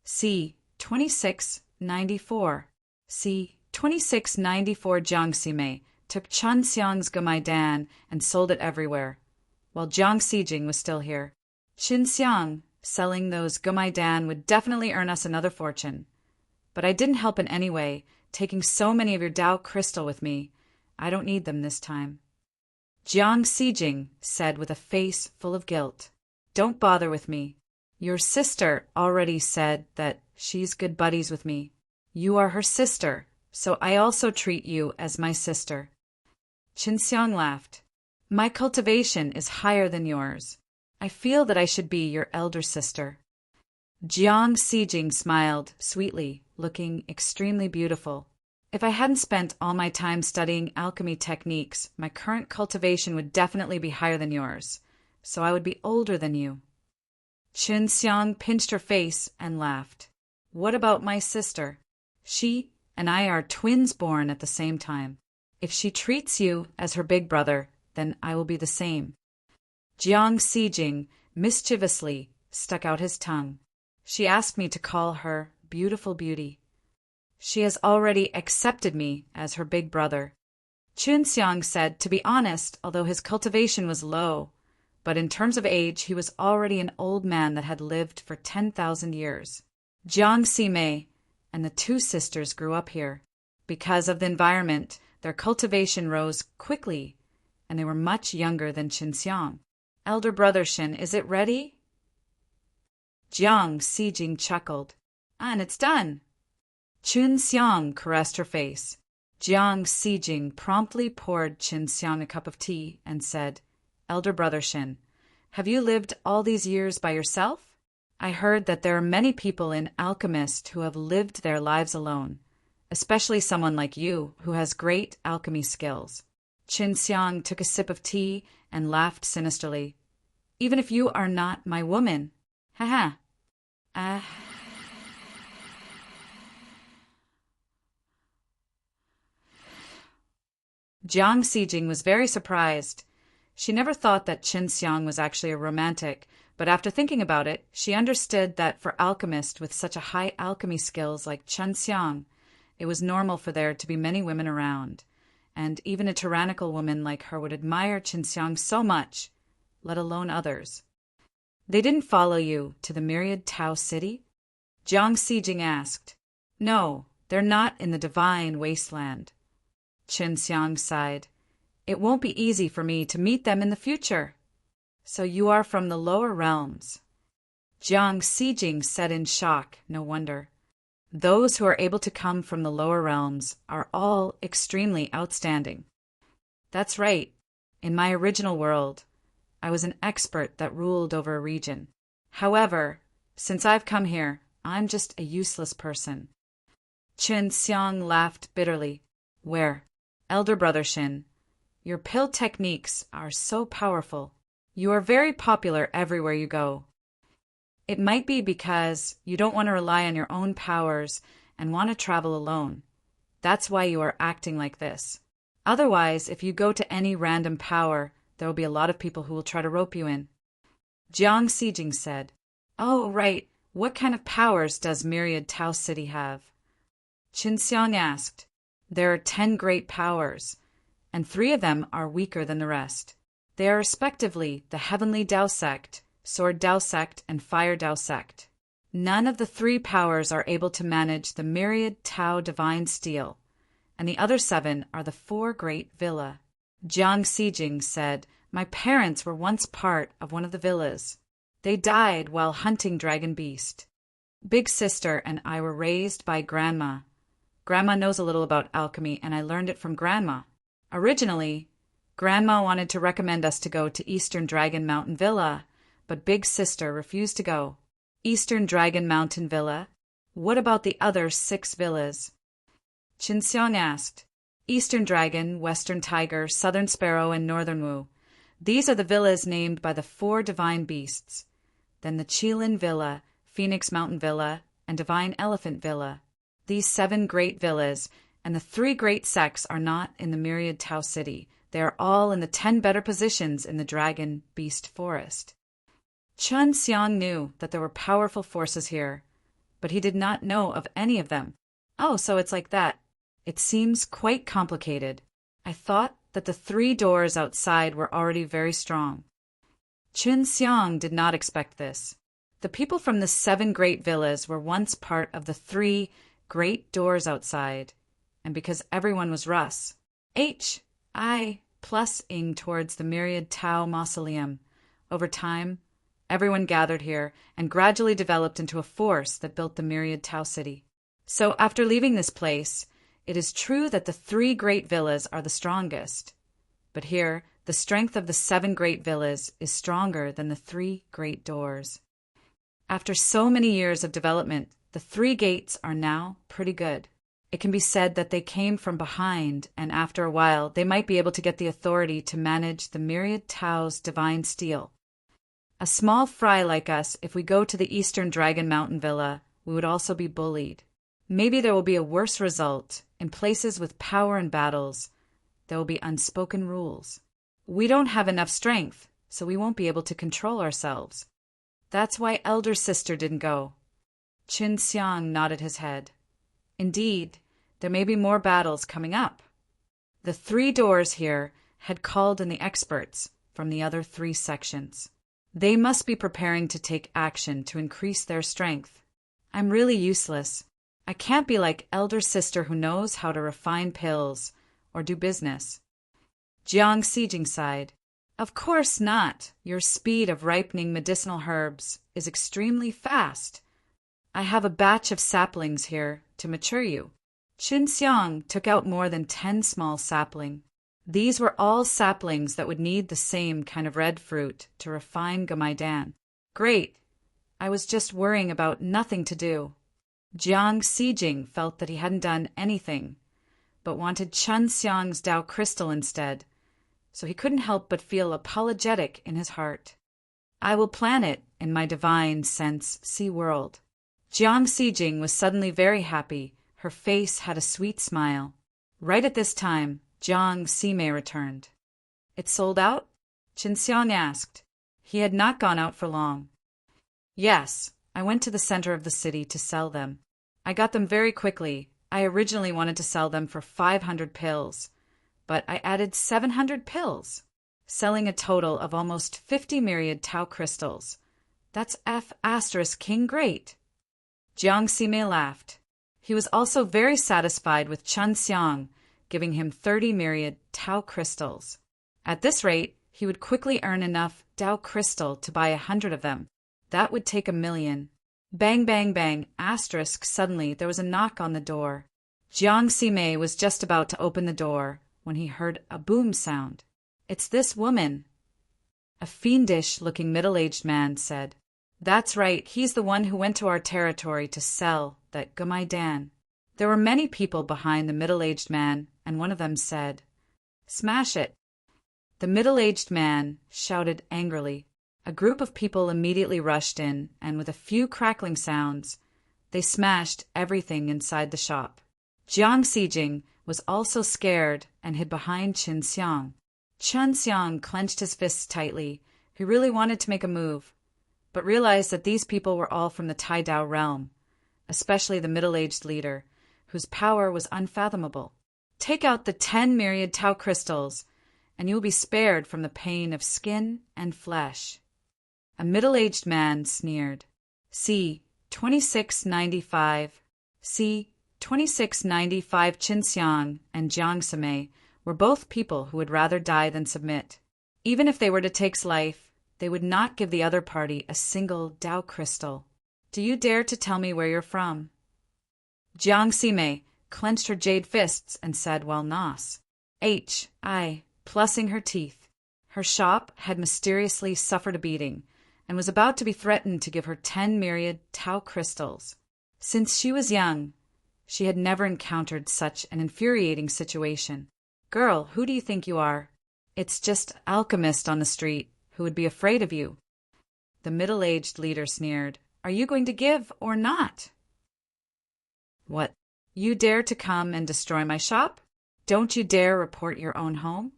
c. 2694. c. 2694 Jiang Ximei took Chen Xiang's Gumaidan and sold it everywhere, while Jiang Xijing was still here. Qin Xiang, selling those Gumaidan would definitely earn us another fortune. But I didn't help in any way, taking so many of your Dao crystal with me. I don't need them this time. Jiang Xijing said with a face full of guilt. Don't bother with me. Your sister already said that she's good buddies with me. You are her sister, so I also treat you as my sister. Qin Xiang laughed. My cultivation is higher than yours. I feel that I should be your elder sister. Jiang Xijing smiled sweetly, looking extremely beautiful. If I hadn't spent all my time studying alchemy techniques, my current cultivation would definitely be higher than yours, so I would be older than you. Qin Xiang pinched her face and laughed. What about my sister? She and I are twins born at the same time. If she treats you as her big brother, then I will be the same. Jiang Xijing mischievously stuck out his tongue. She asked me to call her Beautiful Beauty. She has already accepted me as her big brother. Qin Xiang said, to be honest, although his cultivation was low, but in terms of age, he was already an old man that had lived for 10,000 years. Jiang Ximei and the two sisters grew up here. Because of the environment, their cultivation rose quickly, and they were much younger than Qin Xiang. Elder brother Shin, is it ready? Jiang Xijing chuckled. And it's done. Qin Xiang caressed her face. Jiang Xijing promptly poured Qin Xiang a cup of tea and said, Elder brother Shin, have you lived all these years by yourself? I heard that there are many people in Alchemist who have lived their lives alone, especially someone like you who has great alchemy skills. Qin Xiang took a sip of tea and laughed sinisterly. Even if you are not my woman. Haha. Jiang Xijing was very surprised. She never thought that Qin Xiang was actually a romantic, but after thinking about it, she understood that for alchemists with such a high alchemy skills like Qin Xiang, it was normal for there to be many women around, and even a tyrannical woman like her would admire Qin Xiang so much, let alone others. They didn't follow you to the Myriad Tao City? Jiang Xijing asked. No, they're not in the divine wasteland. Qin Xiang sighed. It won't be easy for me to meet them in the future. So you are from the lower realms. Jiang Xijing said in shock, no wonder. Those who are able to come from the lower realms are all extremely outstanding. That's right. In my original world, I was an expert that ruled over a region. However, since I've come here, I'm just a useless person. Qin Xiang laughed bitterly. Where? Elder brother Shin, your pill techniques are so powerful. You are very popular everywhere you go. It might be because you don't want to rely on your own powers and want to travel alone. That's why you are acting like this. Otherwise, if you go to any random power, there will be a lot of people who will try to rope you in. Jiang Xijing said, Oh, right. What kind of powers does Myriad Tao City have? Qin Xiang asked. There are 10 great powers, and 3 of them are weaker than the rest. They are respectively the Heavenly Dao Sect, Sword Dao Sect, and Fire Dao Sect. None of the 3 powers are able to manage the Myriad Tao Divine Steel, and the other 7 are the 4 Great Villa. Jiang Xijing said, My parents were once part of one of the villas. They died while hunting Dragon Beast. Big sister and I were raised by Grandma. Grandma knows a little about alchemy, and I learned it from Grandma. Originally, Grandma wanted to recommend us to go to Eastern Dragon Mountain Villa, but Big Sister refused to go. Eastern Dragon Mountain Villa? What about the other 6 villas? Qin Xiang asked. Eastern Dragon, Western Tiger, Southern Sparrow, and Northern Wu. These are the villas named by the 4 divine beasts. Then the Qilin Villa, Phoenix Mountain Villa, and Divine Elephant Villa. These 7 great villas and the 3 great sects are not in the Myriad Tao City. They are all in the 10 better positions in the Dragon Beast Forest. Qin Xiang knew that there were powerful forces here, but he did not know of any of them. Oh, so it's like that. It seems quite complicated. I thought that the 3 doors outside were already very strong. Qin Xiang did not expect this. The people from the 7 great villas were once part of the 3 great doors outside, and because everyone was Russ, plus-ing towards the myriad Tao mausoleum. Over time, everyone gathered here and gradually developed into a force that built the myriad Tao city. So after leaving this place, it is true that the 3 great villas are the strongest. But here, the strength of the 7 great villas is stronger than the 3 great doors. After so many years of development, the 3 gates are now pretty good. It can be said that they came from behind, and after a while, they might be able to get the authority to manage the myriad Tao's divine steel. A small fry like us, if we go to the Eastern Dragon Mountain Villa, we would also be bullied. Maybe there will be a worse result. In places with power and battles, there will be unspoken rules. We don't have enough strength, so we won't be able to control ourselves. That's why elder sister didn't go. Qin Xiang nodded his head. Indeed, there may be more battles coming up. The 3 doors here had called in the experts from the other 3 sections. They must be preparing to take action to increase their strength. I'm really useless. I can't be like elder sister who knows how to refine pills or do business. Jiang Sijing sighed. Of course not. Your speed of ripening medicinal herbs is extremely fast. I have a batch of saplings here to mature you. Qin Xiang took out more than 10 small saplings. These were all saplings that would need the same kind of red fruit to refine Gamaidan. Great. I was just worrying about nothing to do. Jiang Sijing felt that he hadn't done anything, but wanted Qin Xiang's Tao crystal instead, so he couldn't help but feel apologetic in his heart. I will plant it in my divine sense sea world. Jiang Sijing was suddenly very happy. Her face had a sweet smile. Right at this time, Jiang Sime returned. It sold out? Qin Xiang asked. He had not gone out for long. Yes, I went to the center of the city to sell them. I got them very quickly. I originally wanted to sell them for 500 pills, but I added 700 pills, selling a total of almost 50 myriad Tao crystals. That's F*King great. Jiang Sime laughed. He was also very satisfied with Qin Xiang, giving him 30 myriad Tao crystals. At this rate, he would quickly earn enough Tao crystal to buy 100 of them. That would take 1 million. Bang, bang, bang, suddenly there was a knock on the door. Jiang Sime was just about to open the door when he heard a boom sound. It's this woman. A fiendish-looking middle-aged man said. That's right, he's the one who went to our territory to sell that Gamaidan. There were many people behind the middle-aged man, and one of them said, Smash it. The middle-aged man shouted angrily. A group of people immediately rushed in, and with a few crackling sounds, they smashed everything inside the shop. Jiang Sijing was also scared and hid behind Qin Xiang. Qin Xiang clenched his fists tightly. He really wanted to make a move, but realized that these people were all from the Tai Dao realm, especially the middle-aged leader, whose power was unfathomable. Take out the 10 myriad Tao crystals, and you will be spared from the pain of skin and flesh. A middle-aged man sneered. C. 2695. C. 2695. Qin Xiang and Jiang Sime were both people who would rather die than submit. Even if they were to take life, they would not give the other party a single Tao crystal. Do you dare to tell me where you're from? Jiang Sime clenched her jade fists and said, well, Nos. Plussing her teeth. Her shop had mysteriously suffered a beating, and was about to be threatened to give her 10 myriad Tao crystals. Since she was young, she had never encountered such an infuriating situation. Girl, who do you think you are? It's just alchemist on the street who would be afraid of you. The middle-aged leader sneered. Are you going to give or not? What? You dare to come and destroy my shop? Don't you dare report your own home?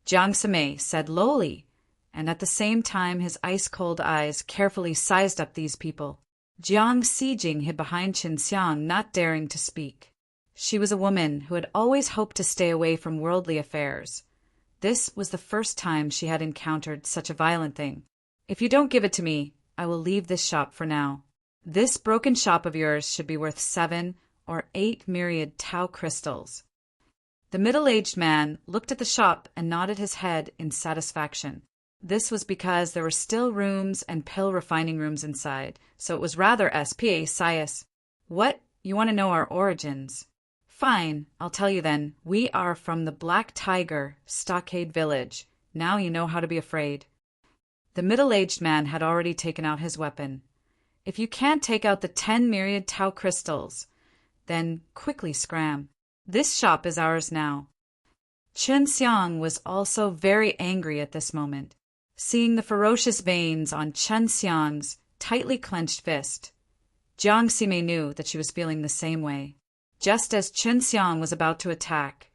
Jiang Sime said lowly, and at the same time his ice-cold eyes carefully sized up these people. Jiang Xijing hid behind Qinxiang, not daring to speak. She was a woman who had always hoped to stay away from worldly affairs. This was the first time she had encountered such a violent thing. If you don't give it to me, I will leave this shop for now. This broken shop of yours should be worth 7 or 8 myriad Tao crystals. The middle-aged man looked at the shop and nodded his head in satisfaction. This was because there were still rooms and pill refining rooms inside, so it was rather spacious. What? You want to know our origins? Fine, I'll tell you then. We are from the Black Tiger Stockade Village. Now you know how to be afraid. The middle-aged man had already taken out his weapon. If you can't take out the 10 myriad Tao crystals, then quickly scram. This shop is ours now. Qinxiang was also very angry at this moment, seeing the ferocious veins on Qinxiang's tightly clenched fist. Jiang Ximei knew that she was feeling the same way. Just as Qinxiang was about to attack,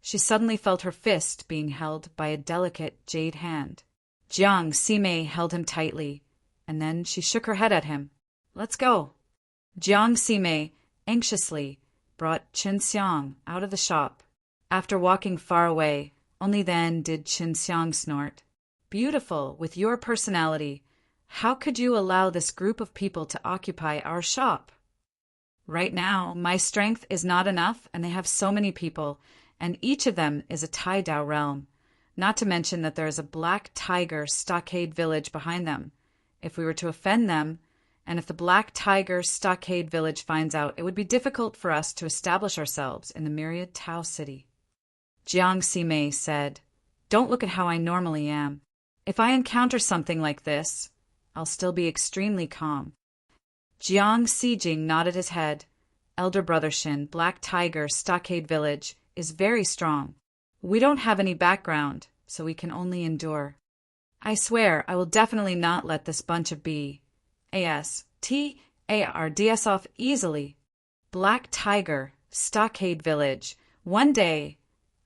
she suddenly felt her fist being held by a delicate jade hand. Jiang Ximei held him tightly, and then she shook her head at him. Let's go. Jiang Ximei anxiously brought Qinxiang out of the shop. After walking far away, only then did Qinxiang snort. Beautiful, with your personality, how could you allow this group of people to occupy our shop? Right now, my strength is not enough, and they have so many people, and each of them is a Tai Dao realm. Not to mention that there is a Black Tiger Stockade Village behind them. If we were to offend them, and if the Black Tiger Stockade Village finds out, it would be difficult for us to establish ourselves in the Myriad Tao City. Jiang Ximei said, Don't look at how I normally am. If I encounter something like this, I'll still be extremely calm. Jiang Xijing nodded his head. Elder Brother Shin, Black Tiger Stockade Village, is very strong. We don't have any background, so we can only endure. I swear I will definitely not let this bunch of BASTARDS off easily. Black Tiger Stockade Village. One day,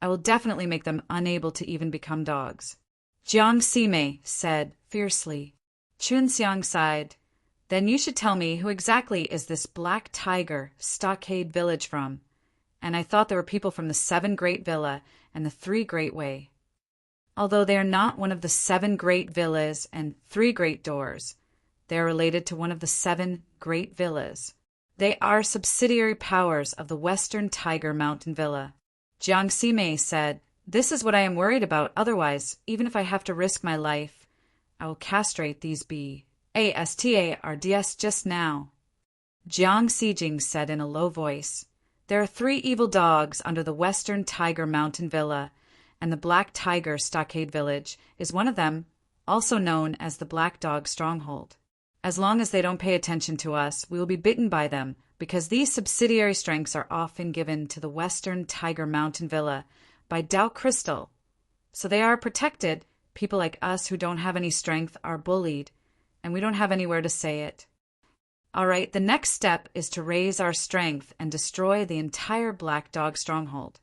I will definitely make them unable to even become dogs. Jiang Ximei said fiercely. Qinxiang sighed. Then you should tell me who exactly is this Black Tiger Stockade Village from. And I thought there were people from the 7 Great Villa and the 3 Great Way. Although they are not one of the 7 Great Villas and 3 Great Doors, they are related to one of the 7 Great Villas. They are subsidiary powers of the Western Tiger Mountain Villa. Jiang Ximei said, This is what I am worried about. Otherwise, even if I have to risk my life, I will castrate these BASTARDS just now. Jiang Xijing said in a low voice, There are 3 evil dogs under the Western Tiger Mountain Villa, and the Black Tiger Stockade Village is one of them, also known as the Black Dog Stronghold. As long as they don't pay attention to us, we will be bitten by them, because these subsidiary strengths are often given to the Western Tiger Mountain Villa by Dao Crystal. So they are protected. People like us who don't have any strength are bullied, and we don't have anywhere to say it. All right, the next step is to raise our strength and destroy the entire Black Dog Stronghold.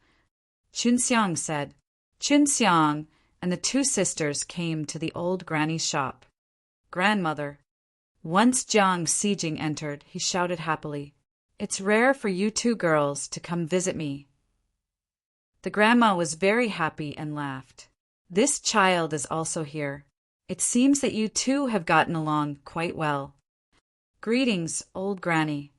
Qinxiang said. Qinxiang and the 2 sisters came to the old granny's shop. Grandmother. Once Jiang Xijing entered, he shouted happily, It's rare for you 2 girls to come visit me. The grandma was very happy and laughed. This child is also here. It seems that you 2 have gotten along quite well. Greetings, old granny.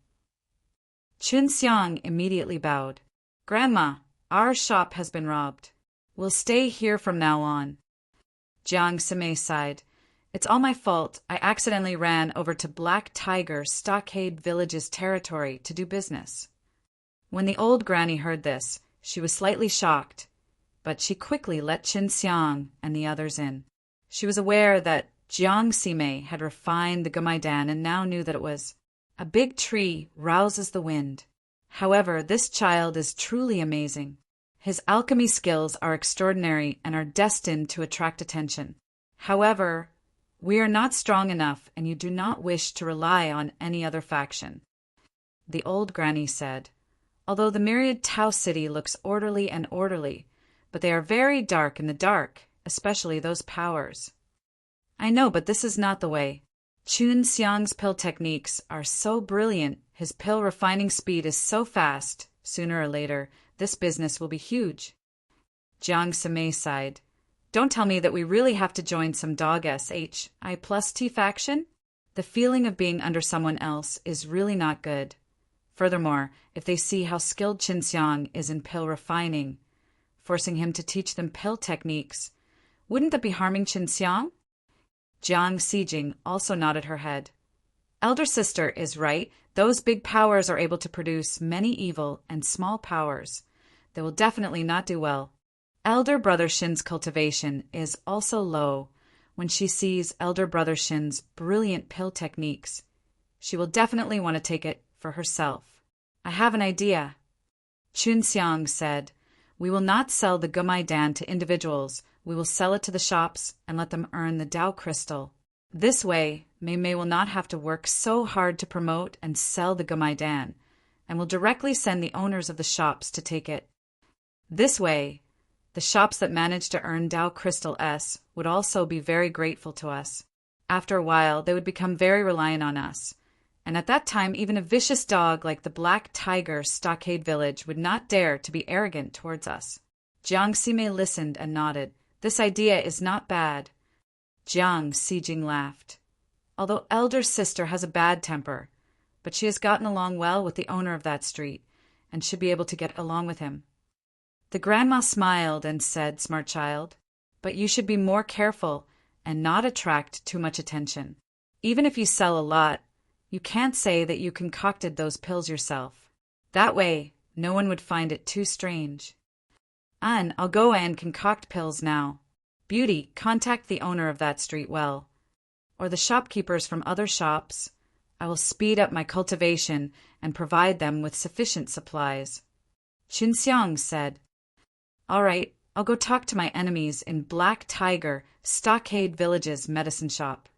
Qinxiang immediately bowed. Grandma, our shop has been robbed. We'll stay here from now on. Jiang Ximei sighed. It's all my fault. I accidentally ran over to Black Tiger Stockade Village's territory to do business. When the old granny heard this, she was slightly shocked, but she quickly let Qinxiang and the others in. She was aware that Jiang Ximei had refined the Gumaidan and now knew that it was a big tree rouses the wind. However, this child is truly amazing. His alchemy skills are extraordinary and are destined to attract attention. However, we are not strong enough, and you do not wish to rely on any other faction. The old granny said, Although the Myriad Tao City looks orderly, but they are very dark in the dark, especially those powers. I know, but this is not the way. Chun Xiang's pill techniques are so brilliant, his pill refining speed is so fast, sooner or later, this business will be huge. Jiang Simei sighed. Don't tell me that we really have to join some dog SHI+T faction? The feeling of being under someone else is really not good. Furthermore, if they see how skilled Qin Xiang is in pill refining, forcing him to teach them pill techniques, wouldn't that be harming Qin Xiang? Jiang Xijing also nodded her head. Elder sister is right. Those big powers are able to produce many evil and small powers. They will definitely not do well. Elder brother Shin's cultivation is also low. When she sees elder brother Shin's brilliant pill techniques, she will definitely want to take it for herself. I have an idea. Chun Xiang said, we will not sell the Gumai Dan to individuals. We will sell it to the shops and let them earn the Dao crystal. This way, Mei Mei will not have to work so hard to promote and sell the Gumai Dan, and will directly send the owners of the shops to take it. This way, the shops that manage to earn Dao Crystal S would also be very grateful to us. After a while, they would become very reliant on us. And at that time, even a vicious dog like the Black Tiger Stockade Village would not dare to be arrogant towards us. Jiang Ximei listened and nodded. This idea is not bad. Jiang Xijing laughed. Although elder sister has a bad temper, but she has gotten along well with the owner of that street, and should be able to get along with him. The grandma smiled and said, smart child, but you should be more careful and not attract too much attention. Even if you sell a lot, you can't say that you concocted those pills yourself. That way, no one would find it too strange. I'll go and concoct pills now. Beauty, contact the owner of that street well, or the shopkeepers from other shops. I will speed up my cultivation and provide them with sufficient supplies. Qin Xiang said, all right, I'll go talk to my enemies in Black Tiger Stockade Village's medicine shop.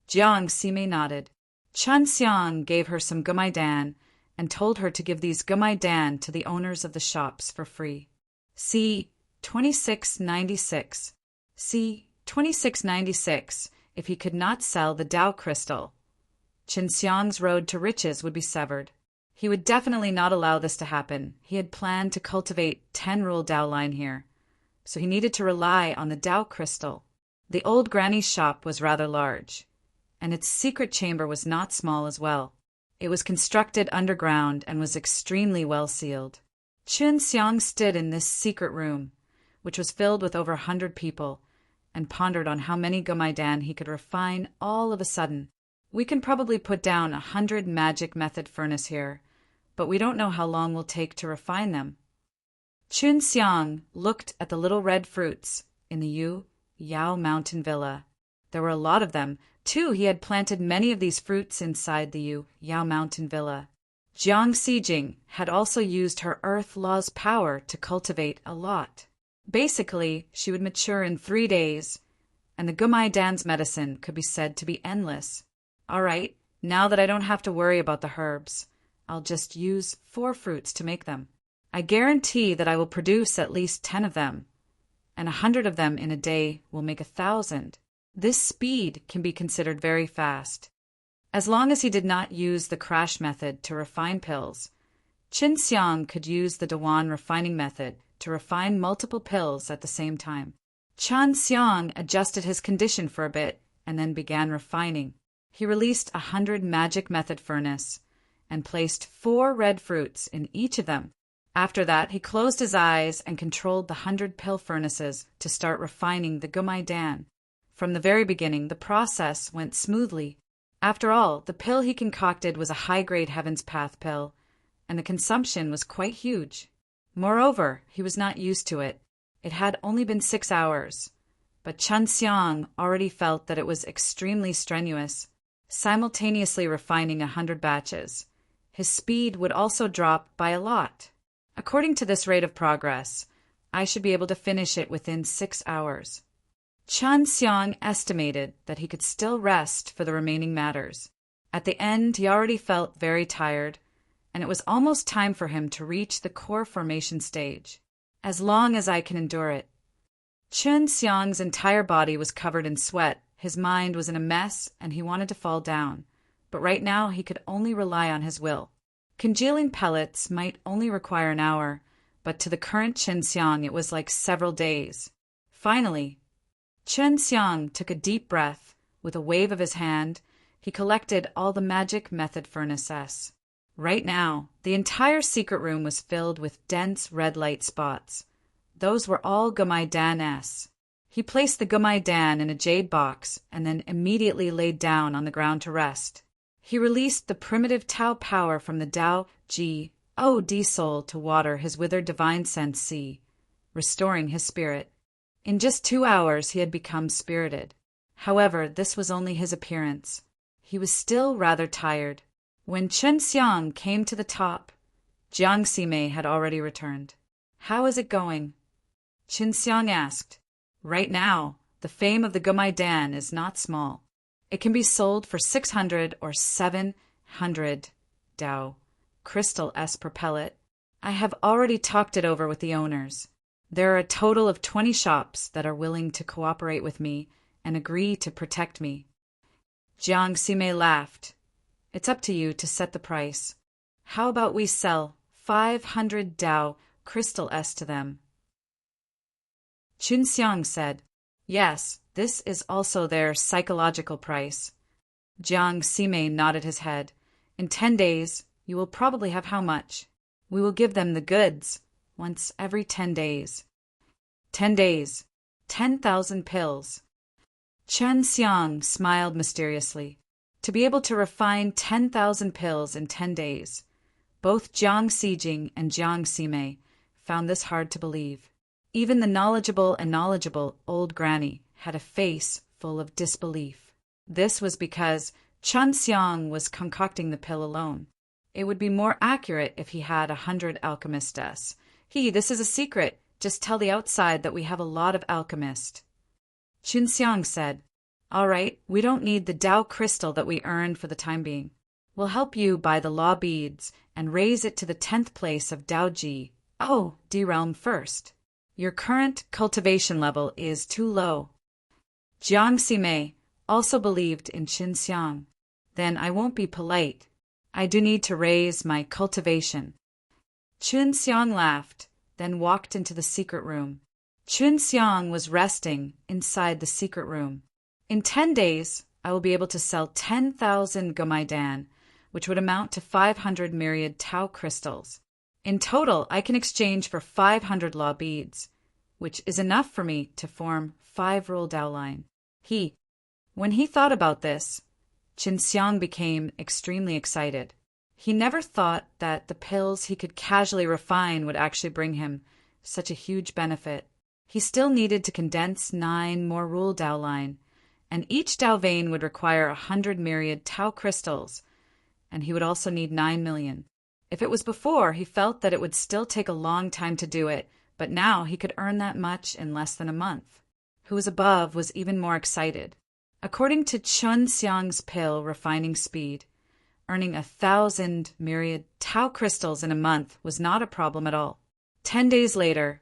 Jiang Ximei nodded. Chun Xiang gave her some Gumai Dan and told her to give these Gumai Dan to the owners of the shops for free. See 2696. See 2696 if he could not sell the Dao crystal. Qin Xiang's road to riches would be severed. He would definitely not allow this to happen. He had planned to cultivate 10-rule Dao line here, so he needed to rely on the Dao crystal. The old granny's shop was rather large, and its secret chamber was not small as well. It was constructed underground and was extremely well sealed. Qin Xiang stood in this secret room, which was filled with over 100 people, and pondered on how many Gumai Dan he could refine all of a sudden. We can probably put down 100 magic method furnace here, but we don't know how long we'll take to refine them. Chun Xiang looked at the little red fruits in the Yao Mountain Villa. There were a lot of them. Too, he had planted many of these fruits inside the Yao Mountain Villa. Jiang Xijing had also used her Earth Law's power to cultivate a lot. Basically, she would mature in 3 days, and the Gumai Dan's medicine could be said to be endless. All right, now that I don't have to worry about the herbs, I'll just use 4 fruits to make them. I guarantee that I will produce at least 10 of them, and 100 of them in a day will make 1,000. This speed can be considered very fast. As long as he did not use the crash method to refine pills, Qin Xiang could use the Dewan refining method to refine multiple pills at the same time. Chun Xiang adjusted his condition for a bit and then began refining. He released 100 magic method furnace and placed 4 red fruits in each of them. After that, he closed his eyes and controlled the 100 pill furnaces to start refining the Gumai Dan. From the very beginning, the process went smoothly. After all, the pill he concocted was a high-grade Heaven's Path pill, and the consumption was quite huge. Moreover, he was not used to it. It had only been 6 hours, but Chun Xiang already felt that it was extremely strenuous, simultaneously refining 100 batches. His speed would also drop by a lot. According to this rate of progress, I should be able to finish it within 6 hours. Chun Xiang estimated that he could still rest for the remaining matters. At the end, he already felt very tired, and it was almost time for him to reach the core formation stage. As long as I can endure it. Chun Xiang's entire body was covered in sweat His mind was in a mess and he wanted to fall down, but right now he could only rely on his will. Congealing pellets might only require an hour, but to the current Chen Xiang it was like several days. Finally, Chen Xiang took a deep breath. With a wave of his hand, he collected all the magic method furnaces. Right now, the entire secret room was filled with dense red light spots. Those were all Gumai Dan-s. He placed the Gumai Dan in a jade box and then immediately laid down on the ground to rest. He released the primitive Tao power from the Tao Ji O-D soul to water his withered divine sense sea, restoring his spirit. In just 2 hours he had become spirited. However, this was only his appearance. He was still rather tired. When Chen Xiang came to the top, Jiang Sime had already returned. "How is it going?" Chen Xiang asked. "Right now, the fame of the Gumai Dan is not small. It can be sold for 600 or 700 Dao crystal S per pellet. I have already talked it over with the owners. There are a total of 20 shops that are willing to cooperate with me and agree to protect me." Jiang Sime laughed. "It's up to you to set the price. How about we sell 500 Dao crystal S to them?" Chen Xiang said, "Yes, this is also their psychological price." Jiang Sime nodded his head. "In 10 days, you will probably have how much? We will give them the goods once every 10 days. 10 days, 10,000 pills." Chen Xiang smiled mysteriously. To be able to refine 10,000 pills in 10 days. Both Jiang Sijing and Jiang Sime found this hard to believe. Even the knowledgeable old granny had a face full of disbelief. This was because Chen Xiang was concocting the pill alone. It would be more accurate if he had 100 alchemists. This is a secret. Just tell the outside that we have a lot of alchemists." Chen Xiang said, "All right, we don't need the Dao crystal that we earned for the time being. We'll help you buy the law beads and raise it to the 10th place of Dao Ji. D realm first. Your current cultivation level is too low." Jiang Sime also believed in Chen Xiang. "Then I won't be polite. I do need to raise my cultivation." Chen Xiang laughed, then walked into the secret room. Chen Xiang was resting inside the secret room. "In 10 days, I will be able to sell 10,000 Gumai Dan, which would amount to 500 myriad Tao crystals. In total, I can exchange for 500 law beads, which is enough for me to form 5 rule Dao line." When he thought about this, Chen Xiang became extremely excited. He never thought that the pills he could casually refine would actually bring him such a huge benefit. He still needed to condense 9 more rule Dao line, and each Dao vein would require 100 myriad Tao crystals, and he would also need 9 million. If it was before, he felt that it would still take a long time to do it, but now he could earn that much in less than a month. Who was above was even more excited. According to Chen Xiang's pill refining speed, earning 1,000 myriad Tao crystals in a month was not a problem at all. 10 days later,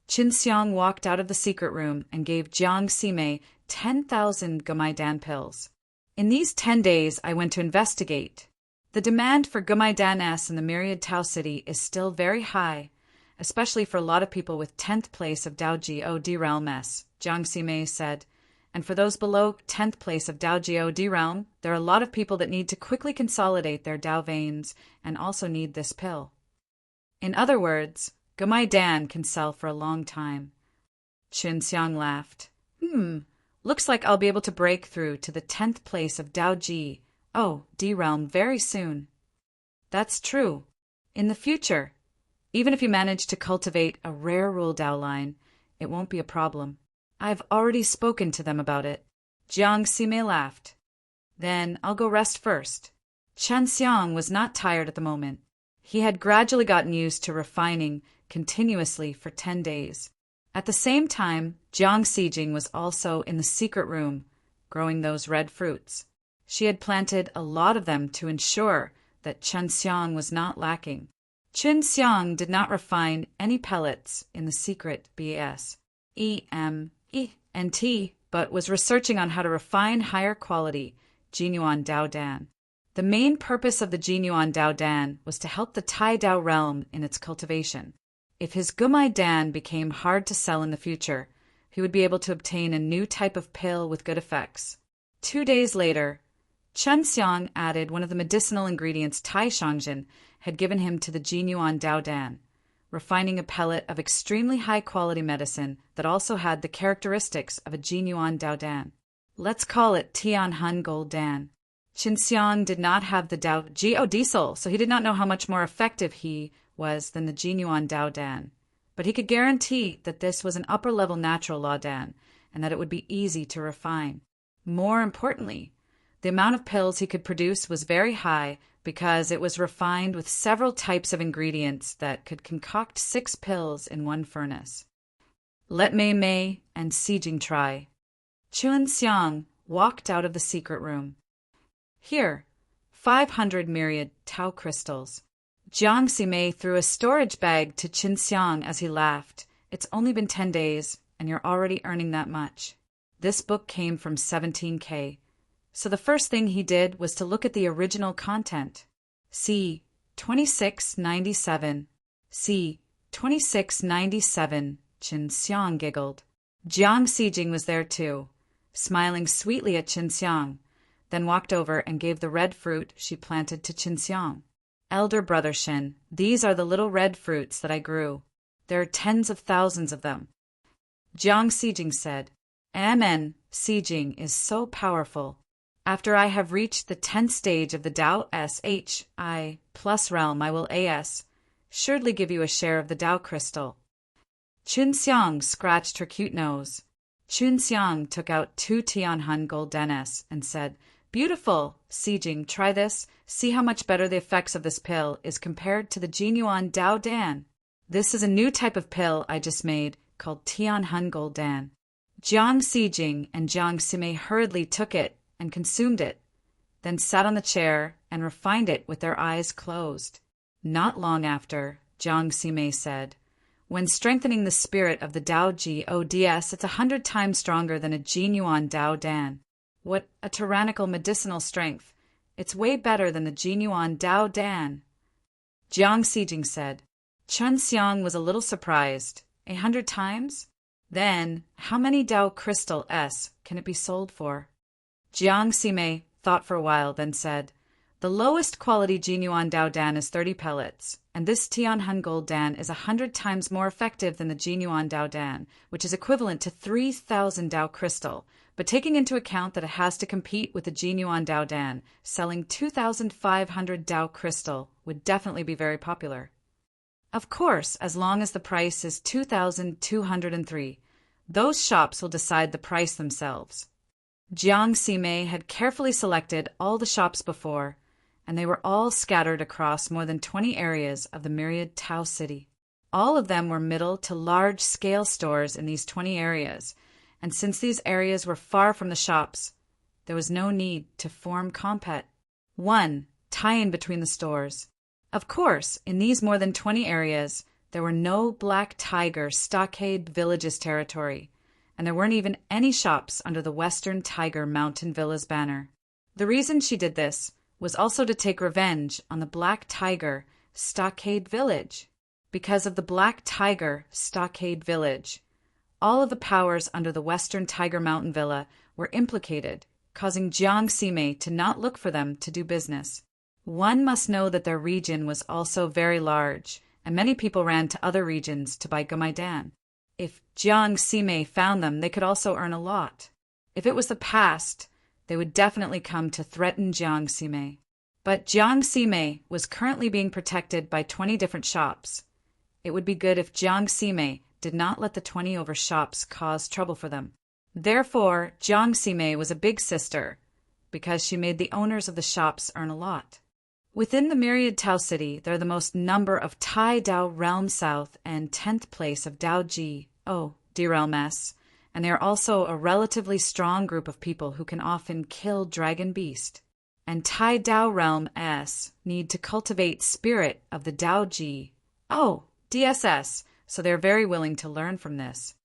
Chen Xiang walked out of the secret room and gave Jiang Sime 10,000 Gumai Dan pills. "In these 10 days, I went to investigate. The demand for Gumai Dan S in the myriad Tao city is still very high, especially for a lot of people with 10th place of Dao Ji O-D realm S," Jiang Sime said. "And for those below 10th place of Dao Ji O-D realm, there are a lot of people that need to quickly consolidate their Dao veins and also need this pill. In other words, Gumai Dan can sell for a long time." Chen Xiang laughed. Looks like I'll be able to break through to the 10th place of Dao Ji O-D realm very soon." "That's true. In the future, even if you manage to cultivate a rare rule Dao line, it won't be a problem. I've already spoken to them about it." Jiang Sime laughed. "Then I'll go rest first." Chen Xiang was not tired at the moment. He had gradually gotten used to refining continuously for 10 days. At the same time, Jiang Sijing was also in the secret room, growing those red fruits. She had planted a lot of them to ensure that Chen Xiang was not lacking. Chen Xiang did not refine any pellets in the secret BS. EMENT, but was researching on how to refine higher quality Jinyuan Dao Dan. The main purpose of the Jinyuan Dao Dan was to help the Tai Dao realm in its cultivation. If his Gumai Dan became hard to sell in the future, he would be able to obtain a new type of pill with good effects. 2 days later, Chen Xiang added one of the medicinal ingredients Tai Shangjin had given him to the Jinyuan Dao Dan, refining a pellet of extremely high-quality medicine that also had the characteristics of a Jinyuan Dao Dan. Let's call it Tianhan Gold Dan. Qin Xiang did not have the Dao Geodisel, so he did not know how much more effective he was than the Jinyuan Dao Dan. But he could guarantee that this was an upper-level natural law Dan, and that it would be easy to refine. More importantly, the amount of pills he could produce was very high because it was refined with several types of ingredients that could concoct 6 pills in one furnace. Let Mei Mei and Xijing try. Qin Xiang walked out of the secret room. Here, 500 myriad Tao crystals. Jiang Ximei threw a storage bag to Qin Xiang as he laughed. It's only been 10 days, and you're already earning that much. This book came from 17K. So the first thing he did was to look at the original content. C. 2697. C. 2697, Qin Xiang giggled. Jiang Xijing was there too, smiling sweetly at Qin Xiang, then walked over and gave the red fruit she planted to Qin Xiang. Elder brother Shin, these are the little red fruits that I grew. There are tens of thousands of them. Jiang Xijing said, Amen, Xijing is so powerful. After I have reached the 10th stage of the Dao SHI plus realm, I will surely give you a share of the Dao crystal. Qin Xiang scratched her cute nose. Qin Xiang took out 2 Tianhan Gold Denes and said, Beautiful, Xijing, try this. See how much better the effects of this pill is compared to the Jinyuan Dao Dan. This is a new type of pill I just made called Tianhan Gold Dan. Jiang Xijing and Jiang Ximei hurriedly took it and consumed it, then sat on the chair and refined it with their eyes closed. Not long after, Jiang Ximei said, When strengthening the spirit of the Dao Gods, it's 100 times stronger than a Jinyuan Dao Dan. What a tyrannical medicinal strength. It's way better than the Jinyuan Dao Dan. Jiang Xijing said. Chen Xiang was a little surprised. 100 times? Then, how many Dao crystal can it be sold for? Jiang Ximei thought for a while, then said, The lowest quality Jinyuan Dao Dan is 30 pellets, and this Tianhan Gold Dan is 100 times more effective than the Jinyuan Dao Dan, which is equivalent to 3,000 Dao crystal. But taking into account that it has to compete with the Jinyuan Dao Dan, selling 2,500 Dao crystal would definitely be very popular. Of course, as long as the price is 2,203, those shops will decide the price themselves. Jiang Ximei had carefully selected all the shops before, and they were all scattered across more than 20 areas of the myriad Tao city. All of them were middle to large-scale stores in these 20 areas, and since these areas were far from the shops, there was no need to form one tie-in between the stores. Of course, in these more than 20 areas, there were no Black Tiger Stockade Villages territory, and there weren't even any shops under the Western Tiger Mountain Villas banner. The reason she did this was also to take revenge on the Black Tiger Stockade Village. Because of the Black Tiger Stockade Village, all of the powers under the Western Tiger Mountain Villa were implicated, causing Jiang Ximei to not look for them to do business. One must know that their region was also very large, and many people ran to other regions to buy Gumaidan. If Jiang Ximei found them, they could also earn a lot. If it was the past, they would definitely come to threaten Jiang Ximei. But Jiang Ximei was currently being protected by 20 different shops. It would be good if Jiang Ximei did not let the 20 over shops cause trouble for them. Therefore, Jiang Ximei was a big sister, because she made the owners of the shops earn a lot. Within the myriad Tao city, there are the most number of Tai Dao Realm South and 10th place of Dao Ji, D-Realm S, and they are also a relatively strong group of people who can often kill Dragon Beast. And Tai Dao Realm S need to cultivate spirit of the Dao Ji, DSS, so they're very willing to learn from this.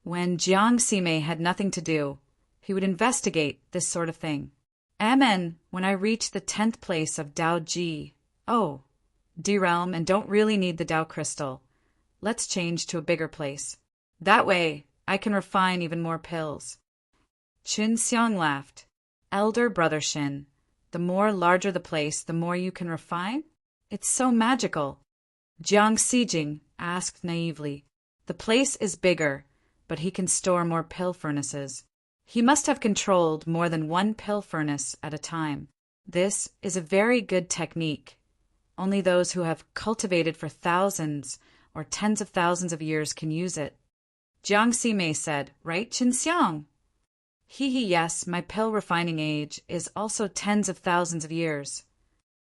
When Jiang Sime had nothing to do, he would investigate this sort of thing. Amen. When I reach the 10th place of Dao Ji. Oh, D-Realm and don't really need the Dao crystal. Let's change to a bigger place. That way, I can refine even more pills. Qin Xiang laughed. Elder brother Shin, the more larger the place, the more you can refine? It's so magical. Jiang Sijing asked naively. The place is bigger, but he can store more pill furnaces. He must have controlled more than one pill furnace at a time. This is a very good technique. Only those who have cultivated for thousands or tens of thousands of years can use it. Jiang Sime said, right, Qin Xiang? Yes, my pill refining age is also tens of thousands of years.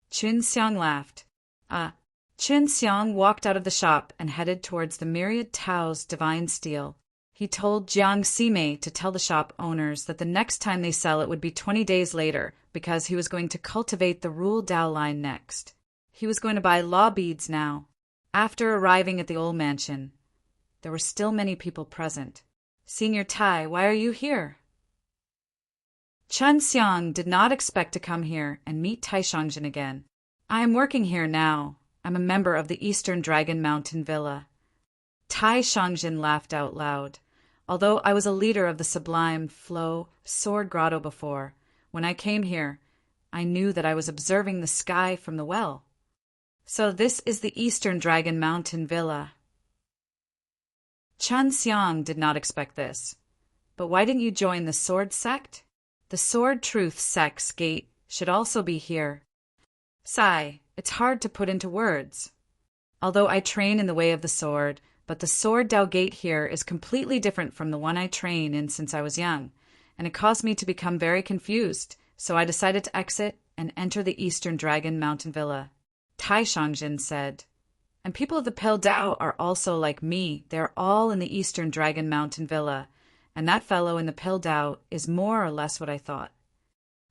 Qin Xiang laughed. Qin Xiang walked out of the shop and headed towards the myriad Tao's divine steel. He told Jiang Sime to tell the shop owners that the next time they sell it would be 20 days later, because he was going to cultivate the Rule Dao line next. He was going to buy law beads now. After arriving at the old mansion, there were still many people present. Senior Tai, why are you here? Chen Xiang did not expect to come here and meet Tai Shangjin again. I am working here now. I'm a member of the Eastern Dragon Mountain Villa. Tai Shangjin laughed out loud. Although I was a leader of the Sublime Flow Sword Grotto before, when I came here, I knew that I was observing the sky from the well. So this is the Eastern Dragon Mountain Villa. Chen Xiang did not expect this. But why didn't you join the Sword Sect? The Sword Truth Sect's gate should also be here. Sigh, it's hard to put into words. Although I train in the way of the sword, but the Sword Dao Gate here is completely different from the one I train in since I was young, and it caused me to become very confused, so I decided to exit and enter the Eastern Dragon Mountain Villa. Tai Shangjin said, and people of the Pill Dao are also like me. They're all in the Eastern Dragon Mountain Villa, and that fellow in the Pill Dao is more or less what I thought.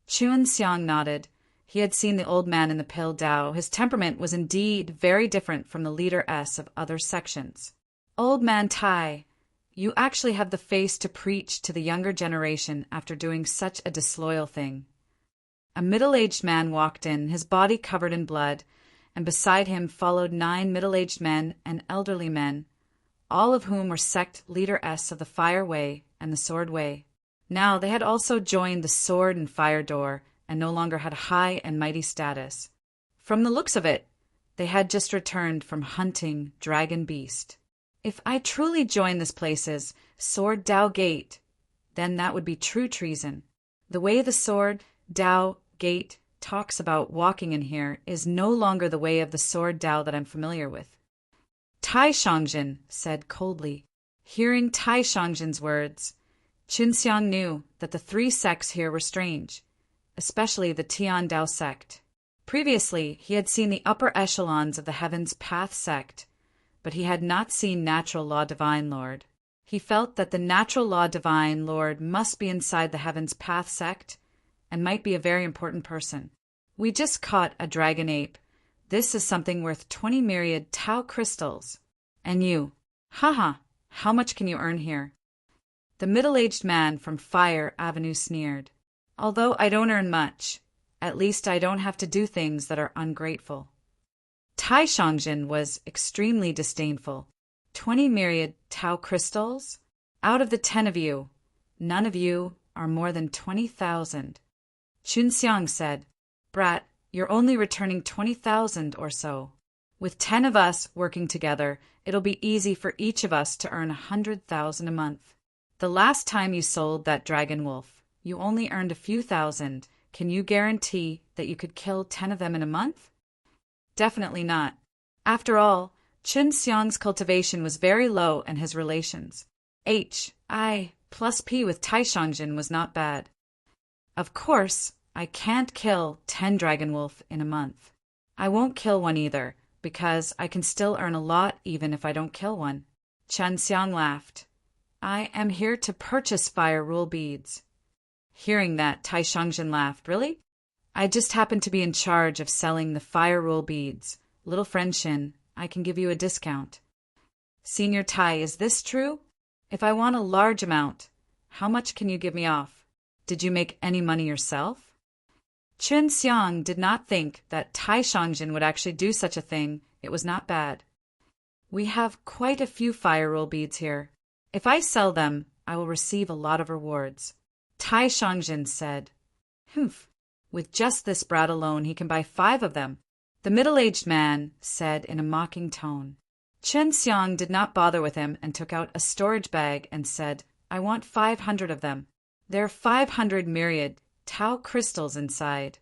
Qin Xiang nodded. He had seen the old man in the Pill Dao. His temperament was indeed very different from the leader S of other sections. Old man Tai, you actually have the face to preach to the younger generation after doing such a disloyal thing. A middle-aged man walked in, his body covered in blood, and beside him followed 9 middle-aged men and elderly men, all of whom were sect leader S of the Fire Way and the Sword Way. Now they had also joined the Sword and Fire Door and no longer had high and mighty status. From the looks of it, they had just returned from hunting Dragon Beast. If I truly join this place's Sword Dao Gate, then that would be true treason. The way the Sword Dao Gate talks about walking in here is no longer the way of the Sword Dao that I'm familiar with. Tai Shangjin said coldly. Hearing Tai Shangjin's words, Qin Xiang knew that the 3 sects here were strange, especially the Tian Dao sect. Previously, he had seen the upper echelons of the Heaven's Path sect, but he had not seen Natural Law Divine Lord. He felt that the Natural Law Divine Lord must be inside the Heaven's Path sect and might be a very important person. We just caught a dragon ape. This is something worth 20 myriad Tao crystals. And you, haha, how much can you earn here? The middle-aged man from Fire Avenue sneered. Although I don't earn much, at least I don't have to do things that are ungrateful. Tai Shangjin was extremely disdainful. 20 myriad Tao crystals? Out of the 10 of you, none of you are more than 20,000. Qin Xiang said, Brat, you're only returning 20,000 or so. With 10 of us working together, it'll be easy for each of us to earn 100,000 a month. The last time you sold that dragon wolf, you only earned a few thousand. Can you guarantee that you could kill 10 of them in a month? Definitely not. After all, Qin Xiang's cultivation was very low and his relations. HI plus P with Tai Shangjin was not bad. Of course, I can't kill 10 dragon wolf in a month. I won't kill one either, because I can still earn a lot even if I don't kill one. Chen Xiang laughed. I am here to purchase fire rule beads. Hearing that, Tai Shangjin laughed. Really? I just happen to be in charge of selling the fire rule beads. Little friend Shin, I can give you a discount. Senior Tai, is this true? If I want a large amount, how much can you give me off? Did you make any money yourself? Qin Xiang did not think that Tai Shangjin would actually do such a thing. It was not bad. We have quite a few fire rule beads here. If I sell them, I will receive a lot of rewards. Tai Shangjin said. Humph. With just this brat alone, he can buy 5 of them. The middle-aged man said in a mocking tone. Qin Xiang did not bother with him and took out a storage bag and said, I want 500 of them. There are 500 myriad Tao crystals inside.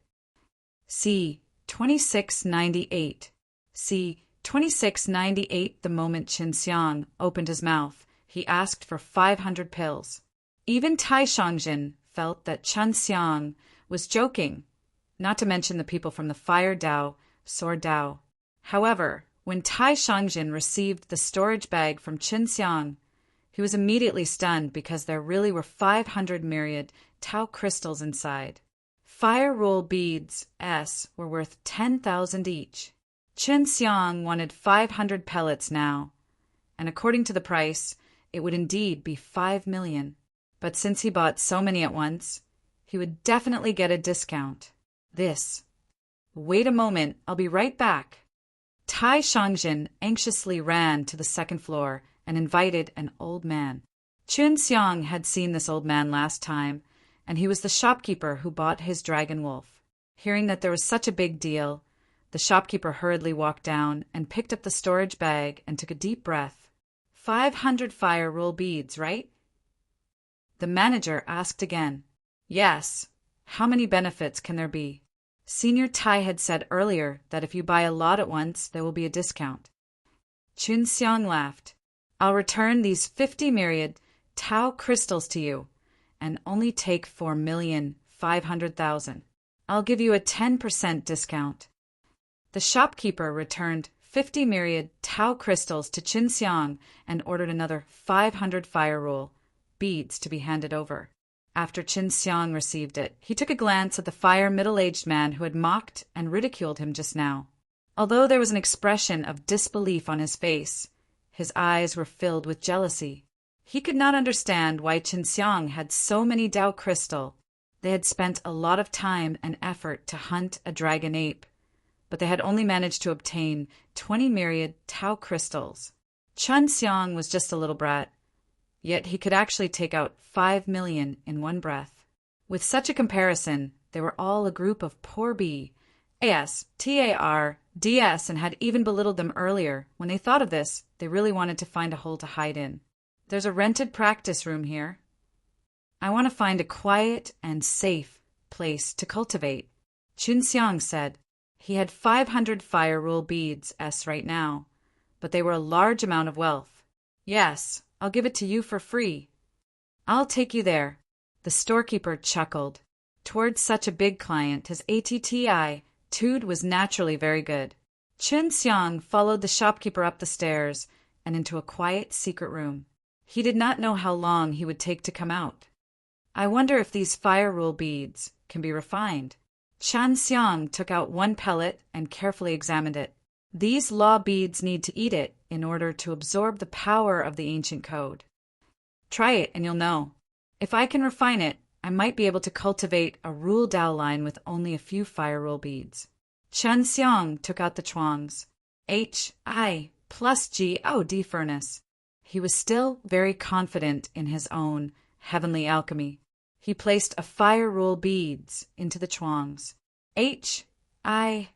See 2698. See 2698. The moment Qin Xiang opened his mouth, he asked for 500 pills. Even Tai Shangjin felt that Qin Xiang was joking, not to mention the people from the Fire Dao, Sword Dao. However, when Tai Shangjin received the storage bag from Qin Xiang, he was immediately stunned because there really were 500 myriad Tao crystals inside. Fire roll beads were worth 10,000 each. Qin Xiang wanted 500 pellets now, and according to the price, it would indeed be 5 million. But since he bought so many at once, he would definitely get a discount. Wait a moment, I'll be right back. Tai Shangjin anxiously ran to the second floor and invited an old man. Qin Xiang had seen this old man last time, and he was the shopkeeper who bought his dragon wolf. Hearing that there was such a big deal, the shopkeeper hurriedly walked down and picked up the storage bag and took a deep breath. 500 fire roll beads, right? The manager asked again. Yes. How many benefits can there be? Senior Tai had said earlier that if you buy a lot at once, there will be a discount. Qin Xiang laughed. I'll return these 50 myriad Tao crystals to you, and only take 4,500,000. I'll give you a 10% discount. The shopkeeper returned 50 myriad Tao crystals to Qin Xiang and ordered another 500 fire roll beads to be handed over. After Qin Xiang received it, he took a glance at the fire middle-aged man who had mocked and ridiculed him just now. Although there was an expression of disbelief on his face, his eyes were filled with jealousy. He could not understand why Qin Xiang had so many Tao crystal. They had spent a lot of time and effort to hunt a dragon ape, but they had only managed to obtain 20 myriad Tao crystals. Qin Xiang was just a little brat, yet he could actually take out 5 million in one breath. With such a comparison, they were all a group of poor TARDS and had even belittled them earlier. When they thought of this, they really wanted to find a hole to hide in. There's a rented practice room here. I want to find a quiet and safe place to cultivate, Qin Xiang said. He had 500 fire rule beads right now, but they were a large amount of wealth. Yes, I'll give it to you for free. I'll take you there. The storekeeper chuckled. Towards such a big client, his attitude was naturally very good. Qin Xiang followed the shopkeeper up the stairs and into a quiet secret room. He did not know how long he would take to come out. I wonder if these fire rule beads can be refined. Qin Xiang took out one pellet and carefully examined it. These law beads need to eat it in order to absorb the power of the ancient code. Try it and you'll know. If I can refine it, I might be able to cultivate a rule Dao line with only a few fire rule beads. Qin Xiang took out the chuangs. Hi+G furnace. He was still very confident in his own heavenly alchemy. He placed a fire rule beads into the chuangs. Hi+G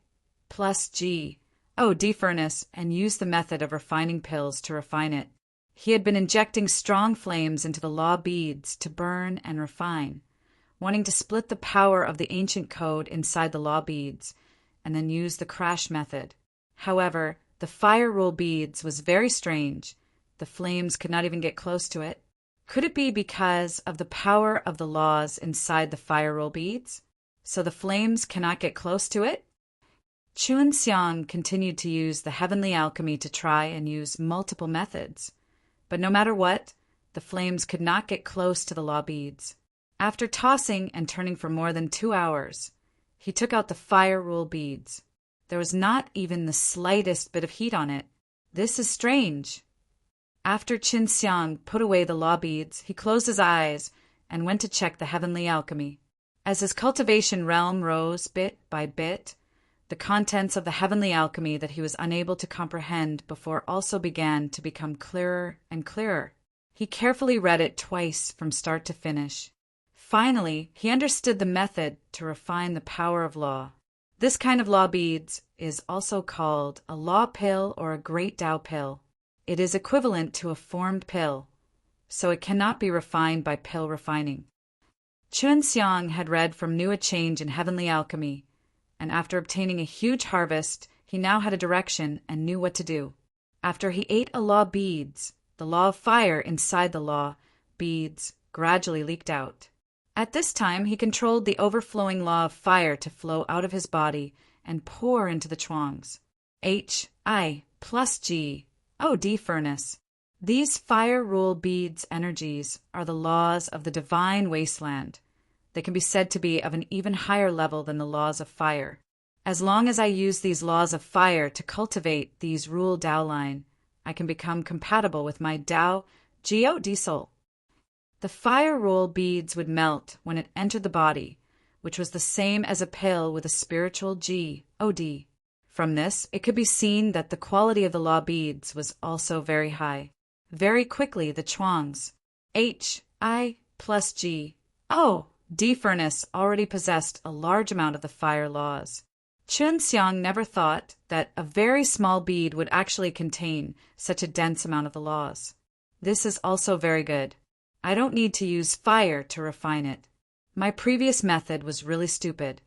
furnace and used the method of refining pills to refine it. He had been injecting strong flames into the law beads to burn and refine, wanting to split the power of the ancient code inside the law beads, and then use the crash method. However, the fire rule beads was very strange. The flames could not even get close to it. Could it be because of the power of the laws inside the fire rule beads, so the flames cannot get close to it? Qin Xiang continued to use the heavenly alchemy to try and use multiple methods. But no matter what, the flames could not get close to the law beads. After tossing and turning for more than 2 hours, he took out the fire rule beads. There was not even the slightest bit of heat on it. This is strange. After Qin Xiang put away the law beads, he closed his eyes and went to check the heavenly alchemy. As his cultivation realm rose bit by bit, the contents of the heavenly alchemy that he was unable to comprehend before also began to become clearer and clearer. He carefully read it twice from start to finish. Finally, he understood the method to refine the power of law. This kind of law beads is also called a law pill or a great Tao pill. It is equivalent to a formed pill, so it cannot be refined by pill refining. Qin Xiang had read from New a change in heavenly alchemy, and after obtaining a huge harvest, he now had a direction and knew what to do. After he ate a law beads, the law of fire inside the law beads gradually leaked out. At this time, he controlled the overflowing law of fire to flow out of his body and pour into the chuangs. H-I plus G-O-D furnace. These fire rule beads energies are the laws of the divine wasteland. They can be said to be of an even higher level than the laws of fire. As long as I use these laws of fire to cultivate these rule Tao line, I can become compatible with my Tao G-O-D soul. The fire rule beads would melt when it entered the body, which was the same as a pill with a spiritual G-O-D. From this, it could be seen that the quality of the law beads was also very high. Very quickly, the chuangs, H-I plus G-O-D furnace already possessed a large amount of the fire laws. Qin Xiang never thought that a very small bead would actually contain such a dense amount of the laws. This is also very good. I don't need to use fire to refine it. My previous method was really stupid.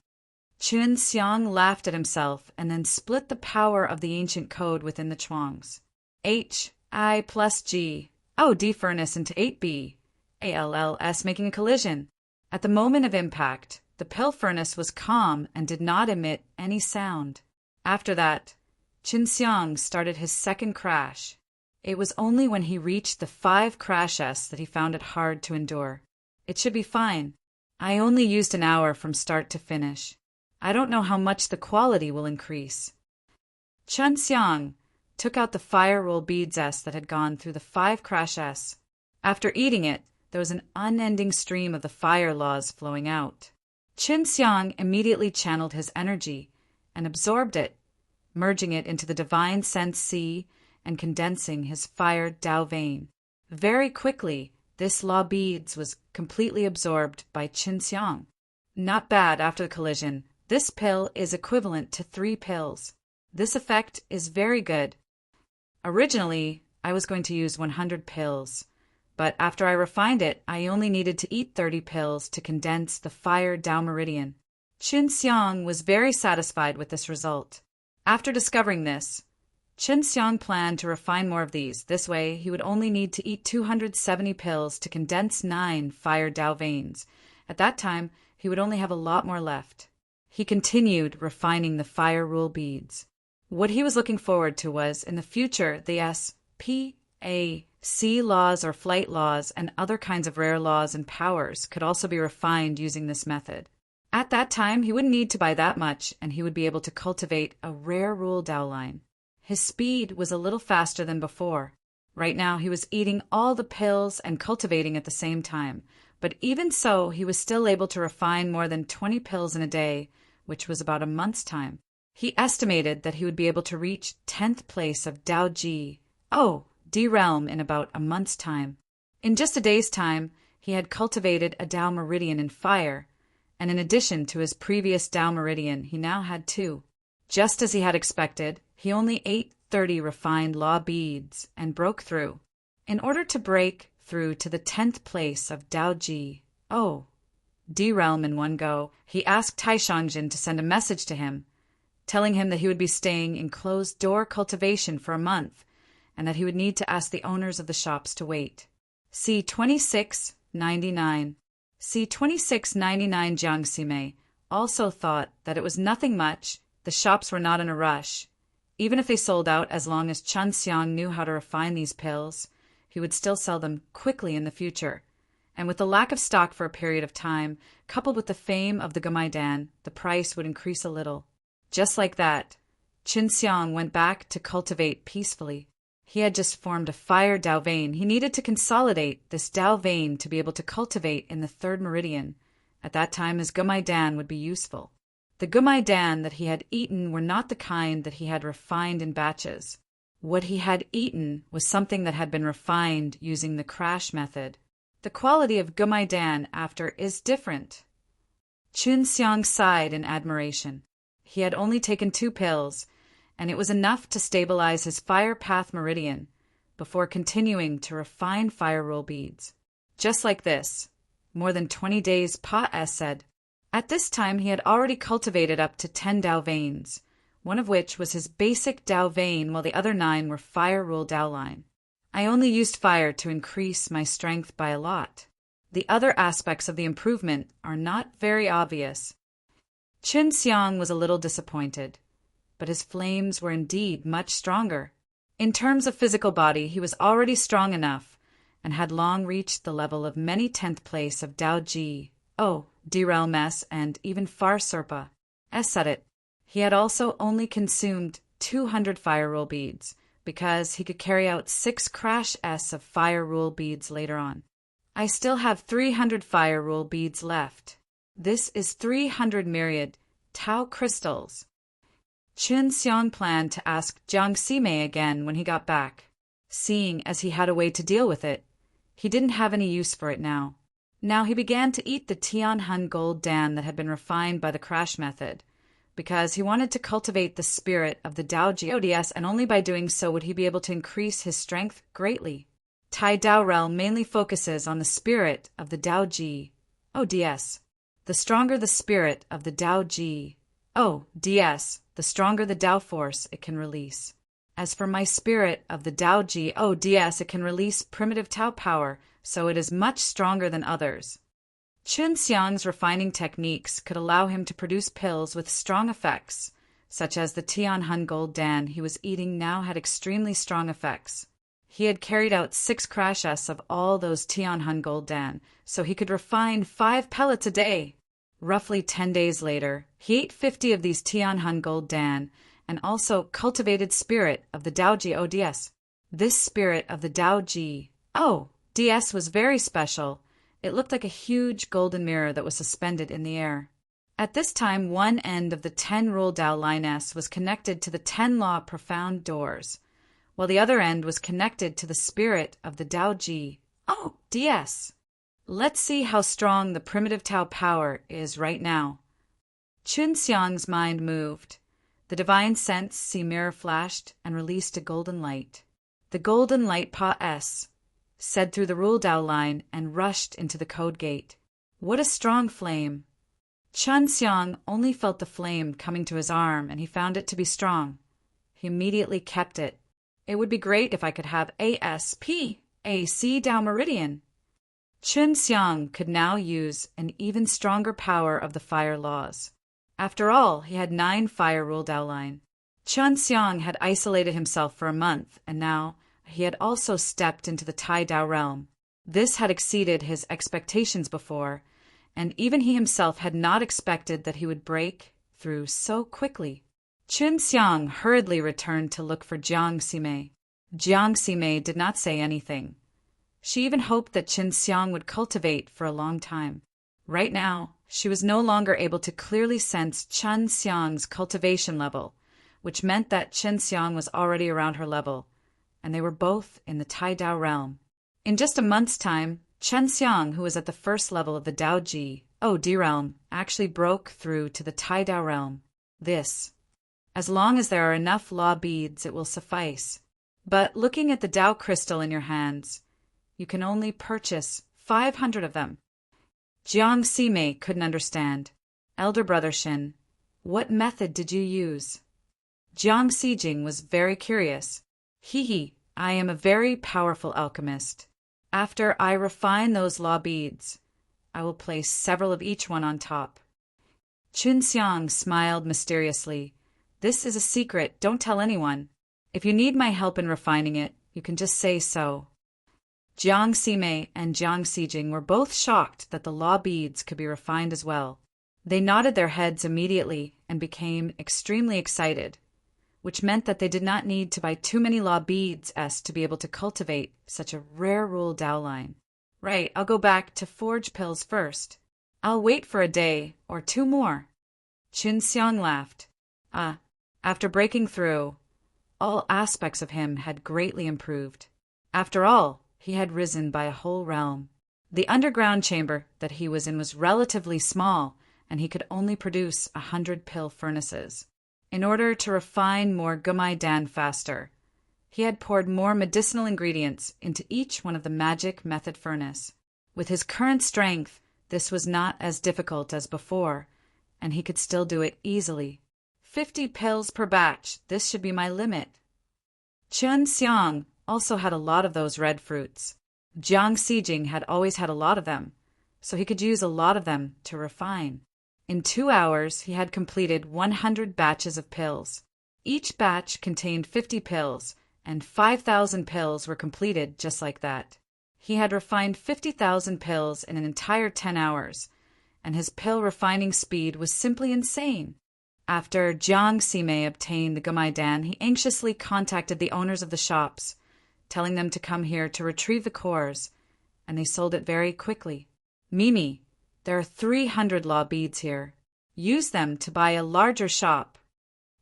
Qin Xiang laughed at himself and then split the power of the ancient code within the chuangs. H-I plus G-O-D furnace into 8B, ALLS making a collision. At the moment of impact, the pill furnace was calm and did not emit any sound. After that, Qin Xiang started his second crash. It was only when he reached the 5 crashes that he found it hard to endure. It should be fine. I only used an hour from start to finish. I don't know how much the quality will increase. Qin Xiang took out the fire roll bead zest that had gone through the 5 crashes. After eating it, there was an unending stream of the fire laws flowing out. Qin Xiang immediately channeled his energy and absorbed it, merging it into the divine sense sea and condensing his fire Tao vein. Very quickly, this law beads was completely absorbed by Qin Xiang. Not bad after the collision. This pill is equivalent to 3 pills. This effect is very good. Originally, I was going to use 100 pills, but after I refined it, I only needed to eat 30 pills to condense the fire Tao meridian. Qin Xiang was very satisfied with this result. After discovering this, Qin Xiang planned to refine more of these. This way, he would only need to eat 270 pills to condense 9 fire Tao veins. At that time, he would only have a lot more left. He continued refining the fire rule beads. What he was looking forward to was, in the future, the SPAC laws or flight laws and other kinds of rare laws and powers could also be refined using this method. At that time, he wouldn't need to buy that much, and he would be able to cultivate a rare rule Tao line. His speed was a little faster than before. Right now, he was eating all the pills and cultivating at the same time. But even so, he was still able to refine more than 20 pills in a day, which was about a month's time. He estimated that he would be able to reach 10th place of Tao D realm in about a month's time. In just a day's time, he had cultivated a Tao meridian in fire, and in addition to his previous Tao meridian, he now had 2. Just as he had expected, he only ate 30 refined law beads and broke through. In order to break through to the 10th place of Tao D realm in one go, he asked Tai Shangjin to send a message to him, telling him that he would be staying in closed-door cultivation for a month, and that he would need to ask the owners of the shops to wait. See 2699. See 2699 Jiang Ximei also thought that it was nothing much, the shops were not in a rush. Even if they sold out, as long as Qin Xiang knew how to refine these pills, he would still sell them quickly in the future. And with the lack of stock for a period of time, coupled with the fame of the Gamaidan, the price would increase a little. Just like that, Qin Xiang went back to cultivate peacefully. He had just formed a fire Dao vein. He needed to consolidate this Dao vein to be able to cultivate in the third meridian. At that time, his Gumai Dan would be useful. The Gumai Dan that he had eaten were not the kind that he had refined in batches. What he had eaten was something that had been refined using the crash method. The quality of Gumai Dan after is different. Chun Xiang sighed in admiration. He had only taken 2 pills, and it was enough to stabilize his fire path meridian before continuing to refine fire rule beads. Just like this. More than 20 days, Pa S said. At this time, he had already cultivated up to 10 Dao veins, one of which was his basic Dao vein, while the other 9 were fire rule Dao line. I only used fire to increase my strength by a lot. The other aspects of the improvement are not very obvious. Chun Xiang was a little disappointed, but his flames were indeed much stronger. In terms of physical body, he was already strong enough and had long reached the level of many 10th place of Dao Ji, D-Realm S, and even Far Serpa S said it. He had also only consumed 200 fire rule beads, because he could carry out 6 crash S of fire rule beads later on. I still have 300 fire rule beads left. This is 300 myriad Tao crystals. Chun Xiang planned to ask Jiang Sime again when he got back. Seeing as he had a way to deal with it, he didn't have any use for it now. Now he began to eat the Tianhun Gold Dan that had been refined by the crash method, because he wanted to cultivate the spirit of the Dao Ji ODS, and only by doing so would he be able to increase his strength greatly. Tai Dao Realm mainly focuses on the spirit of the Dao Ji ODS. The stronger the spirit of the Dao Ji ODS, the stronger the Dao force it can release. As for my spirit of the Dao Ji ODS, it can release primitive Tao power, so it is much stronger than others. Chun Xiang's refining techniques could allow him to produce pills with strong effects, such as the Tianhun Gold Dan he was eating now had extremely strong effects. He had carried out 6 crash S of all those Tianhun Gold Dan, so he could refine 5 pellets a day. Roughly 10 days later, he ate 50 of these Tianhun Gold Dan, and also cultivated spirit of the Dao Ji ODS. This spirit of the Dao Ji DS was very special. It looked like a huge golden mirror that was suspended in the air. At this time, one end of the 10 rule Dao line S was connected to the 10 law profound doors, while the other end was connected to the spirit of the Dao Ji DS. Let's see how strong the primitive Tao power is right now. Chun Xiang's mind moved. The divine sense see mirror flashed and released a golden light. The golden light Pa S said through the rule Dao line and rushed into the code gate. What a strong flame! Chun Xiang only felt the flame coming to his arm, and he found it to be strong. He immediately kept it. It would be great if I could have ASP, AC Dao Meridian. Chun Xiang could now use an even stronger power of the fire laws. After all, he had 9 fire rule Dao line. Chun Xiang had isolated himself for a month, and now he had also stepped into the Tai Dao realm. This had exceeded his expectations before, and even he himself had not expected that he would break through so quickly. Chun Xiang hurriedly returned to look for Jiang Sime. Jiang Sime did not say anything. She even hoped that Chun Xiang would cultivate for a long time. Right now, she was no longer able to clearly sense Chun Xiang's cultivation level, which meant that Chun Xiang was already around her level, and they were both in the Tai Dao realm. In just a month's time, Chun Xiang, who was at the first level of the Dao Ji D realm, actually broke through to the Tai Dao realm. As long as there are enough law beads, it will suffice. But looking at the Dao crystal in your hands, you can only purchase 500 of them. Jiang Sime couldn't understand. Elder brother Shin, what method did you use? Jiang Sijing was very curious. I am a very powerful alchemist. After I refine those law beads, I will place several of each one on top. Chun Xiang smiled mysteriously. This is a secret, don't tell anyone. If you need my help in refining it, you can just say so. Jiang Sime and Jiang Sijing were both shocked that the law beads could be refined as well. They nodded their heads immediately and became extremely excited. which meant that they did not need to buy too many law beads to be able to cultivate such a rare rule Dao line. Right, I'll go back to forge pills first. I'll wait for a day or two more. Qin Xiang laughed. After breaking through, all aspects of him had greatly improved. After all, he had risen by a whole realm. The underground chamber that he was in was relatively small, and he could only produce 100 pill furnaces. In order to refine more gumai dan faster, he had poured more medicinal ingredients into each one of the magic method furnace. With his current strength, this was not as difficult as before, and he could still do it easily. 50 pills per batch, this should be my limit. Qin Xiang also had a lot of those red fruits. Jiang Xijing had always had a lot of them, so he could use a lot of them to refine. In 2 hours, he had completed 100 batches of pills. Each batch contained 50 pills, and 5,000 pills were completed just like that. He had refined 50,000 pills in an entire 10 hours, and his pill refining speed was simply insane. After Jiang Ximei obtained the gumai dan, he anxiously contacted the owners of the shops, telling them to come here to retrieve the cores, and they sold it very quickly. Mimi, there are 300 law beads here. Use them to buy a larger shop.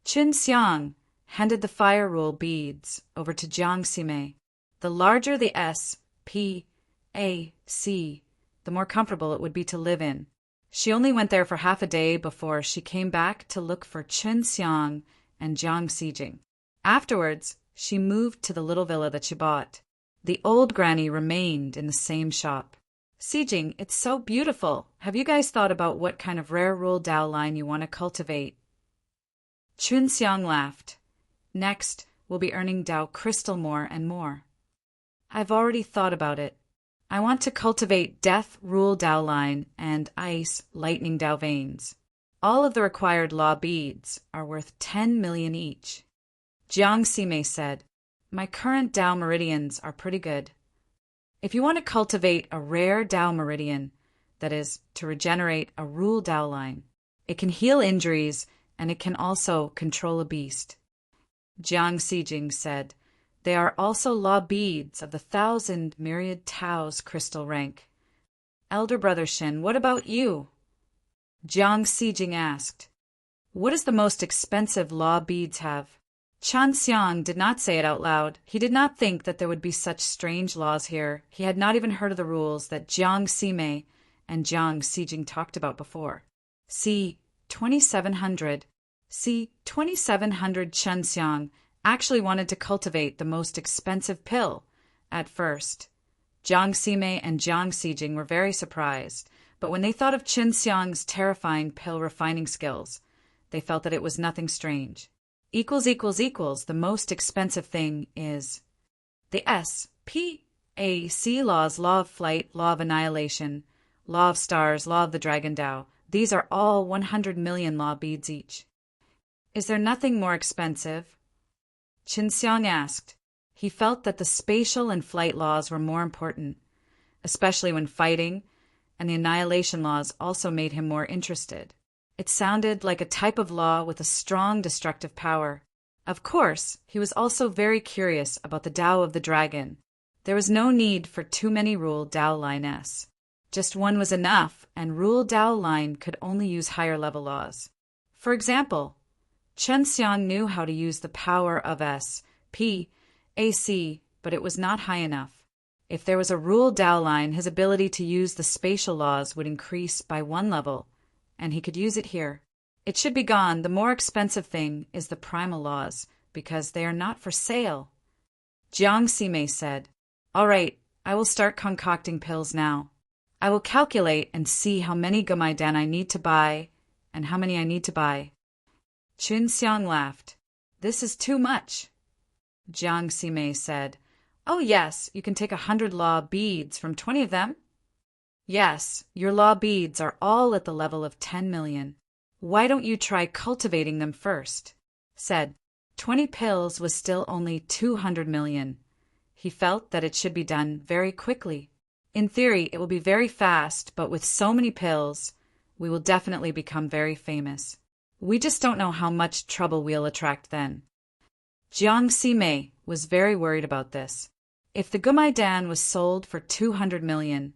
Qin Xiang handed the fire rule beads over to Jiang Ximei. The larger the SPAC, the more comfortable it would be to live in. She only went there for half a day before she came back to look for Qin Xiang and Jiang Xijing. Afterwards, she moved to the little villa that she bought. The old granny remained in the same shop. Xijing, it's so beautiful. Have you guys thought about what kind of rare rule Dao line you want to cultivate? Qin Xiang laughed. Next, we'll be earning Dao crystal more and more. I've already thought about it. I want to cultivate Death Rule Dao line and Ice Lightning Dao veins. All of the required law beads are worth 10 million each. Jiang Ximei said, my current Dao meridians are pretty good. If you want to cultivate a rare Dao meridian, that is, to regenerate a rule Dao line, it can heal injuries and it can also control a beast. Jiang Xijing said, they are also law beads of the 1,000 myriad Tao's crystal rank. Elder Brother Shin, what about you? Jiang Xijing asked, what does the most expensive law beads have? Qin Xiang did not say it out loud. He did not think that there would be such strange laws here. He had not even heard of the rules that Jiang Ximei and Jiang Xijing talked about before. See, 2,700. See, 2,700 Qin Xiang actually wanted to cultivate the most expensive pill at first. Jiang Ximei and Jiang Xijing were very surprised, but when they thought of Qin Xiang's terrifying pill refining skills, they felt that it was nothing strange. The most expensive thing is the SPAC laws, law of flight, law of annihilation, law of stars, law of the dragon Dao. These are all 100 million law beads each. Is there nothing more expensive? Qin Xiang asked. He felt that the spatial and flight laws were more important, especially when fighting, and the annihilation laws also made him more interested. It sounded like a type of law with a strong destructive power. Of course, he was also very curious about the Dao of the Dragon. There was no need for too many Rule Dao Line S. Just one was enough, and Rule Dao Line could only use higher level laws. For example, Qin Xiang knew how to use the power of SPAC, but it was not high enough. If there was a Rule Dao Line, his ability to use the spatial laws would increase by 1 level, and he could use it here. It should be gone. The more expensive thing is the primal laws, because they are not for sale. Jiang Ximei said, all right, I will start concocting pills now. I will calculate and see how many gumai dan I need to buy and how many I need to buy. Qin Xiang laughed. This is too much. Jiang Ximei said, oh yes, you can take 100 law beads from 20 of them. Yes, your law beads are all at the level of 10 million. Why don't you try cultivating them first? Said, 20 pills was still only 200 million. He felt that it should be done very quickly. In theory, it will be very fast, but with so many pills, we will definitely become very famous. We just don't know how much trouble we'll attract then. Jiang Ximei was very worried about this. If the Gumaidan was sold for 200 million,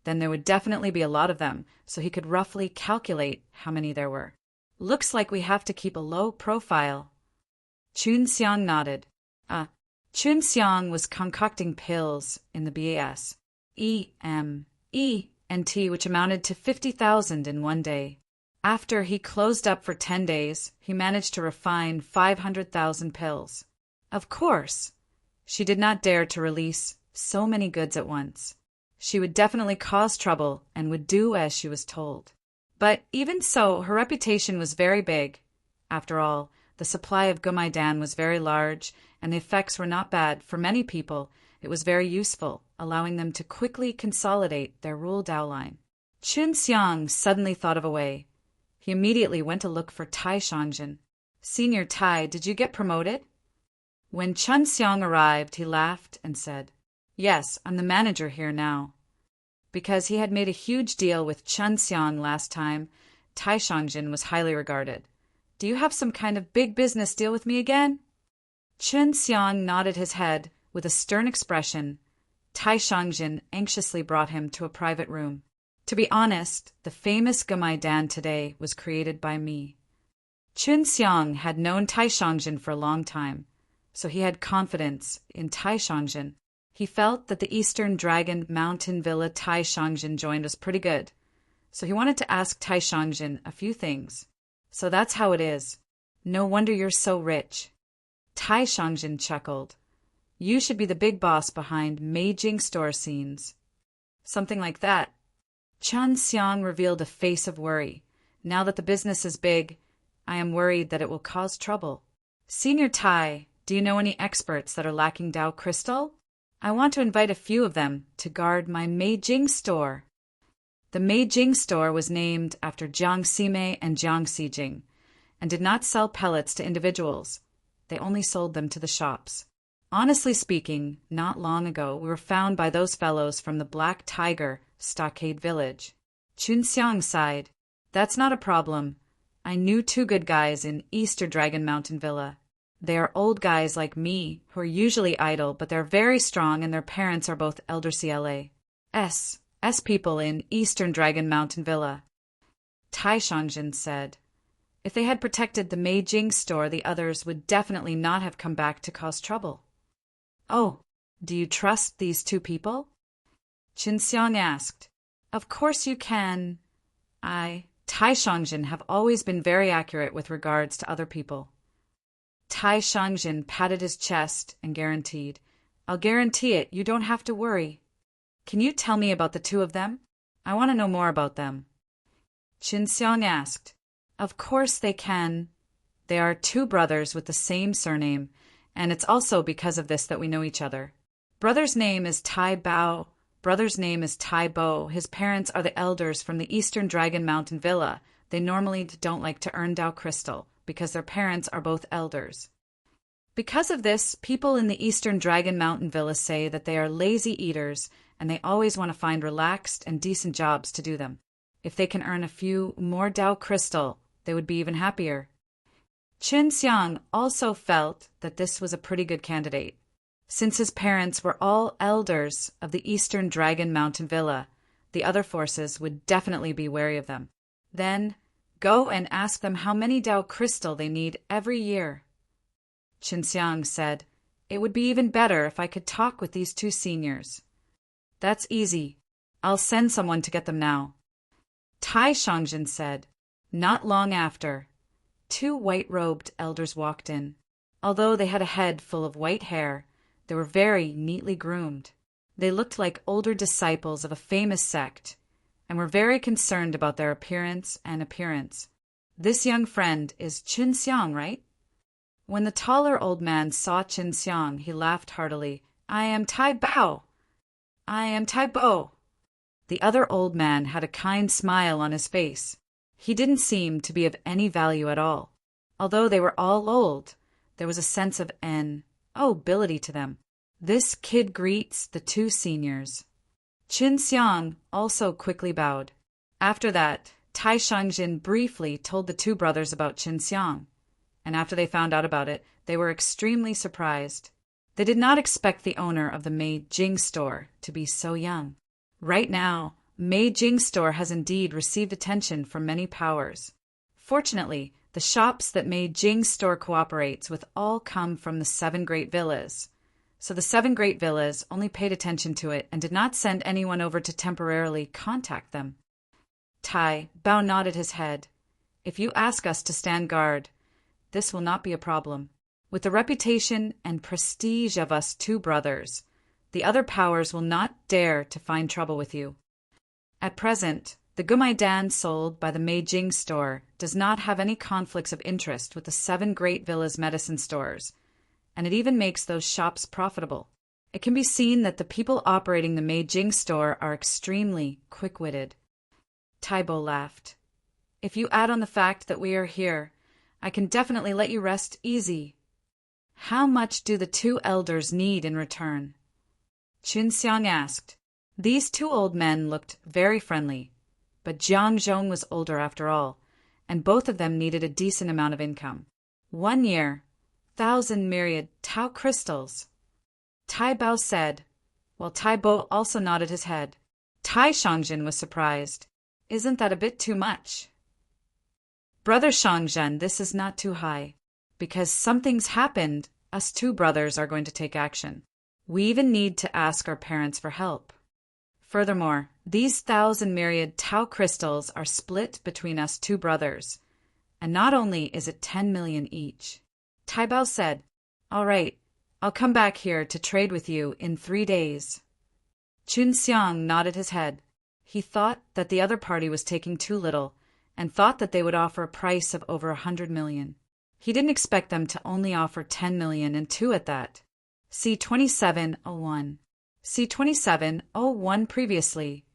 then there would definitely be a lot of them, so he could roughly calculate how many there were. Looks like we have to keep a low profile. Chun Xiang nodded. Chun Xiang was concocting pills in the BAS, E-M-E-N-T, which amounted to 50,000 in one day. After he closed up for 10 days, he managed to refine 500,000 pills. Of course, she did not dare to release so many goods at once. She would definitely cause trouble and would do as she was told. But even so, her reputation was very big. After all, the supply of Gumaidan was very large, and the effects were not bad. For many people, it was very useful, allowing them to quickly consolidate their rule Dao line. Chun Xiang suddenly thought of a way. He immediately went to look for Tai Shangjin. Senior Tai, did you get promoted? When Chun Xiang arrived, he laughed and said, Yes, I'm the manager here now. Because he had made a huge deal with Chun Xiang last time, Tai Shangjin was highly regarded. Do you have some kind of big business deal with me again? Chun Xiang nodded his head with a stern expression. Tai Shangjin anxiously brought him to a private room. To be honest, the famous Gumaidan today was created by me. Chun Xiang had known Tai Shangjin for a long time, so he had confidence in Tai Shangjin. He felt that the Eastern Dragon Mountain Villa Tai Shangjin joined was pretty good, so he wanted to ask Tai Shangjin a few things. So that's how it is. No wonder you're so rich. Tai Shangjin chuckled. You should be the big boss behind Meijing store scenes. Something like that. Chun Xiang revealed a face of worry. Now that the business is big, I am worried that it will cause trouble. Senior Tai, do you know any experts that are lacking Dao Crystal? I want to invite a few of them to guard my Meijing store. The Meijing store was named after Jiang Ximei and Jiang Xijing, and did not sell pellets to individuals. They only sold them to the shops. Honestly speaking, not long ago we were found by those fellows from the Black Tiger Stockade Village. Chun Xiang sighed. That's not a problem. I knew two good guys in Eastern Dragon Mountain Villa. They are old guys like me, who are usually idle, but they're very strong and their parents are both elder CLAs people in Eastern Dragon Mountain Villa. Tai Shangjin said. If they had protected the Meijing store, the others would definitely not have come back to cause trouble. Oh, do you trust these two people? Chun Xiang asked. Of course you can. Tai Shangjin have always been very accurate with regards to other people. Tai Shangjin patted his chest and guaranteed, I'll guarantee it, you don't have to worry. Can you tell me about the two of them? I want to know more about them. Chun Xiang asked. Of course they can. They are two brothers with the same surname, and it's also because of this that we know each other. Brother's name is Tai Bao. Brother's name is Tai Bo. His parents are the elders from the Eastern Dragon Mountain Villa. They normally don't like to earn Dao Crystal, because their parents are both elders. Because of this, people in the Eastern Dragon Mountain Villa say that they are lazy eaters, and they always want to find relaxed and decent jobs to do them. If they can earn a few more Dao Crystal, they would be even happier. Chun Xiang also felt that this was a pretty good candidate. Since his parents were all elders of the Eastern Dragon Mountain Villa, the other forces would definitely be wary of them. Then, go and ask them how many Dao Crystal they need every year. Chun Xiang said, It would be even better if I could talk with these two seniors. That's easy. I'll send someone to get them now. Tai Shangjin said. Not long after, two white-robed elders walked in. Although they had a head full of white hair, they were very neatly groomed. They looked like older disciples of a famous sect, and were very concerned about their appearance. This young friend is Chun Xiang, right? When the taller old man saw Chun Xiang, he laughed heartily. I am Tai Bao. I am Tai Bo. The other old man had a kind smile on his face. He didn't seem to be of any value at all. Although they were all old, there was a sense of ability to them. This kid greets the two seniors. Chun Xiang also quickly bowed. After that, Tai Shangjin briefly told the two brothers about Chun Xiang. and after they found out about it, they were extremely surprised. They did not expect the owner of the Mei Jing store to be so young. Right now, Mei Jing store has indeed received attention from many powers. Fortunately, the shops that Mei Jing store cooperates with all come from the 7 great villas. So the 7 great villas only paid attention to it and did not send anyone over to temporarily contact them. Tai Bao nodded his head. If you ask us to stand guard, this will not be a problem. With the reputation and prestige of us 2 brothers, the other powers will not dare to find trouble with you. At present, the Gumaidan sold by the Mei Jing store does not have any conflicts of interest with the 7 great villas medicine stores, and it even makes those shops profitable. It can be seen that the people operating the Mei Jing store are extremely quick-witted. Taibo laughed. If you add on the fact that we are here, I can definitely let you rest easy. How much do the 2 elders need in return? Qinxiang asked. These 2 old men looked very friendly, but Jiang Zhong was older after all, and both of them needed a decent amount of income. 1 year, 1,000 myriad Tao crystals. Tai Bao said, while Tai Bo also nodded his head. Tai Shangjin was surprised. Isn't that a bit too much? Brother Shangzhen, this is not too high. Because something's happened, us 2 brothers are going to take action. We even need to ask our parents for help. Furthermore, these 1,000 myriad Tao crystals are split between us 2 brothers. And not only is it 10 million each. Tai Bao said, all right, I'll come back here to trade with you in 3 days. Qinxiang nodded his head. He thought that the other party was taking too little and thought that they would offer a price of over 100 million. He didn't expect them to only offer 10 million and 2 at that. See 2701. See 2701 previously.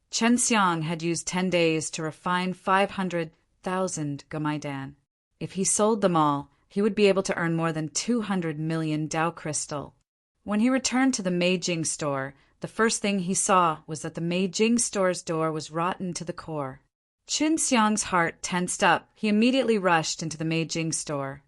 Chen Xiang had used 10 days to refine 500,000 Gumaidan. If he sold them all, he would be able to earn more than 200 million Dao crystal. When he returned to the Mei Jing store, the first thing he saw was that the Mei Jing store's door was rotten to the core. Qin Xiang's heart tensed up. He immediately rushed into the Mei Jing store,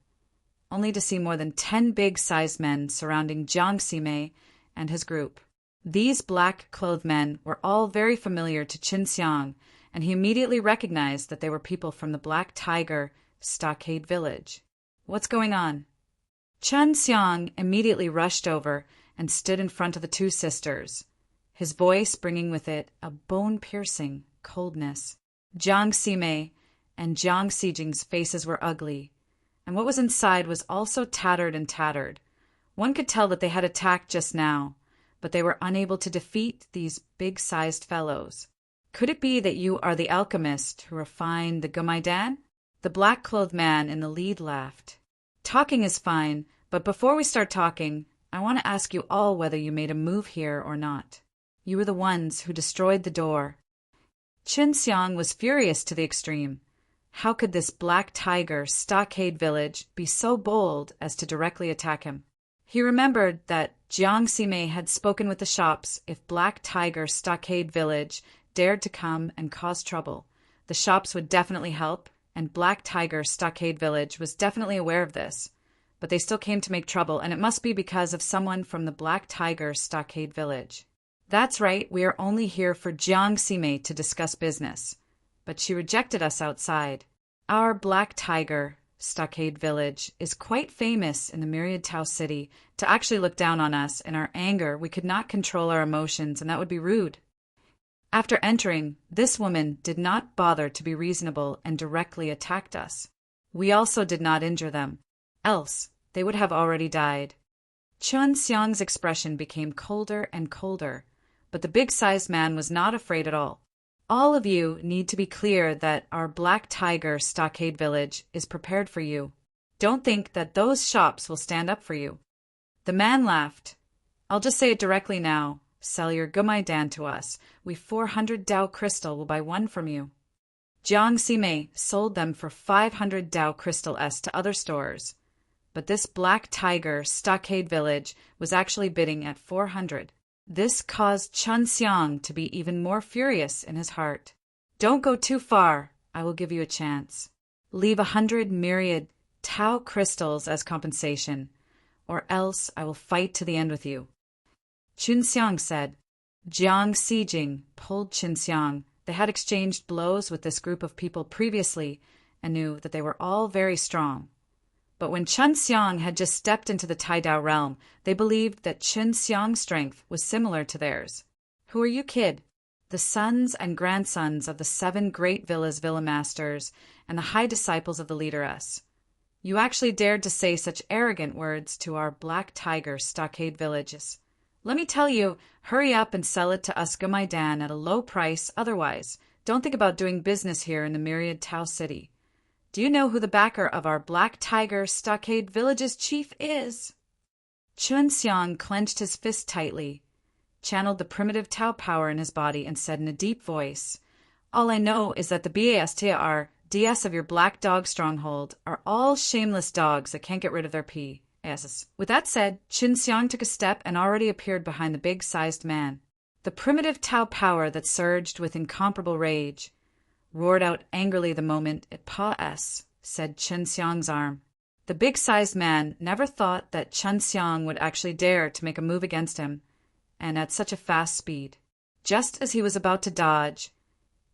only to see more than 10 big-sized men surrounding Jiang Ximei and his group. These black-clothed men were all very familiar to Qin Xiang, and he immediately recognized that they were people from the Black Tiger Stockade Village. What's going on? Chen Xiang immediately rushed over and stood in front of the 2 sisters, his voice bringing with it a bone-piercing coldness. Jiang Ximei and Jiang Xijing's faces were ugly, and what was inside was also tattered and tattered. One could tell that they had attacked just now, but they were unable to defeat these big-sized fellows. Could it be that you are the alchemist who refined the Gumaidan? The black-clothed man in the lead laughed. Talking is fine, but before we start talking, I want to ask you all whether you made a move here or not. You were the ones who destroyed the door. Qin Xiang was furious to the extreme. How could this Black Tiger Stockade Village be so bold as to directly attack him? He remembered that Jiang Ximei had spoken with the shops if Black Tiger Stockade Village dared to come and cause trouble. The shops would definitely help, and Black Tiger Stockade Village was definitely aware of this. But they still came to make trouble, and it must be because of someone from the Black Tiger Stockade Village. That's right, we are only here for Jiang Ximei to discuss business. But she rejected us outside. Our Black Tiger Stockade Village is quite famous in the Myriad Tao City to actually look down on us. In our anger, we could not control our emotions, and that would be rude. After entering, this woman did not bother to be reasonable and directly attacked us. We also did not injure them. Else, they would have already died. Chen Xiang's expression became colder and colder, but the big-sized man was not afraid at all. All of you need to be clear that our Black Tiger Stockade Village is prepared for you. Don't think that those shops will stand up for you. The man laughed. I'll just say it directly now. Sell your Gumaidan to us. We 400 Dao crystal will buy 1 from you. Jiang Ximei sold them for 500 Dao crystal S to other stores. But this Black Tiger Stockade Village was actually bidding at 400. This caused Chen Xiang to be even more furious in his heart. Don't go too far. I will give you a chance. Leave 100 myriad Tao crystals as compensation, or else I will fight to the end with you. Chunxiang said. Jiang Sijing pulled Chunxiang. They had exchanged blows with this group of people previously and knew that they were all very strong. But when Chunxiang had just stepped into the Tai-Dao realm, they believed that Chunxiang's strength was similar to theirs. Who are you, kid? The sons and grandsons of the 7 great villas villa masters and the high disciples of the leaderess. You actually dared to say such arrogant words to our Black Tiger stockade villages. Let me tell you, hurry up and sell it to us Gomaidan at a low price, otherwise, don't think about doing business here in the myriad Tao City. Do you know who the backer of our Black Tiger stockade village's chief is? Chunxiang clenched his fist tightly, channeled the primitive Tao power in his body, and said in a deep voice, All I know is that the BAST DS of your black dog stronghold are all shameless dogs that can't get rid of their pee. Yes. With that said, Chunxiang took a step and already appeared behind the big-sized man. The primitive Tao power that surged with incomparable rage roared out angrily the moment it said Chunxiang's arm. The big-sized man never thought that Chunxiang would actually dare to make a move against him, and at such a fast speed. Just as he was about to dodge,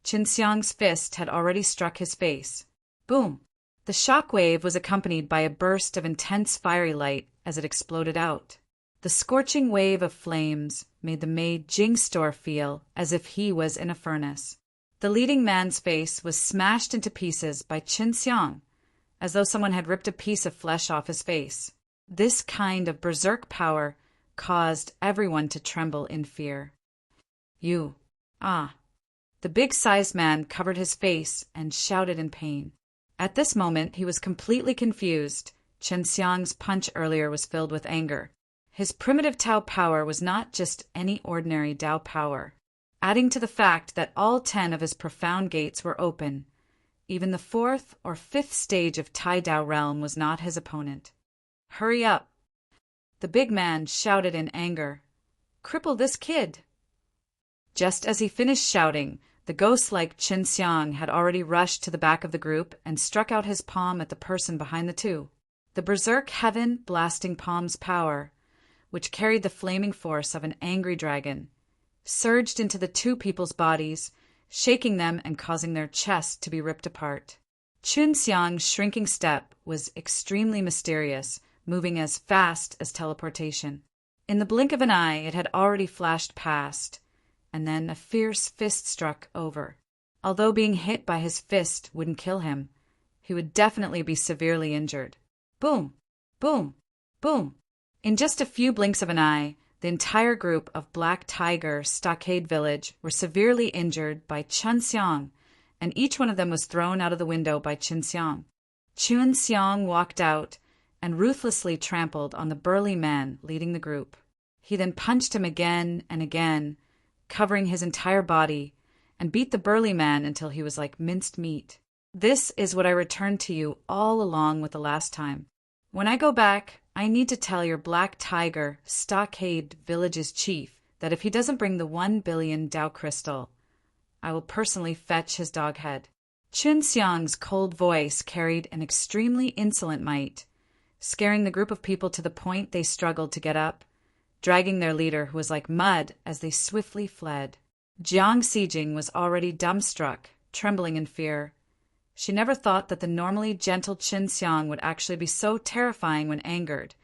Chunxiang's fist had already struck his face. Boom! The shock wave was accompanied by a burst of intense fiery light as it exploded out. The scorching wave of flames made the maid Jing Store feel as if he was in a furnace. The leading man's face was smashed into pieces by Chunxiang, as though someone had ripped a piece of flesh off his face. This kind of berserk power caused everyone to tremble in fear. The big-sized man covered his face and shouted in pain. At this moment, he was completely confused. Chunxiang's punch earlier was filled with anger. His primitive Tao power was not just any ordinary Tao power. Adding to the fact that all 10 of his profound gates were open, even the 4th or 5th stage of Tai-Dao realm was not his opponent. Hurry up! The big man shouted in anger. Cripple this kid! Just as he finished shouting, the ghost-like Chunxiang had already rushed to the back of the group and struck out his palm at the person behind the two. The berserk heaven-blasting palm's power, which carried the flaming force of an angry dragon, surged into the two people's bodies, shaking them and causing their chests to be ripped apart. Chunxiang's shrinking step was extremely mysterious, moving as fast as teleportation. In the blink of an eye, it had already flashed past, and then a fierce fist struck over. Although being hit by his fist wouldn't kill him, he would definitely be severely injured. Boom! Boom! Boom! In just a few blinks of an eye, the entire group of Black Tiger Stockade Village were severely injured by Chunxiang, and each one of them was thrown out of the window by Chunxiang. Chunxiang walked out and ruthlessly trampled on the burly man leading the group. He then punched him again and again, covering his entire body, and beat the burly man until he was like minced meat. This is what I returned to you all along with the last time. When I go back, I need to tell your Black Tiger Stockade Village's chief that if he doesn't bring the 1 billion Dao crystal, I will personally fetch his dog head. Chunxiang's cold voice carried an extremely insolent might, scaring the group of people to the point they struggled to get up, dragging their leader, who was like mud, as they swiftly fled. Jiang Sijing was already dumbstruck, trembling in fear. She never thought that the normally gentle Chunxiang would actually be so terrifying when angered,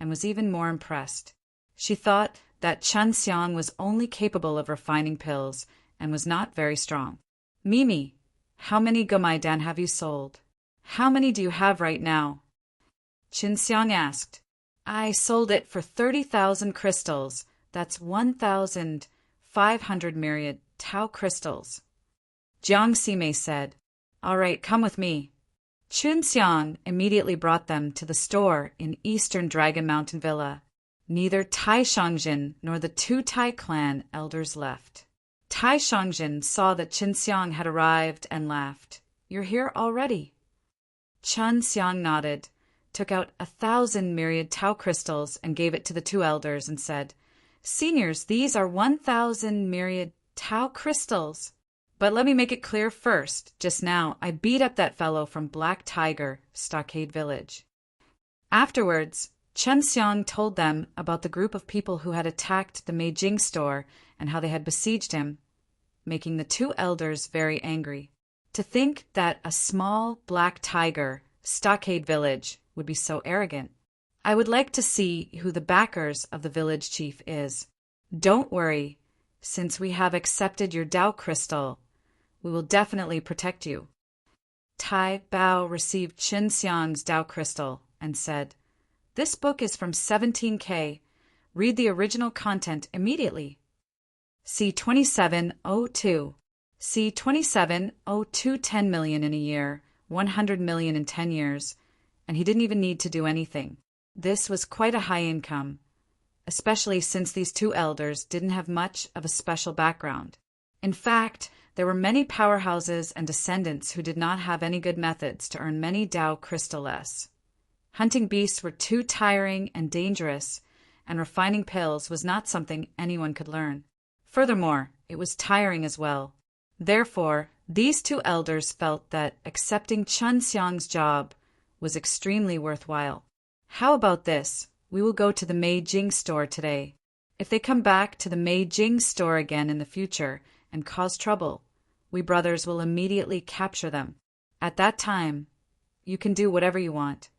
and was even more impressed. She thought that Chunxiang was only capable of refining pills and was not very strong. Mimi, how many Gomaidan have you sold? How many do you have right now? Chunxiang asked. I sold it for 30,000 crystals. That's 1,500 myriad Tao crystals. Jiang Sime said, All right, come with me. Chunxiang immediately brought them to the store in Eastern Dragon Mountain Villa. Neither Tai Shangjin nor the two Tai clan elders left. Tai Shangjin saw that Chunxiang had arrived and laughed. You're here already? Chunxiang nodded, took out 1,000 myriad Tao crystals and gave it to the two elders and said, Seniors, these are 1,000 myriad Tao crystals. But let me make it clear first. Just now, I beat up that fellow from Black Tiger Stockade Village. Afterwards, Chen Xiang told them about the group of people who had attacked the Meijing store and how they had besieged him, making the two elders very angry. To think that a small Black Tiger Stockade Village would be so arrogant. I would like to see who the backers of the village chief is. Don't worry, since we have accepted your Tao crystal, we will definitely protect you. Tai Bao received Qin Xiang's Tao crystal and said, "This book is from 17K. Read the original content immediately." See 2702. See 2702 10 million in a year, 100 million in 10 years, and he didn't even need to do anything. This was quite a high income, especially since these two elders didn't have much of a special background. In fact, there were many powerhouses and descendants who did not have any good methods to earn many Tao crystalless. Hunting beasts were too tiring and dangerous, and refining pills was not something anyone could learn. Furthermore, it was tiring as well. Therefore, these two elders felt that accepting Chen Xiang's job was extremely worthwhile. How about this? We will go to the Meijing store today. If they come back to the Meijing store again in the future and cause trouble, we brothers will immediately capture them. At that time, you can do whatever you want.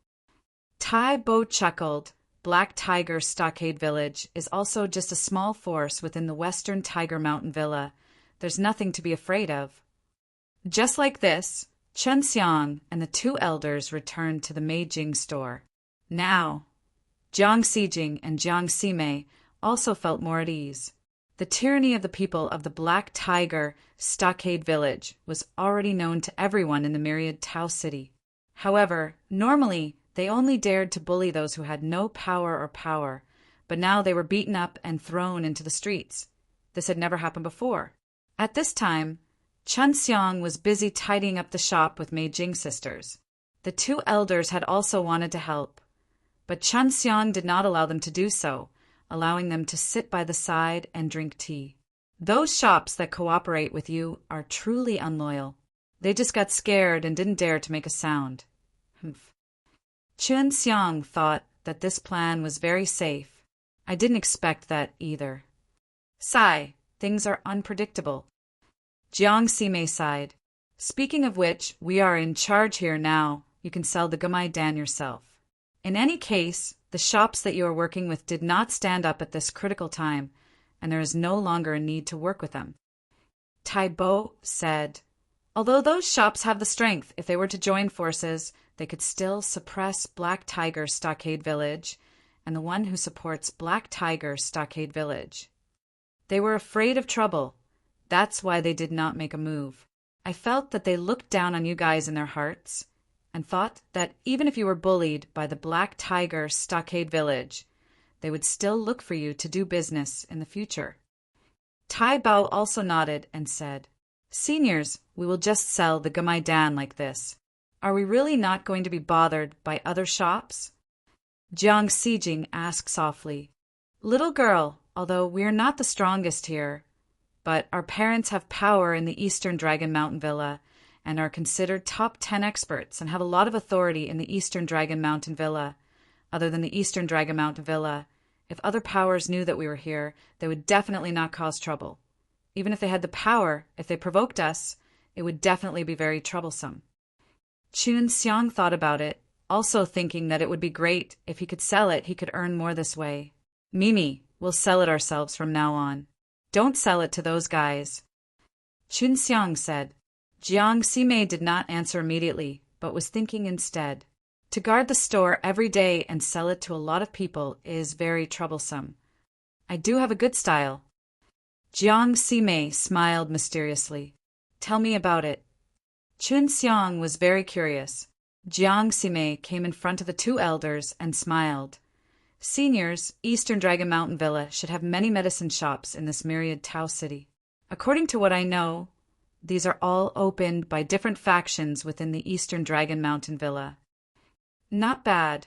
Tai Bo chuckled. Black Tiger Stockade Village is also just a small force within the Western Tiger Mountain Villa. There's nothing to be afraid of. Just like this, Chen Xiang and the two elders returned to the Meijing store. Now, Jiang Xijing and Jiang Ximei also felt more at ease. The tyranny of the people of the Black Tiger Stockade Village was already known to everyone in the myriad Tao City. However, normally they only dared to bully those who had no power, but now they were beaten up and thrown into the streets. This had never happened before. At this time, Chen Xiang was busy tidying up the shop with Meijing sisters. The two elders had also wanted to help, but Chen Xiang did not allow them to do so, allowing them to sit by the side and drink tea. Those shops that cooperate with you are truly unloyal. They just got scared and didn't dare to make a sound. Chen Xiang thought that this plan was very safe. I didn't expect that either. Sigh, things are unpredictable. Jiang Ximei sighed. Speaking of which, we are in charge here now. You can sell the Gumai Dan yourself. In any case, the shops that you are working with did not stand up at this critical time, and there is no longer a need to work with them. Tai Bo said, although those shops have the strength, if they were to join forces, they could still suppress Black Tiger Stockade Village and the one who supports Black Tiger Stockade Village. They were afraid of trouble. That's why they did not make a move. I felt that they looked down on you guys in their hearts and thought that even if you were bullied by the Black Tiger Stockade Village, they would still look for you to do business in the future. Tai Bao also nodded and said, Seniors, we will just sell the Gumai Dan like this. Are we really not going to be bothered by other shops? Jiang Xijing asked softly. Little girl, although we are not the strongest here, but our parents have power in the Eastern Dragon Mountain Villa and are considered top 10 experts and have a lot of authority in the Eastern Dragon Mountain Villa. Other than the Eastern Dragon Mountain Villa, if other powers knew that we were here, they would definitely not cause trouble. Even if they had the power, if they provoked us, it would definitely be very troublesome. Chen Xiang thought about it, also thinking that it would be great if he could sell it, he could earn more this way. Mimi, we'll sell it ourselves from now on. Don't sell it to those guys. Chen Xiang said. Jiang Ximei did not answer immediately, but was thinking instead. To guard the store every day and sell it to a lot of people is very troublesome. I do have a good style. Jiang Ximei smiled mysteriously. Tell me about it. Chen Xiang was very curious. Jiang Ximei came in front of the two elders and smiled. Seniors, Eastern Dragon Mountain Villa should have many medicine shops in this myriad Tao City. According to what I know, these are all opened by different factions within the Eastern Dragon Mountain Villa. Not bad,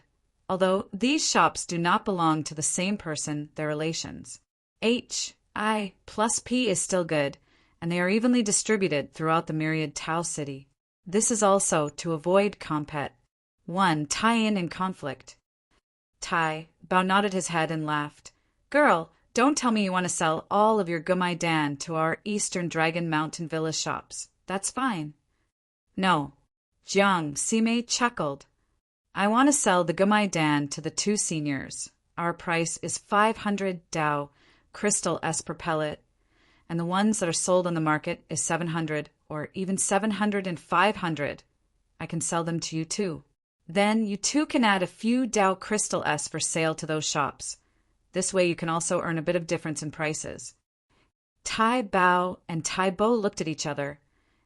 although these shops do not belong to the same person, their relations. H, I plus P is still good, and they are evenly distributed throughout the myriad Tao city. This is also to avoid compet. 1. Tie-in and conflict. Tai Bao nodded his head and laughed. Girl, don't tell me you want to sell all of your Gumai Dan to our Eastern Dragon Mountain Villa shops. That's fine. No. Jiang Sime chuckled. I want to sell the Gumai Dan to the 2 seniors. Our price is 500 Dao crystal S per pellet, and the ones that are sold on the market is 700 or even 700 and 500. I can sell them to you too. Then you too can add a few Dao crystal S for sale to those shops. This way you can also earn a bit of difference in prices. Tai Bao and Tai Bo looked at each other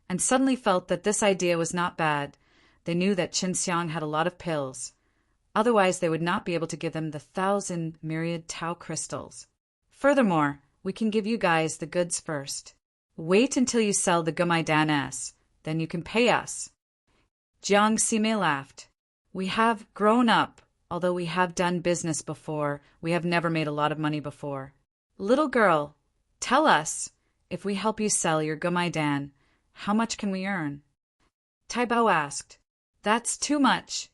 and suddenly felt that this idea was not bad. They knew that Qin Xiang had a lot of pills. Otherwise, they would not be able to give them the 1,000 myriad Tao crystals. Furthermore, we can give you guys the goods first. Wait until you sell the Gumai Dan S, then you can pay us. Jiang Sime laughed. We have grown up. Although we have done business before, we have never made a lot of money before. Little girl, tell us, if we help you sell your Gumai Dan, how much can we earn? Tai Bao asked. That's too much.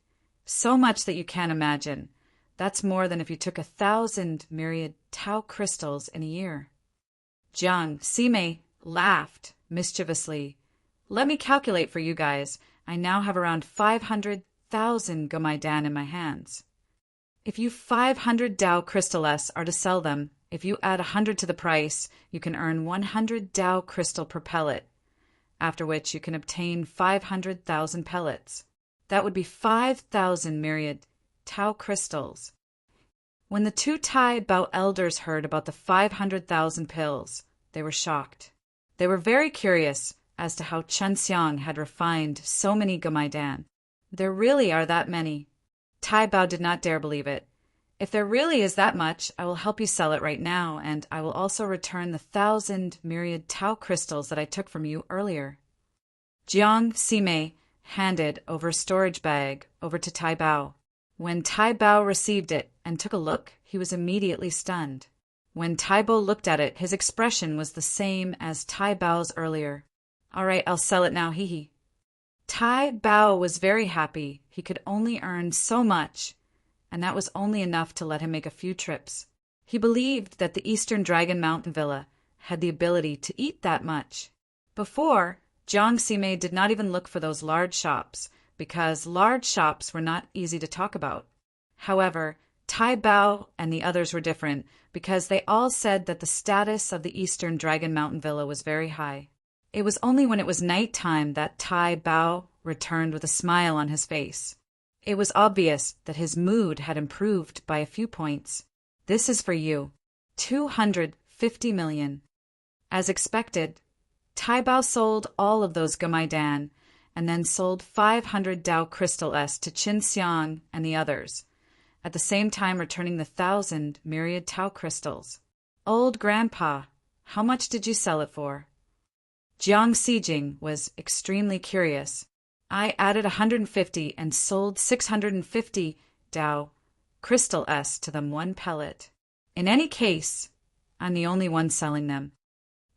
So much that you can't imagine. That's more than if you took 1,000 myriad Tao crystals in a year. Jiang Sime laughed mischievously. Let me calculate for you guys. I now have around 500,000 Gumai Dan in my hands. If you 500 Dao crystal S are to sell them, if you add 100 to the price, you can earn 100 Dao crystal per pellet, after which you can obtain 500,000 pellets. That would be 5,000 myriad Tao crystals. When the 2 Tai Bao elders heard about the 500,000 pills, they were shocked. They were very curious as to how Qin Xiang had refined so many Gumai Dan. There really are that many. Tai Bao did not dare believe it. If there really is that much, I will help you sell it right now, and I will also return the 1,000 myriad Tao crystals that I took from you earlier. Jiang Sime handed over a storage bag over to Tai Bao. When Tai Bao received it and took a look, he was immediately stunned. When Tai Bo looked at it, his expression was the same as Tai Bao's earlier. All right, I'll sell it now, hee. Tai Bao was very happy. He could only earn so much, and that was only enough to let him make a few trips. He believed that the Eastern Dragon Mountain Villa had the ability to eat that much. Before, Jiang Sime did not even look for those large shops, because large shops were not easy to talk about. However, Tai Bao and the others were different, because they all said that the status of the Eastern Dragon Mountain Villa was very high. It was only when it was night time that Tai Bao returned with a smile on his face. It was obvious that his mood had improved by a few points. This is for you. 250 million. As expected, Tai Bao sold all of those Gumai Dan, and then sold 500 Dao Crystal S to Qin Xiang and the others, at the same time returning the 1,000 myriad Tao crystals. Old Grandpa, how much did you sell it for? Jiang Sijing was extremely curious. I added 150 and sold 650 Dao Crystal S to them 1 pellet. In any case, I'm the only one selling them.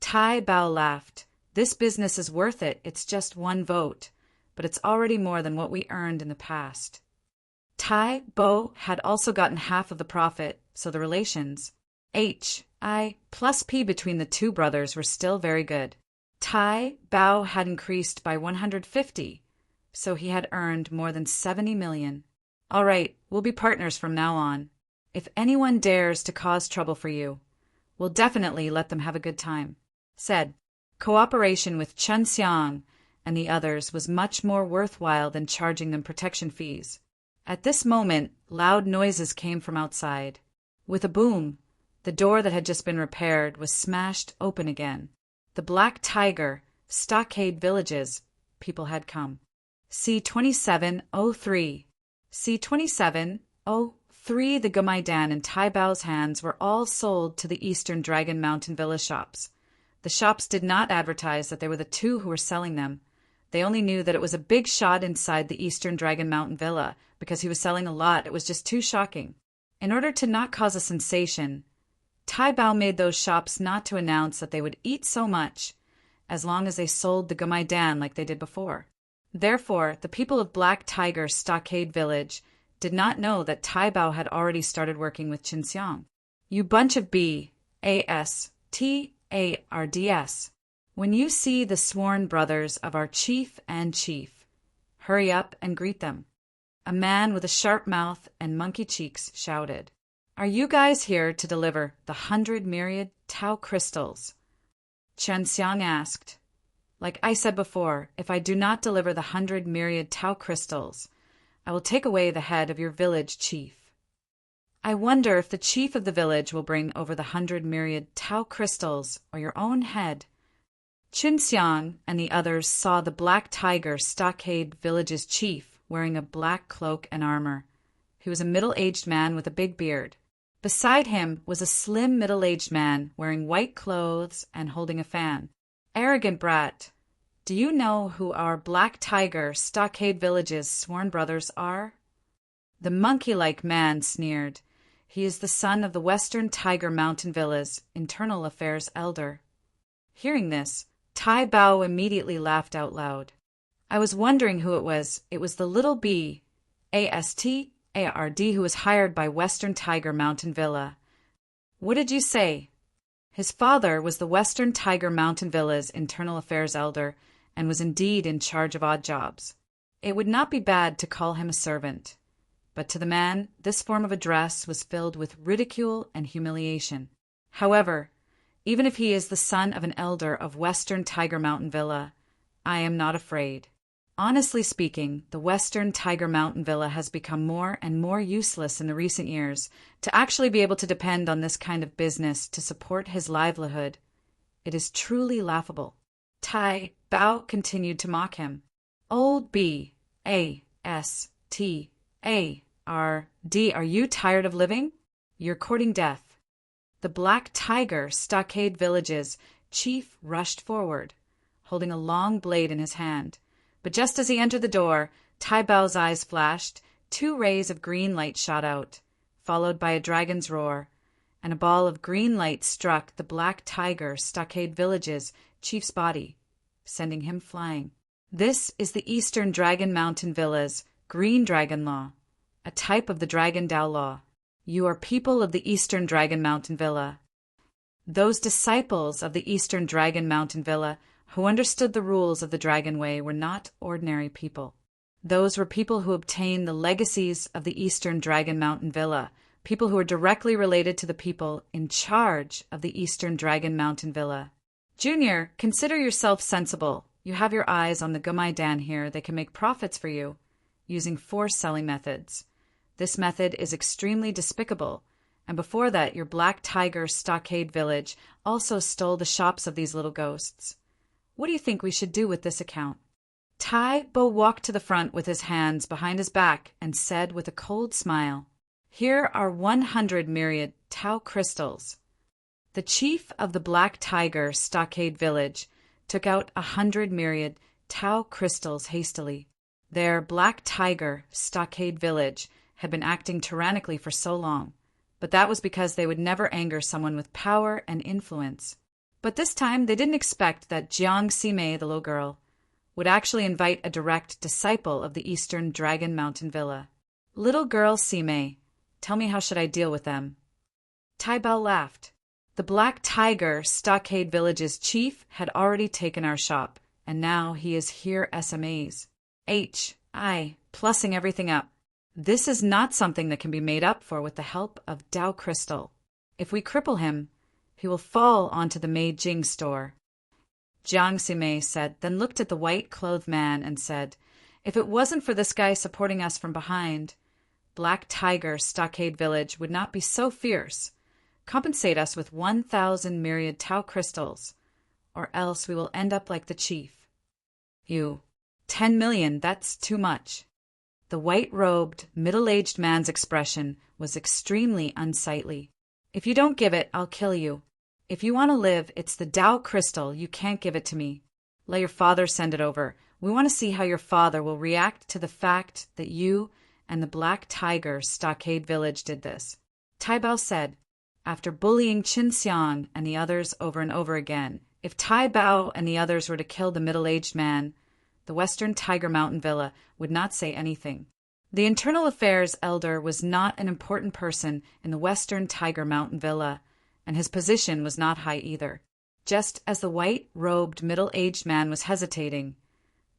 Tai Bao laughed. This business is worth it. It's just 1 vote, but it's already more than what we earned in the past. Tai Bo had also gotten half of the profit, so the relations HI plus P between the 2 brothers were still very good. Tai Bao had increased by 150, so he had earned more than 70 million. All right, we'll be partners from now on. If anyone dares to cause trouble for you, we'll definitely let them have a good time. Said, cooperation with Qin Xiang and the others was much more worthwhile than charging them protection fees. At this moment, loud noises came from outside. With a boom, the door that had just been repaired was smashed open again. The Black Tiger, Stockade Villages, people had come. C-2703. C-2703, the Gumai Dan in Tai Bao's hands were all sold to the Eastern Dragon Mountain Villa shops. The shops did not advertise that they were the 2 who were selling them. They only knew that it was a big shot inside the Eastern Dragon Mountain Villa, because he was selling a lot. It was just too shocking. In order to not cause a sensation, Tai Bao made those shops not to announce that they would eat so much, as long as they sold the Gumaidan like they did before. Therefore, the people of Black Tiger Stockade Village did not know that Tai Bao had already started working with Qinxiang. You bunch of bastards. When you see the sworn brothers of our chief and chief, hurry up and greet them. A man with a sharp mouth and monkey cheeks shouted. Are you guys here to deliver the 100 myriad Tao crystals? Qinxiang asked. Like I said before, if I do not deliver the 100 myriad Tao crystals, I will take away the head of your village chief. I wonder if the chief of the village will bring over the 100 myriad Tao crystals or your own head. Qinxiang and the others saw the Black Tiger Stockade Village's chief wearing a black cloak and armor. He was a middle-aged man with a big beard. Beside him was a slim middle-aged man wearing white clothes and holding a fan. Arrogant brat, do you know who our Black Tiger Stockade Village's sworn brothers are? The monkey-like man sneered. He is the son of the Western Tiger Mountain Villa's internal affairs elder. Hearing this, Tai Bao immediately laughed out loud. I was wondering who it was. It was the little bastard who was hired by Western Tiger Mountain Villa. What did you say? His father was the Western Tiger Mountain Villa's internal affairs elder and was indeed in charge of odd jobs. It would not be bad to call him a servant. But to the man, this form of address was filled with ridicule and humiliation. However, even if he is the son of an elder of Western Tiger Mountain Villa, I am not afraid. Honestly speaking, the Western Tiger Mountain Villa has become more and more useless in the recent years. To actually be able to depend on this kind of business to support his livelihood, it is truly laughable. Tai Bao continued to mock him. Old bastard, are you tired of living? You're courting death. The Black Tiger Stockade Village's chief rushed forward, holding a long blade in his hand. But just as he entered the door, Tai Bao's eyes flashed, 2 rays of green light shot out, followed by a dragon's roar, and a ball of green light struck the Black Tiger Stockade Village's chief's body, sending him flying. This is the Eastern Dragon Mountain Villa's Green Dragon Law, a type of the Dragon Dao Law. You are people of the Eastern Dragon Mountain Villa. Those disciples of the Eastern Dragon Mountain Villa who understood the rules of the Dragon Way were not ordinary people. Those were people who obtained the legacies of the Eastern Dragon Mountain Villa, people who were directly related to the people in charge of the Eastern Dragon Mountain Villa. Junior, consider yourself sensible. You have your eyes on the Gumaidan here. They can make profits for you, using force-selling methods. This method is extremely despicable, and before that your Black Tiger Stockade Village also stole the shops of these little ghosts. What do you think we should do with this account? Tai Bao walked to the front with his hands behind his back and said with a cold smile, Here are 100 myriad Tao crystals. The chief of the Black Tiger Stockade Village took out 100 myriad Tao crystals hastily. Their Black Tiger Stockade Village had been acting tyrannically for so long, but that was because they would never anger someone with power and influence. But this time they didn't expect that Jiang Sime, the little girl, would actually invite a direct disciple of the Eastern Dragon Mountain Villa. Little girl Sime, tell me how should I deal with them? Tai Bao laughed. The Black Tiger Stockade Village's chief had already taken our shop, and now he is here SMAs. Plussing everything up. This is not something that can be made up for with the help of Dao Crystal. If we cripple him, he will fall onto the Mei Jing store. Jiang Sime said, then looked at the white-clothed man and said, If it wasn't for this guy supporting us from behind, Black Tiger Stockade Village would not be so fierce. Compensate us with 1,000 myriad Tao crystals, or else we will end up like the chief. 10 million, that's too much. The white-robed, middle-aged man's expression was extremely unsightly. If you don't give it, I'll kill you. If you want to live, it's the Dao crystal. You can't give it to me. Let your father send it over. We want to see how your father will react to the fact that you and the Black Tiger Stockade Village did this. Tai Bao said, after bullying Qinxiang and the others over and over again, If Tai Bao and the others were to kill the middle-aged man, the Western Tiger Mountain Villa would not say anything. The Internal Affairs Elder was not an important person in the Western Tiger Mountain Villa, and his position was not high either. Just as the white-robed middle-aged man was hesitating,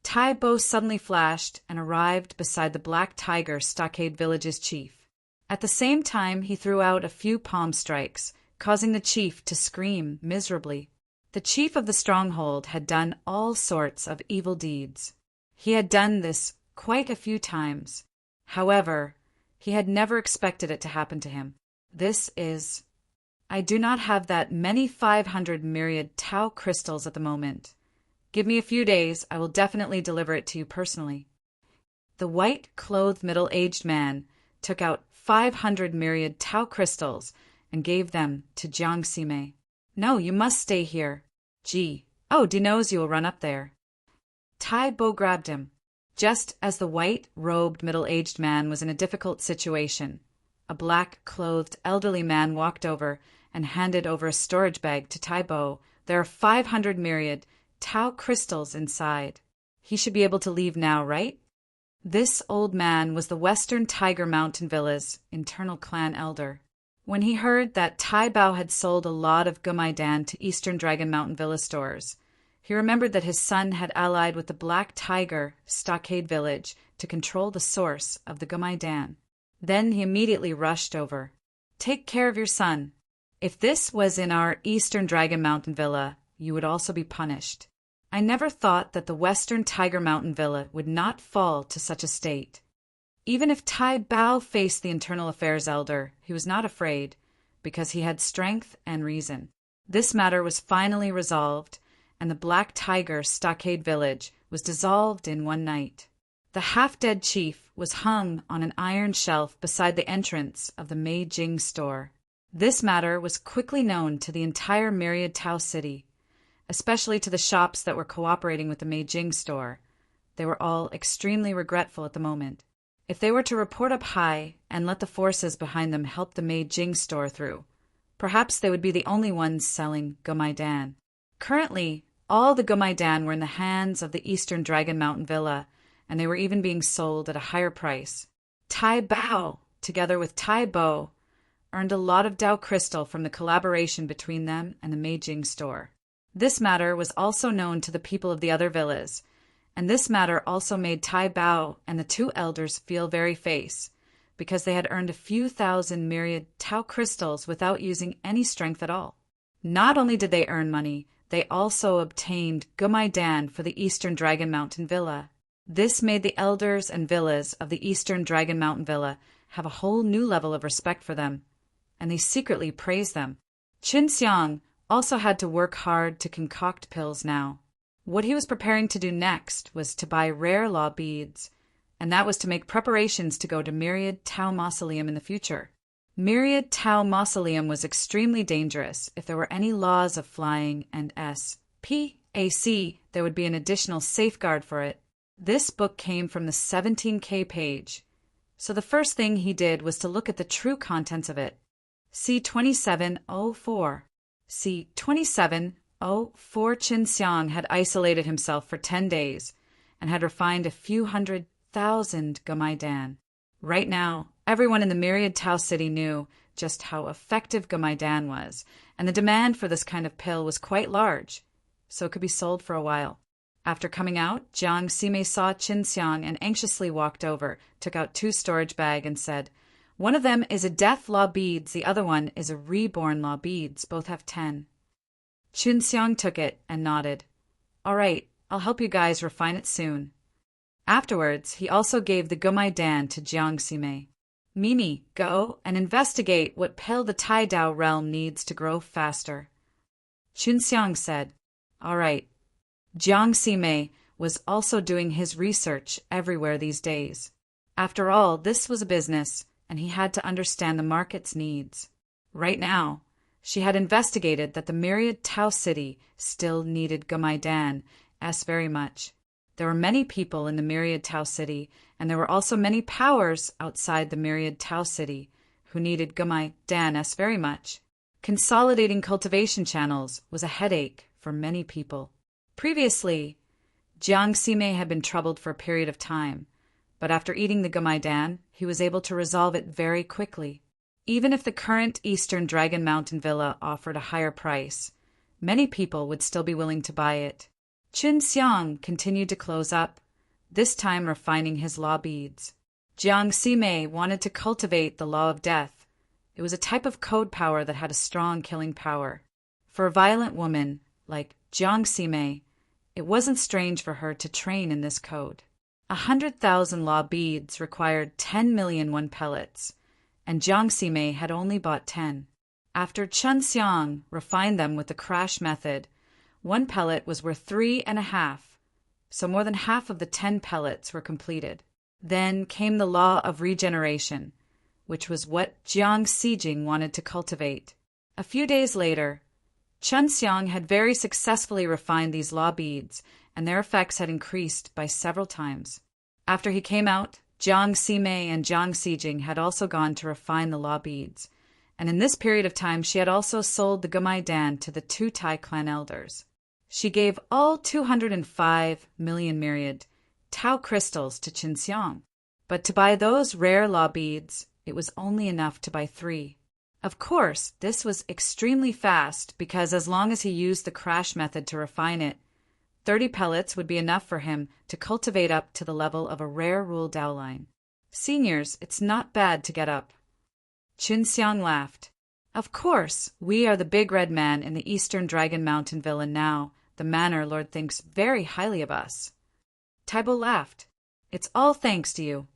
Tai Bao suddenly flashed and arrived beside the Black Tiger Stockade Village's chief. At the same time, he threw out a few palm strikes, causing the chief to scream miserably. The chief of the stronghold had done all sorts of evil deeds. He had done this quite a few times. However, he had never expected it to happen to him. I do not have that many 500 myriad Tau crystals at the moment. Give me a few days, I will definitely deliver it to you personally. The white-clothed middle-aged man took out 500 myriad Tau crystals and gave them to Jiang Ximei. No, you must stay here. Gee, D knows you will run up there. Tai Bao grabbed him. Just as the white-robed middle-aged man was in a difficult situation, a black-clothed elderly man walked over and handed over a storage bag to Tai Bao. There are 500 myriad Tau crystals inside. He should be able to leave now, right? This old man was the Western Tiger Mountain Villa's internal clan elder. When he heard that Tai Bao had sold a lot of Gumaidan to Eastern Dragon Mountain Villa stores, he remembered that his son had allied with the Black Tiger Stockade Village to control the source of the Gumaidan. Then he immediately rushed over. Take care of your son. If this was in our Eastern Dragon Mountain Villa, you would also be punished. I never thought that the Western Tiger Mountain Villa would not fall to such a state. Even if Tai Bao faced the Internal Affairs Elder, he was not afraid, because he had strength and reason. This matter was finally resolved, and the Black Tiger Stockade Village was dissolved in one night. The half-dead chief was hung on an iron shelf beside the entrance of the Meijing store. This matter was quickly known to the entire Myriad Tau City, especially to the shops that were cooperating with the Meijing store. They were all extremely regretful at the moment. If they were to report up high and let the forces behind them help the Meijing store through, perhaps they would be the only ones selling Gumaidan. Currently, all the Gumaidan were in the hands of the Eastern Dragon Mountain Villa, and they were even being sold at a higher price. Tai Bao, together with Tai Bao, earned a lot of Dao crystal from the collaboration between them and the Meijing store. This matter was also known to the people of the other villas, and this matter also made Tai Bao and the two elders feel very face, because they had earned a few thousand myriad Tau crystals without using any strength at all. Not only did they earn money, they also obtained Gumaidan for the Eastern Dragon Mountain Villa. This made the elders and villas of the Eastern Dragon Mountain Villa have a whole new level of respect for them, and they secretly praised them. Qin Xiang also had to work hard to concoct pills now. What he was preparing to do next was to buy rare law beads, and that was to make preparations to go to Myriad Tau Mausoleum in the future. Myriad Tau Mausoleum was extremely dangerous. If there were any laws of flying and SPAC, there would be an additional safeguard for it. This book came from the 17K page, so the first thing he did was to look at the true contents of it. C2704. C2704 Qin Xiang had isolated himself for 10 days and had refined a few 100,000 Gumaidan. Right now, everyone in the Myriad Tau City knew just how effective Gumaidan was, and the demand for this kind of pill was quite large, so it could be sold for a while. After coming out, Jiang Ximei saw Qin Xiang and anxiously walked over, took out 2 storage bags and said, "One of them is a death law beads, the other one is a reborn law beads. Both have 10. Qin Xiang took it and nodded. "All right, I'll help you guys refine it soon." Afterwards, he also gave the Gumaidan to Jiang Ximei. "Mimi, go and investigate what pill the Tai Dao realm needs to grow faster." Qin Xiang said, "All right." Jiang Ximei was also doing his research everywhere these days. After all, this was a business, and he had to understand the market's needs. Right now, she had investigated that the Myriad Tau City still needed Gumaidan very much. There were many people in the Myriad Tau City, and there were also many powers outside the Myriad Tau City who needed Gumaidan very much. Consolidating cultivation channels was a headache for many people. Previously, Jiang Ximei had been troubled for a period of time, but after eating the gumaidan, he was able to resolve it very quickly. Even if the current Eastern Dragon Mountain villa offered a higher price, many people would still be willing to buy it. Qin Xiang continued to close up, this time refining his law beads. Jiang Ximei wanted to cultivate the law of death. It was a type of code power that had a strong killing power. For a violent woman like Jiang Ximei, it wasn't strange for her to train in this code. 100,000 law beads required 10 million one pellets, and Jiang Ximei had only bought 10. After Qin Xiang refined them with the crash method, one pellet was worth 3.5, so more than half of the 10 pellets were completed. Then came the law of regeneration, which was what Jiang Xijing wanted to cultivate. A few days later, Qin Xiang had very successfully refined these law beads, and their effects had increased by several times. After he came out, Jiang Ximei and Jiang Xijing had also gone to refine the law beads, and in this period of time she had also sold the gumaidan to the 2 Tai clan elders. She gave all 205 million myriad Tao crystals to Qin Xiang, but to buy those rare law beads, it was only enough to buy 3. Of course, this was extremely fast because as long as he used the crash method to refine it, 30 pellets would be enough for him to cultivate up to the level of a rare rule downline. Seniors, it's not bad to get up. Qin Xiang laughed. Of course, we are the big red man in the Eastern Dragon Mountain villa now. The Manor Lord thinks very highly of us. Tai Bo laughed. It's all thanks to you.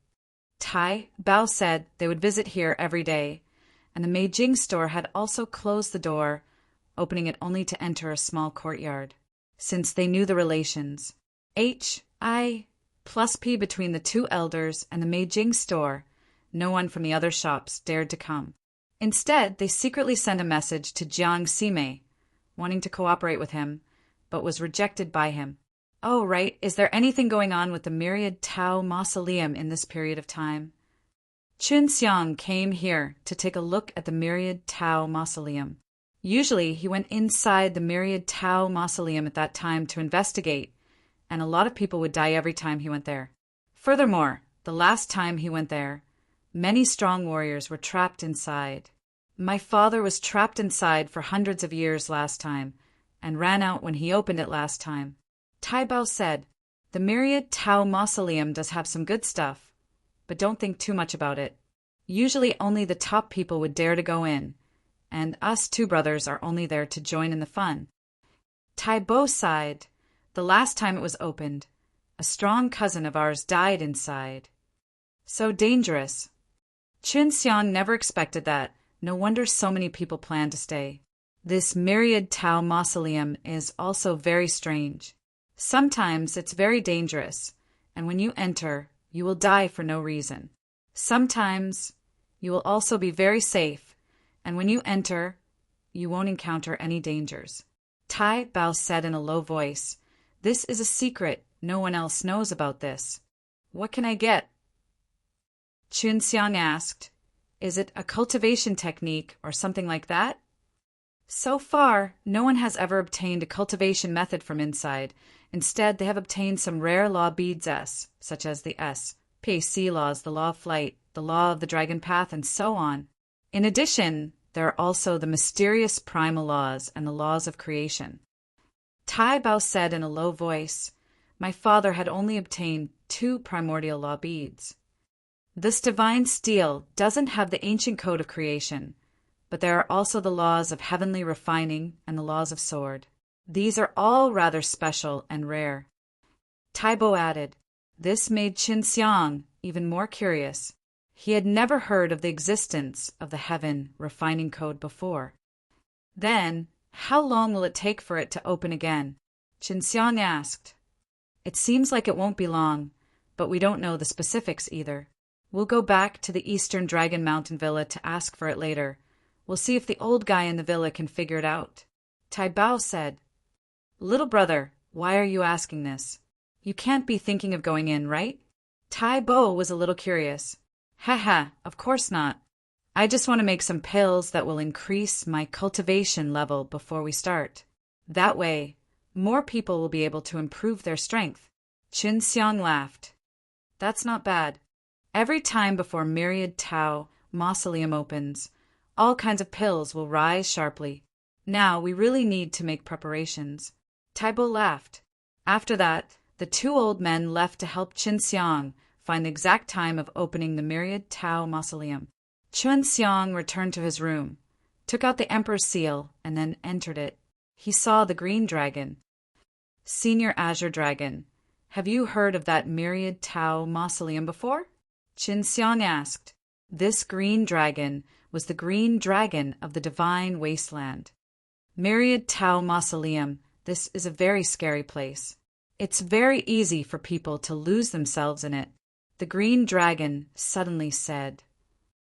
Tai Bao said they would visit here every day, and the Meijing store had also closed the door, opening it only to enter a small courtyard. Since they knew the relations, HI plus P between the 2 elders and the Meijing store, no one from the other shops dared to come. Instead, they secretly sent a message to Jiang Ximei, wanting to cooperate with him, but was rejected by him. Oh, right, is there anything going on with the Myriad Tao Mausoleum in this period of time? Qin Xiang came here to take a look at the Myriad Tao Mausoleum. Usually, he went inside the Myriad Tao Mausoleum at that time to investigate, and a lot of people would die every time he went there. Furthermore, the last time he went there, many strong warriors were trapped inside. My father was trapped inside for hundreds of years last time, and ran out when he opened it last time. Tai Bao said, the Myriad Tao Mausoleum does have some good stuff, but don't think too much about it. Usually only the top people would dare to go in, and us 2 brothers are only there to join in the fun. Tai Bo sighed. The last time it was opened, a strong cousin of ours died inside. So dangerous. Qin Xiang never expected that. No wonder so many people plan to stay. This Myriad Tao Mausoleum is also very strange. Sometimes it's very dangerous, and when you enter, you will die for no reason. Sometimes you will also be very safe, and when you enter, you won't encounter any dangers. Tai Bao said in a low voice, this is a secret. No one else knows about this. What can I get? Qin Xiang asked, is it a cultivation technique or something like that? So far, no one has ever obtained a cultivation method from inside. Instead, they have obtained some rare law beads such as the PAC laws, the law of flight, the law of the dragon path, and so on. In addition, there are also the mysterious primal laws and the laws of creation. Tai Bao said in a low voice, my father had only obtained 2 primordial law beads. This divine steel doesn't have the ancient code of creation, but there are also the laws of heavenly refining and the laws of sword. These are all rather special and rare. Tai Bo added, this made Qin Xiang even more curious. He had never heard of the existence of the heaven refining code before. Then, how long will it take for it to open again? Qin Xiang asked. It seems like it won't be long, but we don't know the specifics either. We'll go back to the Eastern Dragon Mountain Villa to ask for it later. We'll see if the old guy in the villa can figure it out. Tai Bao said, little brother, why are you asking this? You can't be thinking of going in, right? Tai Bo was a little curious. Haha, of course not. I just want to make some pills that will increase my cultivation level before we start. That way, more people will be able to improve their strength. Qin Xiang laughed. That's not bad. Every time before Myriad Tao Mausoleum opens, all kinds of pills will rise sharply. Now we really need to make preparations. Taibo laughed. After that, the two old men left to help Qin Xiang find the exact time of opening the Myriad Tao Mausoleum. Qin Xiang returned to his room, took out the Emperor's seal, and then entered it. He saw the green dragon. Senior Azure Dragon, have you heard of that Myriad Tao Mausoleum before? Qin Xiang asked. This green dragon was the green dragon of the divine wasteland. Myriad Tao Mausoleum, this is a very scary place. It's very easy for people to lose themselves in it. The green dragon suddenly said,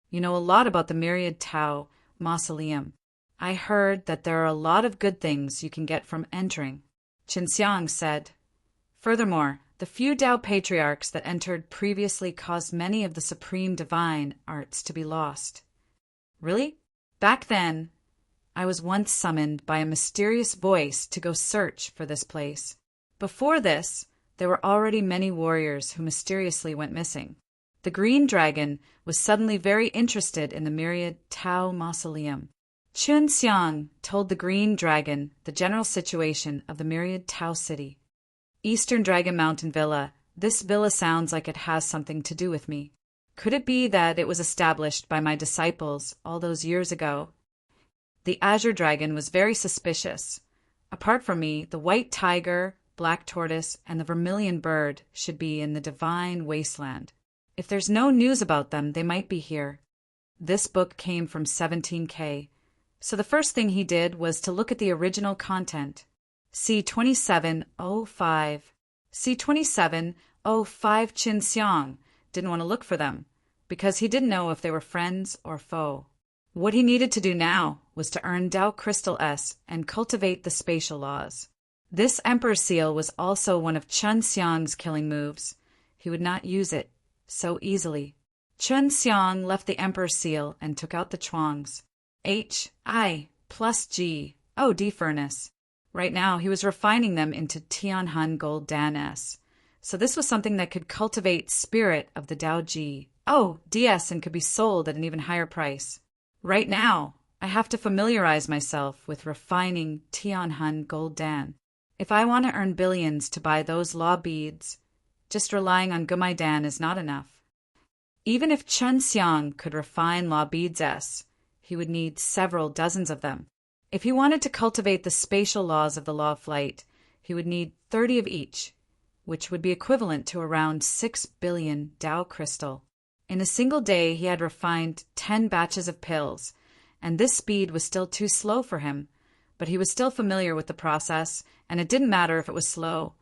You know a lot about the Myriad Tao Mausoleum. I heard that there are a lot of good things you can get from entering. Qin Xiang said, Furthermore, the few Tao patriarchs that entered previously caused many of the supreme divine arts to be lost. Really? Back then, I was once summoned by a mysterious voice to go search for this place. Before this, there were already many warriors who mysteriously went missing. The green dragon was suddenly very interested in the Myriad Tao Mausoleum. Qin Xiang told the green dragon the general situation of the Myriad Tao city. Eastern Dragon Mountain Villa. This villa sounds like it has something to do with me. Could it be that it was established by my disciples all those years ago? The Azure Dragon was very suspicious. Apart from me, the white tiger, black tortoise, and the vermilion bird should be in the divine wasteland. If there's no news about them, they might be here. This book came from 17K, so the first thing he did was to look at the original content. C2705. C2705 Qin Xiang didn't want to look for them, because he didn't know if they were friends or foe. What he needed to do now was to earn Tao Crystal S and cultivate the spatial laws. This Emperor Seal was also one of Qin Xiang's killing moves. He would not use it so easily. Qin Xiang left the Emperor Seal and took out the chuangs. H-I plus G-O-D furnace. Right now, he was refining them into Tianhun Gold Dan S. So this was something that could cultivate spirit of the Tao Ji. Oh, DS, and could be sold at an even higher price. Right now, I have to familiarize myself with refining Tianhun Gold Dan. If I want to earn billions to buy those law beads, just relying on Gumai Dan is not enough. Even if Qin Xiang could refine law beads S, he would need several dozens of them. If he wanted to cultivate the spatial laws of the law of flight, he would need 30 of each, which would be equivalent to around 6 billion Tao crystal. In a single day, he had refined 10 batches of pills, and this speed was still too slow for him, but he was still familiar with the process, and it didn't matter if it was slow,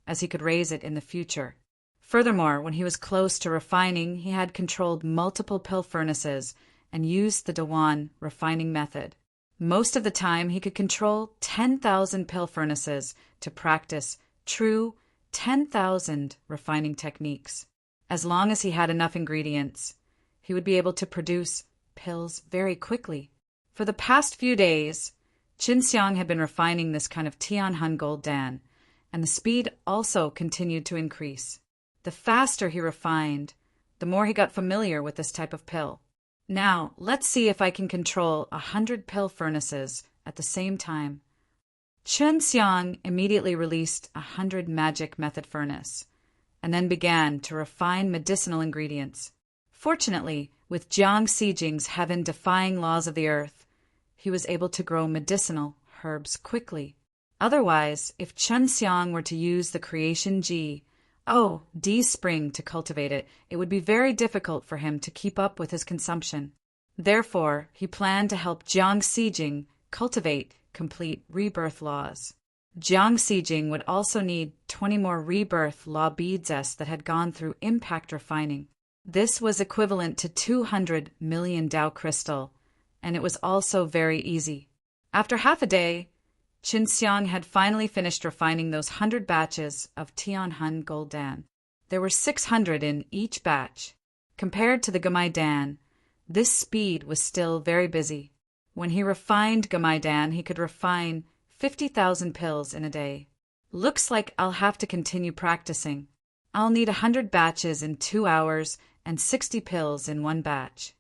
as he could raise it in the future. Furthermore, when he was close to refining, he had controlled multiple pill furnaces and used the Dewan refining method. Most of the time, he could control 10,000 pill furnaces to practice true 10,000 refining techniques. As long as he had enough ingredients, he would be able to produce pills very quickly. For the past few days, Qin Xiang had been refining this kind of Tianhun Gold Dan, and the speed also continued to increase. The faster he refined, the more he got familiar with this type of pill. Now, let's see if I can control 100 pill furnaces at the same time. Qin Xiang immediately released 100 magic method furnace, and then began to refine medicinal ingredients. Fortunately, with Jiang Sijing's heaven-defying laws of the earth, he was able to grow medicinal herbs quickly. Otherwise, if Qin Xiang were to use the creation D spring to cultivate it, it would be very difficult for him to keep up with his consumption. Therefore, he planned to help Jiang Sijing cultivate complete rebirth laws. Jiang Sijing would also need 20 more rebirth law beads S that had gone through impact refining. This was equivalent to 200 million Tao crystal, and it was also very easy. After half a day, Qin Xiang had finally finished refining those 100 batches of Tianhun Gold Dan. There were 600 in each batch. Compared to the Gumai Dan, this speed was still very busy. When he refined Gumai Dan, he could refine 50,000 pills in a day. Looks like I'll have to continue practicing. I'll need 100 batches in 2 hours and 60 pills in 1 batch.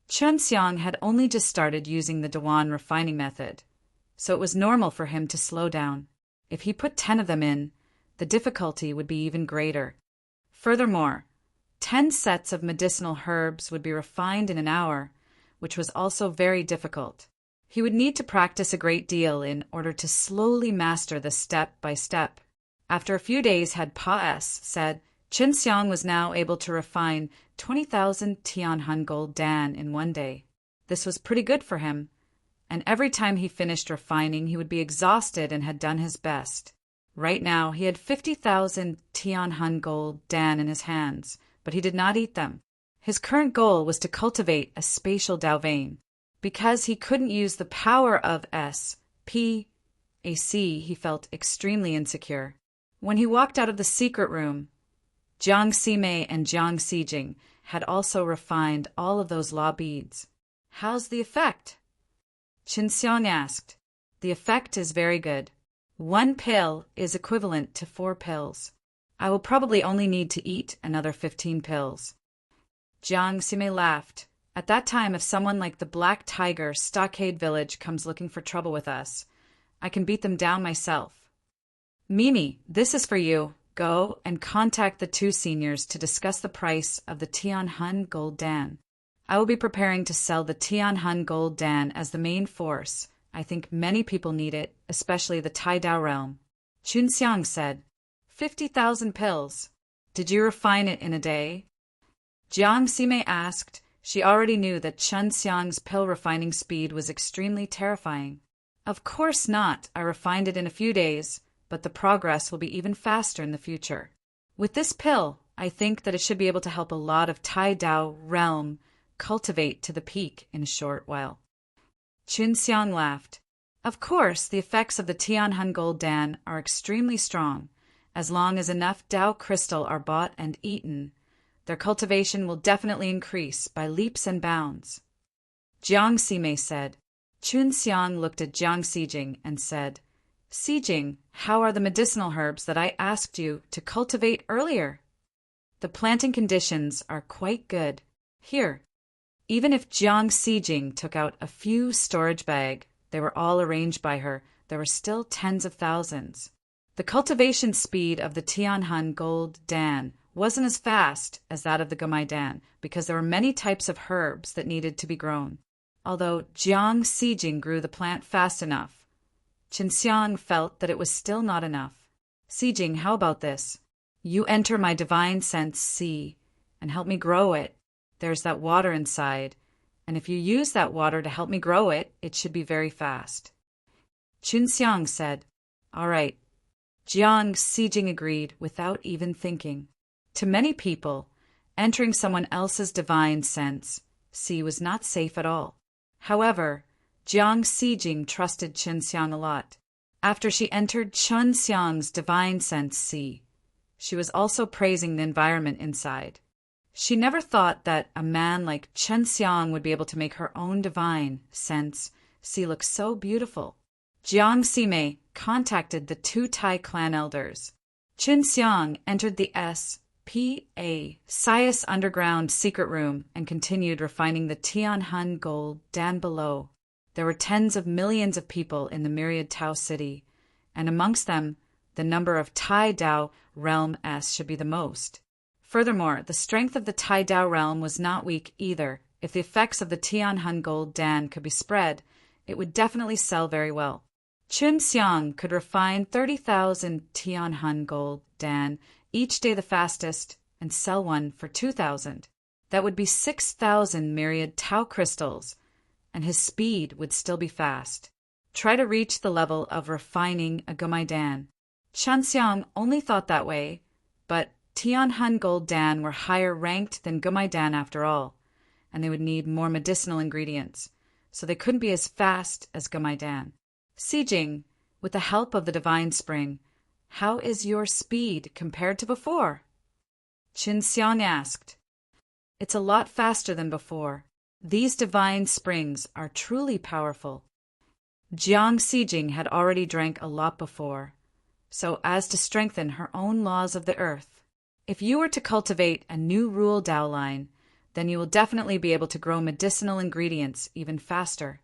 Chunxiang had only just started using the Dewan refining method, so it was normal for him to slow down. If he put 10 of them in, the difficulty would be even greater. Furthermore, 10 sets of medicinal herbs would be refined in an hour, which was also very difficult. He would need to practice a great deal in order to slowly master this step by step. After a few days had Pa S said, Chunxiang was now able to refine 20,000 Tianhun gold dan in 1 day. This was pretty good for him, and every time he finished refining, he would be exhausted and had done his best. Right now, he had 50,000 Tianhun gold dan in his hands, but he did not eat them. His current goal was to cultivate a spatial Dao vein. Because he couldn't use the power of SPAC, he felt extremely insecure. When he walked out of the secret room, Jiang Ximei and Jiang Xijing had also refined all of those law beads. How's the effect? Chunxiang asked. The effect is very good. 1 pill is equivalent to 4 pills. I will probably only need to eat another 15 pills. Jiang Ximei laughed. At that time, if someone like the Black Tiger Stockade Village comes looking for trouble with us, I can beat them down myself. Mimi, this is for you. Go and contact the 2 seniors to discuss the price of the Tianhun gold dan. I will be preparing to sell the Tianhun gold dan as the main force. I think many people need it, especially the Tai Dao realm. Chunxiang said, 50,000 pills. Did you refine it in a day? Jiang Ximei asked. She already knew that Chunxiang's pill refining speed was extremely terrifying. Of course not. I refined it in a few days, but the progress will be even faster in the future. With this pill, I think that it should be able to help a lot of Tai Dao realm cultivate to the peak in a short while. Chunxiang laughed. Of course, the effects of the Tianhun gold dan are extremely strong. As long as enough Dao crystal are bought and eaten, their cultivation will definitely increase by leaps and bounds. Jiang Ximei said. Chunxiang looked at Jiang Xijing and said, Xijing, how are the medicinal herbs that I asked you to cultivate earlier? The planting conditions are quite good. Here. Even if Jiang Xijing took out a few storage bags, they were all arranged by her, there were still tens of thousands. The cultivation speed of the Tianhun gold dan wasn't as fast as that of the Gumai dan because there were many types of herbs that needed to be grown. Although Jiang Xijing grew the plant fast enough, Chunxiang felt that it was still not enough. Xijing, how about this? You enter my divine sense C and help me grow it. There's that water inside, and if you use that water to help me grow it, it should be very fast. Chunxiang said, All right. Jiang Xijing agreed without even thinking. To many people, entering someone else's divine sense, C was not safe at all. However, Jiang Xijing trusted Chunxiang a lot. After she entered Chunxiang's divine sense C, she was also praising the environment inside. She never thought that a man like Chunxiang would be able to make her own divine sense C look so beautiful. Jiang Ximei contacted the 2 Tai clan elders. Chunxiang entered the SPA Sias underground secret room and continued refining the Tianhun gold dan below. There were tens of millions of people in the myriad Tao city, and amongst them, the number of Tai Dao realm S should be the most. Furthermore, the strength of the Tai Dao realm was not weak either. If the effects of the Tianhun gold dan could be spread, it would definitely sell very well. Chunxiang could refine 30,000 Tianhun gold dan each day the fastest and sell one for 2,000. That would be 6,000 myriad Tao crystals, and his speed would still be fast. Try to reach the level of refining a Gumai dan. Chunxiang only thought that way, but Tianhun gold dan were higher ranked than Gumai dan after all, and they would need more medicinal ingredients, so they couldn't be as fast as Gumai dan. Xijing, with the help of the divine spring, how is your speed compared to before? Chunxiang asked. It's a lot faster than before. These divine springs are truly powerful. Jiang Xijing had already drank a lot before, so as to strengthen her own laws of the earth. If you were to cultivate a new rule Dao line, then you will definitely be able to grow medicinal ingredients even faster.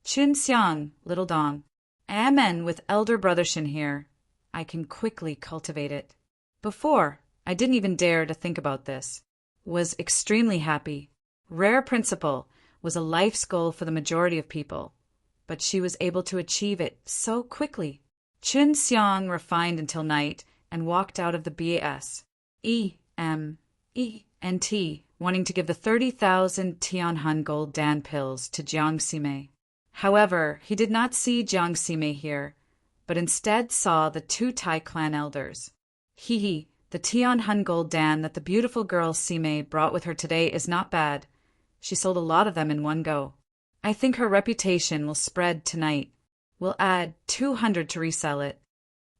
Chun Xiang, Little Dong. Amen with elder brother Shin here. I can quickly cultivate it. Before, I didn't even dare to think about this. Was extremely happy. Rare principle was a life's goal for the majority of people, but she was able to achieve it so quickly. Chun Xiang refined until night and walked out of the BAS. EMENT, wanting to give the 30,000 Tianhan gold Dan pills to Jiang Ximei. However, he did not see Jiang Ximei here, but instead saw the two Tai clan elders. The Tianhan gold Dan that the beautiful girl Ximei brought with her today is not bad. She sold a lot of them in one go. I think her reputation will spread tonight. We'll add 200 to resell it.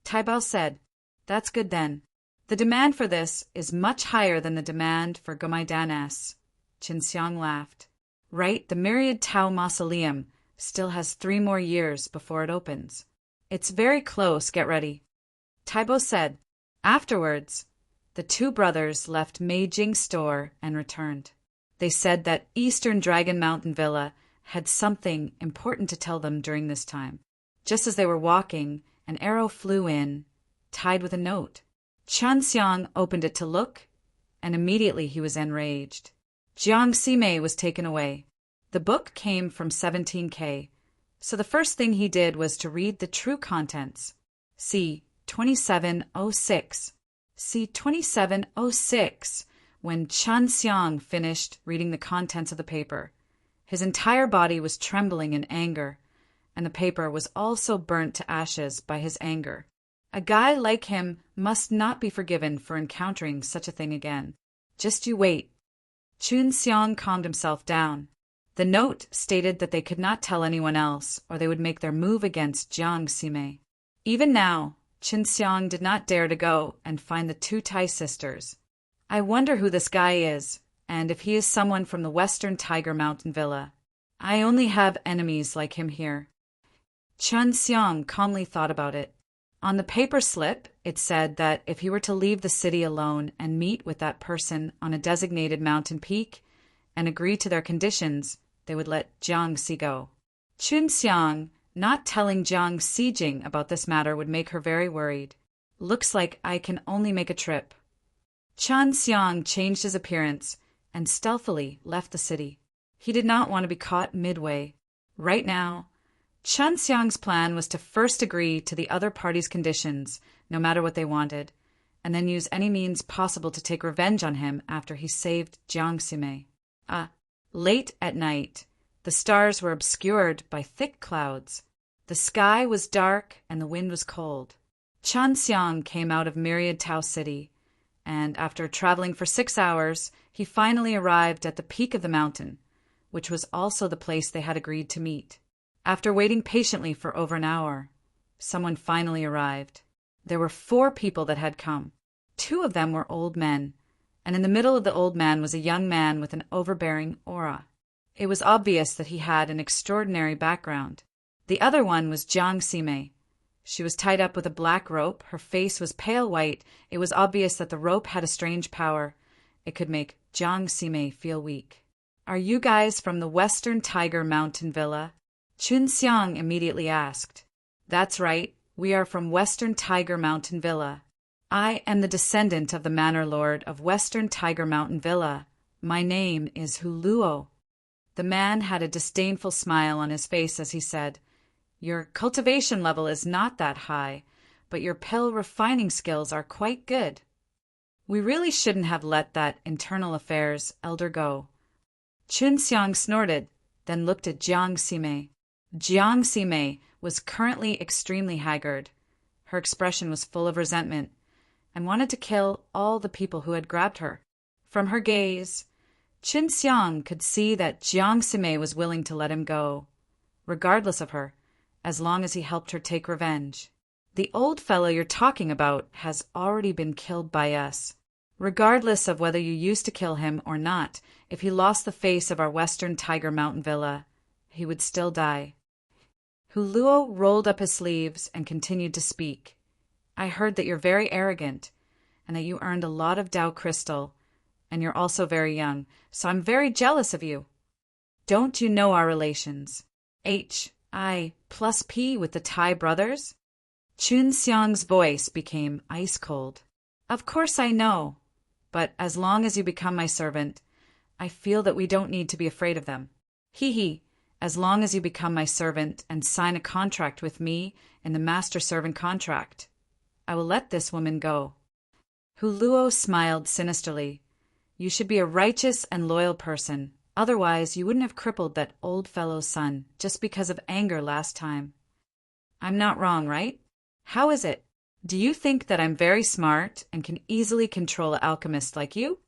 Tai Bao said, That's good then. The demand for this is much higher than the demand for Gomaidanas. Qin Xiang laughed. Right, the Myriad Tao Mausoleum still has 3 more years before it opens. It's very close, get ready. Taibo said. Afterwards, the two brothers left Meijing's store and returned. They said that Eastern Dragon Mountain Villa had something important to tell them during this time. Just as they were walking, an arrow flew in, tied with a note. Chun Xiang opened it to look, and immediately he was enraged. Jiang Ximei was taken away. The book came from 17K, so the first thing he did was to read the true contents. See 2706. See 2706. When Chun Xiang finished reading the contents of the paper, his entire body was trembling in anger, and the paper was also burnt to ashes by his anger. A guy like him must not be forgiven for encountering such a thing again. Just you wait. Chun Xiang calmed himself down. The note stated that they could not tell anyone else, or they would make their move against Jiang Ximei. Even now, Chun Xiang did not dare to go and find the two Tai sisters. I wonder who this guy is, and if he is someone from the Western Tiger Mountain Villa. I only have enemies like him here. Chun Xiang calmly thought about it. On the paper slip, it said that if he were to leave the city alone and meet with that person on a designated mountain peak and agree to their conditions, they would let Jiang Xi go. Chun Xiang, not telling Jiang Xijing about this matter would make her very worried. Looks like I can only make a trip. Chun Xiang changed his appearance and stealthily left the city. He did not want to be caught midway. Right now, Chun Xiang's plan was to first agree to the other party's conditions, no matter what they wanted, and then use any means possible to take revenge on him after he saved Jiang Ximei. Late at night, the stars were obscured by thick clouds. The sky was dark and the wind was cold. Chun Xiang came out of Myriad Tao City, and after traveling for 6 hours, he finally arrived at the peak of the mountain, which was also the place they had agreed to meet. After waiting patiently for over an hour, someone finally arrived. There were 4 people that had come. 2 of them were old men, and in the middle of the old man was a young man with an overbearing aura. It was obvious that he had an extraordinary background. The other one was Jiang Ximei. She was tied up with a black rope, her face was pale white. It was obvious that the rope had a strange power. It could make Jiang Ximei feel weak. Are you guys from the Western Tiger Mountain Villa? Chun Xiang immediately asked. That's right, we are from Western Tiger Mountain Villa. I am the descendant of the Manor Lord of Western Tiger Mountain Villa. My name is Huluo. The man had a disdainful smile on his face as he said, Your cultivation level is not that high, but your pill refining skills are quite good. We really shouldn't have let that internal affairs elder go. Chun Xiang snorted, then looked at Jiang Ximei. Jiang Ximei was currently extremely haggard. Her expression was full of resentment, and wanted to kill all the people who had grabbed her. From her gaze, Chun Xiang could see that Jiang Ximei was willing to let him go, regardless of her, as long as he helped her take revenge. The old fellow you're talking about has already been killed by us. Regardless of whether you used to kill him or not, if he lost the face of our Western Tiger Mountain Villa, he would still die. Huluo rolled up his sleeves and continued to speak. I heard that you're very arrogant, and that you earned a lot of Tao crystal, and you're also very young, so I'm very jealous of you. Don't you know our relations? H.I. plus P with the Tai brothers? Chun Xiang's voice became ice cold. Of course I know, but as long as you become my servant, I feel that we don't need to be afraid of them. Hee, as long as you become my servant and sign a contract with me in the master-servant contract, I will let this woman go. Huluo smiled sinisterly. You should be a righteous and loyal person. Otherwise, you wouldn't have crippled that old fellow's son just because of anger last time. I'm not wrong, right? How is it? Do you think that I'm very smart and can easily control an alchemist like you?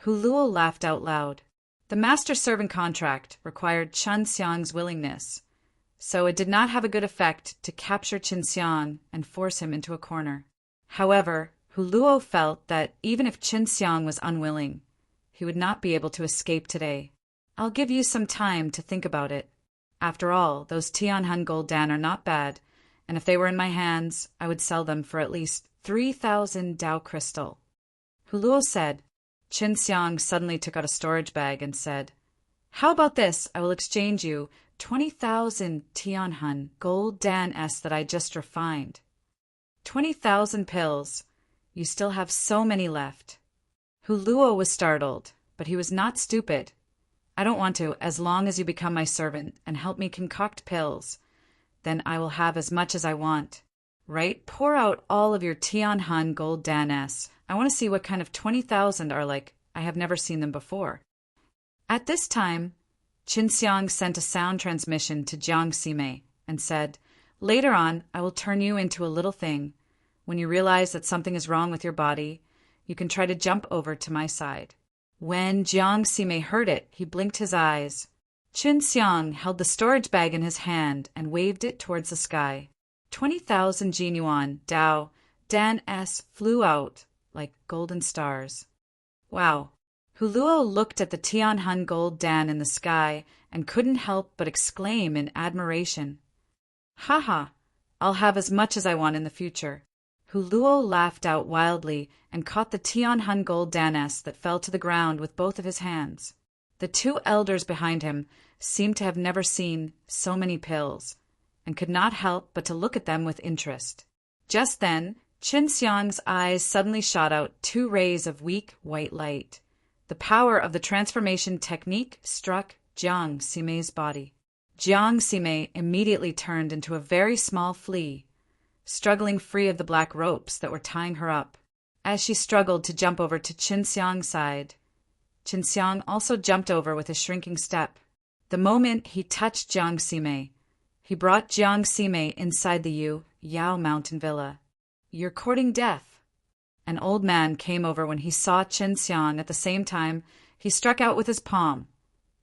Huluo laughed out loud. The master-servant contract required Chun Xiang's willingness, so it did not have a good effect to capture Chun Xiang and force him into a corner. However, Huluo felt that even if Chun Xiang was unwilling, he would not be able to escape today. I'll give you some time to think about it. After all, those Tianhun gold dan are not bad, and if they were in my hands, I would sell them for at least 3,000 Tao crystal. Huluo said. Chun Xiang suddenly took out a storage bag and said, How about this? I will exchange you 20,000 Tianhun gold dan S that I just refined. 20,000 pills. You still have so many left. Huluo was startled, but he was not stupid. I don't want to, as long as you become my servant and help me concoct pills. Then I will have as much as I want. Right? Pour out all of your Tianhun gold dan S. I want to see what kind of 20,000 are like. I have never seen them before. At this time, Chun Xiang sent a sound transmission to Jiang Sime and said, Later on, I will turn you into a little thing. When you realize that something is wrong with your body, you can try to jump over to my side. When Jiang Sime heard it, he blinked his eyes. Chun Xiang held the storage bag in his hand and waved it towards the sky. 20,000 Jinyuan Dao Dan S flew out like golden stars. Wow. Huluo looked at the Tianhun gold dan in the sky and couldn't help but exclaim in admiration. Ha! I'll have as much as I want in the future. Huluo laughed out wildly and caught the Tianhun gold dan S that fell to the ground with both of his hands. The two elders behind him seemed to have never seen so many pills, and could not help but to look at them with interest. Just then, Chun Xiang's eyes suddenly shot out 2 rays of weak white light. The power of the transformation technique struck Jiang Sime's body. Jiang Sime immediately turned into a very small flea, struggling free of the black ropes that were tying her up. As she struggled to jump over to Chun Xiang's side, Chun Xiang also jumped over with a shrinking step. The moment he touched Jiang Sime, he brought Jiang Sime inside the Yao mountain villa. You're courting death. An old man came over when he saw Chun Xiang. At the same time, he struck out with his palm,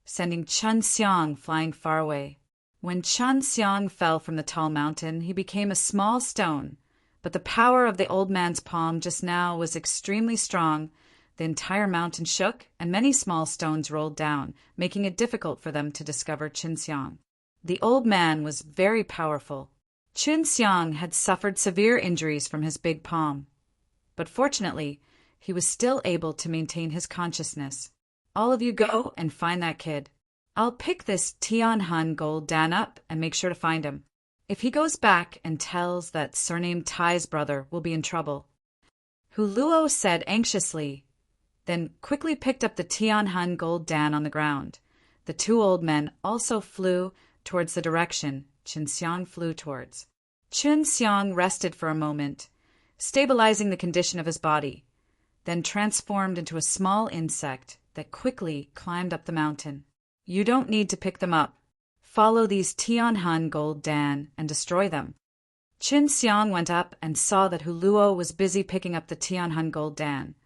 sending Chun Xiang flying far away. When Chun Xiang fell from the tall mountain, he became a small stone, but the power of the old man's palm just now was extremely strong. The entire mountain shook, and many small stones rolled down, making it difficult for them to discover Chun Xiang. The old man was very powerful. Chun Xiang had suffered severe injuries from his big palm, but fortunately, he was still able to maintain his consciousness. All of you go and find that kid. I'll pick this Tianhun gold dan up and make sure to find him. If he goes back and tells that surnamed Tai's brother, we'll be in trouble. Huluo said anxiously, then quickly picked up the Tianhun gold dan on the ground. The 2 old men also flew towards the direction Chun Xiang flew towards. Chun Xiang rested for a moment, stabilizing the condition of his body, then transformed into a small insect that quickly climbed up the mountain. You don't need to pick them up. Follow these Tianhun gold dan and destroy them. Chun Xiang went up and saw that Huluo was busy picking up the Tianhun gold dan,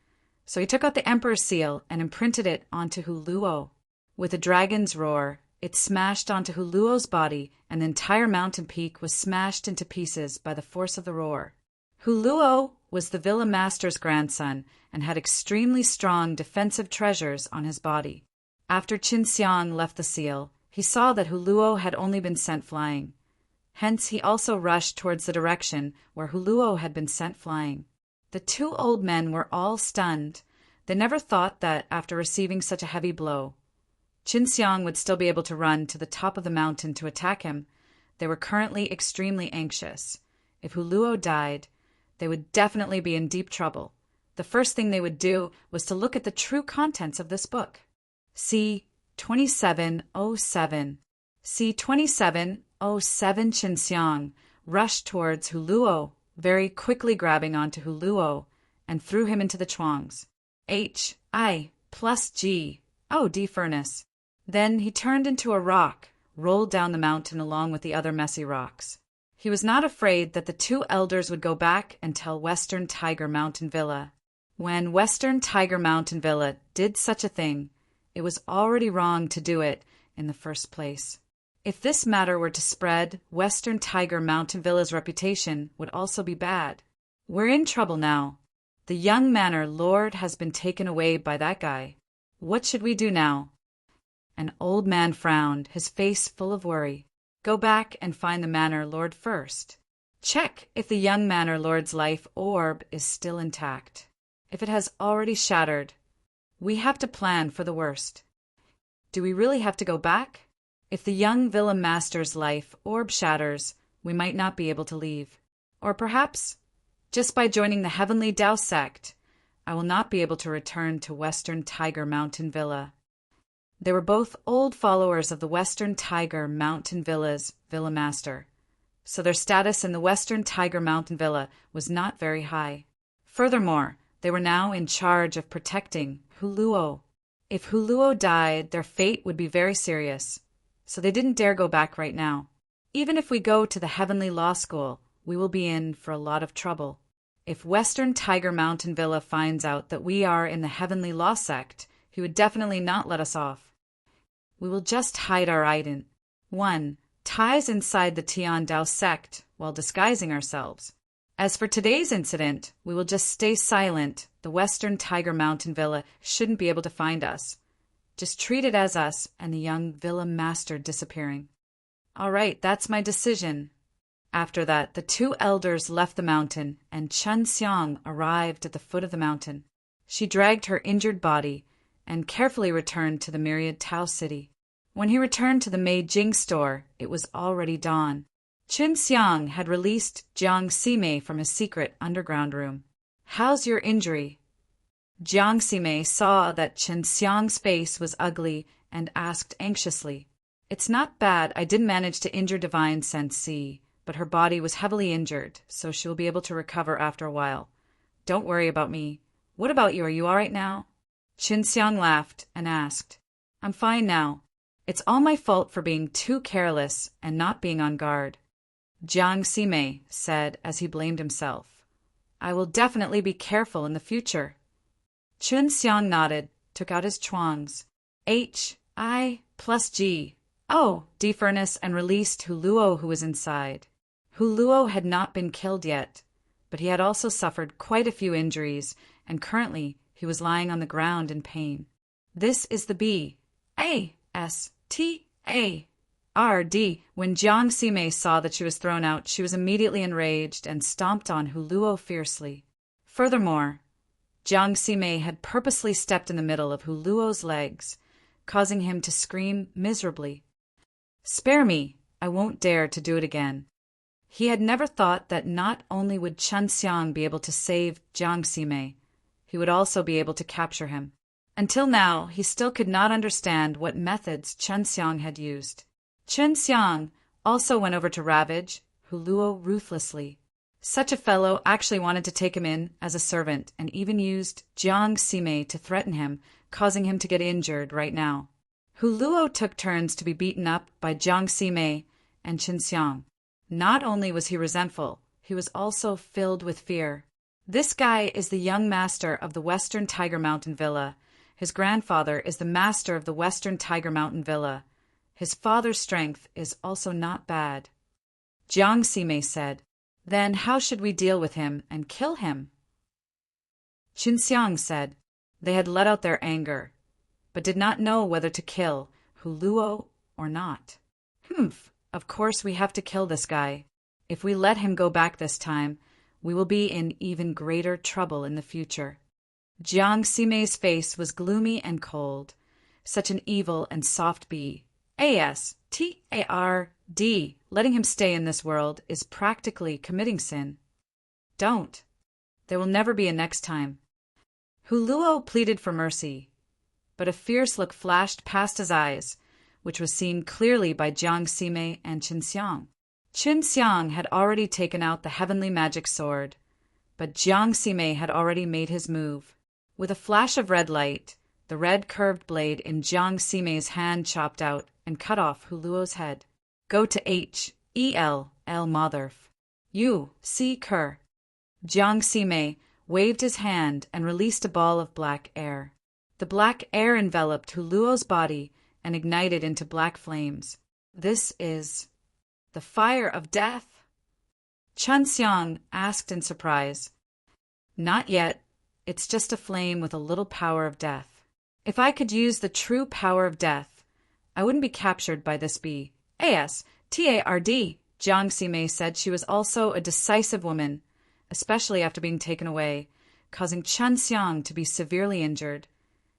so he took out the Emperor's seal and imprinted it onto Huluo. With a dragon's roar, it smashed onto Huluo's body, and the entire mountain peak was smashed into pieces by the force of the roar. Huluo was the villa master's grandson and had extremely strong defensive treasures on his body. After Chun Xiang left the seal, he saw that Huluo had only been sent flying. Hence he also rushed towards the direction where Huluo had been sent flying. The two old men were all stunned. They never thought that, after receiving such a heavy blow, Qinxiang would still be able to run to the top of the mountain to attack him. They were currently extremely anxious. If Huluo died, they would definitely be in deep trouble. The first thing they would do was to look at the true contents of this book. C-2707. C-2707 Qinxiang rushed towards Huluo, very quickly grabbing onto Huluo, and threw him into the chuangs. H-I+G. Oh, D furnace. Then he turned into a rock, rolled down the mountain along with the other messy rocks. He was not afraid that the two elders would go back and tell Western Tiger Mountain Villa. When Western Tiger Mountain Villa did such a thing, it was already wrong to do it in the first place. If this matter were to spread, Western Tiger Mountain Villa's reputation would also be bad. We're in trouble now. The young manor lord has been taken away by that guy. What should we do now? An old man frowned, his face full of worry. Go back and find the manor lord first. Check if the young manor lord's life orb is still intact. If it has already shattered, we have to plan for the worst. Do we really have to go back? If the young villa master's life orb shatters, we might not be able to leave. Or perhaps, just by joining the Heavenly Tao sect, I will not be able to return to Western Tiger Mountain Villa. They were both old followers of the Western Tiger Mountain Villa's Villa Master, so their status in the Western Tiger Mountain Villa was not very high. Furthermore, they were now in charge of protecting Huluo. If Huluo died, their fate would be very serious, so they didn't dare go back right now. Even if we go to the Heavenly Law School, we will be in for a lot of trouble. If Western Tiger Mountain Villa finds out that we are in the Heavenly Law sect, he would definitely not let us off. We will just hide our ident. 1. Ties inside the Tian Dao sect while disguising ourselves. As for today's incident, we will just stay silent. The Western Tiger Mountain Villa shouldn't be able to find us. Just treat it as us and the young villa master disappearing. All right, that's my decision. After that, the two elders left the mountain, and Qinxiang arrived at the foot of the mountain. She dragged her injured body and carefully returned to the Myriad Tao City. When he returned to the Mei Jing store, it was already dawn. Qinxiang had released Jiang Sime from his secret underground room. How's your injury? Jiang Sime saw that Qinxiang's face was ugly and asked anxiously. It's not bad. I did manage to injure Divine Sensei, but her body was heavily injured, so she will be able to recover after a while. Don't worry about me. What about you? Are you all right now? Qinxiang laughed and asked. I'm fine now. It's all my fault for being too careless and not being on guard. Jiang Sime said as he blamed himself. I will definitely be careful in the future. Qinxiang nodded, took out his chuangs. H-I+G. Oh, defurnace and released Huluo, who was inside. Huluo had not been killed yet, but he had also suffered quite a few injuries, and currently he was lying on the ground in pain. This is the B-A-S-T-A-R-D. When Jiang Sime saw that she was thrown out, she was immediately enraged and stomped on Huluo fiercely. Furthermore, Jiang Sime had purposely stepped in the middle of Huluo's legs, causing him to scream miserably. Spare me, I won't dare to do it again. He had never thought that not only would Qinxiang be able to save Jiang Sime, he would also be able to capture him. Until now, he still could not understand what methods Qinxiang had used. Qinxiang also went over to ravage Huluo ruthlessly. Such a fellow actually wanted to take him in as a servant and even used Jiang Sime to threaten him, causing him to get injured right now. Huluo took turns to be beaten up by Jiang Sime and Qinxiang. Not only was he resentful, he was also filled with fear. This guy is the young master of the Western Tiger Mountain Villa. His grandfather is the master of the Western Tiger Mountain Villa. His father's strength is also not bad. Jiang Sime said, Then how should we deal with him and kill him? Qinxiang said, They had let out their anger, but did not know whether to kill Huluo or not. Of course we have to kill this guy. If we let him go back this time, we will be in even greater trouble in the future. Jiang Simei's face was gloomy and cold. Such an evil and soft bee. Astard. Letting him stay in this world is practically committing sin. Don't. There will never be a next time. Huluo pleaded for mercy, but a fierce look flashed past his eyes, which was seen clearly by Jiang Simei and Qin Xiang. Qin Xiang had already taken out the heavenly magic sword, but Jiang Simei had already made his move. With a flash of red light, the red curved blade in Jiang Simei's hand chopped out and cut off Huluo's head. Go to Hell, Motherf. You, see Kerr. Jiang Simei waved his hand and released a ball of black air. The black air enveloped Huluo's body and ignited into black flames. This is the fire of death? Qin Xiang asked in surprise. Not yet. It's just a flame with a little power of death. If I could use the true power of death, I wouldn't be captured by this bee. Astard. Jiang Simei said she was also a decisive woman, especially after being taken away, causing Qin Xiang to be severely injured.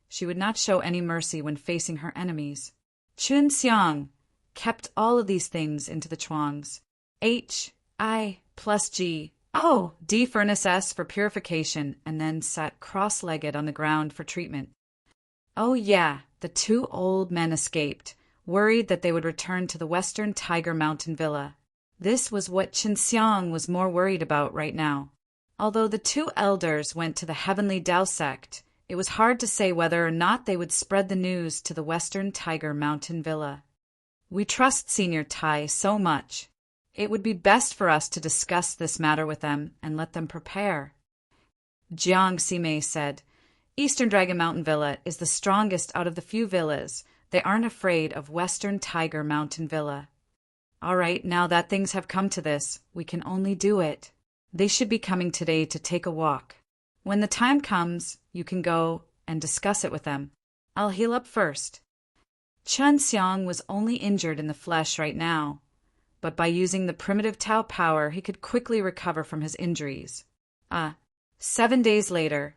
She would not show any mercy when facing her enemies. Qin Xiang kept all of these things into the chuangs. Hi plus G. Oh, D furnace S for purification, and then sat cross-legged on the ground for treatment. Oh yeah, the two old men escaped, worried that they would return to the Western Tiger Mountain Villa. This was what Qin Xiang was more worried about right now. Although the two elders went to the Heavenly Tao sect, it was hard to say whether or not they would spread the news to the Western Tiger Mountain Villa. We trust Senior Tai so much. It would be best for us to discuss this matter with them and let them prepare. Jiang Simei said, Eastern Dragon Mountain Villa is the strongest out of the few villas. They aren't afraid of Western Tiger Mountain Villa. All right, now that things have come to this, we can only do it. They should be coming today to take a walk. When the time comes, you can go and discuss it with them. I'll heal up first. Qin Xiang was only injured in the flesh right now, but by using the primitive Tao power, he could quickly recover from his injuries. 7 days later,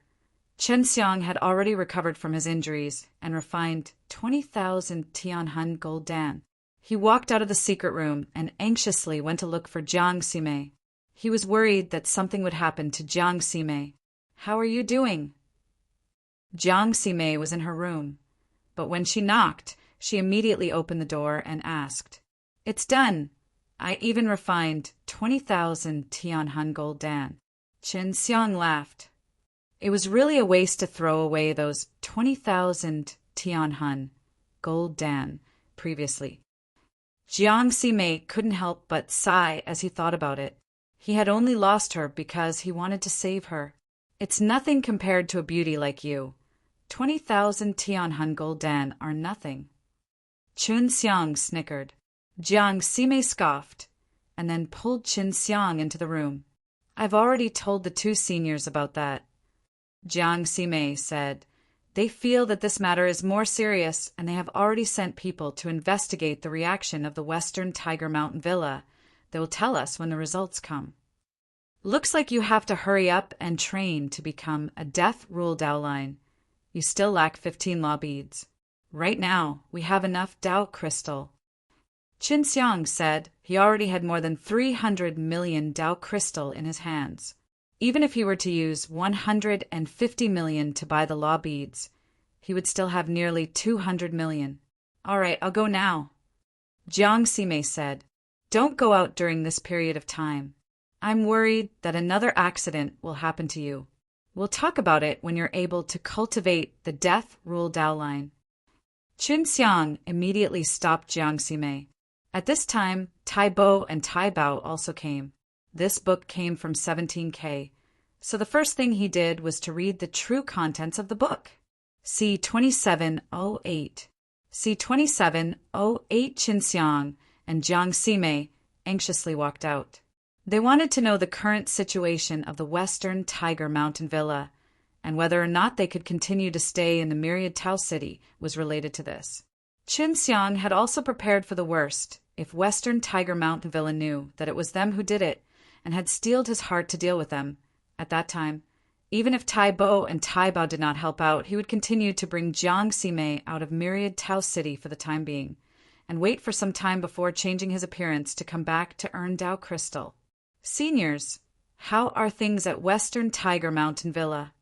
Qin Xiang had already recovered from his injuries and refined 20,000 Tianhun gold dan. He walked out of the secret room and anxiously went to look for Jiang Simei. He was worried that something would happen to Jiang Simei. How are you doing? Jiang Simei was in her room, but when she knocked, she immediately opened the door and asked, It's done. I even refined 20,000 Tianhun gold dan. Qin Xiang laughed. It was really a waste to throw away those 20,000 Tianhun gold dan previously. Jiang Simei couldn't help but sigh as he thought about it. He had only lost her because he wanted to save her. It's nothing compared to a beauty like you. 20,000 Tianhun gold dan are nothing. Qin Xiang snickered. Jiang Simei scoffed, and then pulled Qin Xiang into the room. I've already told the two seniors about that. Jiang Simei said, They feel that this matter is more serious, and they have already sent people to investigate the reaction of the Western Tiger Mountain Villa. They will tell us when the results come. Looks like you have to hurry up and train to become a Death Rule Dao line. You still lack 15 law beads. Right now, we have enough Dao crystal. Qin Xiang said he already had more than 300 million Dao crystal in his hands. Even if he were to use 150 million to buy the law beads, he would still have nearly 200 million. All right, I'll go now. Jiang Simei said, Don't go out during this period of time. I'm worried that another accident will happen to you. We'll talk about it when you're able to cultivate the Death Rule Dao line. Qin Xiang immediately stopped Jiang Simei. At this time, Tai Bo and Tai Bao also came. This book came from 17K, so the first thing he did was to read the true contents of the book. C2708. C2708 Qin Xiang and Jiang Simei anxiously walked out. They wanted to know the current situation of the Western Tiger Mountain Villa, and whether or not they could continue to stay in the Myriad Tao City was related to this. Qin Xiang had also prepared for the worst If Western Tiger Mountain Villa knew that it was them who did it and had steeled his heart to deal with them, at that time, even if Tai Bo and Tai Bao did not help out, he would continue to bring Jiang Ximei out of myriad Tao City for the time being, and wait for some time before changing his appearance to come back to earn Tao Crystal. Seniors, how are things at Western Tiger Mountain Villa?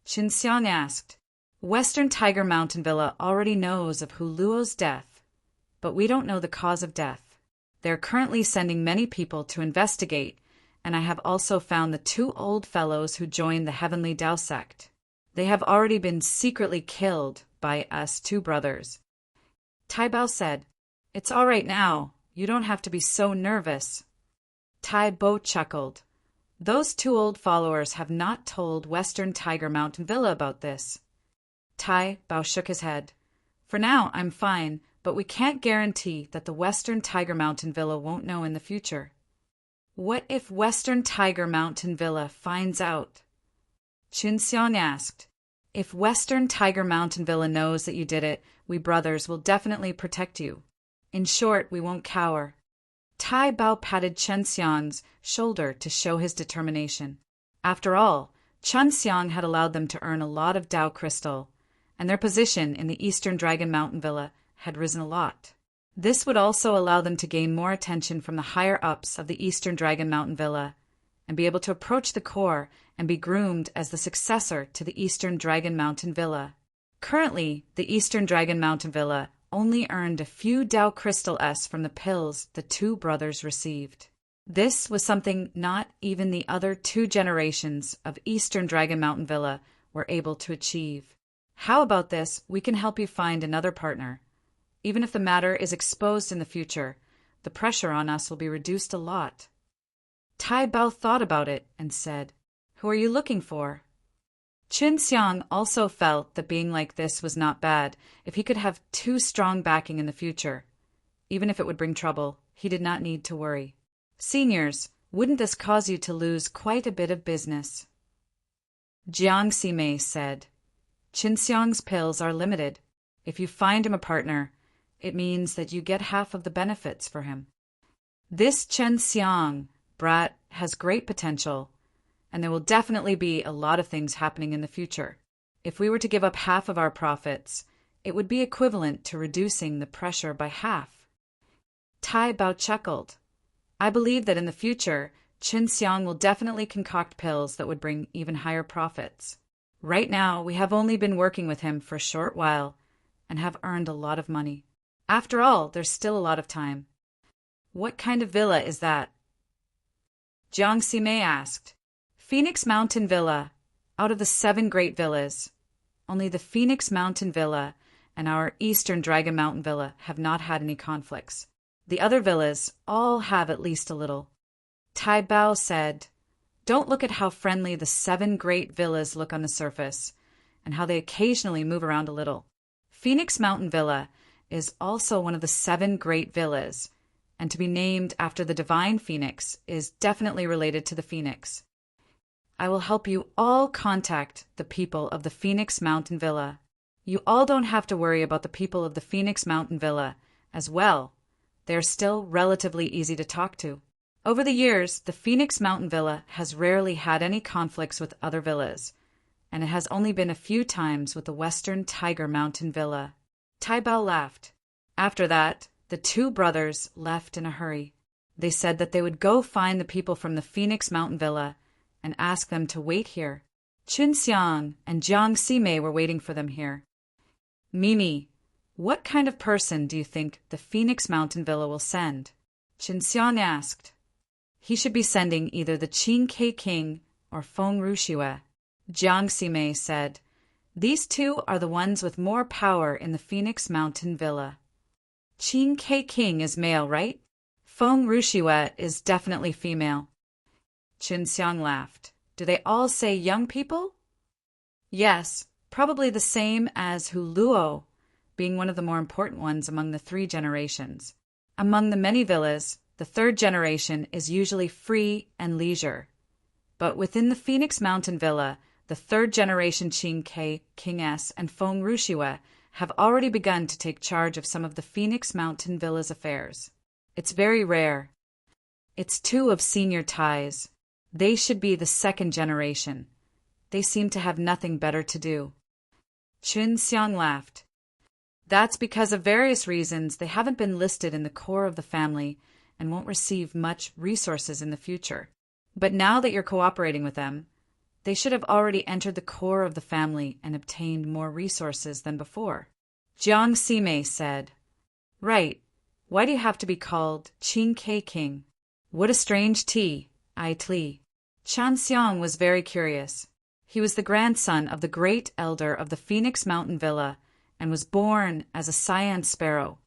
Qin Xiang asked. Western Tiger Mountain Villa already knows of Hu Luo's death, but we don't know the cause of death. They're currently sending many people to investigate, and I have also found the 2 old fellows who joined the Heavenly Tao sect. They have already been secretly killed by us 2 brothers. Tai Bao said, It's all right now. You don't have to be so nervous. Tai Bo chuckled. Those 2 old followers have not told Western Tiger Mountain Villa about this. Tai Bao shook his head. For now, I'm fine, but we can't guarantee that the Western Tiger Mountain Villa won't know in the future. What if Western Tiger Mountain Villa finds out? Qin Xiang asked. If Western Tiger Mountain Villa knows that you did it, we brothers will definitely protect you. In short, we won't cower. Tai Bao patted Chen Xiang's shoulder to show his determination. After all, Chen Xiang had allowed them to earn a lot of Tao Crystal, and their position in the Eastern Dragon Mountain Villa had risen a lot. This would also allow them to gain more attention from the higher-ups of the Eastern Dragon Mountain Villa, and be able to approach the core and be groomed as the successor to the Eastern Dragon Mountain Villa. Currently, the Eastern Dragon Mountain Villa only earned a few Tao Crystal S from the pills the 2 brothers received. This was something not even the other 2 generations of Eastern Dragon Mountain Villa were able to achieve. How about this? We can help you find another partner. Even if the matter is exposed in the future, the pressure on us will be reduced a lot. Tai Bao thought about it and said, Who are you looking for? Qin Xiang also felt that being like this was not bad if he could have 2 strong backing in the future. Even if it would bring trouble, he did not need to worry. Seniors, wouldn't this cause you to lose quite a bit of business? Jiang Ximei said, Qin Xiang's pills are limited. If you find him a partner, it means that you get half of the benefits for him. This Chen Xiang brat has great potential, and there will definitely be a lot of things happening in the future. If we were to give up half of our profits, it would be equivalent to reducing the pressure by half. Tai Bao chuckled. I believe that in the future, Qin Xiang will definitely concoct pills that would bring even higher profits. Right now, we have only been working with him for a short while and have earned a lot of money. After all, there's still a lot of time. What kind of villa is that? Jiang Ximei asked. Phoenix Mountain Villa. Out of the 7 great villas, only the Phoenix Mountain Villa and our Eastern Dragon Mountain Villa have not had any conflicts. The other villas all have at least a little. Tai Bao said, Don't look at how friendly the 7 great villas look on the surface, and how they occasionally move around a little. Phoenix Mountain Villa is also one of the 7 great villas, and to be named after the divine phoenix is definitely related to the phoenix. I will help you all contact the people of the Phoenix Mountain Villa. You all don't have to worry about the people of the Phoenix Mountain Villa as well. They are still relatively easy to talk to. Over the years, the Phoenix Mountain Villa has rarely had any conflicts with other villas, and it has only been a few times with the Western Tiger Mountain Villa. Tai Bao laughed. After that, the 2 brothers left in a hurry. They said that they would go find the people from the Phoenix Mountain Villa and ask them to wait here. Qin Xiang and Jiang Ximei were waiting for them here. Mimi, what kind of person do you think the Phoenix Mountain Villa will send? Qin Xiang asked. He should be sending either the Qin Ke King or Feng Rushue. Jiang Ximei said, These 2 are the ones with more power in the Phoenix Mountain Villa. Qin Ke King is male, right? Feng Rushue is definitely female. Qin Xiang laughed. Do they all say young people? Yes, probably the same as Hu Luo, being one of the more important ones among the 3 generations. Among the many villas, the 3rd generation is usually free and leisure. But within the Phoenix Mountain Villa, the 3rd generation Qin Ke, King S, and Feng Rushue have already begun to take charge of some of the Phoenix Mountain Villa's affairs. It's very rare. It's two of senior ties. They should be the second generation. They seem to have nothing better to do. Chun Xiang laughed. That's because of various reasons they haven't been listed in the core of the family and won't receive much resources in the future. But now that you're cooperating with them, they should have already entered the core of the family and obtained more resources than before. Jiang Sime said, Right. Why do you have to be called Qin Ke King? What a strange tea, I Tli. Chan Xiang was very curious. He was the grandson of the great elder of the Phoenix Mountain Villa and was born as a cyan sparrow.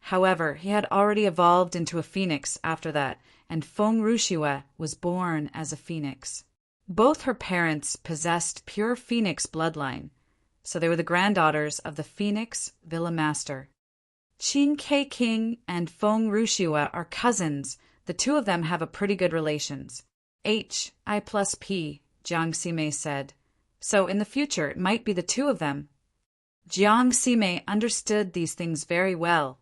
However, he had already evolved into a phoenix after that, and Feng Rushue was born as a phoenix. Both her parents possessed pure phoenix bloodline, so they were the granddaughters of the Phoenix Villa Master. Qin Ke King and Feng Rushue are cousins. The two of them have a pretty good relations. I plus P, Jiang Sime said. So in the future, it might be the two of them. Jiang Sime understood these things very well.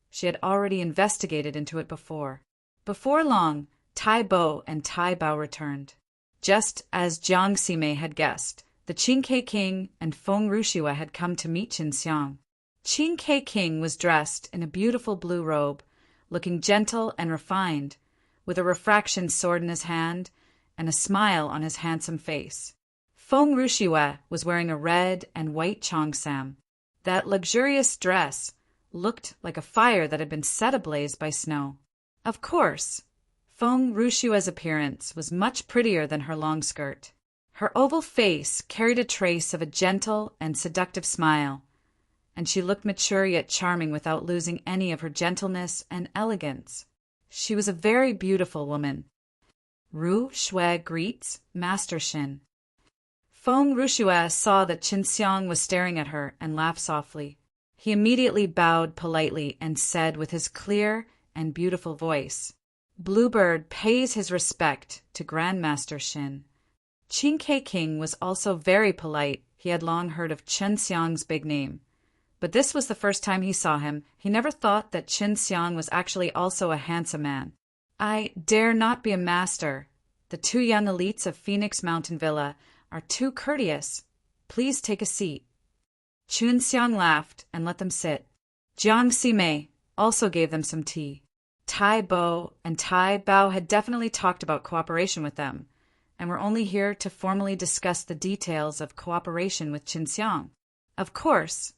She had already investigated into it before. Before long, Tai Bo and Tai Bao returned. Just as Jiang Sime had guessed, the Qin Ke King and Feng Rushue had come to meet Qin Xiang. Qin Ke King was dressed in a beautiful blue robe, looking gentle and refined, with a refraction sword in his hand and a smile on his handsome face. Feng Rushue was wearing a red and white cheongsam. That luxurious dress looked like a fire that had been set ablaze by snow. Of course, Feng Rushue's appearance was much prettier than her long skirt. Her oval face carried a trace of a gentle and seductive smile, and she looked mature yet charming without losing any of her gentleness and elegance. She was a very beautiful woman. Ru Shui greets Master Shin. Feng Rushue saw that Qin Xiang was staring at her and laughed softly. He immediately bowed politely and said with his clear and beautiful voice, Bluebird pays his respect to Grandmaster Shin. Qin Ke King was also very polite. He had long heard of Qin Xiang's big name. But this was the first time he saw him. He never thought that Qin Xiang was actually also a handsome man. I dare not be a master. The two young elites of Phoenix Mountain Villa are too courteous. Please take a seat. Qin Xiang laughed and let them sit. Jiang Sime also gave them some tea. Tai Bo and Tai Bao had definitely talked about cooperation with them, and were only here to formally discuss the details of cooperation with Qin Xiang. Of course,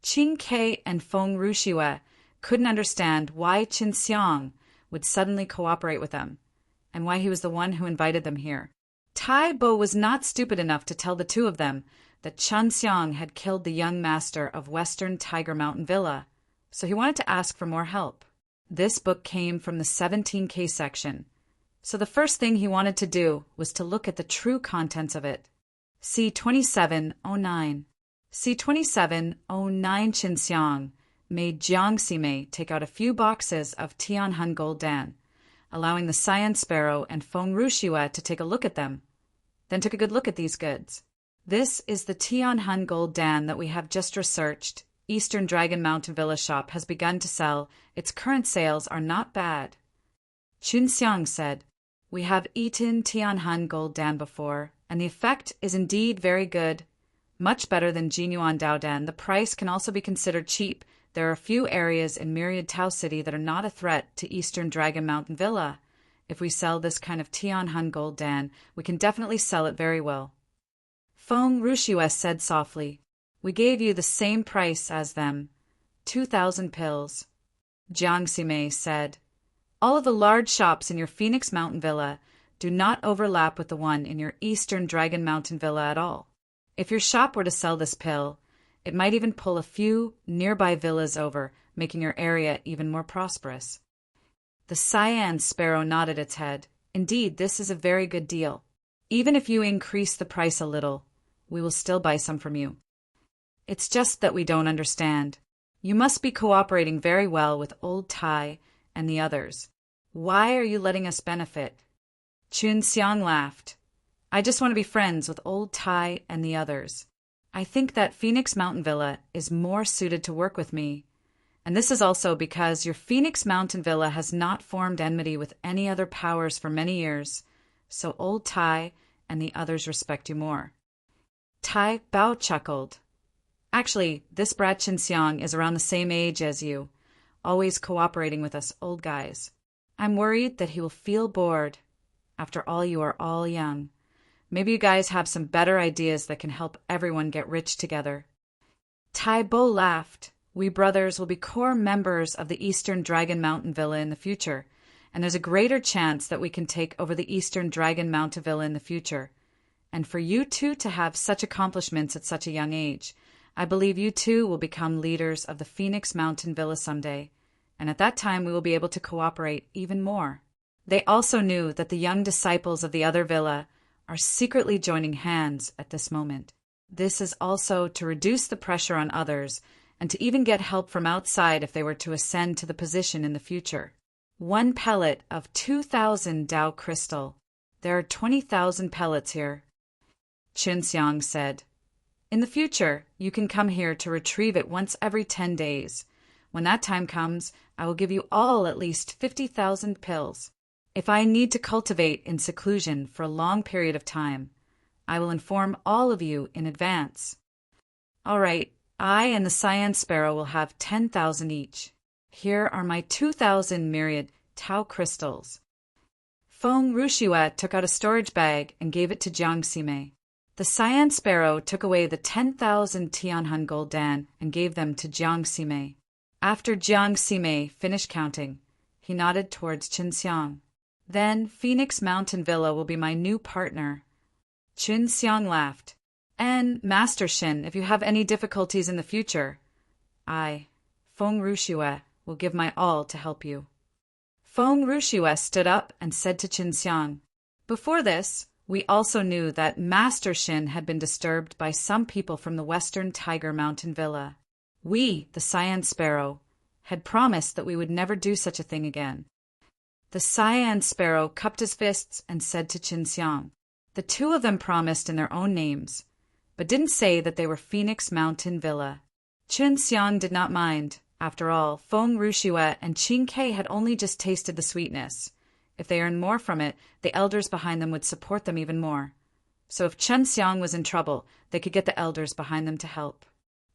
Qin Ke and Feng Rushue couldn't understand why Qin Xiang would suddenly cooperate with them, and why he was the one who invited them here. Tai Bo was not stupid enough to tell the two of them that Qin Xiang had killed the young master of Western Tiger Mountain Villa, so he wanted to ask for more help. This book came from the 17K section, so the first thing he wanted to do was to look at the true contents of it. See 2709. See 2709. Qin Xiang made Jiang Sime take out a few boxes of Tianhun Gold Dan, allowing the Cyan Sparrow and Feng Rushue to take a look at them, then took a good look at these goods. This is the Tianhun Gold Dan that we have just researched. Eastern Dragon Mountain Villa shop has begun to sell. Its current sales are not bad. Qin Xiang said, We have eaten Tianhun Gold Dan before, and the effect is indeed very good. Much better than Jinyuan Dao Dan. The price can also be considered cheap. There are a few areas in Myriad Tao City that are not a threat to Eastern Dragon Mountain Villa. If we sell this kind of Tianhun Gold Dan, we can definitely sell it very well. Feng Rushue said softly, We gave you the same price as them, 2,000 pills. Jiang Sime said, All of the large shops in your Phoenix Mountain Villa do not overlap with the one in your Eastern Dragon Mountain Villa at all. If your shop were to sell this pill, it might even pull a few nearby villas over, making your area even more prosperous. The Cyan Sparrow nodded its head. Indeed, this is a very good deal. Even if you increase the price a little, we will still buy some from you. It's just that we don't understand. You must be cooperating very well with Old Tai and the others. Why are you letting us benefit? Qin Xiang laughed. I just want to be friends with Old Tai and the others. I think that Phoenix Mountain Villa is more suited to work with me, And this is also because your Phoenix Mountain Villa has not formed enmity with any other powers for many years, so old Tai and the others respect you more. Tai Bao chuckled. Actually, this brat Chinxiang is around the same age as you, always cooperating with us old guys. I'm worried that he will feel bored. After all, you are all young. Maybe you guys have some better ideas that can help everyone get rich together. Tai Bo laughed. We brothers will be core members of the Eastern Dragon Mountain Villa in the future, and there's a greater chance that we can take over the Eastern Dragon Mountain Villa in the future. And for you two to have such accomplishments at such a young age, I believe you two will become leaders of the Phoenix Mountain Villa someday, and at that time we will be able to cooperate even more. They also knew that the young disciples of the other villa are secretly joining hands at this moment. This is also to reduce the pressure on others and to even get help from outside if they were to ascend to the position in the future. 1 pellet of 2,000 Dao crystal. There are 20,000 pellets here. Chinxiang said, in the future, you can come here to retrieve it once every 10 days. When that time comes, I will give you all at least 50,000 pills. If I need to cultivate in seclusion for a long period of time, I will inform all of you in advance. All right, I and the Cyan Sparrow will have 10,000 each. Here are my 2,000 myriad Tao crystals. Feng Rushue took out a storage bag and gave it to Jiang Ximei. The Cyan Sparrow took away the 10,000 Tianhun gold dan and gave them to Jiang Ximei. After Jiang Ximei finished counting, he nodded towards Chinxiang. Then Phoenix Mountain Villa will be my new partner. Chinxiang laughed. And, Master Shin, if you have any difficulties in the future, I, Feng Rushue, will give my all to help you. Feng Rushue stood up and said to Chinxiang, before this, we also knew that Master Shin had been disturbed by some people from the Western Tiger Mountain Villa. We, the Cyan Sparrow, had promised that we would never do such a thing again. The Cyan Sparrow cupped his fists and said to Chinxiang. The two of them promised in their own names, but didn't say that they were Phoenix Mountain Villa. Chinxiang did not mind. After all, Feng Rushue and Qin Ke had only just tasted the sweetness. If they earned more from it, the elders behind them would support them even more. So if Chinxiang was in trouble, they could get the elders behind them to help.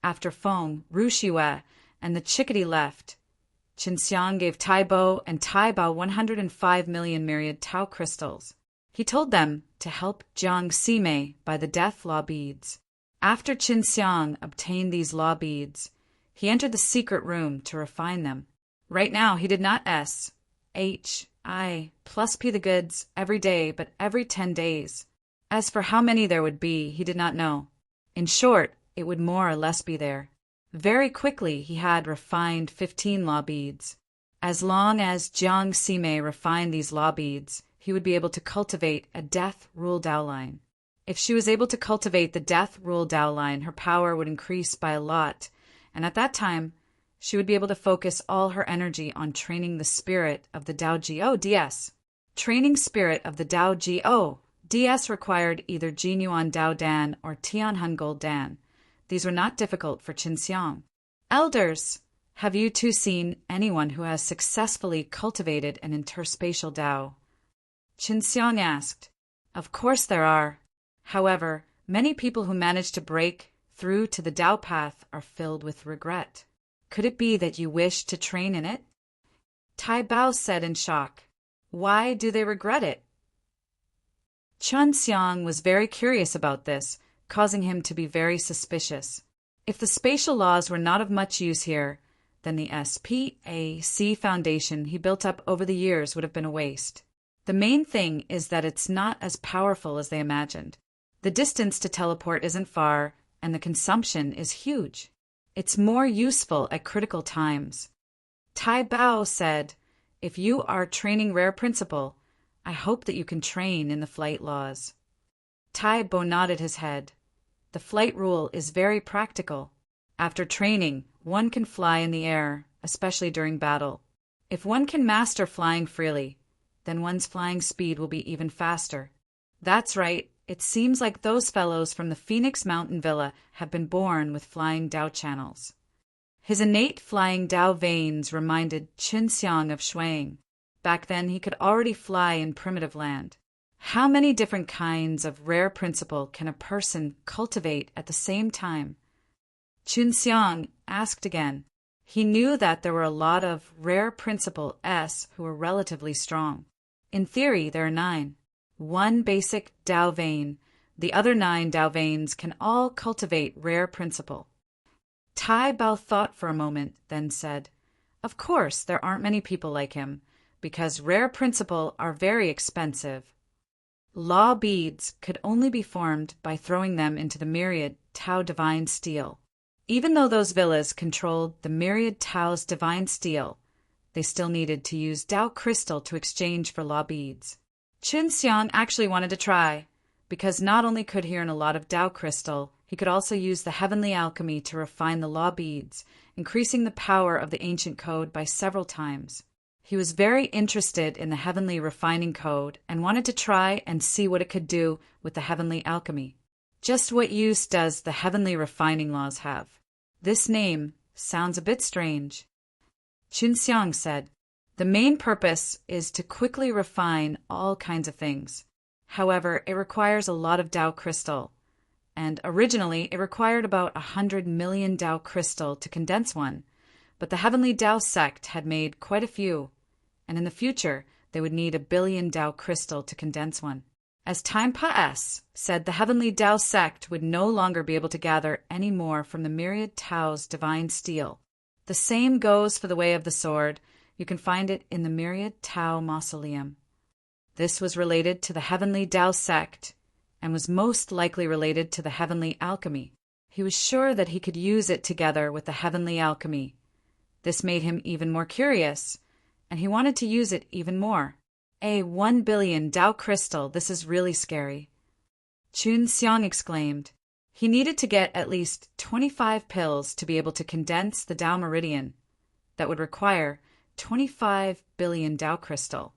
After Feng, Rushue, and the chickadee left, Chinxiang gave Tai Bo and Tai Bao 105 million myriad Tao crystals. He told them to help Jiang Ximei buy the death law beads. After Chinxiang obtained these law beads, he entered the secret room to refine them. Right now, he did not plus P the goods every day, but every 10 days. As for how many there would be, he did not know. In short, it would more or less be there. Very quickly, he had refined 15 law beads. As long as Jiang Ximei refined these law beads, he would be able to cultivate a death rule Dao line. If she was able to cultivate the death rule Dao line, her power would increase by a lot, and at that time, she would be able to focus all her energy on training the spirit of the Dao Geo DS. Training spirit of the Dao Geo DS required either Jinyuan Dao Dan or Tianhun Gold Dan. These were not difficult for Chinxiang. Elders, have you two seen anyone who has successfully cultivated an interspatial Dao? Chinxiang asked. Of course there are. However, many people who manage to break through to the Dao path are filled with regret. Could it be that you wish to train in it? Tai Bao said in shock. Why do they regret it? Chinxiang was very curious about this, causing him to be very suspicious. If the spatial laws were not of much use here, then the SPAC foundation he built up over the years would have been a waste. The main thing is that it's not as powerful as they imagined. The distance to teleport isn't far, and the consumption is huge. It's more useful at critical times. Tai Bao said, if you are training Rare Principle, I hope that you can train in the flight laws. Tai Bo nodded his head. The flight rule is very practical. After training, one can fly in the air, especially during battle. If one can master flying freely, then one's flying speed will be even faster. That's right, it seems like those fellows from the Phoenix Mountain Villa have been born with flying Dao channels. His innate flying Dao veins reminded Qinxiang of Shuang. Back then, he could already fly in primitive land. How many different kinds of rare principle can a person cultivate at the same time? Qinxiang asked again. He knew that there were a lot of rare principle S who were relatively strong. In theory, there are 9. One basic Dao vein. The other 9 Dao veins can all cultivate rare principle. Tai Bao thought for a moment, then said, "Of course, there aren't many people like him, because rare principle are very expensive. Law beads could only be formed by throwing them into the myriad Tao divine steel. Even though those villas controlled the myriad Tao's divine steel, they still needed to use Dao crystal to exchange for law beads." Qinxiang actually wanted to try, because not only could he earn a lot of Dao crystal, he could also use the heavenly alchemy to refine the law beads, increasing the power of the ancient code by several times. He was very interested in the heavenly refining code and wanted to try and see what it could do with the heavenly alchemy. Just what use does the heavenly refining laws have? This name sounds a bit strange. Qinxiang said, "The main purpose is to quickly refine all kinds of things. However, it requires a lot of Dao crystal, and originally it required about 100 million Dao crystal to condense one, but the Heavenly Dao sect had made quite a few, and in the future they would need 1 billion Dao crystal to condense one. As time passed, said the Heavenly Dao sect would no longer be able to gather any more from the myriad Tao's divine steel. The same goes for the way of the sword. You can find it in the myriad Tao mausoleum. This was related to the Heavenly Dao sect, and was most likely related to the heavenly alchemy. He was sure that he could use it together with the heavenly alchemy. This made him even more curious, and he wanted to use it even more. 1 billion Dao crystal, this is really scary. Qinxiang exclaimed. He needed to get at least 25 pills to be able to condense the Dao meridian. That would require 25 billion Dao crystal.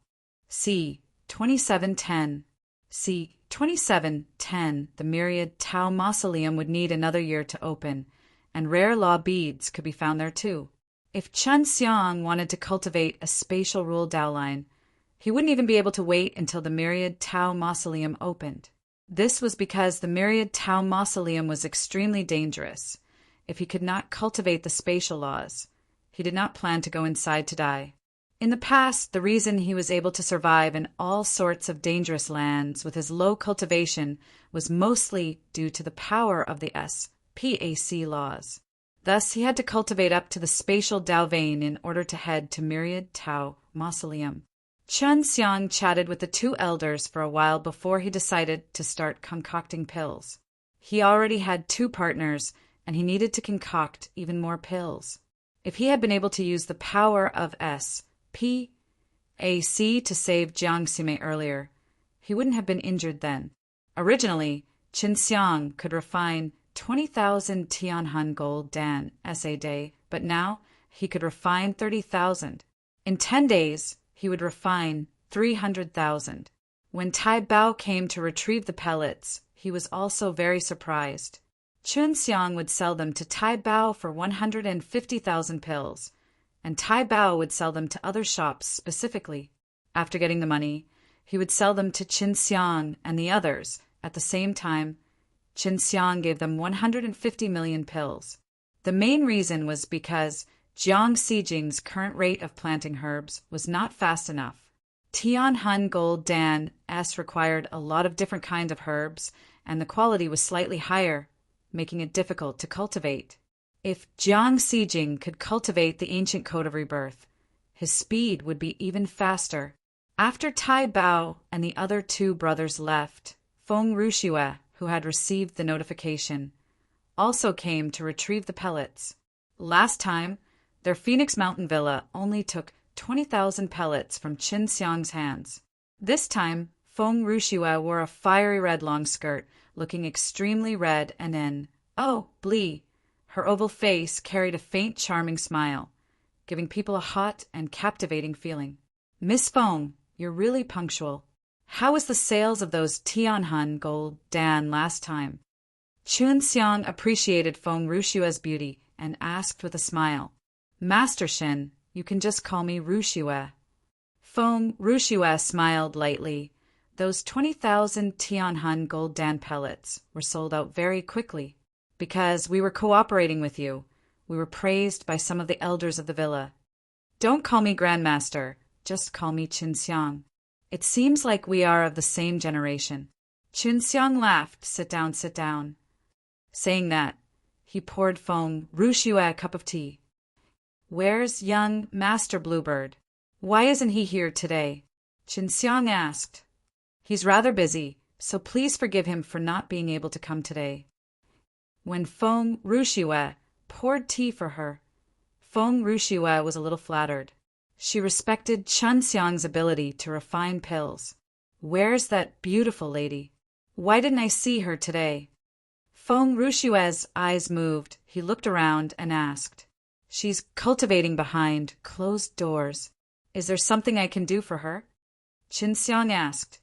C. 2710. C. 2710, the myriad Tao mausoleum would need another year to open, and rare law beads could be found there too. If Qinxiang wanted to cultivate a spatial rule Dao line, he wouldn't even be able to wait until the myriad Tao mausoleum opened. This was because the myriad Tao mausoleum was extremely dangerous. If he could not cultivate the spatial laws, he did not plan to go inside to die. In the past, the reason he was able to survive in all sorts of dangerous lands with his low cultivation was mostly due to the power of the SPAC laws. Thus, he had to cultivate up to the spatial Dao vein in order to head to myriad Tao mausoleum. Qinxiang chatted with the 2 elders for a while before he decided to start concocting pills. He already had 2 partners, and he needed to concoct even more pills. If he had been able to use the power of SPAC to save Jiang Ximei earlier, he wouldn't have been injured then. Originally, Qinxiang could refine 20,000 Tianhun gold Dan a day, but now he could refine 30,000. In 10 days, he would refine 300,000. When Tai Bao came to retrieve the pellets, he was also very surprised. Qinxiang would sell them to Tai Bao for 150,000 pills, and Tai Bao would sell them to other shops specifically. After getting the money, he would sell them to Qinxiang and the others. At the same time, Qinxiang gave them 150 million pills. The main reason was because Jiang Xijing's current rate of planting herbs was not fast enough. Tianhun Gold Dan S required a lot of different kinds of herbs, and the quality was slightly higher, making it difficult to cultivate. If Jiang Xijing could cultivate the ancient code of rebirth, his speed would be even faster. After Tai Bao and the other 2 brothers left, Feng Rushue, who had received the notification, also came to retrieve the pellets. Last time, their Phoenix Mountain villa only took 20,000 pellets from Qinxiang's hands. This time, Feng Rushue wore a fiery red long skirt, looking extremely red, and her oval face carried a faint, charming smile, giving people a hot and captivating feeling. "Miss Feng, you're really punctual. How was the sales of those Tianhun Gold Dan last time?" Qinxiang appreciated Feng Rushue's beauty and asked with a smile, "Master Shin, you can just call me Rushue." Feng Rushue smiled lightly. Those 20,000 Tianhun gold dan pellets were sold out very quickly. Because we were cooperating with you. We were praised by some of the elders of the villa. Don't call me Grandmaster, just call me Qinxiang. It seems like we are of the same generation. Qinxiang laughed. Sit down, sit down. Saying that, he poured Feng Rushue a cup of tea. Where's young Master Bluebird? Why isn't he here today? Qinxiang asked. He's rather busy, so please forgive him for not being able to come today. When Feng Rushue poured tea for her, Feng Rushue was a little flattered. She respected Qinxiang's ability to refine pills. Where's that beautiful lady? Why didn't I see her today? Feng Rushue's eyes moved. He looked around and asked. She's cultivating behind closed doors. Is there something I can do for her? Qinxiang asked.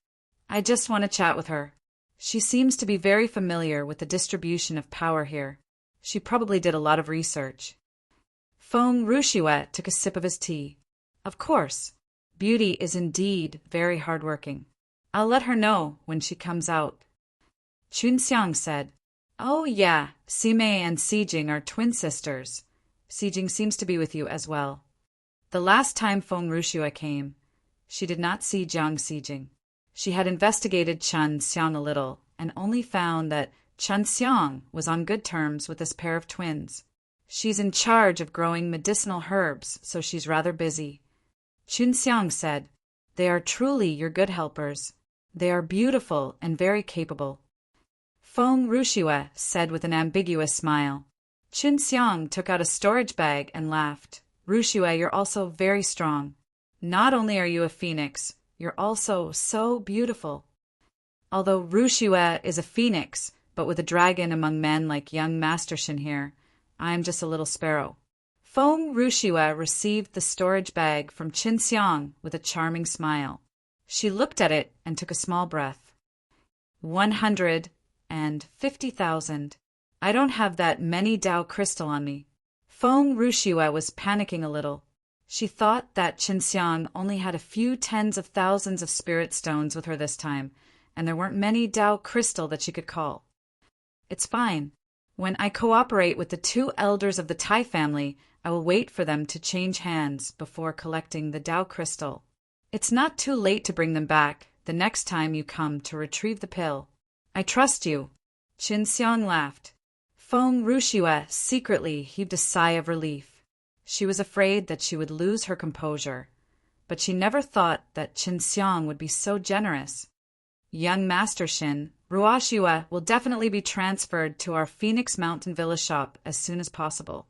I just want to chat with her. She seems to be very familiar with the distribution of power here. She probably did a lot of research. Feng Rushue took a sip of his tea. Of course. Beauty is indeed very hardworking. I'll let her know when she comes out. Qinxiang said, Oh yeah, Sime and Sijing are twin sisters. Sijing seems to be with you as well. The last time Feng Rushue came, she did not see Jiang Sijing. She had investigated Qinxiang a little and only found that Qinxiang was on good terms with this pair of twins. She's in charge of growing medicinal herbs, so she's rather busy. Qinxiang said, They are truly your good helpers. They are beautiful and very capable. Feng Rushue said with an ambiguous smile. Qinxiang took out a storage bag and laughed. Rushue, you're also very strong. Not only are you a phoenix, you're also so beautiful. Although Rushue is a phoenix, but with a dragon among men like young Master Shin here, I'm just a little sparrow. Feng Rushue received the storage bag from Qinxiang with a charming smile. She looked at it and took a small breath. 150,000. I don't have that many Dao crystal on me. Feng Rushue was panicking a little. She thought that Qinxiang only had a few tens of thousands of spirit stones with her this time, and there weren't many Dao crystal that she could call. It's fine. When I cooperate with the two elders of the Tai family, I will wait for them to change hands before collecting the Dao crystal. It's not too late to bring them back the next time you come to retrieve the pill. I trust you. Qinxiang laughed. Feng Rushue secretly heaved a sigh of relief. She was afraid that she would lose her composure, but she never thought that Qinxiang would be so generous. Young Master Shin, Ruashue will definitely be transferred to our Phoenix Mountain Villa shop as soon as possible,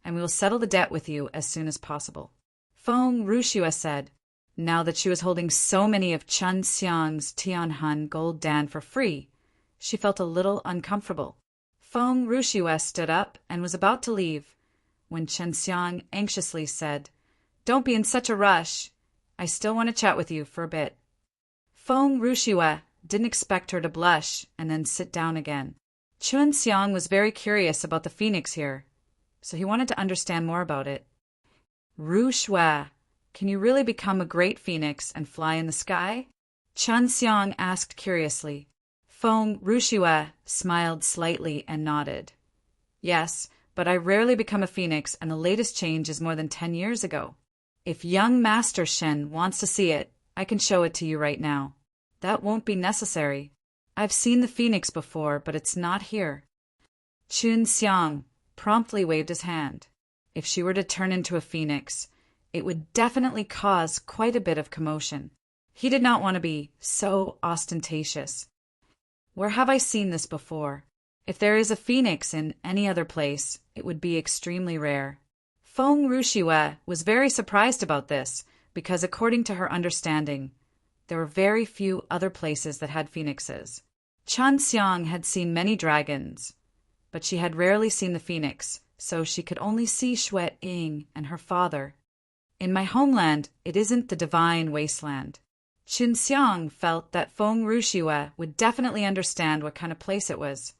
and we will settle the debt with you as soon as possible. Feng Rushue said, now that she was holding so many of Qinxiang's Tianhun gold dan for free, she felt a little uncomfortable. Feng Rushue stood up and was about to leave, when Qinxiang anxiously said, Don't be in such a rush. I still want to chat with you for a bit. Feng Rushue didn't expect her to blush and then sit down again. Qinxiang was very curious about the phoenix here, so he wanted to understand more about it. Rushue, can you really become a great phoenix and fly in the sky? Qinxiang asked curiously. Feng Rushue smiled slightly and nodded. Yes, but I rarely become a phoenix, and the latest change is more than 10 years ago. If young Master Shin wants to see it, I can show it to you right now. That won't be necessary. I've seen the phoenix before, but it's not here. Qinxiang promptly waved his hand. If she were to turn into a phoenix, it would definitely cause quite a bit of commotion. He did not want to be so ostentatious. Where have I seen this before? If there is a phoenix in any other place, it would be extremely rare. Feng Rushue was very surprised about this, because according to her understanding, there were very few other places that had phoenixes. Qinxiang had seen many dragons, but she had rarely seen the phoenix, so she could only see Shui Ying and her father. In my homeland, it isn't the divine wasteland. Qinxiang felt that Feng Rushue would definitely understand what kind of place it was.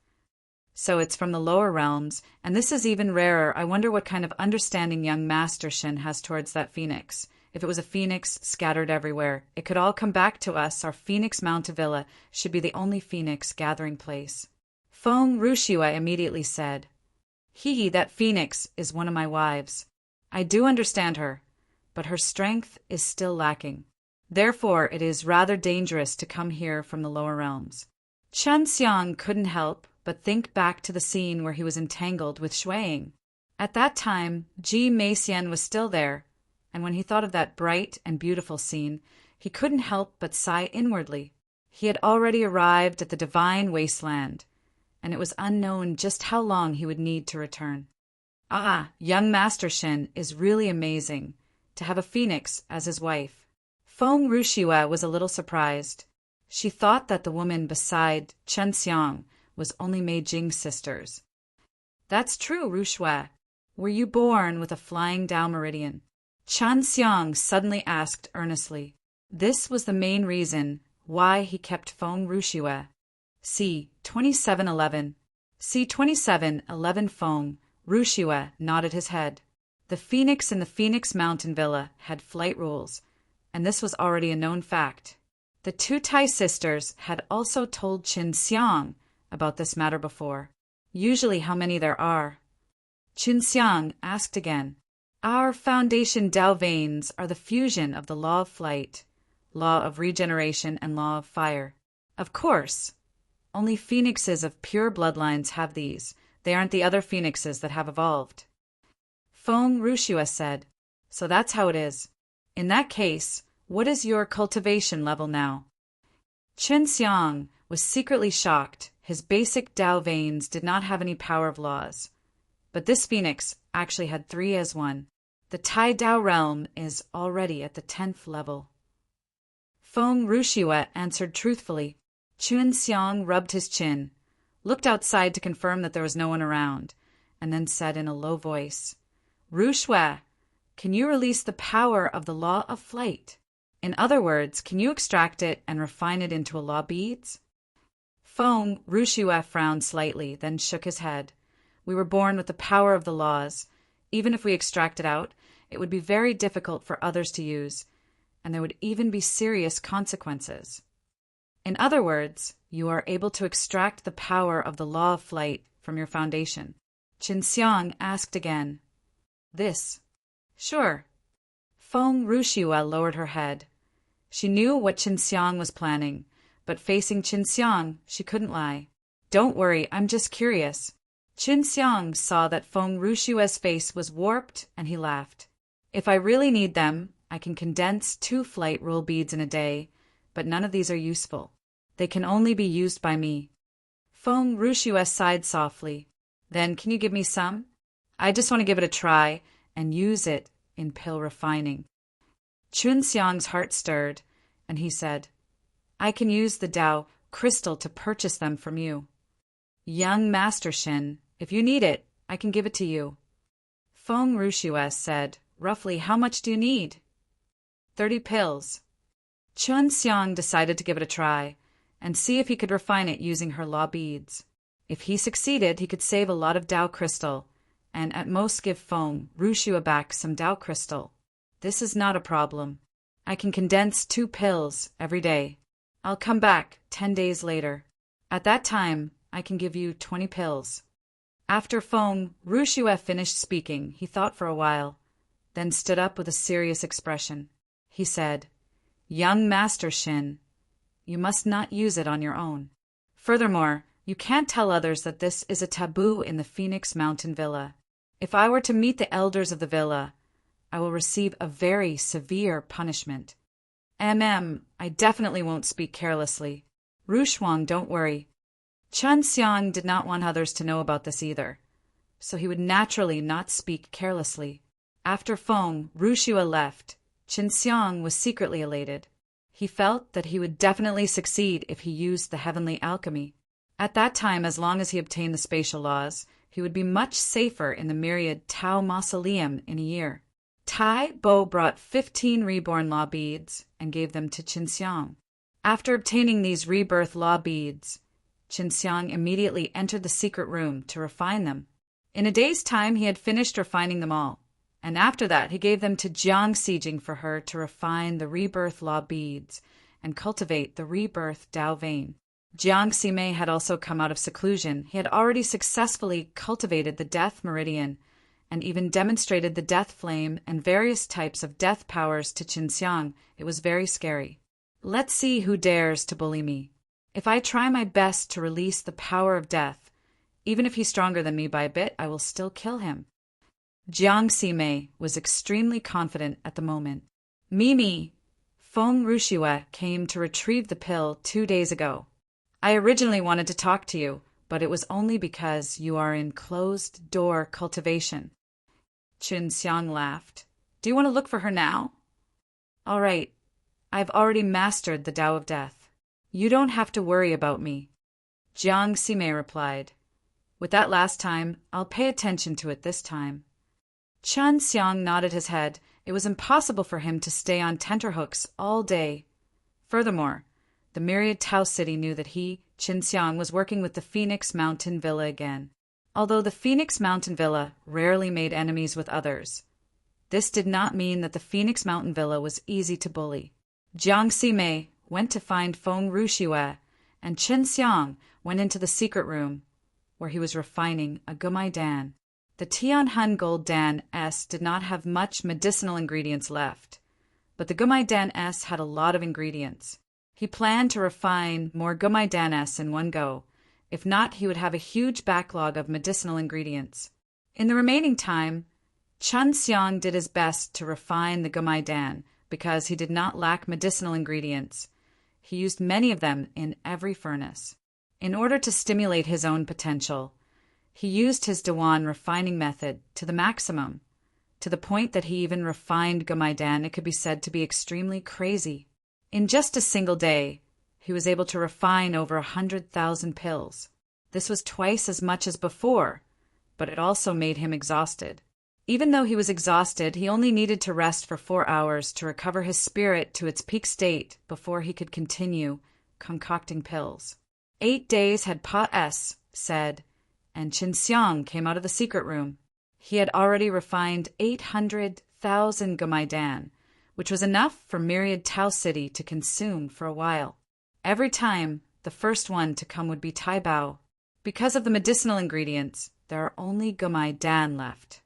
So it's from the lower realms, and this is even rarer. I wonder what kind of understanding young Master Shin has towards that phoenix. If it was a phoenix scattered everywhere, it could all come back to us. Our Phoenix Mountain Villa should be the only phoenix gathering place. Feng Rushua immediately said, that phoenix is one of my wives. I do understand her, but her strength is still lacking. Therefore, it is rather dangerous to come here from the lower realms. Chen Xiang couldn't help but think back to the scene where he was entangled with Shuang. At that time, Ji Meixian was still there, and when he thought of that bright and beautiful scene, he couldn't help but sigh inwardly. He had already arrived at the divine wasteland, and it was unknown just how long he would need to return. Young Master Shin is really amazing, to have a phoenix as his wife. Feng Rushua was a little surprised. She thought that the woman beside Chen Xiang was only Mei Jing's sisters. That's true, Rushua. Were you born with a flying Tao meridian? Chen Xiang suddenly asked earnestly. This was the main reason why he kept Feng Rushua. See 2711. See 2711. Feng Rushua nodded his head. The phoenix in the Phoenix Mountain Villa had flight rules, and this was already a known fact. The two Tai sisters had also told Qin Xiang about this matter before. Usually how many there are. Qin Xiang asked again. Our foundation Tao veins are the fusion of the law of flight, law of regeneration, and law of fire. Of course, only phoenixes of pure bloodlines have these. They aren't the other phoenixes that have evolved. Feng Rushua said, So that's how it is. In that case, what is your cultivation level now? Qin Xiang was secretly shocked. His basic Tao veins did not have any power of laws. But this phoenix actually had 3 as 1. The Tai Tao realm is already at the 10th level. Feng Rushua answered truthfully. Qin Xiang rubbed his chin, looked outside to confirm that there was no one around, and then said in a low voice, Rushua, can you release the power of the law of flight? In other words, can you extract it and refine it into a law beads? Feng Rushua frowned slightly, then shook his head. We were born with the power of the laws. Even if we extract it out, it would be very difficult for others to use, and there would even be serious consequences. In other words, you are able to extract the power of the law of flight from your foundation. Qin Xiang asked again. This? Sure. Feng Rushua lowered her head. She knew what Qin Xiang was planning, but facing Qin Xiang, she couldn't lie. Don't worry, I'm just curious. Qin Xiang saw that Feng Rushua's face was warped, and he laughed. If I really need them, I can condense 2 flight rule beads in a day, but none of these are useful. They can only be used by me. Feng Rushua sighed softly. Then can you give me some? I just want to give it a try and use it in pill refining. Qin Xiang's heart stirred, and he said, I can use the Tao crystal to purchase them from you. Young Master Shin, if you need it, I can give it to you. Feng Rushua said, roughly how much do you need? 30 pills. Qin Xiang decided to give it a try and see if he could refine it using her law beads. If he succeeded, he could save a lot of Tao crystal and at most give Feng Rushua back some Tao crystal. This is not a problem. I can condense 2 pills every day. I'll come back 10 days later. At that time, I can give you 20 pills. After Feng Rushua finished speaking, he thought for a while, then stood up with a serious expression. He said, Young Master Shin, you must not use it on your own. Furthermore, you can't tell others that this is a taboo in the Phoenix Mountain Villa. If I were to meet the elders of the villa, I will receive a very severe punishment. I definitely won't speak carelessly. Rushuang, don't worry. Chen Xiang did not want others to know about this either, so he would naturally not speak carelessly. After Feng Rushua left, Qin Xiang was secretly elated. He felt that he would definitely succeed if he used the heavenly alchemy. At that time, as long as he obtained the spatial laws, he would be much safer in the myriad Tao Mausoleum in a year. Tai Bo brought 15 reborn law beads and gave them to Qin Xiang. After obtaining these rebirth law beads, Qinxiang immediately entered the secret room to refine them. In a day's time, he had finished refining them all, and after that he gave them to Jiang Xijing for her to refine the rebirth law beads and cultivate the rebirth Tao vein. Jiang Ximei had also come out of seclusion. He had already successfully cultivated the death meridian and even demonstrated the death flame and various types of death powers to Qinxiang. It was very scary. Let's see who dares to bully me. If I try my best to release the power of death, even if he's stronger than me by a bit, I will still kill him. Jiang Ximei was extremely confident at the moment. Mimi, Feng Rushue came to retrieve the pill 2 days ago. I originally wanted to talk to you, but it was only because you are in closed-door cultivation. Qinxiang laughed. Do you want to look for her now? All right. I've already mastered the Tao of Death. You don't have to worry about me. Jiang Ximei replied. With that last time, I'll pay attention to it this time. Qinxiang nodded his head. It was impossible for him to stay on tenterhooks all day. Furthermore, the myriad Tao City knew that he, Qinxiang, was working with the Phoenix Mountain Villa again. Although the Phoenix Mountain Villa rarely made enemies with others, this did not mean that the Phoenix Mountain Villa was easy to bully. Jiang Ximei went to find Feng Rushue, and Qinxiang went into the secret room, where he was refining a Gumai Dan. The Tianhun Gold Dan S did not have much medicinal ingredients left, but the Gumai Dan S had a lot of ingredients. He planned to refine more Gumai Dan S in one go. If not, he would have a huge backlog of medicinal ingredients. In the remaining time, Qinxiang did his best to refine the Gumai Dan because he did not lack medicinal ingredients. He used many of them in every furnace. In order to stimulate his own potential, he used his Dewan refining method to the maximum, to the point that he even refined Gumai Dan. It could be said to be extremely crazy. In just a single day, he was able to refine over 100,000 pills. This was twice as much as before, but it also made him exhausted. Even though he was exhausted, he only needed to rest for 4 hours to recover his spirit to its peak state before he could continue concocting pills. 8 days had said, and Qinxiang came out of the secret room. He had already refined 800,000 Gumai Dan, which was enough for myriad Tao City to consume for a while. Every time, the first one to come would be Tai Bao. Because of the medicinal ingredients, there are only Gumai Dan left.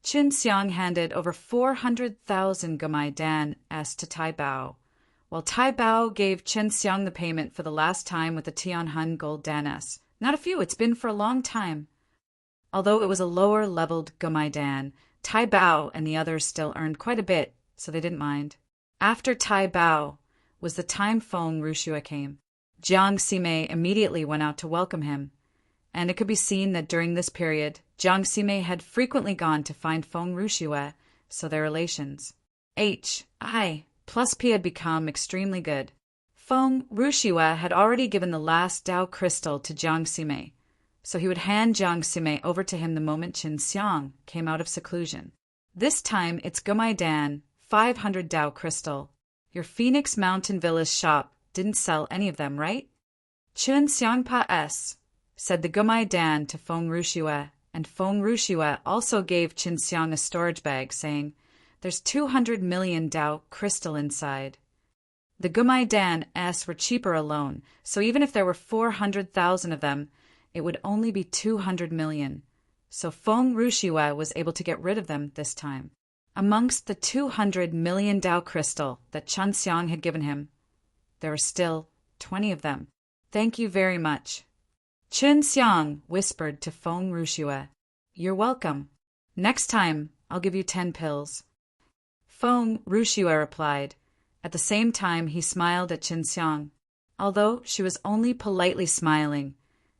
Qinxiang handed over 400,000 Gumai Dan S to Tai Bao, while Tai Bao gave Qinxiang the payment for the last time with the Tianhun Gold Dan S. Not a few, it's been for a long time. Although it was a lower-leveled Gumai Dan, Tai Bao and the others still earned quite a bit, so they didn't mind. After Tai Bao was the time Feng Rushue came. Jiang Ximei immediately went out to welcome him, and it could be seen that during this period, Jiang Ximei had frequently gone to find Feng Rushue, so their relations, H.I. plus P had become extremely good. Feng Rushue had already given the last Tao crystal to Jiang Ximei, so he would hand Jiang Ximei over to him the moment Qinxiang came out of seclusion. This time it's Gumai Dan, 500 Tao crystal. Your Phoenix Mountain Villa's shop didn't sell any of them, right? Qinxiang said the Gumai Dan to Feng Rushue, and Feng Rushue also gave Qinxiang a storage bag, saying, There's 200 million Tao crystal inside. The Gumai Dan S were cheaper alone, so even if there were 400,000 of them, it would only be 200 million. So Feng Rushue was able to get rid of them this time. Amongst the 200 million Tao crystal that Qinxiang had given him, there were still 20 of them. Thank you very much. Qinxiang whispered to Feng Rushue. You're welcome. Next time, I'll give you 10 pills. Feng Rushue replied. At the same time, he smiled at Qinxiang. Although she was only politely smiling,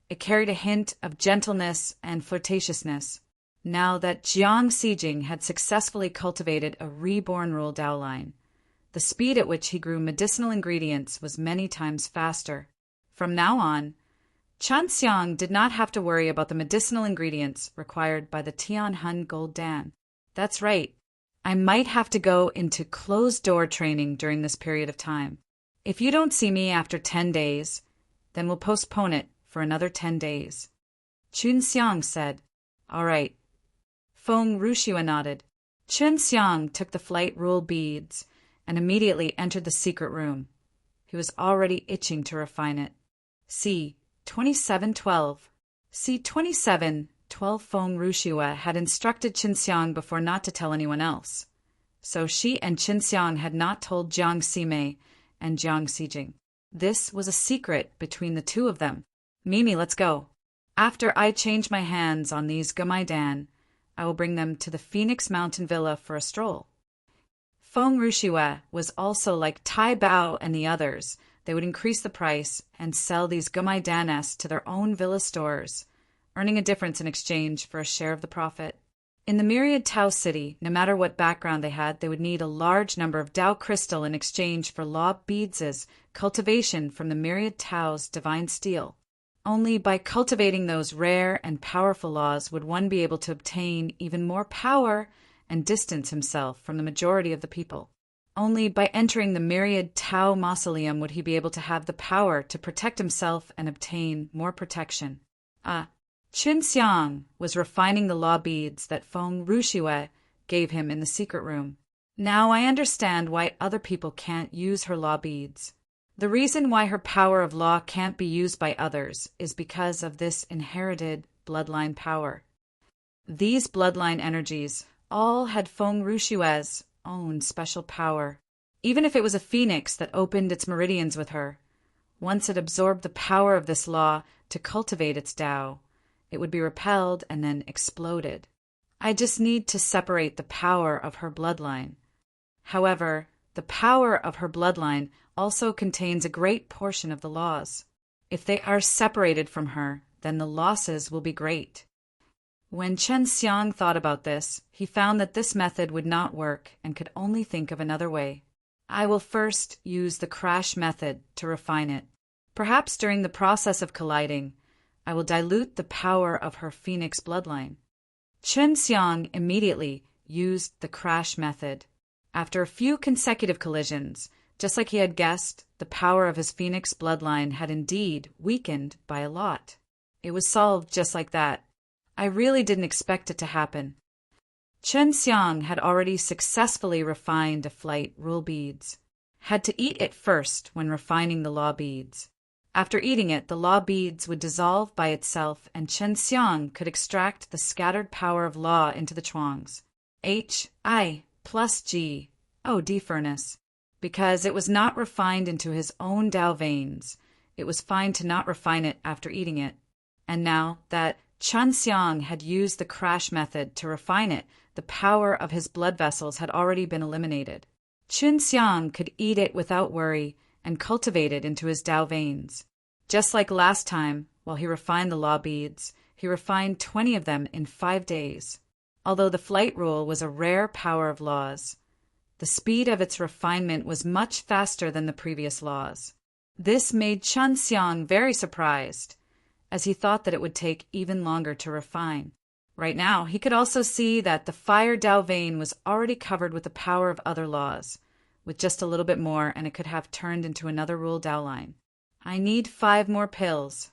it carried a hint of gentleness and flirtatiousness. Now that Jiang Xijing had successfully cultivated a reborn rule Tao line, the speed at which he grew medicinal ingredients was many times faster. From now on, Qinxiang did not have to worry about the medicinal ingredients required by the Tianhun Gold Dan. That's right. I might have to go into closed-door training during this period of time. If you don't see me after 10 days, then we'll postpone it for another 10 days. Chun Xiang said, "All right." Feng Wuxue nodded. Chun Xiang took the flight rule beads and immediately entered the secret room. He was already itching to refine it. See 2712. See 2712. Feng Wuxue had instructed Chun Xiang before not to tell anyone else. So she and Chun Xiang had not told Jiang Ximei and Jiang Xijing. This was a secret between the two of them. "Mimi, let's go. After I change my hands on these Gamaidan, I will bring them to the Phoenix Mountain Villa for a stroll." Feng Wuxue was also like Tai Bao and the others. They would increase the price and sell these Gamaidanes to their own villa stores, earning a difference in exchange for a share of the profit. In the myriad Tao city, no matter what background they had, they would need a large number of Tao crystal in exchange for law beads' cultivation from the myriad Tao's divine steel. Only by cultivating those rare and powerful laws would one be able to obtain even more power and distance himself from the majority of the people. Only by entering the myriad Tao mausoleum would he be able to have the power to protect himself and obtain more protection. Chun Xiang was refining the law beads that Feng Wuxue gave him in the secret room. "Now I understand why other people can't use her law beads. The reason why her power of law can't be used by others is because of this inherited bloodline power." These bloodline energies all had Feng Wuxue's own special power. Even if it was a phoenix that opened its meridians with her, once it absorbed the power of this law to cultivate its Tao, it would be repelled and then exploded. I just need to separate the power of her bloodline. However, the power of her bloodline also contains a great portion of the laws. If they are separated from her, then the losses will be great. When Chun Xiang thought about this, he found that this method would not work and could only think of another way. "I will first use the crash method to refine it. Perhaps during the process of colliding, I will dilute the power of her phoenix bloodline." Chun Xiang immediately used the crash method. After a few consecutive collisions, just like he had guessed, the power of his phoenix bloodline had indeed weakened by a lot. It was solved just like that. I really didn't expect it to happen. Chun Xiang had already successfully refined a flight rule beads. Had to eat it first when refining the law beads. After eating it, the law beads would dissolve by itself and Chun Xiang could extract the scattered power of law into the chuangs. Hi plus G. D furnace. Because it was not refined into his own Tao veins, it was fine to not refine it after eating it. And now that Chun Xiang had used the crash method to refine it, the power of his blood vessels had already been eliminated. Chun Xiang could eat it without worry and cultivate it into his Tao veins. Just like last time, while he refined the law beads, he refined 20 of them in 5 days. Although the flight rule was a rare power of laws, the speed of its refinement was much faster than the previous laws. This made Chun Xiang very surprised, as he thought that it would take even longer to refine. Right now, he could also see that the fire Tao vein was already covered with the power of other laws. With just a little bit more, and it could have turned into another rule Tao line. I need 5 more pills.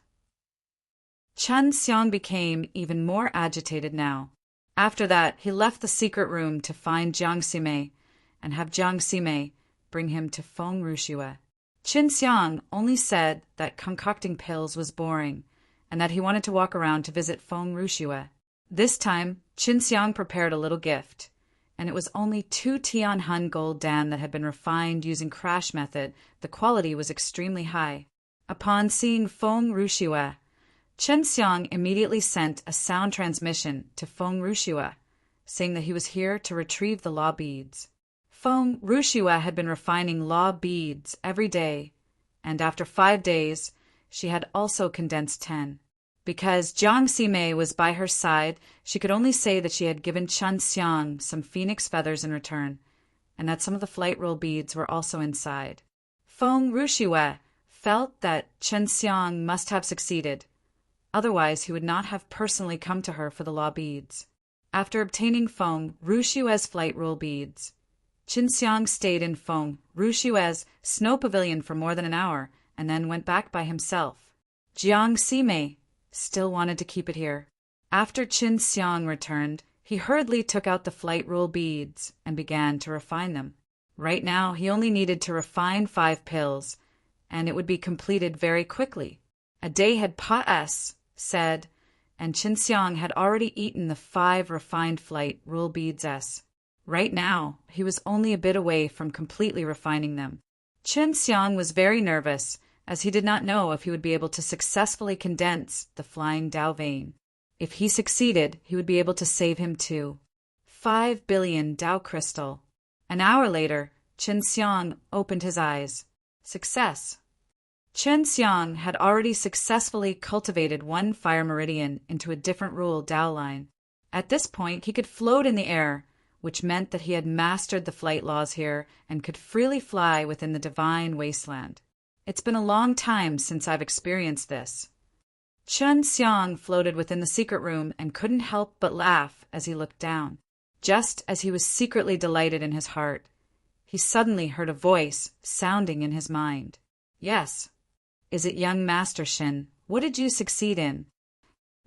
Chun Xiang became even more agitated now. After that, he left the secret room to find Jiang Ximei and have Jiang Ximei bring him to Feng Wuxue. Chun Xiang only said that concocting pills was boring and that he wanted to walk around to visit Feng Wuxue. This time, Chun Xiang prepared a little gift, and it was only 2 Tianhun gold dan that had been refined using crash method. The quality was extremely high. Upon seeing Feng Wuxue, Chun Xiang immediately sent a sound transmission to Feng Wuxue, saying that he was here to retrieve the law beads. Feng Wuxue had been refining law beads every day, and after 5 days, she had also condensed 10. Because Jiang Ximei was by her side, she could only say that she had given Chun Xiang some phoenix feathers in return, and that some of the flight roll beads were also inside. Feng Wuxue felt that Chun Xiang must have succeeded. Otherwise, he would not have personally come to her for the law beads. After obtaining Feng Wuxue's flight rule beads, Chun Xiang stayed in Feng Wuxue's snow pavilion for more than an hour and then went back by himself. Jiang Sime still wanted to keep it here. After Qin Xiang returned, he hurriedly took out the flight rule beads and began to refine them. Right now, he only needed to refine 5 pills, and it would be completed very quickly. A day had passed, and Qin Xiang had already eaten the 5 refined flight rule beads. Right now, he was only a bit away from completely refining them. Qin Xiang was very nervous, as he did not know if he would be able to successfully condense the flying Dao vein. If he succeeded, he would be able to save him too. 5 billion Dao crystal. An hour later, Qin Xiang opened his eyes. Success. Qin Xiang had already successfully cultivated 1 fire meridian into a different rule Dao line. At this point, he could float in the air, which meant that he had mastered the flight laws here and could freely fly within the divine wasteland. It's been a long time since I've experienced this. Qin Xiang floated within the secret room and couldn't help but laugh as he looked down. Just as he was secretly delighted in his heart, he suddenly heard a voice sounding in his mind. Yes. Is it young Master Shin? What did you succeed in?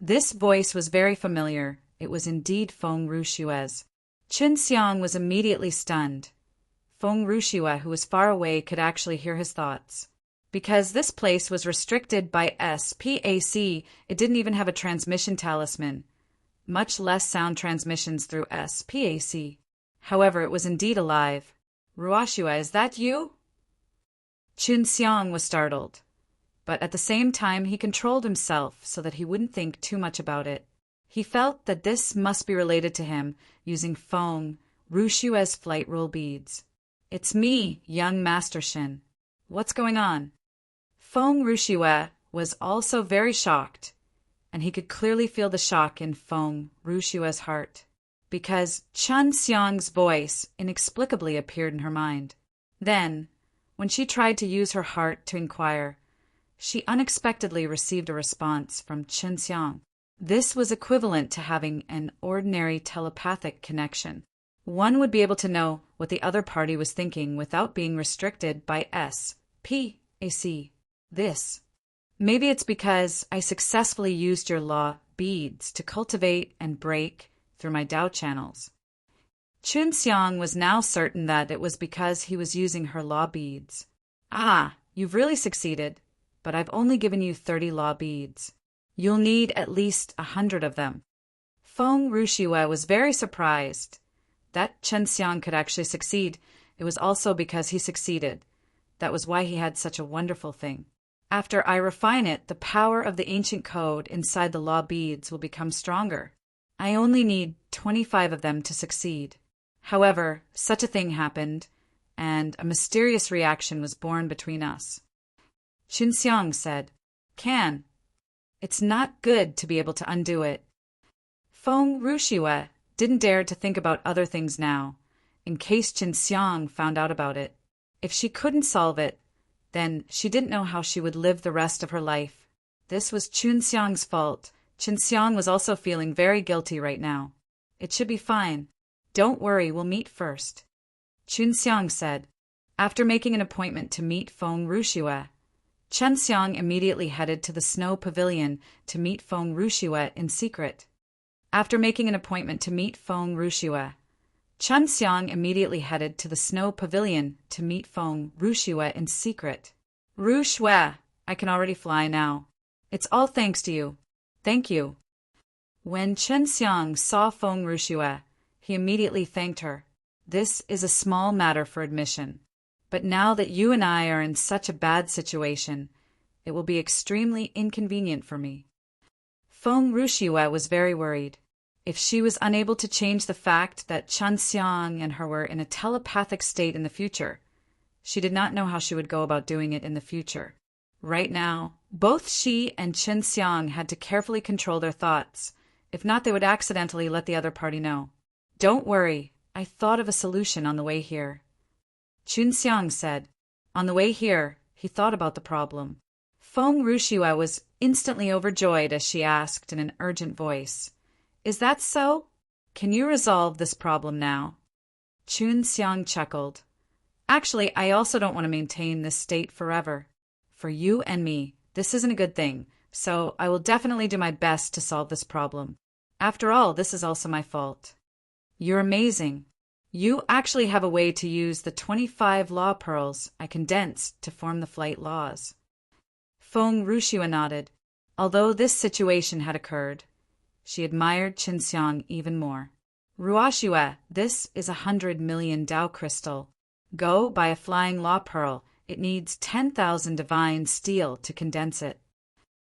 This voice was very familiar. It was indeed Feng Rushue's. Qin Xiang was immediately stunned. Feng Rushue, who was far away, could actually hear his thoughts. Because this place was restricted by SPAC, it didn't even have a transmission talisman, much less sound transmissions through SPAC. However, it was indeed alive. Ruashua, is that you? Qin Xiang was startled, but at the same time he controlled himself so that he wouldn't think too much about it. He felt that this must be related to him using Feng Rushue's flight rule beads. It's me, young Master Shin. What's going on? Feng Rushue was also very shocked, and he could clearly feel the shock in Feng Rushue's heart, because Qin Xiang's voice inexplicably appeared in her mind. Then, when she tried to use her heart to inquire, she unexpectedly received a response from Qin Xiang. This was equivalent to having an ordinary telepathic connection. One would be able to know what the other party was thinking without being restricted by SPAC. This. Maybe it's because I successfully used your law beads to cultivate and break through my Dao channels. Qin Xiang was now certain that it was because he was using her law beads. Ah, you've really succeeded, but I've only given you 30 law beads. You'll need at least 100 of them. Feng Rushue was very surprised that Qin Xiang could actually succeed. It was also because he succeeded. That was why he had such a wonderful thing. After I refine it, the power of the ancient code inside the law beads will become stronger. I only need 25 of them to succeed. However, such a thing happened, and a mysterious reaction was born between us. Qin Xiang said, Can. It's not good to be able to undo it. Feng Rushue didn't dare to think about other things now, in case Qin Xiang found out about it. If she couldn't solve it, then she didn't know how she would live the rest of her life. This was Qin Xiang's fault. Qin Xiang was also feeling very guilty right now. It should be fine. Don't worry, we'll meet first. Qin Xiang said. After making an appointment to meet Feng Rushue, Qin Xiang immediately headed to the snow pavilion to meet Feng Rushue in secret. After making an appointment to meet Feng Rushue, Qin Xiang immediately headed to the snow pavilion to meet Feng Rushue in secret. Rushue, I can already fly now. It's all thanks to you. Thank you. When Qin Xiang saw Feng Rushue, he immediately thanked her. This is a small matter for admission, but now that you and I are in such a bad situation, it will be extremely inconvenient for me. Feng Rushue was very worried. If she was unable to change the fact that Qin Xiang and her were in a telepathic state in the future, she did not know how she would go about doing it in the future. Right now, both she and Qin Xiang had to carefully control their thoughts. If not, they would accidentally let the other party know. Don't worry, I thought of a solution on the way here. Qin Xiang said. On the way here, he thought about the problem. Feng Rushue was instantly overjoyed as she asked in an urgent voice, Is that so? Can you resolve this problem now? Qin Xiang chuckled. Actually, I also don't want to maintain this state forever. For you and me, this isn't a good thing, So I will definitely do my best to solve this problem. After all, this is also my fault. You're amazing. You actually have a way to use the 25 law pearls I condensed to form the flight laws. Feng Rushua nodded. Although this situation had occurred, she admired Qinxiang even more. Ruoxue, this is 100 million Tao crystal. Go buy a flying law pearl. It needs 10,000 divine steel to condense it.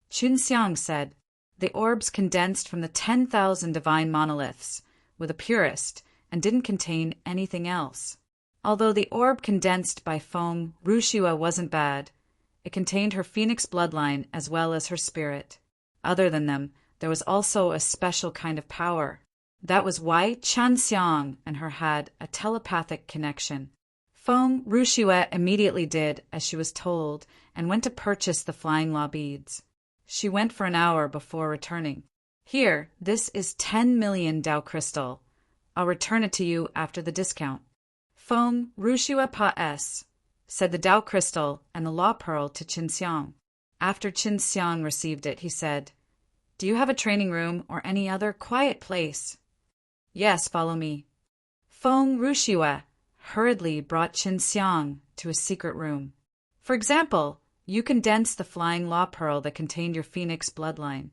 Qinxiang said, the orbs condensed from the 10,000 divine monoliths with a purist and didn't contain anything else. Although the orb condensed by Feng Rushua wasn't bad, it contained her phoenix bloodline as well as her spirit. Other than them, there was also a special kind of power. That was why Qinxiang and her had a telepathic connection. Feng Rushua immediately did as she was told and went to purchase the flying law beads. She went for an hour before returning. Here, this is 10 million Tao crystal. I'll return it to you after the discount. Feng Rushua Pa S, said the Tao crystal and the law pearl to Qinxiang. After Qinxiang received it, he said, do you have a training room or any other quiet place? Yes, follow me. Feng Rushua hurriedly brought Qinxiang to a secret room. For example, you condensed the flying law pearl that contained your phoenix bloodline.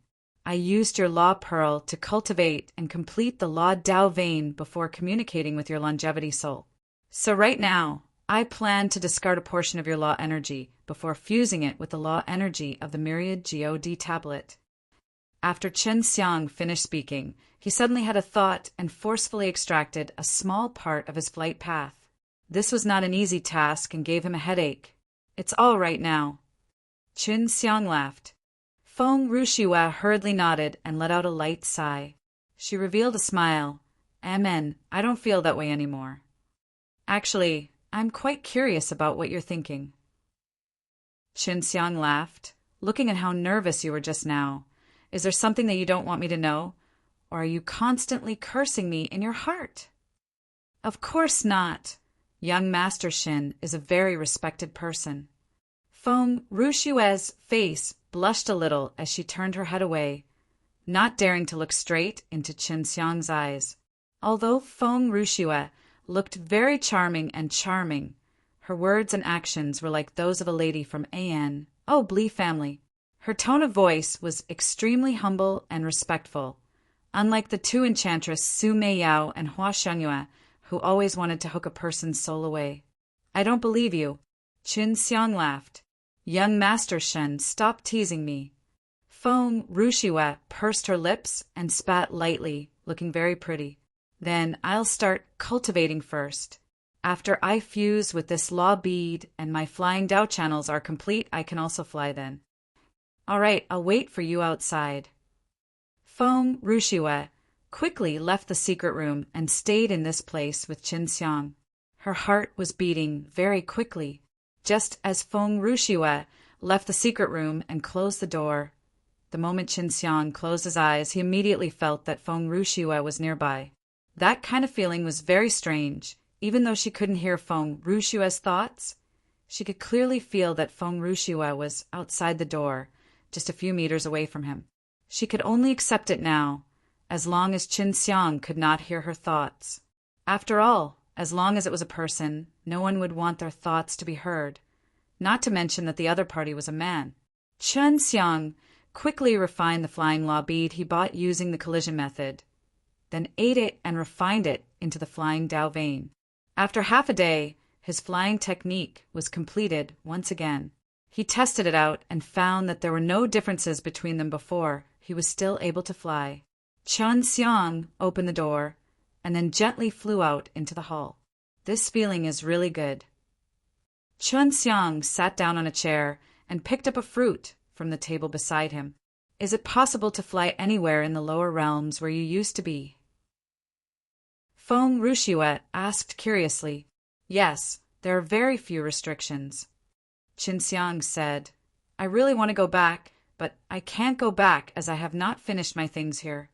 I used your law pearl to cultivate and complete the law Tao vein before communicating with your longevity soul. So right now, I plan to discard a portion of your law energy before fusing it with the law energy of the myriad God tablet. After Qinxiang finished speaking, he suddenly had a thought and forcefully extracted a small part of his flight path. This was not an easy task and gave him a headache. It's all right now. Qinxiang laughed. Feng Rushua hurriedly nodded and let out a light sigh. She revealed a smile. Amen, I don't feel that way anymore. Actually, I'm quite curious about what you're thinking. Qinxiang laughed, looking at how nervous you were just now. Is there something that you don't want me to know? Or are you constantly cursing me in your heart? Of course not. Young Master Shin is a very respected person. Feng Rushue's face blushed a little as she turned her head away, not daring to look straight into Qinxiang's eyes. Although Feng Rushue looked very charming and charming, her words and actions were like those of a lady from An, Blee family. Her tone of voice was extremely humble and respectful, unlike the two enchantress Su Meiyao and Hua Shengyue, who always wanted to hook a person's soul away. I don't believe you. Qinxiang laughed. Young Master Shen, stop teasing me. Feng Rushue pursed her lips and spat lightly, looking very pretty. Then I'll start cultivating first. After I fuse with this law bead and my flying Tao channels are complete, I can also fly then. All right, I'll wait for you outside. Feng Rushue quickly left the secret room and stayed in this place with Qinxiang. Her heart was beating very quickly. Just as Feng Rushue left the secret room and closed the door, the moment Qinxiang closed his eyes, he immediately felt that Feng Rushue was nearby. That kind of feeling was very strange. Even though she couldn't hear Feng Rushue's thoughts, she could clearly feel that Feng Rushue was outside the door, just a few meters away from him. She could only accept it now, as long as Qinxiang could not hear her thoughts. After all, as long as it was a person, no one would want their thoughts to be heard, not to mention that the other party was a man. Qinxiang quickly refined the flying law bead he bought using the collision method, then ate it and refined it into the flying Tao vein. After half a day, his flying technique was completed once again. He tested it out and found that there were no differences between them before. He was still able to fly. Qinxiang opened the door and then gently flew out into the hall. This feeling is really good. Qinxiang sat down on a chair and picked up a fruit from the table beside him. Is it possible to fly anywhere in the lower realms where you used to be? Feng Rushue asked curiously. Yes, there are very few restrictions. Qinxiang said, I really want to go back, but I can't go back as I have not finished my things here.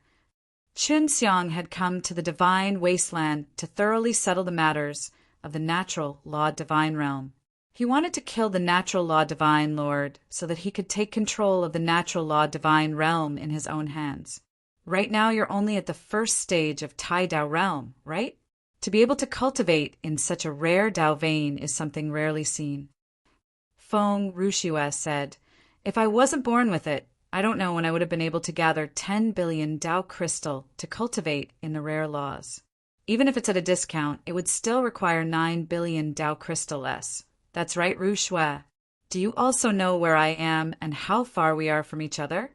Qinxiang had come to the divine wasteland to thoroughly settle the matters of the natural law divine realm. He wanted to kill the natural law divine lord so that he could take control of the natural law divine realm in his own hands. Right now you're only at the first stage of Tai Dao realm, right? To be able to cultivate in such a rare Dao vein is something rarely seen. Feng Rushue said, "If I wasn't born with it, I don't know when I would have been able to gather 10 billion Dao crystal to cultivate in the rare laws. Even if it's at a discount, it would still require 9 billion Dao crystal less. That's right, Rushue. Do you also know where I am and how far we are from each other?"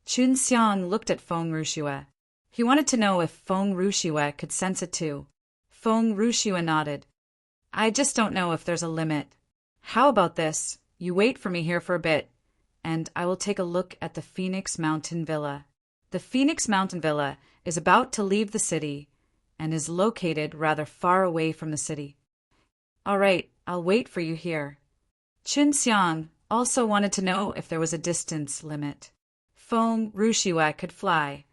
Chun Xiang looked at Feng Rushue. He wanted to know if Feng Rushue could sense it too. Feng Rushue nodded. "I just don't know if there's a limit. How about this? You wait for me here for a bit, and I will take a look at the Phoenix Mountain Villa. The Phoenix Mountain Villa is about to leave the city and is located rather far away from the city." "All right, I'll wait for you here." Chun Xiang also wanted to know if there was a distance limit. Feng Rushue could fly.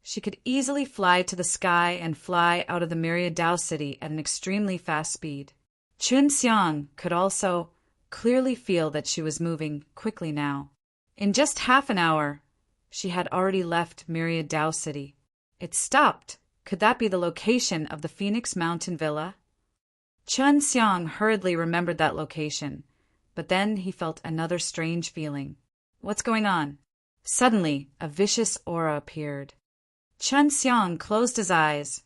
She could easily fly to the sky and fly out of the Myriad Dao City at an extremely fast speed. Chun Xiang could also clearly feel that she was moving quickly now. In just half an hour, she had already left Myriad Dao City. It stopped. Could that be the location of the Phoenix Mountain Villa? Chun Xiang hurriedly remembered that location, but then he felt another strange feeling. What's going on? Suddenly, a vicious aura appeared. Chun Xiang closed his eyes,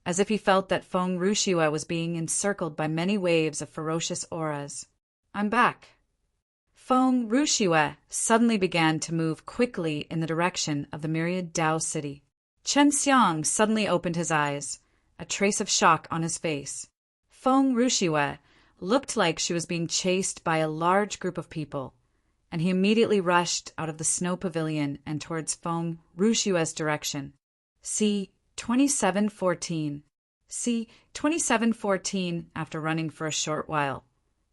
as if he felt that Feng Rushue was being encircled by many waves of ferocious auras. "I'm back." Feng Rushue suddenly began to move quickly in the direction of the Myriad Dao City. Chun Xiang suddenly opened his eyes, a trace of shock on his face. Feng Rushue looked like she was being chased by a large group of people, and he immediately rushed out of the snow pavilion and towards Feng Rushue's direction. See 2714. See 2714 after running for a short while.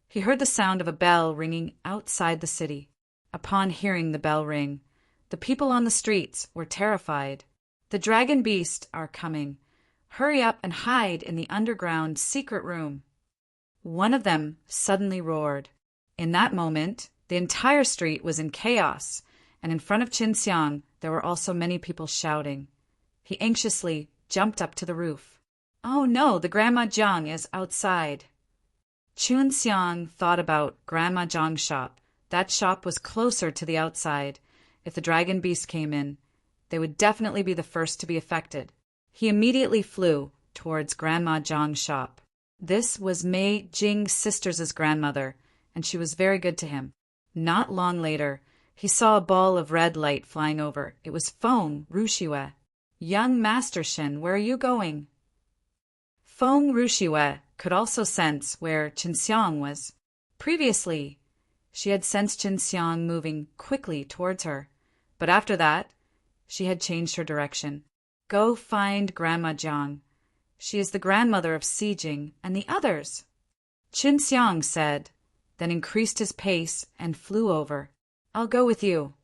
He heard the sound of a bell ringing outside the city. Upon hearing the bell ring, the people on the streets were terrified. "The dragon beasts are coming. Hurry up and hide in the underground secret room." One of them suddenly roared. In that moment, the entire street was in chaos, and in front of Chun Xiang there were also many people shouting. He anxiously jumped up to the roof. "Oh no, the Grandma Jiang is outside." Chun Xiang thought about Grandma Jiang's shop. That shop was closer to the outside. If the dragon beast came in, they would definitely be the first to be affected. He immediately flew towards Grandma Jiang's shop. This was Mei Jing's sister's grandmother, and she was very good to him. Not long later, he saw a ball of red light flying over. It was Feng Rushue. "Young Master Shen, where are you going?" Feng Rushue could also sense where Chun Xiang was. Previously, she had sensed Chun Xiang moving quickly towards her, but after that, she had changed her direction. "Go find Grandma Jiang. She is the grandmother of Si Jing and the others," Chun Xiang said, then increased his pace and flew over. "I'll go with you."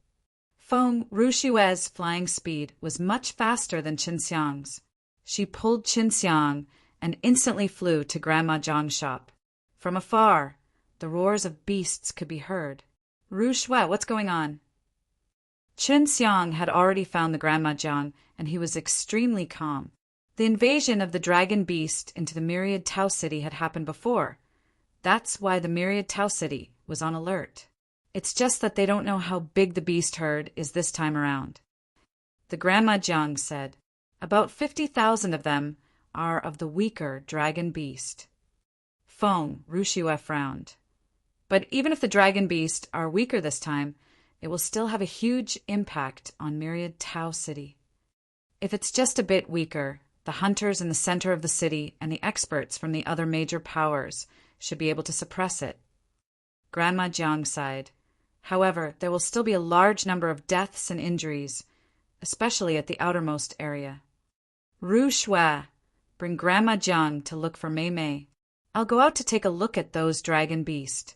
Feng Rushue's flying speed was much faster than Chun Xiang's. She pulled Chun Xiang and instantly flew to Grandma Jiang's shop. From afar, the roars of beasts could be heard. "Rushue, what's going on?" Chun Xiang had already found the Grandma Jiang, and he was extremely calm. The invasion of the dragon beast into the Myriad Tao City had happened before. That's why the Myriad Tao City was on alert. It's just that they don't know how big the beast herd is this time around. The Grandma Jiang said, "About 50,000 of them are of the weaker dragon beast." Feng Rushue frowned. "But even if the dragon beast are weaker this time, it will still have a huge impact on Myriad Tao City. If it's just a bit weaker, the hunters in the center of the city and the experts from the other major powers should be able to suppress it." Grandma Jiang sighed. "However, there will still be a large number of deaths and injuries, especially at the outermost area. Rushue, bring Grandma Jiang to look for Mei Mei. I'll go out to take a look at those dragon beast."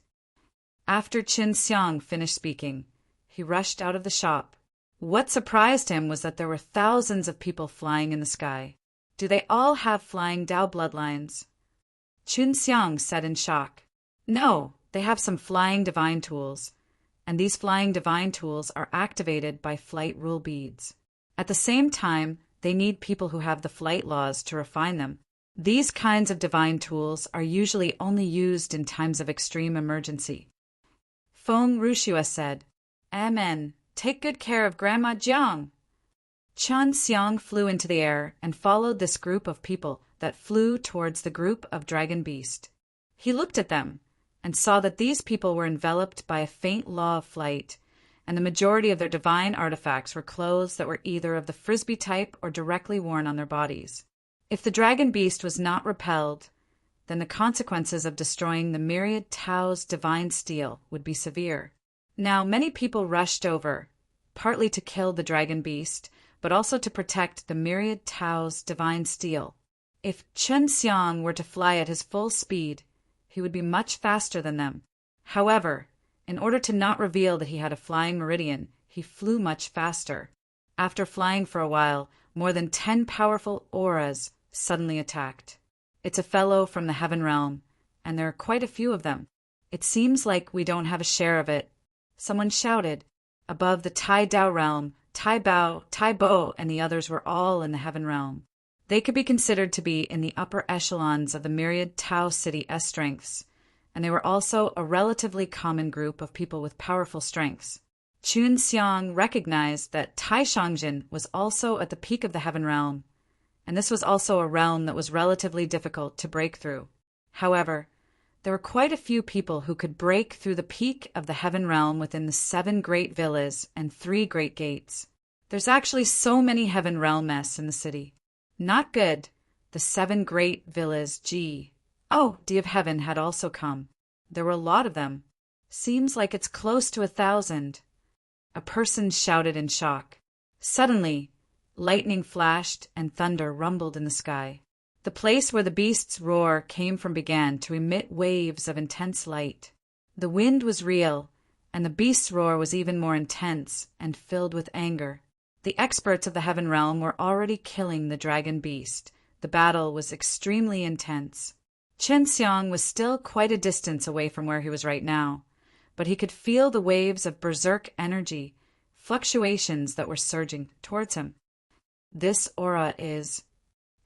After Chun Xiang finished speaking, he rushed out of the shop. What surprised him was that there were thousands of people flying in the sky. "Do they all have flying Dao bloodlines?" Chun Xiang said in shock. "No, They have some flying divine tools, and these flying divine tools are activated by flight rule beads. At the same time, they need people who have the flight laws to refine them. These kinds of divine tools are usually only used in times of extreme emergency. Feng Rushua said, "Amen. Take good care of Grandma Jiang." Chun Xiang flew into the air and followed this group of people that flew towards the group of dragon beast. He looked at them and saw that these people were enveloped by a faint law of flight, and the majority of their divine artifacts were clothes that were either of the frisbee type or directly worn on their bodies. If the dragon beast was not repelled, then the consequences of destroying the myriad Tao's divine steel would be severe. Now, many people rushed over, partly to kill the dragon beast, but also to protect the myriad Tao's divine steel. If Chun Xiang were to fly at his full speed, he would be much faster than them. However, in order to not reveal that he had a flying meridian, he flew much faster. After flying for a while, more than 10 powerful auras suddenly attacked. It's a fellow from the heaven realm, and there are quite a few of them. It seems like we don't have a share of it. Someone shouted. Above the Tai Dao realm, Tai Bao, Tai Bo, and the others were all in the heaven realm. They could be considered to be in the upper echelons of the myriad Tao city S-strengths, and they were also a relatively common group of people with powerful strengths. Chun Xiang recognized that Tai Shangjin was also at the peak of the heaven realm, and this was also a realm that was relatively difficult to break through. However, there were quite a few people who could break through the peak of the heaven realm within the 7 great villas and 3 great gates. There's actually so many heaven realm mess in the city. Not good. The 7 great villas, D of heaven had also come. There were a lot of them. Seems like it's close to 1,000. A person shouted in shock. Suddenly, lightning flashed and thunder rumbled in the sky. The place where the beast's roar came from began to emit waves of intense light. The wind was real, and the beast's roar was even more intense and filled with anger. The experts of the heaven realm were already killing the dragon beast. The battle was extremely intense. Chun Xiang was still quite a distance away from where he was right now, but he could feel the waves of berserk energy, fluctuations that were surging towards him. This aura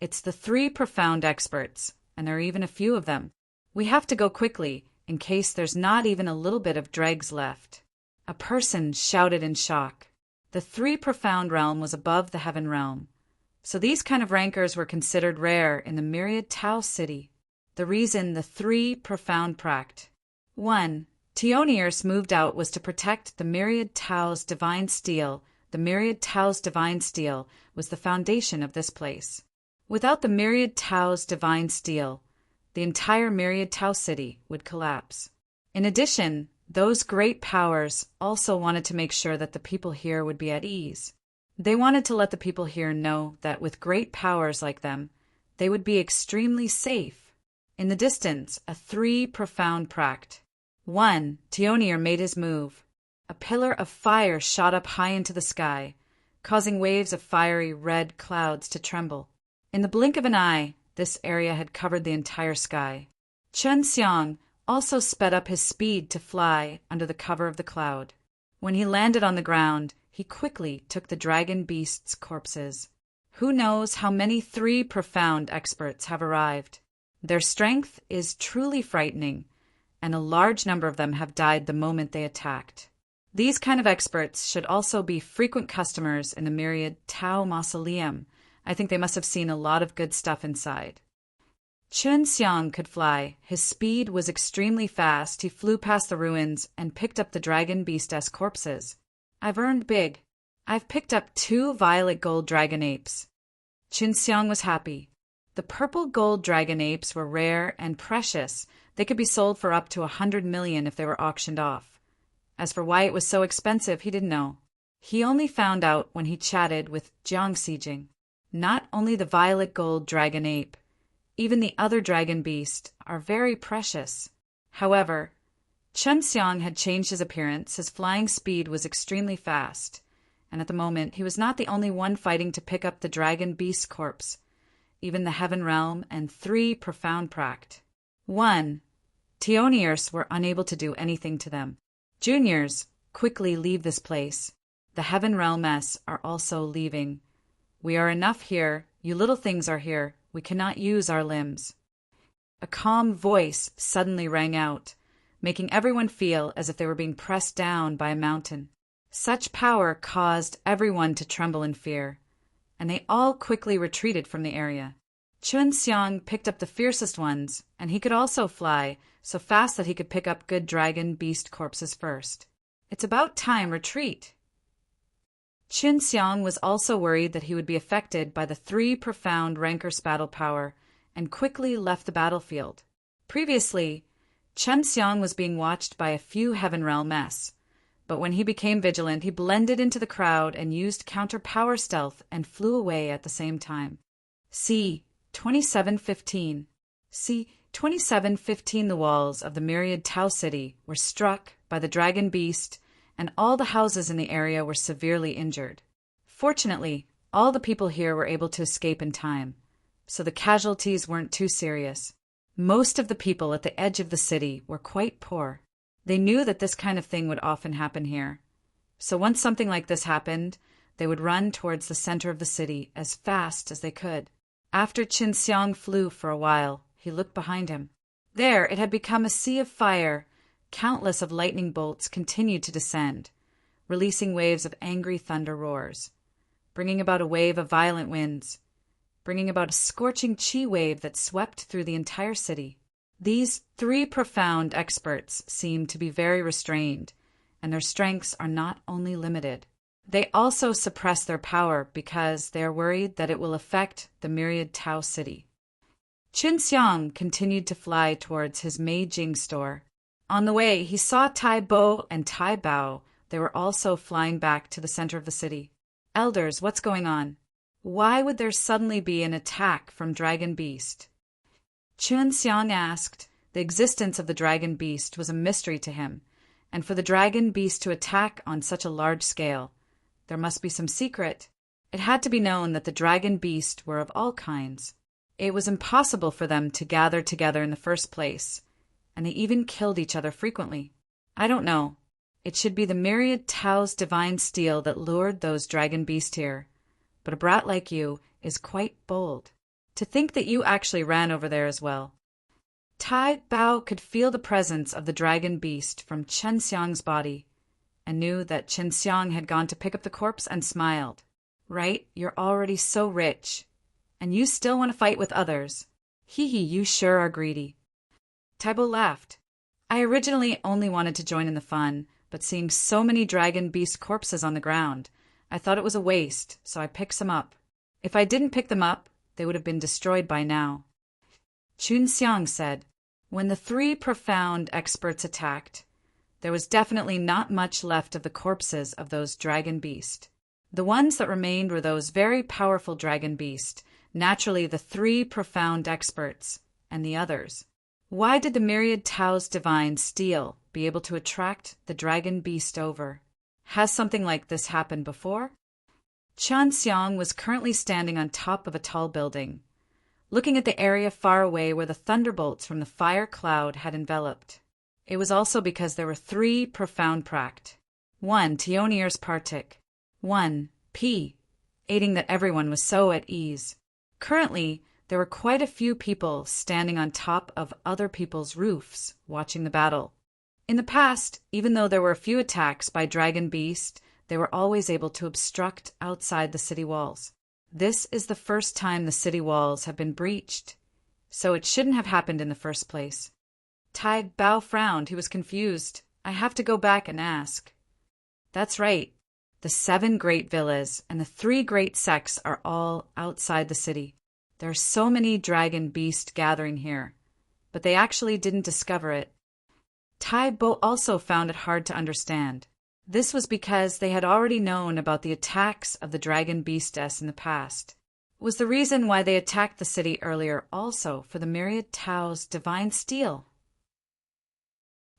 it's the 3 profound experts, and there are even a few of them. We have to go quickly, in case there's not even a little bit of dregs left. A person shouted in shock. The 3 profound realm was above the heaven realm, so these kind of rankers were considered rare in the myriad Tao city. The reason the 3 profound pract. 1. Tioniers moved out was to protect the myriad Tao's divine steel. The myriad Tao's divine steel was the foundation of this place. Without the myriad Tao's divine steel, the entire myriad Tao city would collapse. In addition, those great powers also wanted to make sure that the people here would be at ease. They wanted to let the people here know that with great powers like them, they would be extremely safe. In the distance, a 3 profound pract. 1. Tionier made his move. A pillar of fire shot up high into the sky, causing waves of fiery red clouds to tremble. In the blink of an eye, this area had covered the entire sky. Chun Xiang also sped up his speed to fly under the cover of the cloud. When he landed on the ground, he quickly took the dragon beast's corpses. Who knows how many 3 profound experts have arrived? Their strength is truly frightening, and a large number of them have died the moment they attacked. These kind of experts should also be frequent customers in the myriad Tao Mausoleum. I think they must have seen a lot of good stuff inside. Chun Xiang could fly. His speed was extremely fast. He flew past the ruins and picked up the dragon beast's corpses. I've earned big. I've picked up 2 violet gold dragon apes. Chun Xiang was happy. The purple gold dragon apes were rare and precious. They could be sold for up to 100 million if they were auctioned off. As for why it was so expensive, he didn't know. He only found out when he chatted with Jiang Xijing. Not only the violet gold dragon ape, even the other dragon beast are very precious. However, Chun Xiang had changed his appearance. His flying speed was extremely fast, and at the moment he was not the only one fighting to pick up the dragon beast's corpse. Even the heaven realm and 3 profound pract. 1. Tioniers were unable to do anything to them. Juniors, quickly leave this place. The Heaven Realmess are also leaving. We are enough here. You little things are here. We cannot use our limbs. A calm voice suddenly rang out, making everyone feel as if they were being pressed down by a mountain. Such power caused everyone to tremble in fear, and they all quickly retreated from the area. Chun Xiang picked up the fiercest ones, and he could also fly, so fast that he could pick up good dragon beast corpses first. It's about time, retreat! Chun Xiang was also worried that he would be affected by the 3 profound rancor battle power, and quickly left the battlefield. Previously, Chun Xiang was being watched by a few Heaven Realm mess, but when he became vigilant, he blended into the crowd and used counter-power stealth and flew away at the same time. C. 2715. C. 2715. The walls of the myriad Tau City were struck by the dragon beast, and all the houses in the area were severely injured. Fortunately, all the people here were able to escape in time, so the casualties weren't too serious. Most of the people at the edge of the city were quite poor. They knew that this kind of thing would often happen here. So once something like this happened, they would run towards the center of the city as fast as they could. After Chun Xiang flew for a while, he looked behind him. There it had become a sea of fire. Countless of lightning bolts continued to descend, releasing waves of angry thunder roars, bringing about a wave of violent winds, bringing about a scorching chi wave that swept through the entire city. These 3 profound experts seem to be very restrained, and their strengths are not only limited. They also suppress their power because they are worried that it will affect the myriad Tau City. Chun Xiang continued to fly towards his Mei Jing store. On the way, he saw Tai Bo and Tai Bao. They were also flying back to the center of the city. Elders, what's going on? Why would there suddenly be an attack from Dragon Beast? Chun Xiang asked. The existence of the Dragon Beast was a mystery to him, and for the Dragon Beast to attack on such a large scale, there must be some secret. It had to be known that the Dragon Beast were of all kinds. It was impossible for them to gather together in the first place, and they even killed each other frequently. I don't know. It should be the myriad Tao's divine steel that lured those Dragon Beasts here. But a brat like you is quite bold. To think that you actually ran over there as well. Tai Bao could feel the presence of the Dragon Beast from Chun Xiang's body, and knew that Chun Xiang had gone to pick up the corpse and smiled. Right, you're already so rich, and you still want to fight with others. Hee hee, you sure are greedy. Tai Bao laughed. I originally only wanted to join in the fun, but seeing so many Dragon Beast corpses on the ground, I thought it was a waste, so I picked some up. If I didn't pick them up, they would have been destroyed by now. Chun Xiang said, when the 3 profound experts attacked, there was definitely not much left of the corpses of those Dragon Beast. The ones that remained were those very powerful Dragon Beast, naturally the 3 profound experts, and the others. Why did the myriad Tao's divine steel be able to attract the Dragon Beast over? Has something like this happened before? Chun Xiang was currently standing on top of a tall building, looking at the area far away where the thunderbolts from the fire cloud had enveloped. It was also because there were 3 profound pract. 1. Tionier's partic. 1. P. Aiding that everyone was so at ease. Currently, there were quite a few people standing on top of other people's roofs, watching the battle. In the past, even though there were a few attacks by Dragon Beast, they were always able to obstruct outside the city walls. This is the first time the city walls have been breached, so it shouldn't have happened in the first place. Tai Bao frowned. He was confused. I have to go back and ask. That's right. The 7 great villas and the 3 great sects are all outside the city. There are so many Dragon Beast gathering here, but they actually didn't discover it. Tai Bo also found it hard to understand. This was because they had already known about the attacks of the Dragon Beastess in the past. It was the reason why they attacked the city earlier also for the myriad Tao's divine steel.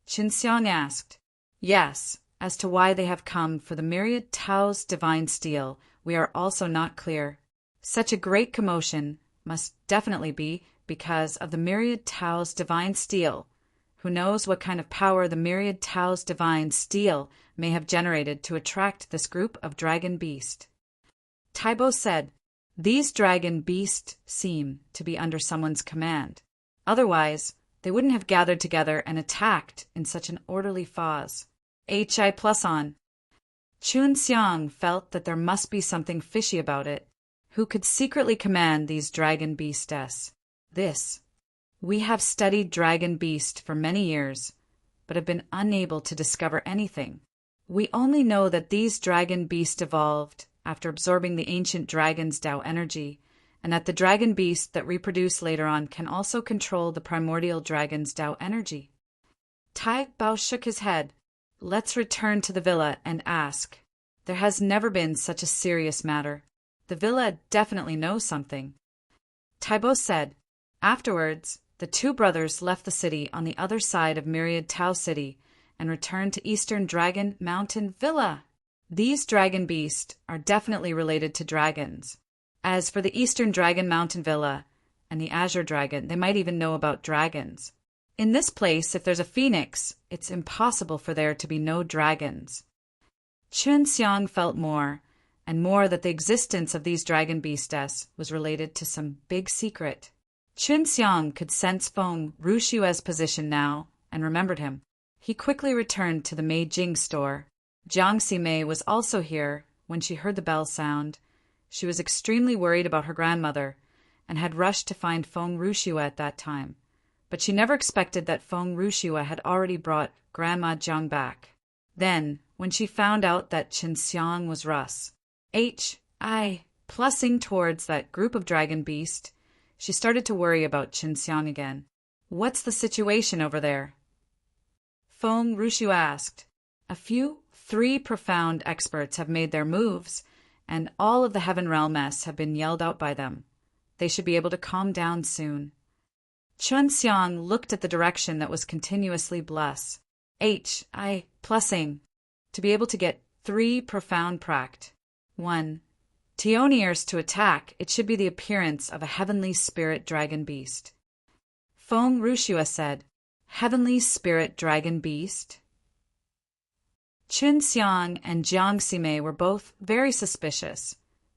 Chun Xiang asked, Yes, as to why they have come for the myriad Tao's divine steel, we are also not clear. Such a great commotion must definitely be because of the myriad Tao's divine steel, Who knows what kind of power the myriad Tao's divine steel may have generated to attract this group of dragon beast. Taibo said, "These dragon beasts seem to be under someone's command. Otherwise, they wouldn't have gathered together and attacked in such an orderly phase." HI plus on. Chun Xiang felt that there must be something fishy about it. Who could secretly command these dragon beasts? We have studied dragon beast for many years, but have been unable to discover anything. We only know that these dragon beasts evolved after absorbing the ancient dragon's Tao energy, and that the dragon beast that reproduce later on can also control the primordial dragon's Tao energy. Tai Bao shook his head. Let's return to the villa and ask. There has never been such a serious matter. The villa definitely knows something. Taibo said. Afterwards, the two brothers left the city on the other side of Myriad Tao City and returned to Eastern Dragon Mountain Villa. These dragon beasts are definitely related to dragons. As for the Eastern Dragon Mountain Villa and the Azure Dragon, they might even know about dragons. In this place, if there's a phoenix, it's impossible for there to be no dragons. Chun Xiang felt more and more that the existence of these dragon beasts was related to some big secret. Chun Xiang could sense Feng Rushua's position now and remembered him. He quickly returned to the Mei Jing store. Jiang Ximei was also here when she heard the bell sound. She was extremely worried about her grandmother and had rushed to find Feng Rushua at that time. But she never expected that Feng Rushua had already brought Grandma Jiang back. Then, when she found out that Chun Xiang was Russ, plussing towards that group of dragon beast, she started to worry about Chun Xiang again. What's the situation over there? Feng Rushua asked. Three profound experts have made their moves, and all of the Heaven Realmess have been yelled out by them. They should be able to calm down soon. Chun Xiang looked at the direction that was continuously bless. Plussing. To be able to get 3 profound pract. 1. Tioniers to attack, it should be the appearance of a heavenly spirit dragon beast. Feng Rushua said, Heavenly spirit dragon beast? Chun Xiang and Jiang Ximei were both very suspicious,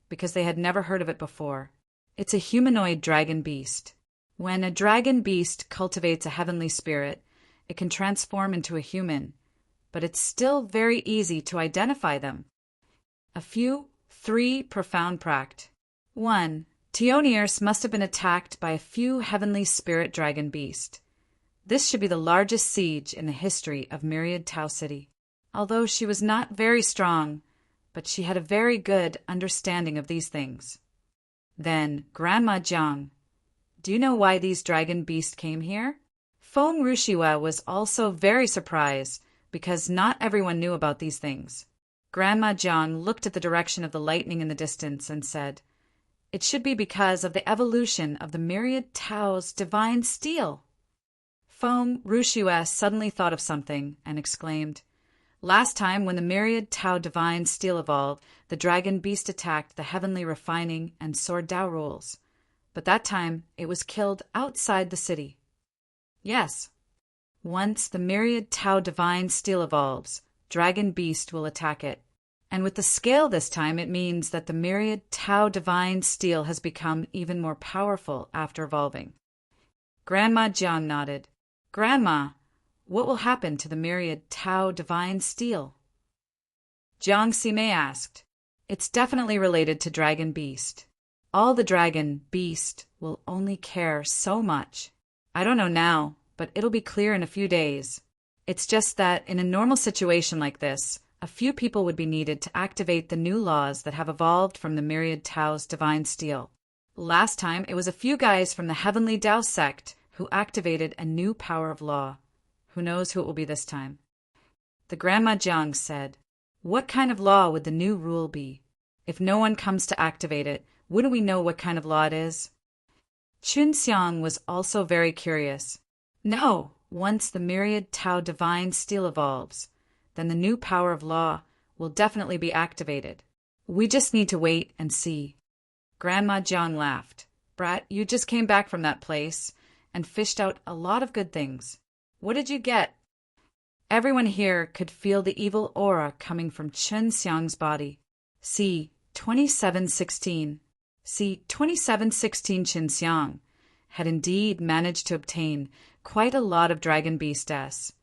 because they had never heard of it before. It's a humanoid dragon beast. When a dragon beast cultivates a heavenly spirit, it can transform into a human, but it's still very easy to identify them. 3 profound pract. 1. Tioniers must have been attacked by a few heavenly spirit dragon beast. This should be the largest siege in the history of Myriad Tao City. Although she was not very strong, but she had a very good understanding of these things. Then, Grandma Jiang, do you know why these dragon beasts came here? Feng Rushua was also very surprised, because not everyone knew about these things. Grandma Jiang looked at the direction of the lightning in the distance and said, It should be because of the evolution of the Myriad Tao's divine steel. Feng Rushua suddenly thought of something and exclaimed, Last time when the Myriad Tao divine steel evolved, the dragon beast attacked the heavenly refining and sword Tao rules. But that time it was killed outside the city. Yes. Once the Myriad Tao divine steel evolves, dragon beast will attack it. And with the scale this time, it means that the Myriad Tao divine steel has become even more powerful after evolving. Grandma Jiang nodded. Grandma, what will happen to the Myriad Tao divine steel? Jiang Ximei asked. It's definitely related to dragon beast. All the dragon beast will only care so much. I don't know now, but it'll be clear in a few days. It's just that in a normal situation like this, a few people would be needed to activate the new laws that have evolved from the Myriad Tao's divine steel. Last time, it was a few guys from the Heavenly Tao sect who activated a new power of law. Who knows who it will be this time? The Grandma Jiang said, What kind of law would the new rule be? If no one comes to activate it, wouldn't we know what kind of law it is? Chun Xiang was also very curious. No, once the Myriad Tao divine steel evolves, then the new power of law will definitely be activated. We just need to wait and see. Grandma Jiang laughed. Brat, you just came back from that place and fished out a lot of good things. What did you get? Everyone here could feel the evil aura coming from Chen Xiang's body. See 2716. See 2716 Chen Xiang had indeed managed to obtain quite a lot of Dragon Beast S,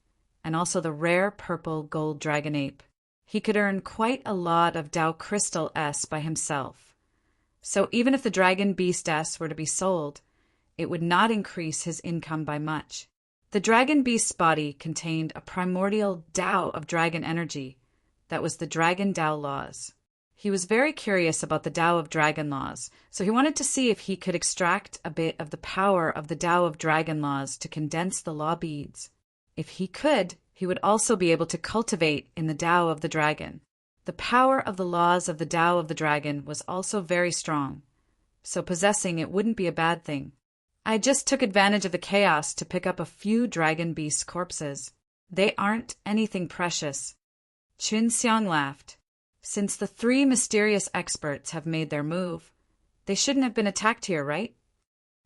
and also the rare purple gold dragon ape. He could earn quite a lot of Tao Crystal S by himself. So even if the Dragon Beast S were to be sold, it would not increase his income by much. The Dragon Beast's body contained a primordial Tao of dragon energy that was the Dragon Tao laws. He was very curious about the Tao of dragon laws, so he wanted to see if he could extract a bit of the power of the Tao of dragon laws to condense the law beads. If he could, he would also be able to cultivate in the Tao of the dragon. The power of the laws of the Tao of the dragon was also very strong, so possessing it wouldn't be a bad thing. I just took advantage of the chaos to pick up a few Dragon Beast corpses. They aren't anything precious. Qin Xiang laughed. Since the three mysterious experts have made their move, they shouldn't have been attacked here, right?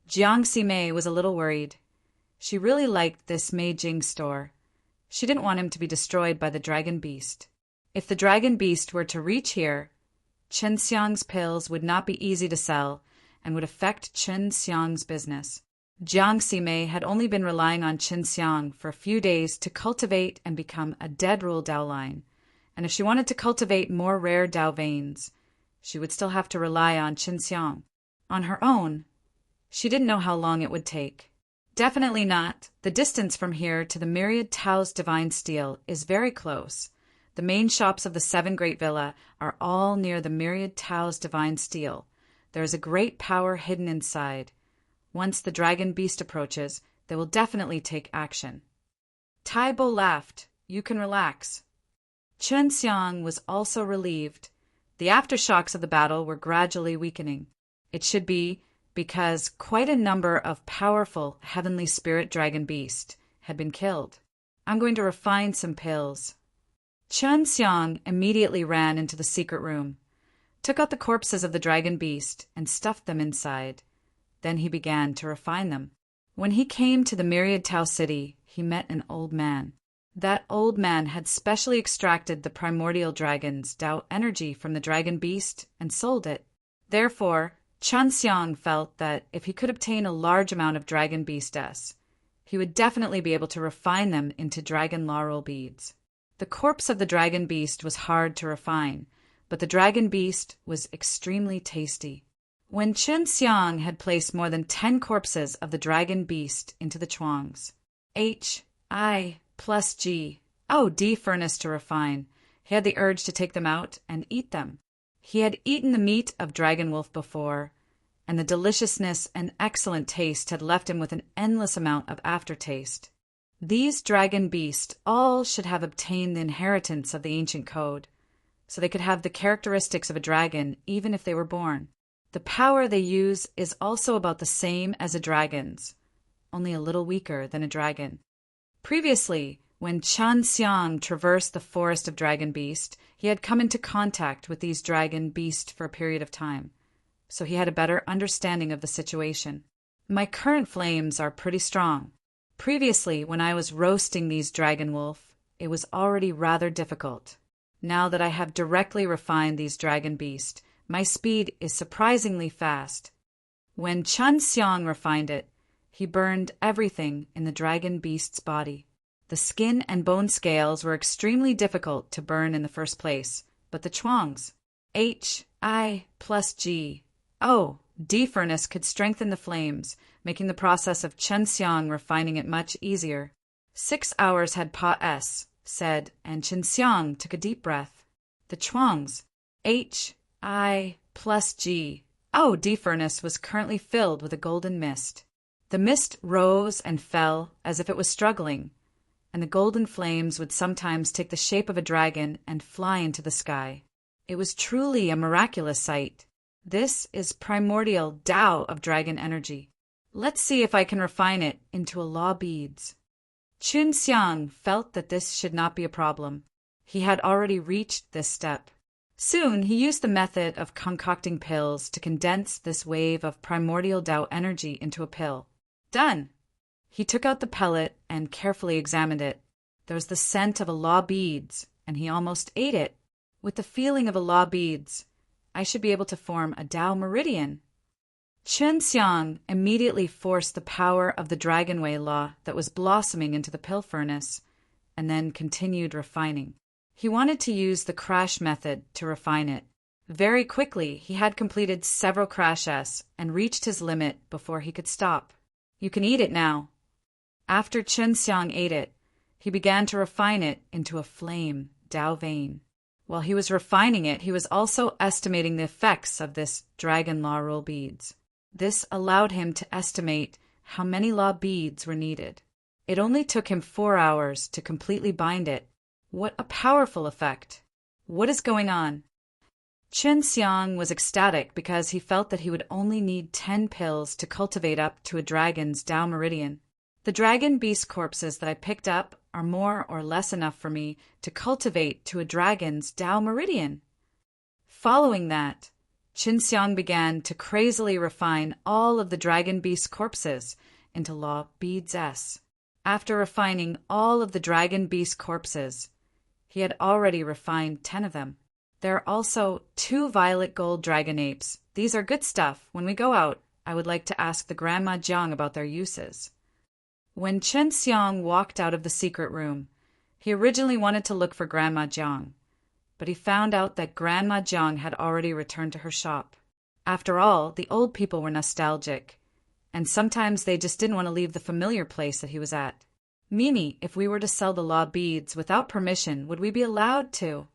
Jiang Ximei was a little worried. She really liked this Mei Jing store. She didn't want him to be destroyed by the Dragon Beast. If the Dragon Beast were to reach here, Chen Xiang's pills would not be easy to sell and would affect Chen Xiang's business. Jiang Ximei had only been relying on Chen Xiang for a few days to cultivate and become a dead rule Dao line, and if she wanted to cultivate more rare Dao veins, she would still have to rely on Chen Xiang. On her own, she didn't know how long it would take. Definitely not. The distance from here to the Myriad Tao's Divine Steel is very close. The main shops of the Seven Great Villa are all near the Myriad Tao's Divine Steel. There is a great power hidden inside. Once the Dragon Beast approaches, they will definitely take action. Tai Bo laughed. You can relax. Chen Xiang was also relieved. The aftershocks of the battle were gradually weakening. It should be because quite a number of powerful heavenly spirit dragon beasts had been killed. I'm going to refine some pills. Chen Xiang immediately ran into the secret room, took out the corpses of the dragon beast, and stuffed them inside. Then he began to refine them. When he came to the Myriad Tao City, he met an old man. That old man had specially extracted the primordial dragon's Tao energy from the dragon beast and sold it. Therefore, Chen Xiang felt that if he could obtain a large amount of Dragon Beast S, he would definitely be able to refine them into dragon laurel beads. The corpse of the dragon beast was hard to refine, but the dragon beast was extremely tasty. When Chen Xiang had placed more than 10 corpses of the dragon beast into the chuangs, H-I plus G, D furnace to refine, he had the urge to take them out and eat them. He had eaten the meat of dragon wolf before, and the deliciousness and excellent taste had left him with an endless amount of aftertaste. These dragon beasts all should have obtained the inheritance of the ancient code, so they could have the characteristics of a dragon even if they were born. The power they use is also about the same as a dragon's, only a little weaker than a dragon. Previously, when Chen Xiang traversed the forest of dragon beast, he had come into contact with these dragon beast for a period of time, so he had a better understanding of the situation. My current flames are pretty strong. Previously, when I was roasting these dragon wolf, it was already rather difficult. Now that I have directly refined these dragon beast, my speed is surprisingly fast. When Chen Xiang refined it, he burned everything in the dragon beast's body. The skin and bone scales were extremely difficult to burn in the first place, but the chuangs, H-I plus G, D furnace could strengthen the flames, making the process of Chen Xiang refining it much easier. 6 hours had said, and Chen Xiang took a deep breath. The chuangs, H-I plus G, D furnace was currently filled with a golden mist. The mist rose and fell as if it was struggling, and the golden flames would sometimes take the shape of a dragon and fly into the sky. It was truly a miraculous sight. This is primordial Tao of dragon energy. Let's see if I can refine it into a law beads. Chen Xiang felt that this should not be a problem. He had already reached this step. Soon he used the method of concocting pills to condense this wave of primordial Tao energy into a pill. Done! He took out the pellet and carefully examined it. There was the scent of a law beads, and he almost ate it. With the feeling of a law beads, I should be able to form a Tao meridian. Chen Xiang immediately forced the power of the Dragonway law that was blossoming into the pill furnace, and then continued refining. He wanted to use the crash method to refine it. Very quickly, he had completed several crashes and reached his limit before he could stop. You can eat it now. After Chen Xiang ate it, he began to refine it into a flame, Tao vein. While he was refining it, he was also estimating the effects of this dragon law rule beads. This allowed him to estimate how many law beads were needed. It only took him 4 hours to completely bind it. What a powerful effect! What is going on? Chen Xiang was ecstatic because he felt that he would only need 10 pills to cultivate up to a dragon's Tao meridian. The dragon beast corpses that I picked up are more or less enough for me to cultivate to a dragon's Tao meridian. Following that, Chen Xiang began to crazily refine all of the dragon beast corpses into law beads S. After refining all of the dragon beast corpses, he had already refined 10 of them. There are also 2 violet gold dragon apes. These are good stuff. When we go out, I would like to ask the Grandma Jiang about their uses. When Chen Xiang walked out of the secret room, he originally wanted to look for Grandma Jiang, but he found out that Grandma Jiang had already returned to her shop. After all, the old people were nostalgic, and sometimes they just didn't want to leave the familiar place that he was at. Mimi, if we were to sell the law beads without permission, would we be allowed to?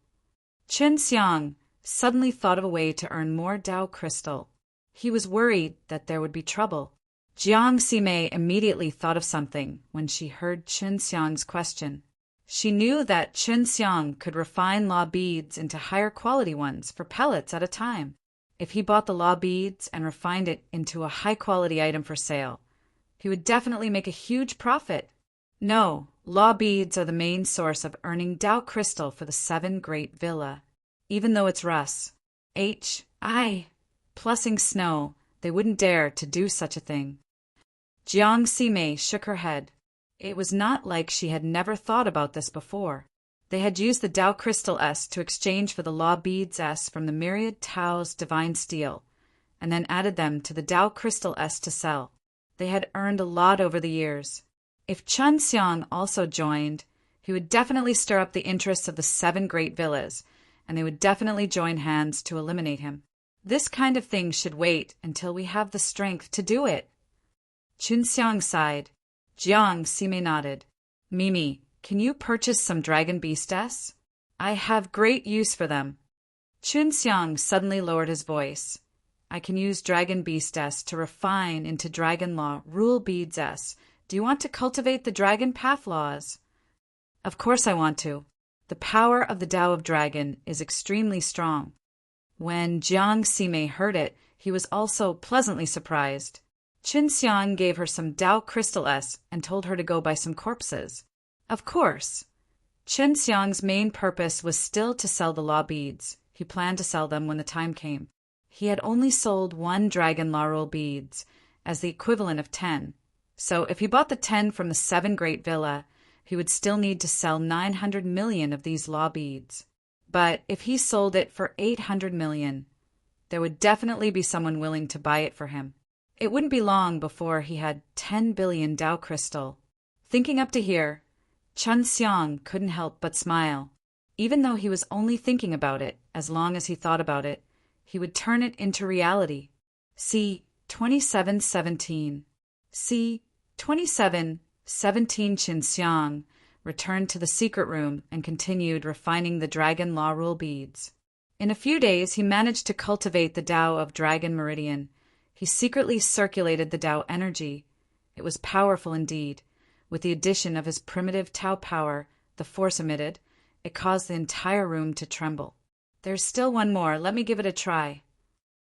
Chen Xiang suddenly thought of a way to earn more Tao crystal. He was worried that there would be trouble. Jiang Ximei immediately thought of something when she heard Chen Xiang's question. She knew that Chen Xiang could refine law beads into higher quality ones for pellets at a time. If he bought the law beads and refined it into a high quality item for sale, he would definitely make a huge profit. No, law beads are the main source of earning Tao crystal for the 7 Great Villa. Even though it's Russ, plussing snow, they wouldn't dare to do such a thing. Jiang Ximei shook her head. It was not like she had never thought about this before. They had used the Tao Crystal S to exchange for the Law Beads S from the Myriad Tao's Divine Steel, and then added them to the Tao Crystal S to sell. They had earned a lot over the years. If Chen Xiang also joined, he would definitely stir up the interests of the 7 Great Villas, and they would definitely join hands to eliminate him. This kind of thing should wait until we have the strength to do it. Chen Xiang sighed. Jiang Ximei nodded. Mimi, can you purchase some dragon beastess? I have great use for them. Chen Xiang suddenly lowered his voice. I can use dragon beastess to refine into dragon law rule beads S. Do you want to cultivate the dragon path laws? Of course I want to. The power of the Tao of Dragon is extremely strong. When Jiang Ximei heard it, he was also pleasantly surprised. Chen Xiang gave her some Tao Crystal S and told her to go buy some corpses. Of course. Chen Xiang's main purpose was still to sell the law beads. He planned to sell them when the time came. He had only sold 1 dragon laurel beads, as the equivalent of 10. So if he bought the 10 from the 7 Great Villa, he would still need to sell 900 million of these law beads. But if he sold it for 800 million, there would definitely be someone willing to buy it for him. It wouldn't be long before he had 10 billion Tao crystal. Thinking up to here, Chen Xiang couldn't help but smile. Even though he was only thinking about it, as long as he thought about it, he would turn it into reality. See 2717. See 2717. Chen Xiang returned to the secret room and continued refining the dragon law rule beads. In a few days, he managed to cultivate the Tao of Dragon Meridian. He secretly circulated the Tao energy. It was powerful indeed. With the addition of his primitive Tao power, the force emitted, it caused the entire room to tremble. There's still one more. Let me give it a try.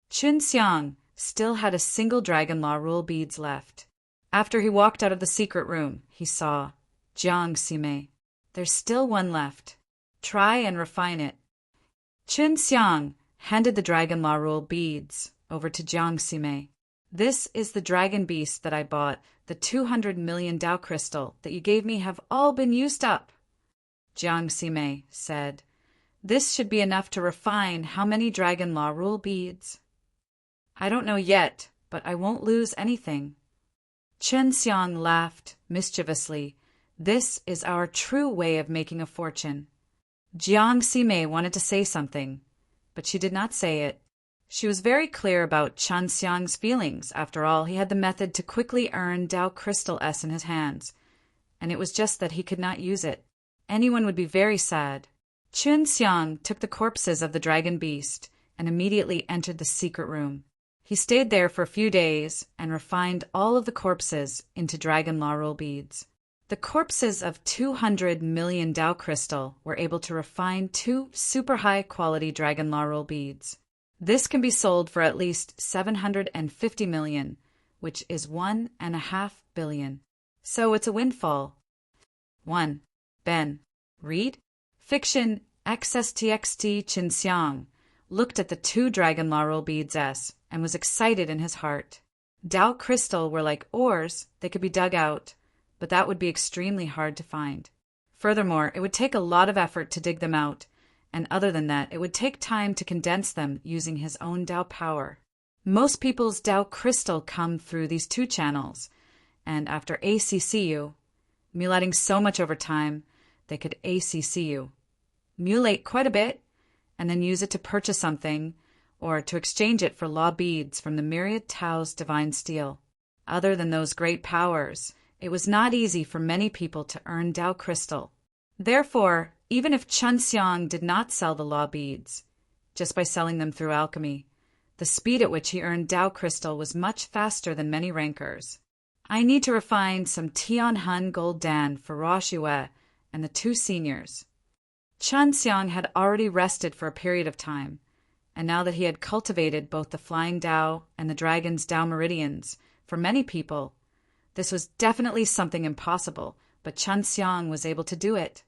Chen Xiang still had a single dragon law rule beads left. After he walked out of the secret room, he saw Jiang Ximei. There's still one left. Try and refine it. Chen Xiang handed the dragon law rule beads over to Jiang Ximei. This is the dragon beast that I bought. The 200 million Tao crystal that you gave me have all been used up. Jiang Sime said, "This should be enough to refine how many Dragon Law rule beads." "I don't know yet, but I won't lose anything." Chen Xiang laughed mischievously. "This is our true way of making a fortune." Jiang Sime wanted to say something, but she did not say it. She was very clear about Chen Xiang's feelings. After all, he had the method to quickly earn Tao Crystal S in his hands, and it was just that he could not use it. Anyone would be very sad. Chen Xiang took the corpses of the dragon beast and immediately entered the secret room. He stayed there for a few days and refined all of the corpses into Dragon Laurel beads. The corpses of 200 million Tao crystal were able to refine 2 super high-quality Dragon Laurel beads. This can be sold for at least 750 million, which is 1.5 billion. So it's a windfall. 1. Ben. Read. Fiction XSTXT Chen Xiang looked at the 2 Dragon Laurel beads S and was excited in his heart. Tao crystal were like ores, they could be dug out, but that would be extremely hard to find. Furthermore, it would take a lot of effort to dig them out, and other than that, it would take time to condense them using his own Tao power. Most people's Tao crystal come through these 2 channels, and after ACCU, mulating so much over time, they could ACCU. Mulate quite a bit, and then use it to purchase something, or to exchange it for law beads from the myriad Tao's divine steel. Other than those great powers, it was not easy for many people to earn Tao crystal. Therefore, even if Chen Xiang did not sell the law beads, just by selling them through alchemy, the speed at which he earned Tao crystal was much faster than many rankers. I need to refine some Tianhun Gold Dan for Rao Xue and the 2 seniors. Chen Xiang had already rested for a period of time, and now that he had cultivated both the Flying Tao and the Dragon's Tao Meridians, for many people, this was definitely something impossible, but Chen Xiang was able to do it.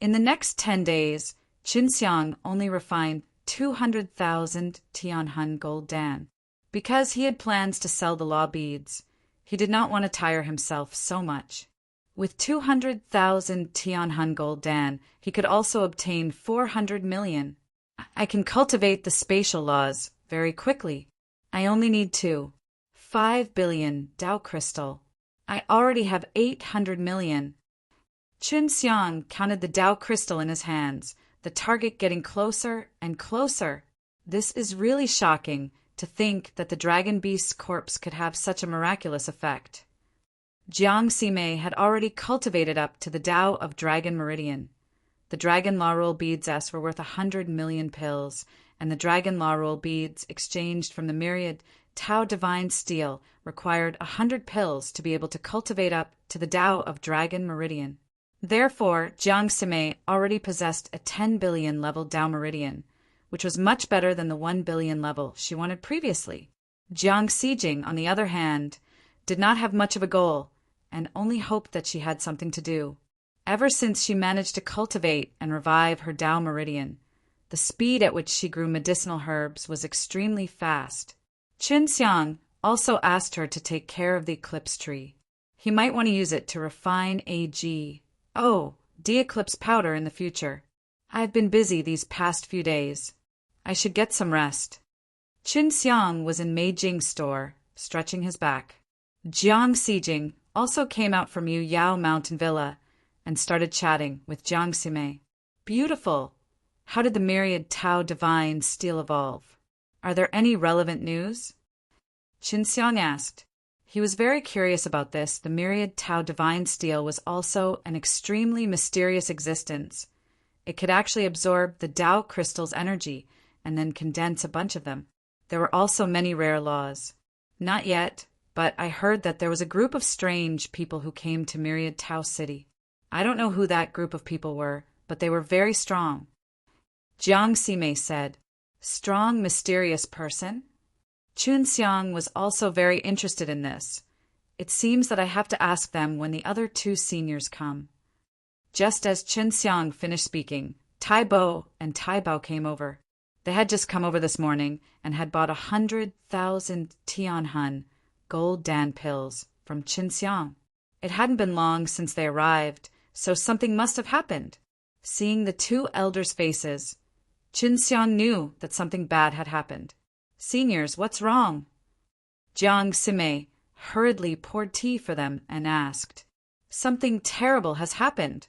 In the next 10 days, Chen Xiang only refined 200,000 Tianhun Gold Dan. Because he had plans to sell the law beads, he did not want to tire himself so much. With 200,000 Tianhun Gold Dan, he could also obtain 400 million. I can cultivate the spatial laws very quickly. I only need 5 billion Tao crystal. I already have 800 million. Chen Xiang counted the Tao crystal in his hands, the target getting closer and closer. This is really shocking to think that the dragon beast's corpse could have such a miraculous effect. Jiang Sime had already cultivated up to the Tao of Dragon Meridian. The Dragon Laurel beads S were worth 100 million pills, and the Dragon Laurel beads exchanged from the myriad Tao Divine Steel required 100 pills to be able to cultivate up to the Tao of Dragon Meridian. Therefore, Jiang Sime already possessed a 10 billion level Tao Meridian, which was much better than the 1 billion level she wanted previously. Jiang Sijing, on the other hand, did not have much of a goal, and only hoped that she had something to do. Ever since she managed to cultivate and revive her Tao Meridian, the speed at which she grew medicinal herbs was extremely fast. Chen Xiang also asked her to take care of the eclipse tree. He might want to use it to refine de-eclipse powder in the future. I've been busy these past few days. I should get some rest. Chen Xiang was in Mei Jing's store, stretching his back. Jiang Sijing also came out from Yu Yao Mountain Villa and started chatting with Jiang Sime. Beautiful! How did the myriad Tao Divine Steel evolve? Are there any relevant news? Chen Xiang asked. He was very curious about this. The myriad Tao Divine Steel was also an extremely mysterious existence. It could actually absorb the Tao crystal's energy and then condense a bunch of them. There were also many rare laws. Not yet, but I heard that there was a group of strange people who came to Myriad Tao City. I don't know who that group of people were, but they were very strong. Jiang Sime said, "Strong, mysterious person?" Chen Xiang was also very interested in this. It seems that I have to ask them when the other 2 seniors come. Just as Chen Xiang finished speaking, Tai Bo and Tai Bao came over. They had just come over this morning and had bought 100,000 Tianhun gold Dan pills from Qinxiang. It hadn't been long since they arrived, so something must have happened. Seeing the two elders' faces, Qinxiang knew that something bad had happened. "Seniors, what's wrong?" Jiang Sime hurriedly poured tea for them and asked, "Something terrible has happened."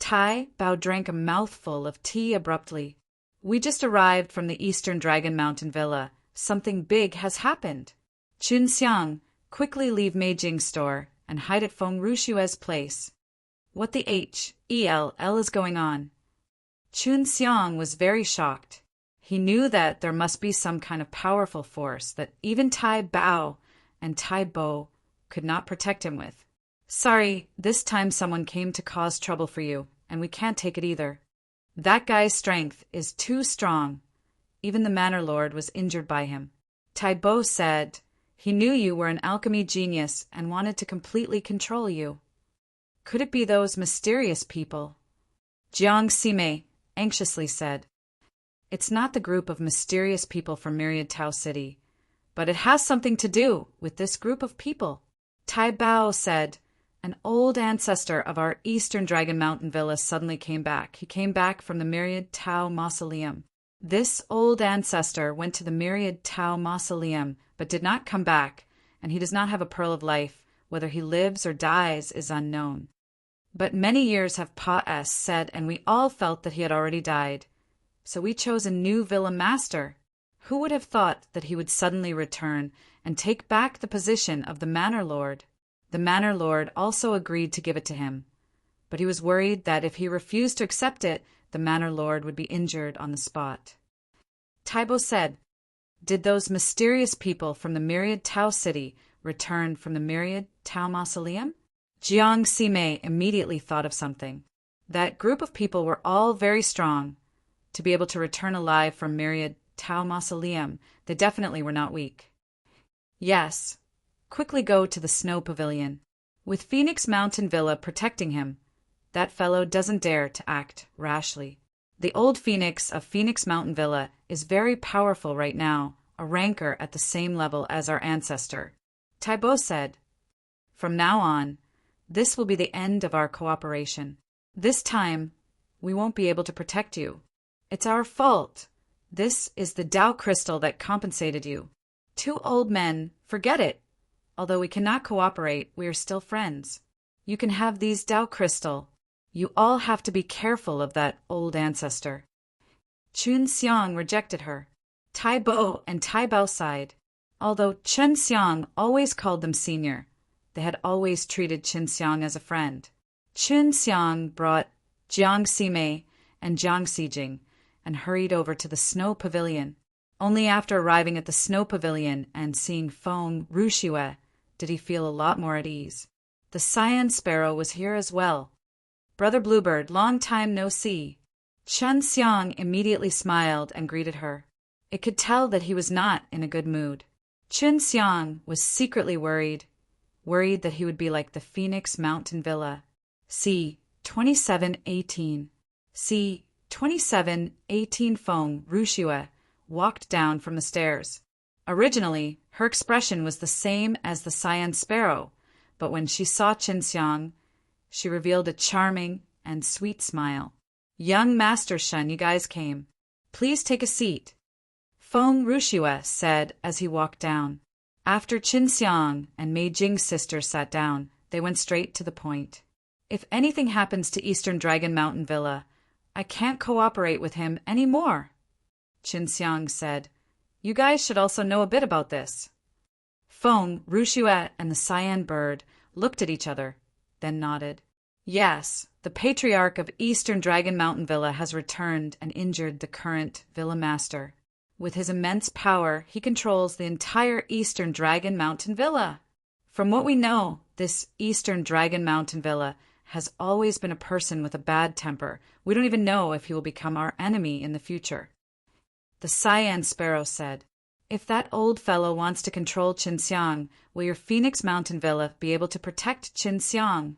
Tai Bao drank a mouthful of tea abruptly. "We just arrived from the Eastern Dragon Mountain Villa. Something big has happened. Qinxiang, quickly leave Meijing's store and hide at Feng Rushue's place. What the hell is going on?" Qinxiang was very shocked. He knew that there must be some kind of powerful force that even Tai Bao and Tai Bo could not protect him with. "Sorry, this time someone came to cause trouble for you, and we can't take it either. That guy's strength is too strong. Even the Manor Lord was injured by him." Tai Bo said, "He knew you were an alchemy genius and wanted to completely control you. Could it be those mysterious people?" Jiang Sime anxiously said, "It's not the group of mysterious people from Myriad Tau City, but it has something to do with this group of people." Tai Bao said, "An old ancestor of our Eastern Dragon Mountain Villa suddenly came back. He came back from the Myriad Tau Mausoleum. This old ancestor went to the Myriad Tau Mausoleum, but did not come back, and he does not have a pearl of life. Whether he lives or dies is unknown. But many years have passed, and we all felt that he had already died. So we chose a new villa master. Who would have thought that he would suddenly return and take back the position of the Manor Lord? The Manor Lord also agreed to give it to him, but he was worried that if he refused to accept it, the Manor Lord would be injured on the spot." Tai Bo said, "Did those mysterious people from the Myriad Tau City return from the Myriad Tau Mausoleum?" Jiang Sime immediately thought of something. That group of people were all very strong. To be able to return alive from Myriad Tau Mausoleum, they definitely were not weak. "Yes. Quickly go to the Snow Pavilion. With Phoenix Mountain Villa protecting him, that fellow doesn't dare to act rashly. The old Phoenix of Phoenix Mountain Villa is very powerful right now, a ranker at the same level as our ancestor." Tai Bo said, "From now on, this will be the end of our cooperation. This time, we won't be able to protect you. It's our fault. This is the Tao crystal that compensated you. Two old men, forget it. Although we cannot cooperate, we are still friends. You can have these Tao crystal. You all have to be careful of that old ancestor." Qinxiang rejected her. Tai Bo and Tai Bao sighed. Although Qinxiang always called them senior, they had always treated Qinxiang as a friend. Qinxiang brought Jiang Sime and Jiang Sijing and hurried over to the Snow Pavilion. Only after arriving at the Snow Pavilion and seeing Feng Rushue did he feel a lot more at ease. The Cyan Sparrow was here as well. "Brother Bluebird, long time no see." Qinxiang immediately smiled and greeted her. It could tell that he was not in a good mood. Qinxiang was secretly worried that he would be like the Phoenix Mountain Villa. C. 2718. C. 2718 Feng Rushue walked down from the stairs. Originally, her expression was the same as the Cyan Sparrow, but when she saw Qinxiang, she revealed a charming and sweet smile. "Young Master Shun, you guys came. Please take a seat," Feng Rushue said as he walked down. After Qinxiang and Mei Jing's sister sat down, they went straight to the point. "If anything happens to Eastern Dragon Mountain Villa, I can't cooperate with him any more," Qinxiang said. "You guys should also know a bit about this." Feng Rushue and the Cyan Bird looked at each other, then nodded. "Yes, the Patriarch of Eastern Dragon Mountain Villa has returned and injured the current Villa Master. With his immense power, he controls the entire Eastern Dragon Mountain Villa. From what we know, this Eastern Dragon Mountain Villa has always been a person with a bad temper. We don't even know if he will become our enemy in the future." The Cyan Sparrow said, "If that old fellow wants to control Qinxiang, will your Phoenix Mountain Villa be able to protect Qinxiang?"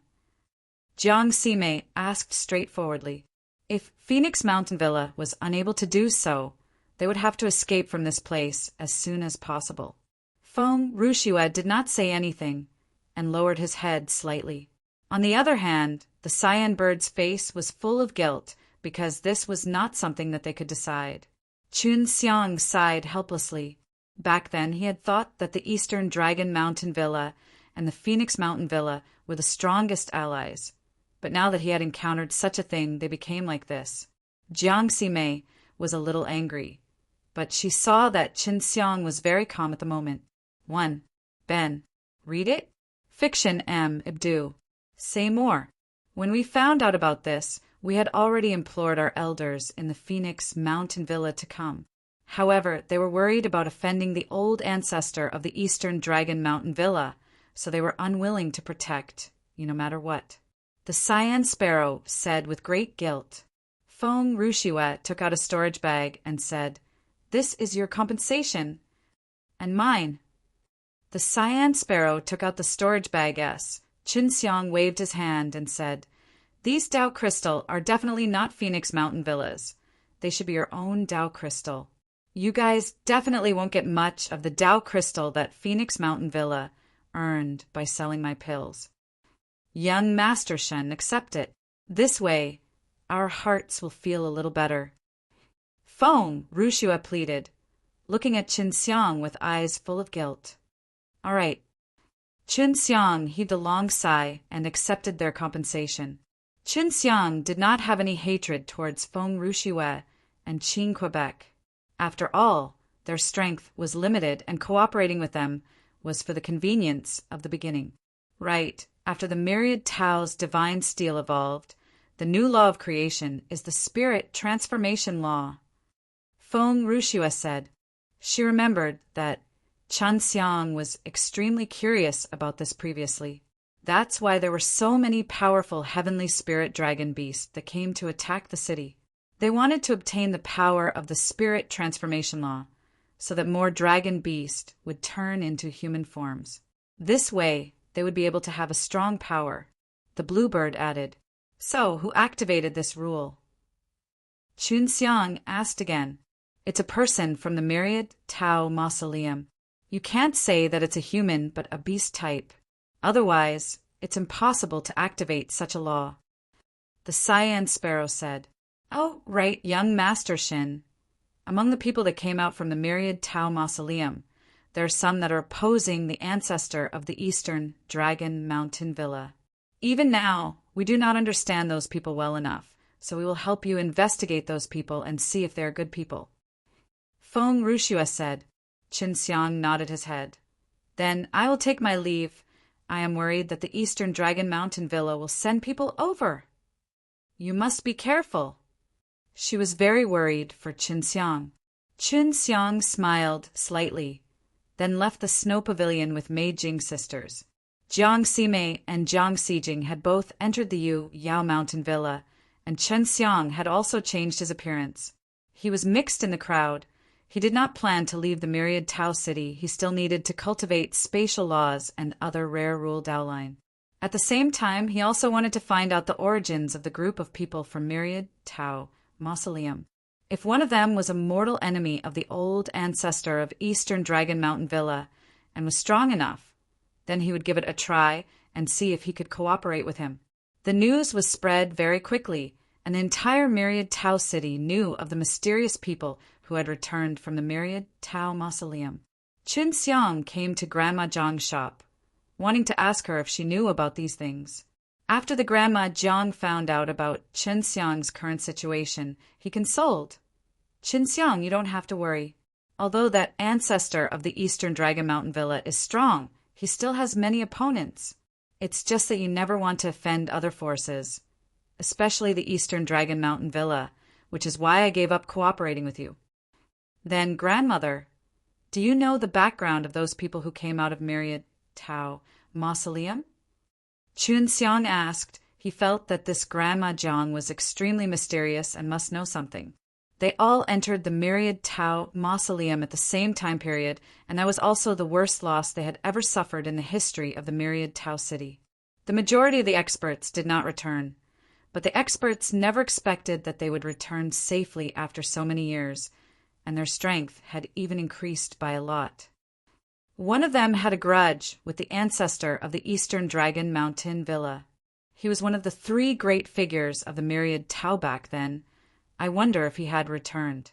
Jiang Sime asked straightforwardly. "If Phoenix Mountain Villa was unable to do so, They would have to escape from this place as soon as possible. Feng Rushue did not say anything and lowered his head slightly. On the other hand, the cyan bird's face was full of guilt because this was not something that they could decide. Chun Xiang sighed helplessly. Back then he had thought that the Eastern Dragon Mountain Villa and the Phoenix Mountain Villa were the strongest allies. But now that he had encountered such a thing, they became like this. Jiang Ximei was a little angry, but she saw that Qin Xiang was very calm at the moment. 1. Ben. Read it? Fiction M. Ibdu. Say more. When we found out about this, we had already implored our elders in the Phoenix Mountain Villa to come. However, they were worried about offending the old ancestor of the Eastern Dragon Mountain Villa, so they were unwilling to protect, no matter what. The Cyan Sparrow said with great guilt. Feng Rushue took out a storage bag and said, "This is your compensation." "And mine." The Cyan Sparrow took out the storage bag S. Qin Xiang waved his hand and said, "These Dao Crystal are definitely not Phoenix Mountain Villas. They should be your own Dao Crystal. You guys definitely won't get much of the Dao Crystal that Phoenix Mountain Villa earned by selling my pills. Young Master Shen, accept it. This way, our hearts will feel a little better." "Feng," Rushue pleaded, looking at Qin Xiang with eyes full of guilt. "All right." Qin Xiang heaved a long sigh and accepted their compensation. Qin Xiang did not have any hatred towards Feng Rushue and Qin Quebec. After all, their strength was limited and cooperating with them was for the convenience of the beginning. Right after the myriad Tao's divine steel evolved, the new law of creation is the spirit transformation law. Feng Rushue said. She remembered that Chan Xiang was extremely curious about this previously. That's why there were so many powerful heavenly spirit dragon beasts that came to attack the city. They wanted to obtain the power of the spirit transformation law, so that more dragon beasts would turn into human forms. This way, they would be able to have a strong power. The bluebird added. So, who activated this rule? Chun Xiang asked again. It's a person from the myriad Tao mausoleum. You can't say that it's a human but a beast type. Otherwise, it's impossible to activate such a law. The Cyan Sparrow said, Oh, right, young Master Shin. Among the people that came out from the myriad Tao mausoleum, there are some that are opposing the ancestor of the Eastern Dragon Mountain Villa. Even now, we do not understand those people well enough, so we will help you investigate those people and see if they are good people. Feng Rushue said. Qin Xiang nodded his head. Then I will take my leave. I am worried that the Eastern Dragon Mountain Villa will send people over. You must be careful. She was very worried for Qin Xiang. Qin Xiang smiled slightly, then left the snow pavilion with Mei Jing sisters. Jiang Ximei and Jiang Xijing had both entered the Yao Mountain Villa, and Chen Xiang had also changed his appearance. He was mixed in the crowd. He did not plan to leave the myriad Tao city. He still needed to cultivate spatial laws and other rare rule Daoline. At the same time, he also wanted to find out the origins of the group of people from myriad Tao mausoleum. If one of them was a mortal enemy of the old ancestor of Eastern Dragon Mountain Villa and was strong enough, then he would give it a try and see if he could cooperate with him. The news was spread very quickly, and the entire myriad Tao city knew of the mysterious people who had returned from the myriad Tao mausoleum. Qin Xiang came to Grandma Zhang's shop, wanting to ask her if she knew about these things. After the Grandma Zhang found out about Qin Xiang's current situation, he consoled. Qin Xiang, you don't have to worry. Although that ancestor of the Eastern Dragon Mountain Villa is strong, he still has many opponents. It's just that you never want to offend other forces, especially the Eastern Dragon Mountain Villa, which is why I gave up cooperating with you. Then, Grandmother, do you know the background of those people who came out of myriad Tao mausoleum? Qin Xiang asked. He felt that this Grandma Zhang was extremely mysterious and must know something. They all entered the myriad Tao mausoleum at the same time period, and that was also the worst loss they had ever suffered in the history of the myriad Tao city. The majority of the experts did not return, but the experts never expected that they would return safely after so many years, and their strength had even increased by a lot. One of them had a grudge with the ancestor of the Eastern Dragon Mountain Villa. He was one of the 3 great figures of the myriad Tao back then. I wonder if he had returned.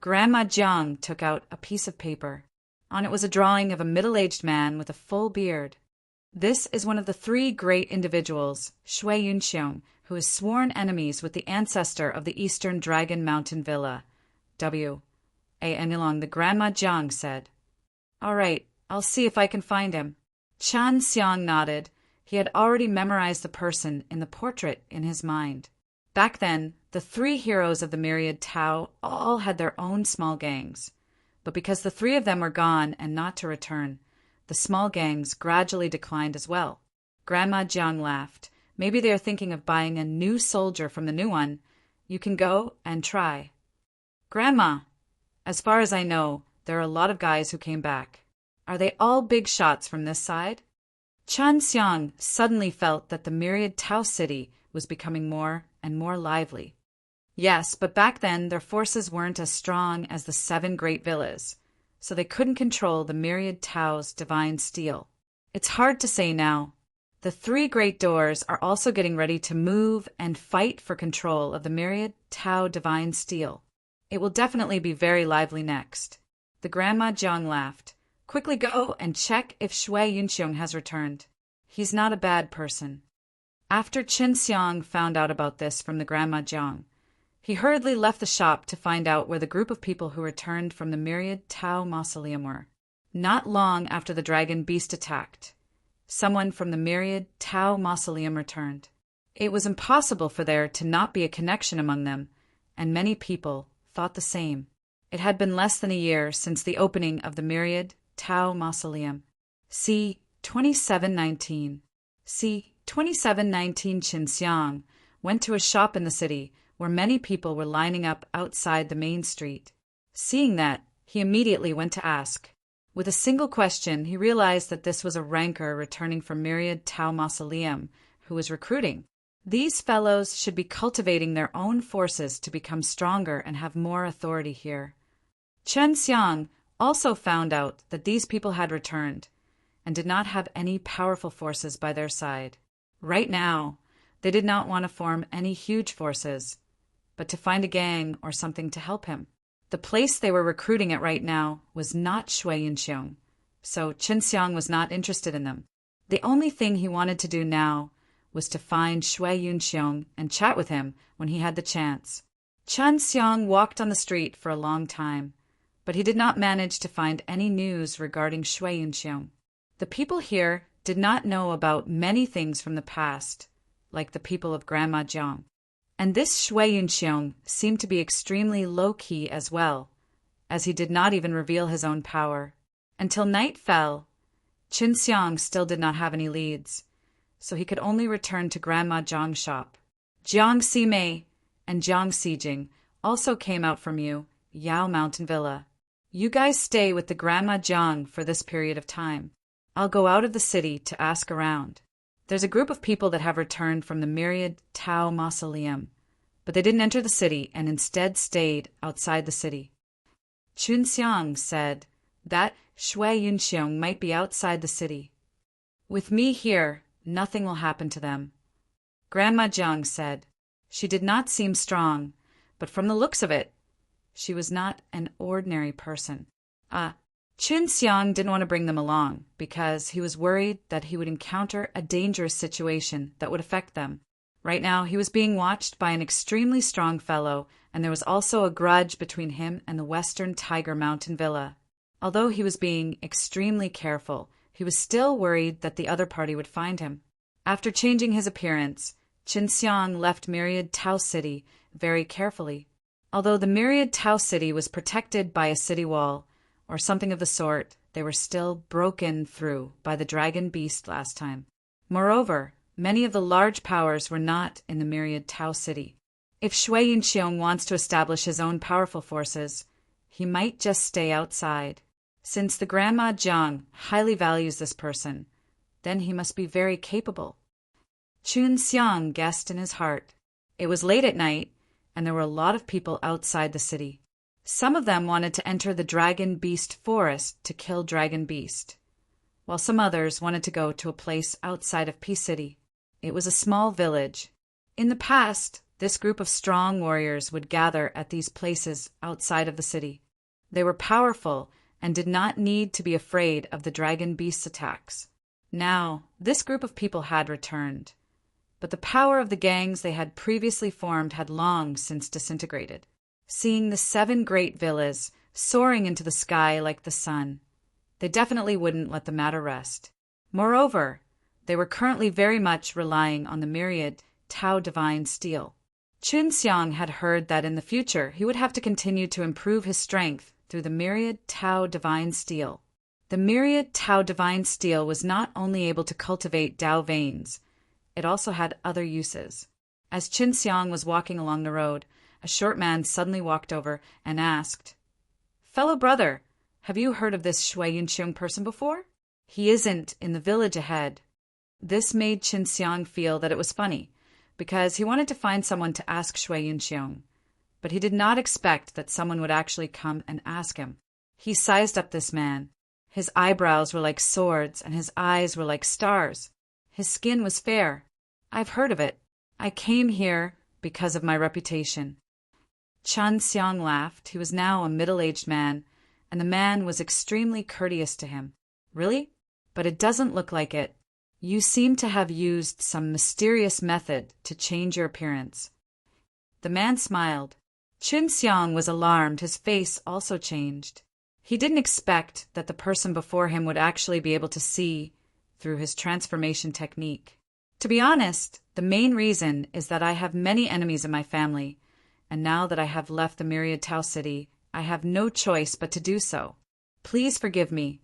Grandma Jiang took out a piece of paper. On it was a drawing of a middle-aged man with a full beard. This is one of the 3 great individuals, Shui Yunxiong, who is sworn enemies with the ancestor of the Eastern Dragon Mountain Villa. W. A. Anilong, the Grandma Jiang said. All right, I'll see if I can find him. Chan Xiang nodded. He had already memorized the person in the portrait in his mind. Back then, the 3 heroes of the myriad Tao all had their own small gangs. But because the 3 of them were gone and not to return, the small gangs gradually declined as well. Grandma Jiang laughed. Maybe they are thinking of buying a new soldier from the new one. You can go and try. Grandma, as far as I know, there are a lot of guys who came back. Are they all big shots from this side? Chan Xiang suddenly felt that the myriad Tao city was becoming more and more lively. Yes, but back then their forces weren't as strong as the 7 great villas, so they couldn't control the myriad Tao's divine steel. It's hard to say now. The 3 great doors are also getting ready to move and fight for control of the myriad Tao divine steel. It will definitely be very lively next. The Grandma Jiang laughed. Quickly go and check if Shui Yunxiong has returned. He's not a bad person. After Qin Xiang found out about this from the Grandma Jiang, he hurriedly left the shop to find out where the group of people who returned from the myriad Tao mausoleum were. Not long after the dragon beast attacked, someone from the myriad Tao mausoleum returned. It was impossible for there to not be a connection among them, and many people thought the same. It had been less than a year since the opening of the myriad Tao mausoleum. C. 2719. C. 2719 Qin Xiang went to a shop in the city where many people were lining up outside the main street. Seeing that, he immediately went to ask. With a single question, he realized that this was a ranker returning from myriad Tao mausoleum who was recruiting. These fellows should be cultivating their own forces to become stronger and have more authority here. Chen Xiang also found out that these people had returned and did not have any powerful forces by their side. Right now, they did not want to form any huge forces, but to find a gang or something to help him. The place they were recruiting at right now was not Shui Yunxiong, so Qin Xiang was not interested in them. The only thing he wanted to do now was to find Shui Yunxiong and chat with him when he had the chance. Chen Xiang walked on the street for a long time, but he did not manage to find any news regarding Shui Yunxiong. The people here did not know about many things from the past, like the people of Grandma Jiang. And this Shui Yunxiong seemed to be extremely low-key as well, as he did not even reveal his own power. Until night fell, Qin Xiang still did not have any leads, so he could only return to Grandma Jiang's shop. Jiang Ximei and Jiang Xijing also came out from Yao Mountain Villa. You guys stay with the Grandma Jiang for this period of time. I'll go out of the city to ask around. There's a group of people that have returned from the myriad Tao mausoleum, but they didn't enter the city and instead stayed outside the city. Qin Xiang said that Shui Yunxiong might be outside the city. With me here, nothing will happen to them. Grandma Jiang said. She did not seem strong, but from the looks of it, she was not an ordinary person. Qin Xiang didn't want to bring them along because he was worried that he would encounter a dangerous situation that would affect them. Right now, he was being watched by an extremely strong fellow, and there was also a grudge between him and the Western Tiger Mountain Villa. Although he was being extremely careful, he was still worried that the other party would find him. After changing his appearance, Qin Xiang left Myriad Tao City very carefully. Although the Myriad Tao City was protected by a city wall, or something of the sort, they were still broken through by the dragon beast last time. Moreover, many of the large powers were not in the Myriad Tao City. If Shui Yunxiong wants to establish his own powerful forces, he might just stay outside. Since the Grandma Jiang highly values this person, then he must be very capable. Qin Xiang guessed in his heart. It was late at night, and there were a lot of people outside the city. Some of them wanted to enter the Dragon Beast forest to kill Dragon Beast, while some others wanted to go to a place outside of Peace City. It was a small village. In the past, this group of strong warriors would gather at these places outside of the city. They were powerful and did not need to be afraid of the Dragon Beast's attacks. Now, this group of people had returned, but the power of the gangs they had previously formed had long since disintegrated. Seeing the 7 great villas soaring into the sky like the sun, they definitely wouldn't let the matter rest. Moreover, they were currently very much relying on the myriad Tao Divine Steel. Chun Xiang had heard that in the future he would have to continue to improve his strength through the myriad Tao Divine Steel. The myriad Tao Divine Steel was not only able to cultivate Tao veins, it also had other uses. As Chun Xiang was walking along the road, a short man suddenly walked over and asked, "Fellow brother, have you heard of this Shui Yunxiong person before? He isn't in the village ahead." This made Chun Xiang feel that it was funny, because he wanted to find someone to ask Shui Yunxiong, but he did not expect that someone would actually come and ask him. He sized up this man. His eyebrows were like swords, and his eyes were like stars. His skin was fair. "I've heard of it. I came here because of my reputation." Chun Xiang laughed. He was now a middle-aged man, and the man was extremely courteous to him. "Really? But it doesn't look like it. You seem to have used some mysterious method to change your appearance." The man smiled. Chun Xiang was alarmed. His face also changed. He didn't expect that the person before him would actually be able to see through his transformation technique. "To be honest, the main reason is that I have many enemies in my family, and now that I have left the Myriad Tao City, I have no choice but to do so. Please forgive me."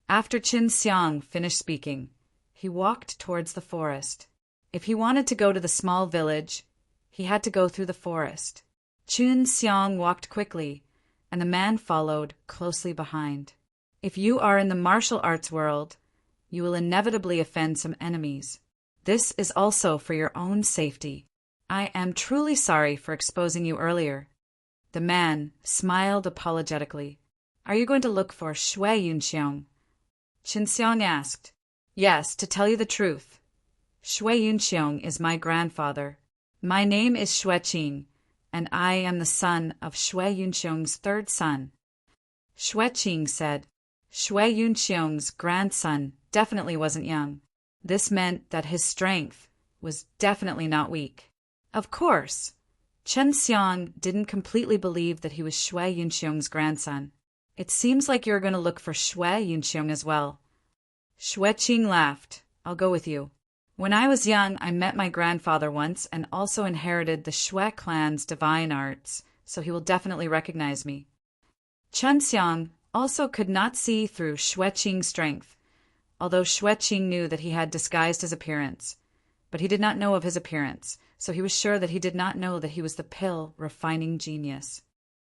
After Chun Xiang finished speaking, he walked towards the forest. If he wanted to go to the small village, he had to go through the forest. Chun Xiang walked quickly, and the man followed closely behind. If you are in the martial arts world, you will inevitably offend some enemies. This is also for your own safety. I am truly sorry for exposing you earlier. The man smiled apologetically. "Are you going to look for Shui Yunxiong?" Chun Xiang asked. "Yes, to tell you the truth. Shui Yunxiong is my grandfather. My name is Shui Qing, and I am the son of Shui Yunxiong's 3rd son." Shui Qing said, Shui Yunxiong's grandson definitely wasn't young. This meant that his strength was definitely not weak. Of course, Chun Xiang didn't completely believe that he was Shui Yunxiong's grandson. "It seems like you're going to look for Shui Yunxiong as well." Shui Qing laughed. "I'll go with you. When I was young, I met my grandfather once and also inherited the Shui clan's divine arts, so he will definitely recognize me." Chun Xiang also could not see through Shui Qing's strength, although Shui Qing knew that he had disguised his appearance. But he did not know of his appearance, so he was sure that he did not know that he was the pill refining genius.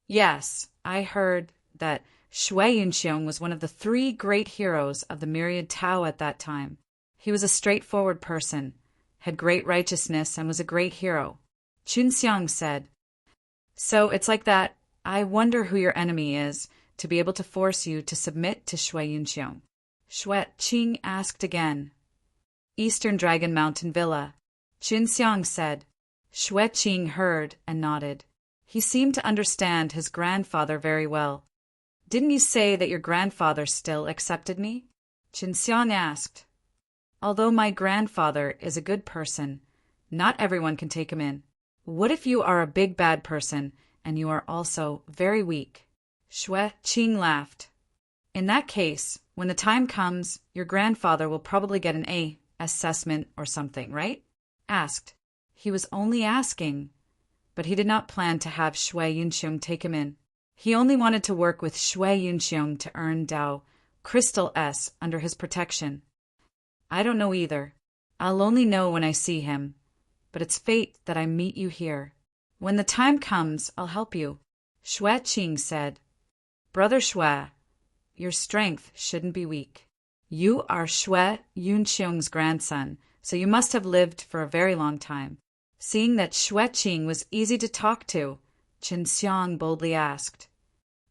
"Yes, I heard that Shui Yunxiong was one of the 3 great heroes of the Myriad Tao at that time. He was a straightforward person, had great righteousness, and was a great hero." Chun Xiang said, "So it's like that. I wonder who your enemy is, to be able to force you to submit to Shui Yunxiong." Shui Qing asked again. "Eastern Dragon Mountain Villa." Chun Xiang said. Shui Qing heard and nodded. He seemed to understand his grandfather very well. "Didn't you say that your grandfather still accepted me?" Chun Xiang asked. "Although my grandfather is a good person, not everyone can take him in. What if you are a big bad person and you are also very weak?" Shui Qing laughed. "In that case, when the time comes, your grandfather will probably get an A assessment or something, right?" Asked. He was only asking, but he did not plan to have Shui Yunxiong take him in. He only wanted to work with Shui Yunxiong to earn Dao Crystal S under his protection. "I don't know either. I'll only know when I see him. But it's fate that I meet you here. When the time comes, I'll help you." Shui Qing said, "Brother Shui, your strength shouldn't be weak. You are Shui Yunxiong's grandson, so you must have lived for a very long time." Seeing that Shui Qing was easy to talk to, Chun Xiang boldly asked,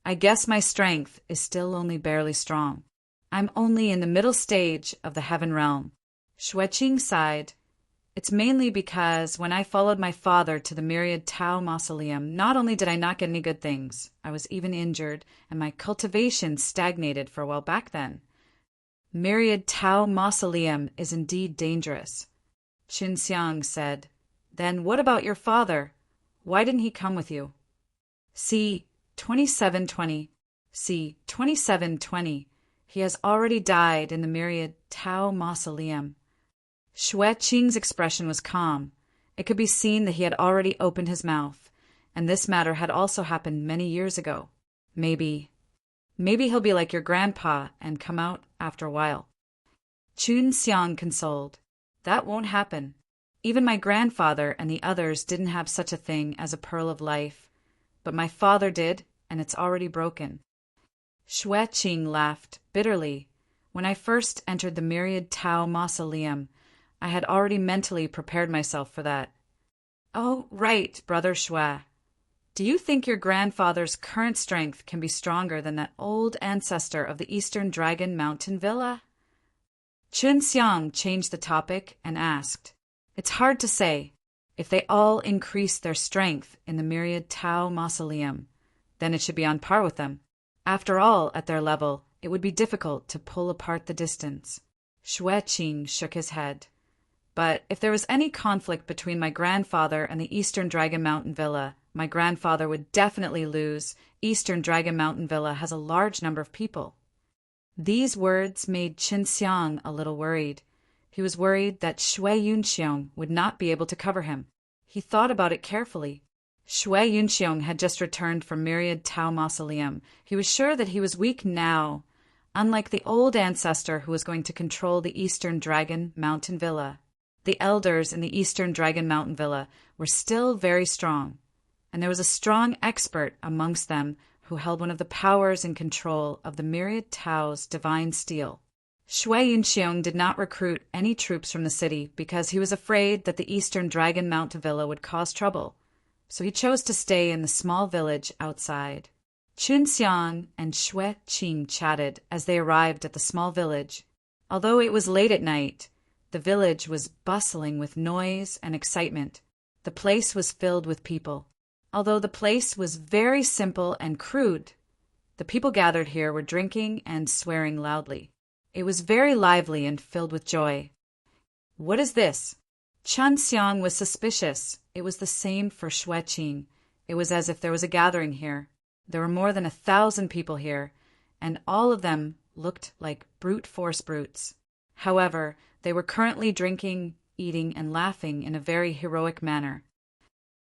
I guess my strength is still only barely strong. I'm only in the middle stage of the heaven realm. Xueqing sighed. It's mainly because when I followed my father to the myriad Tao mausoleum, not only did I not get any good things, I was even injured, and my cultivation stagnated for a while back then. Myriad Tao mausoleum is indeed dangerous. Qinxiang said. Then what about your father? Why didn't he come with you? See 2720. See 2720. He has already died in the myriad Tao mausoleum. Xueqing's expression was calm. It could be seen that he had already opened his mouth, and this matter had also happened many years ago. Maybe he'll be like your grandpa and come out after a while. Qinxiang consoled. That won't happen. Even my grandfather and the others didn't have such a thing as a pearl of life, but my father did, and it's already broken. Xueqing laughed bitterly. When I first entered the myriad Tao mausoleum, I had already mentally prepared myself for that. Oh, right, Brother Xue. Do you think your grandfather's current strength can be stronger than that old ancestor of the Eastern Dragon Mountain Villa? Qinxiang changed the topic and asked. It's hard to say. If they all increase their strength in the myriad Tao mausoleum, then it should be on par with them. After all, at their level, it would be difficult to pull apart the distance. Xueqing shook his head. But if there was any conflict between my grandfather and the Eastern Dragon Mountain Villa, my grandfather would definitely lose. Eastern Dragon Mountain Villa has a large number of people. These words made Qinxiang a little worried. He was worried that Xue Yunxiong would not be able to cover him. He thought about it carefully. Xue Yunxiong had just returned from Myriad Tao Mausoleum. He was sure that he was weak now, unlike the old ancestor who was going to control the Eastern Dragon Mountain Villa. The elders in the Eastern Dragon Mountain Villa were still very strong, and there was a strong expert amongst them who held one of the powers and control of the Myriad Tao's divine steel. Xue Yunxiong did not recruit any troops from the city because he was afraid that the Eastern Dragon Mountain Villa would cause trouble, so he chose to stay in the small village outside. Qinxiang and Xueqing chatted as they arrived at the small village. Although it was late at night, the village was bustling with noise and excitement. The place was filled with people. Although the place was very simple and crude, the people gathered here were drinking and swearing loudly. It was very lively and filled with joy. What is this? Qinxiang was suspicious. It was the same for Xueqing. It was as if there was a gathering here. There were more than 1,000 people here, and all of them looked like brute force brutes. However, they were currently drinking, eating, and laughing in a very heroic manner.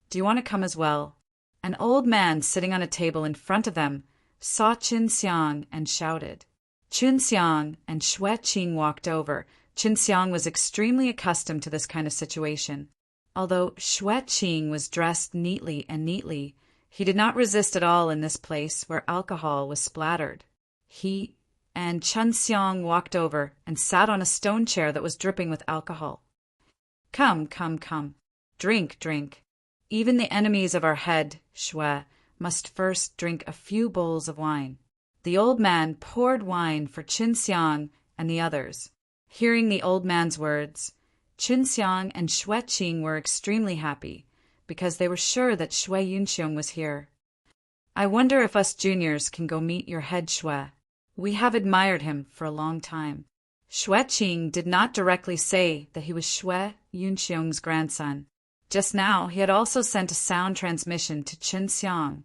Do you want to come as well? An old man sitting on a table in front of them saw Qinxiang and shouted. Qinxiang and Xueqing walked over. Qinxiang was extremely accustomed to this kind of situation. Although Xueqing was dressed neatly, he did not resist at all in this place where alcohol was splattered. He and Qinxiang walked over and sat on a stone chair that was dripping with alcohol. Come. Drink. Even the enemies of our head, Xue, must first drink a few bowls of wine. The old man poured wine for Qinxiang and the others. Hearing the old man's words, Qinxiang and Xueqing were extremely happy, because they were sure that Xue Yunxiong was here. I wonder if us juniors can go meet your head, Xue. We have admired him for a long time. Xueqing did not directly say that he was Xue Yunxiong's grandson. Just now, he had also sent a sound transmission to Qinxiang,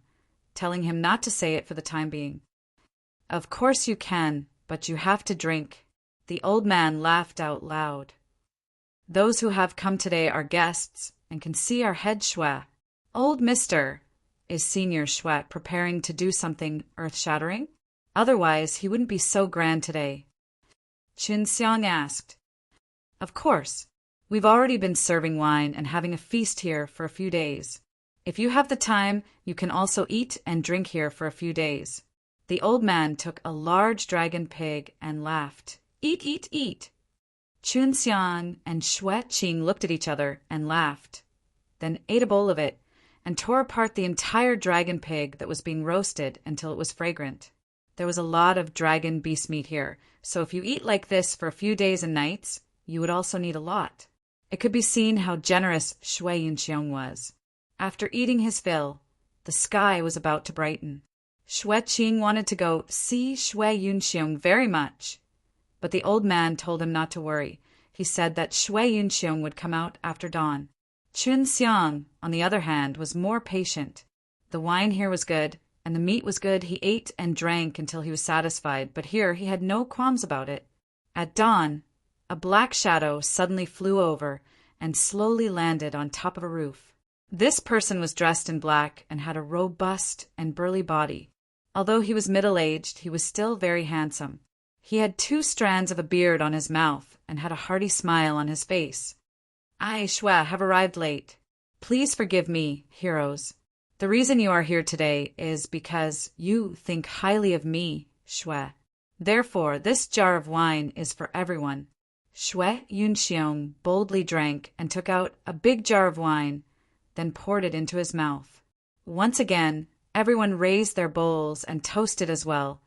telling him not to say it for the time being. Of course you can, but you have to drink. The old man laughed out loud. Those who have come today are guests and can see our head, Xue. Old Mister, is Senior Xue preparing to do something earth-shattering? Otherwise, he wouldn't be so grand today. Qinxiang asked. Of course. We've already been serving wine and having a feast here for a few days. If you have the time, you can also eat and drink here for a few days. The old man took a large dragon pig and laughed. Eat. Qinxiang and Xueqing looked at each other and laughed, then ate a bowl of it, and tore apart the entire dragon pig that was being roasted until it was fragrant. There was a lot of dragon beast meat here, so if you eat like this for a few days and nights, you would also need a lot. It could be seen how generous Shui Yunxiong was. After eating his fill, the sky was about to brighten. Shui Qing wanted to go see Shui Yunxiong very much, but the old man told him not to worry. He said that Shui Yunxiong would come out after dawn. Chun Xiang, on the other hand, was more patient. The wine here was good, and the meat was good. He ate and drank until he was satisfied, but here he had no qualms about it. At dawn, a black shadow suddenly flew over and slowly landed on top of a roof. This person was dressed in black and had a robust and burly body. Although he was middle-aged, he was still very handsome. He had 2 strands of a beard on his mouth and had a hearty smile on his face. I, Shui, have arrived late. Please forgive me, heroes. The reason you are here today is because you think highly of me, Shui. Therefore, this jar of wine is for everyone. Shui Yunxiong boldly drank and took out a big jar of wine, then poured it into his mouth. Once again, everyone raised their bowls and toasted as well,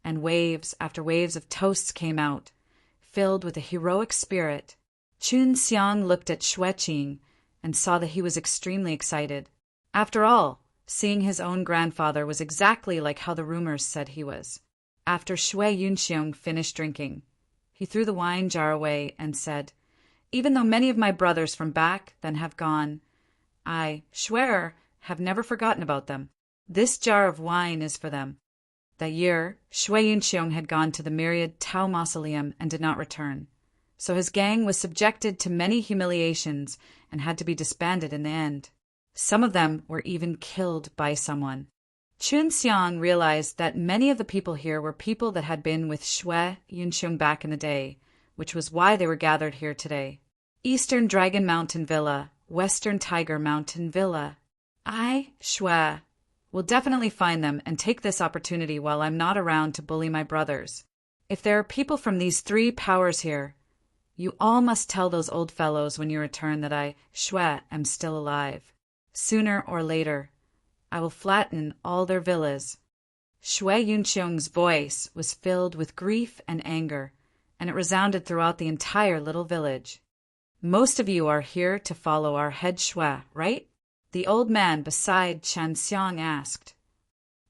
and waves after waves of toasts came out, filled with a heroic spirit. Chun Xiang looked at Shui Qing and saw that he was extremely excited. After all, seeing his own grandfather was exactly like how the rumors said he was. After Shui Yunxiong finished drinking, he threw the wine jar away and said, "Even though many of my brothers from back then have gone, I, Shui, have never forgotten about them. This jar of wine is for them." That year, Shui Yunxiong had gone to the Myriad Tao Mausoleum and did not return. So his gang was subjected to many humiliations and had to be disbanded in the end. Some of them were even killed by someone. Chun Xiang realized that many of the people here were people that had been with Shui Yunxiong back in the day, which was why they were gathered here today. Eastern Dragon Mountain Villa, Western Tiger Mountain Villa. I, Shui, will definitely find them and take this opportunity while I'm not around to bully my brothers. If there are people from these 3 powers here, you all must tell those old fellows when you return that I, Shui, am still alive. Sooner or later, I will flatten all their villas. Shui Yunxiong's voice was filled with grief and anger, and it resounded throughout the entire little village. Most of you are here to follow our head Shui, right? The old man beside Chan Xiang asked.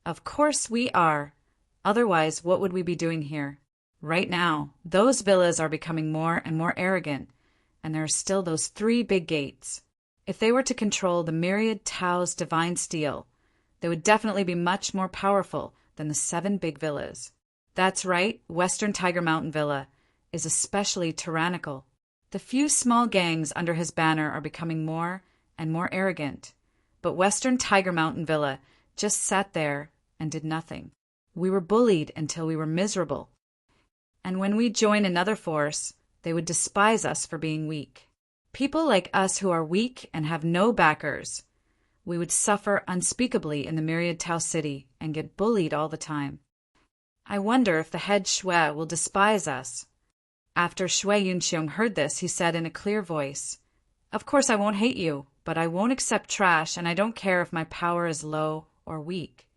Of course we are. Otherwise, what would we be doing here? Right now, those villas are becoming more and more arrogant, and there are still those 3 big gates. If they were to control the Myriad Tao's divine steel, they would definitely be much more powerful than the 7 big villas. That's right, Western Tiger Mountain Villa is especially tyrannical. The few small gangs under his banner are becoming more and more arrogant, but Western Tiger Mountain Villa just sat there and did nothing. We were bullied until we were miserable. And when we join another force, they would despise us for being weak. People like us who are weak and have no backers, we would suffer unspeakably in the Myriad Tao City and get bullied all the time. I wonder if the head Shui will despise us. After Shui Yunxiong heard this, he said in a clear voice, "Of course I won't hate you, but I won't accept trash, and I don't care if my power is low or weak.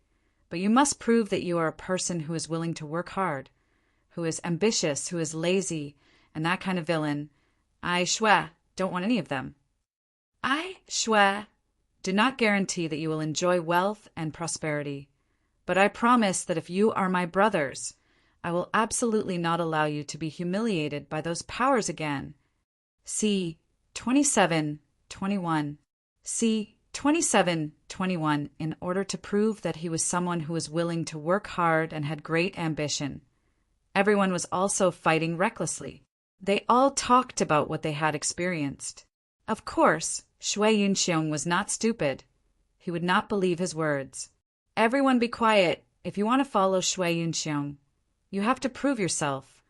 But you must prove that you are a person who is willing to work hard, who is ambitious, who is lazy, and that kind of villain. I, Shui, don't want any of them. I, Shui, do not guarantee that you will enjoy wealth and prosperity, but I promise that if you are my brothers, I will absolutely not allow you to be humiliated by those powers again." See 27:21. See 27:21 in order to prove that he was someone who was willing to work hard and had great ambition. Everyone was also fighting recklessly. They all talked about what they had experienced. Of course, Shui Yunxiong was not stupid. He would not believe his words. Everyone be quiet. If you want to follow Shui Yunxiong, you have to prove yourself.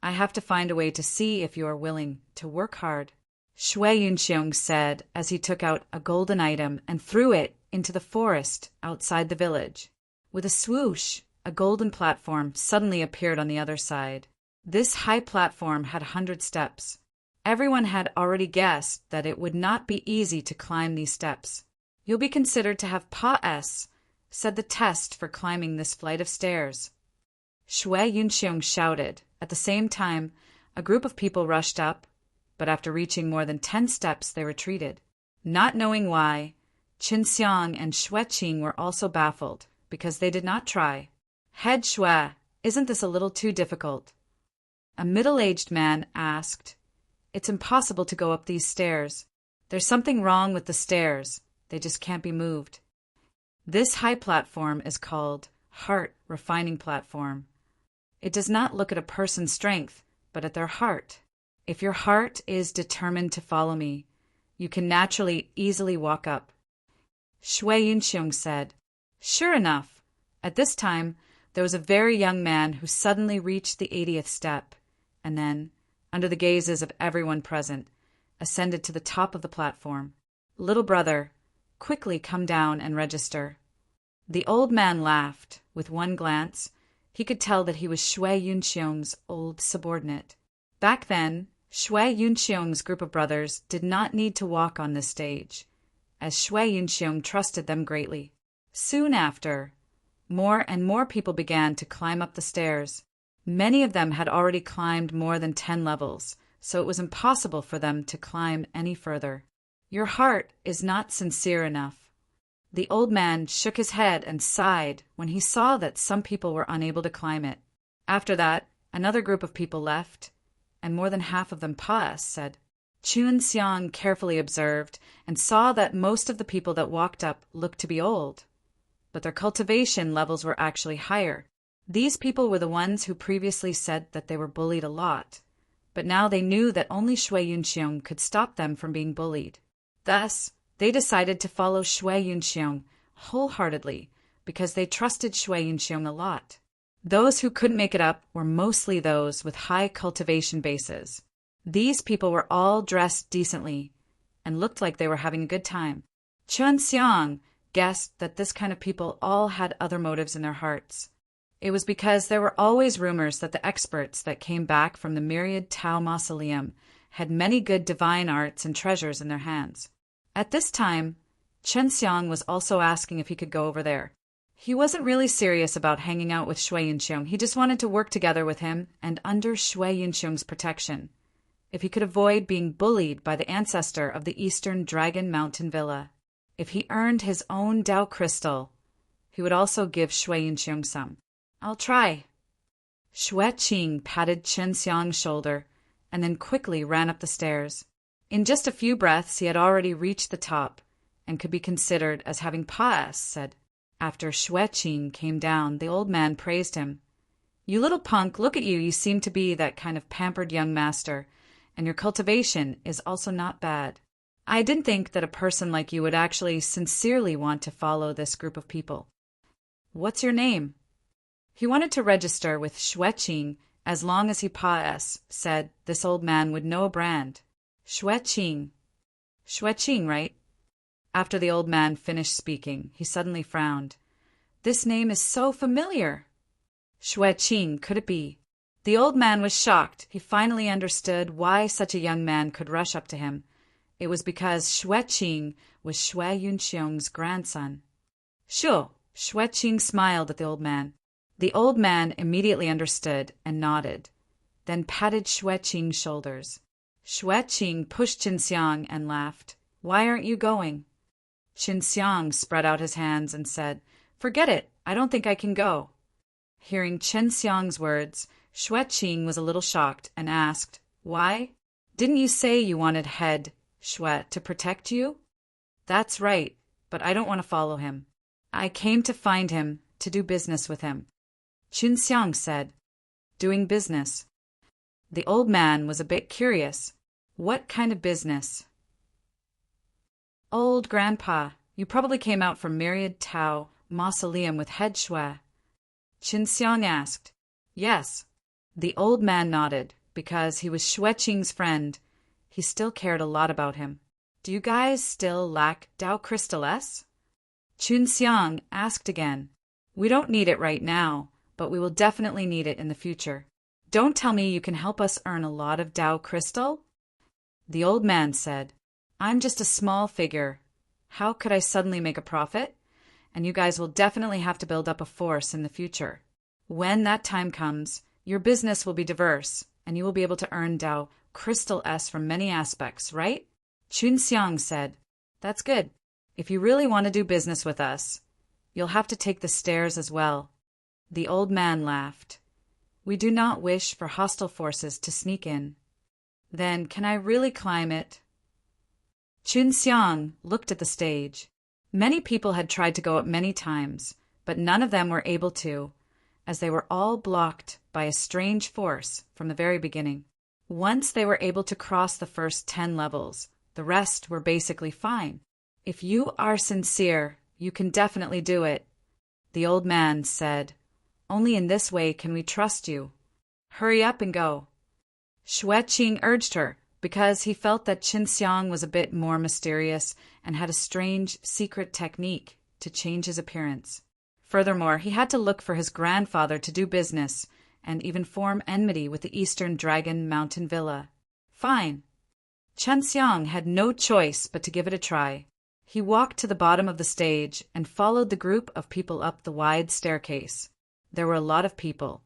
I have to find a way to see if you are willing to work hard. Shui Yunxiong said as he took out a golden item and threw it into the forest outside the village. With a swoosh, a golden platform suddenly appeared on the other side. This high platform had 100 steps. Everyone had already guessed that it would not be easy to climb these steps. You'll be considered to have Pa-S, said the test for climbing this flight of stairs. Shui Yunxiong shouted. At the same time, a group of people rushed up, but after reaching more than 10 steps, they retreated. Not knowing why, Qinxiang and Xueqing were also baffled, because they did not try. Head Shui, isn't this a little too difficult? A middle-aged man asked. It's impossible to go up these stairs. There's something wrong with the stairs. They just can't be moved. This high platform is called Heart Refining Platform. It does not look at a person's strength, but at their heart. If your heart is determined to follow me, you can naturally easily walk up. Shui Yunxiong said. Sure enough, at this time, there was a very young man who suddenly reached the 80th step, and then, under the gazes of everyone present, ascended to the top of the platform. Little brother, quickly come down and register. The old man laughed. With one glance, he could tell that he was Shui Yunxiong's old subordinate. Back then, Shui Yunxiong's group of brothers did not need to walk on this stage, as Shui Yunxiong trusted them greatly. Soon after, more and more people began to climb up the stairs. Many of them had already climbed more than 10 levels, so it was impossible for them to climb any further. Your heart is not sincere enough. The old man shook his head and sighed when he saw that some people were unable to climb it. After that, another group of people left, and more than half of them paused, said. Qinxiang carefully observed and saw that most of the people that walked up looked to be old, but their cultivation levels were actually higher. These people were the ones who previously said that they were bullied a lot, but now they knew that only Shui Yunxiong could stop them from being bullied. Thus, they decided to follow Shui Yunxiong wholeheartedly because they trusted Shui Yunxiong a lot. Those who couldn't make it up were mostly those with high cultivation bases. These people were all dressed decently and looked like they were having a good time. Qinxiang guessed that this kind of people all had other motives in their hearts. It was because there were always rumors that the experts that came back from the myriad Tao mausoleum had many good divine arts and treasures in their hands. At this time, Qinxiang was also asking if he could go over there. He wasn't really serious about hanging out with Shui Yunxiong. He just wanted to work together with him and under Shui Yunxiong's protection, if he could avoid being bullied by the ancestor of the Eastern Dragon Mountain Villa. If he earned his own Tao crystal, he would also give Shui Yunxiong some. I'll try. Xueqing patted Qinxiang's shoulder and then quickly ran up the stairs. In just a few breaths, he had already reached the top and could be considered as having Pa-S, said. After Xueqing came down, the old man praised him. You little punk, look at you. You seem to be that kind of pampered young master, and your cultivation is also not bad. I didn't think that a person like you would actually sincerely want to follow this group of people. What's your name? He wanted to register with Xueqing as long as he Pa-S, said this old man would know a brand. Xueqing. Xueqing, right? After the old man finished speaking, he suddenly frowned. This name is so familiar. Xueqing, could it be? The old man was shocked. He finally understood why such a young man could rush up to him. It was because Xueqing was Shui Yunxiong's grandson. Sure, Xueqing smiled at the old man. The old man immediately understood and nodded, then patted Xueqing's shoulders. Xueqing pushed Qinxiang and laughed. Why aren't you going? Qinxiang spread out his hands and said, Forget it, I don't think I can go. Hearing Qinxiang's words, Xueqing was a little shocked and asked, Why? Didn't you say you wanted head Shui to protect you? That's right, but I don't want to follow him. I came to find him, to do business with him. Qinxiang said, Doing business. The old man was a bit curious. What kind of business? Old grandpa, you probably came out from Myriad Tao Mausoleum with head Shui. Qinxiang asked. Yes. The old man nodded, because he was Xueqing's friend. He still cared a lot about him. Do you guys still lack Tao Crystal S? Qinxiang asked again. We don't need it right now, but we will definitely need it in the future. Don't tell me you can help us earn a lot of Tao Crystal? The old man said, I'm just a small figure. How could I suddenly make a profit? And you guys will definitely have to build up a force in the future. When that time comes, your business will be diverse, and you will be able to earn Dao Crystal S from many aspects, right? Chunxiang said, That's good. If you really want to do business with us, you'll have to take the stairs as well. The old man laughed. We do not wish for hostile forces to sneak in. Then can I really climb it? Chunxiang looked at the stage. Many people had tried to go up many times, but none of them were able to, as they were all blocked by a strange force from the very beginning. Once they were able to cross the first 10 levels, the rest were basically fine. If you are sincere, you can definitely do it, the old man said. Only in this way can we trust you. Hurry up and go. Xueqing urged her, because he felt that Chunxiang was a bit more mysterious and had a strange, secret technique to change his appearance. Furthermore, he had to look for his grandfather to do business and even form enmity with the Eastern Dragon Mountain Villa. Fine. Chunxiang had no choice but to give it a try. He walked to the bottom of the stage and followed the group of people up the wide staircase. There were a lot of people,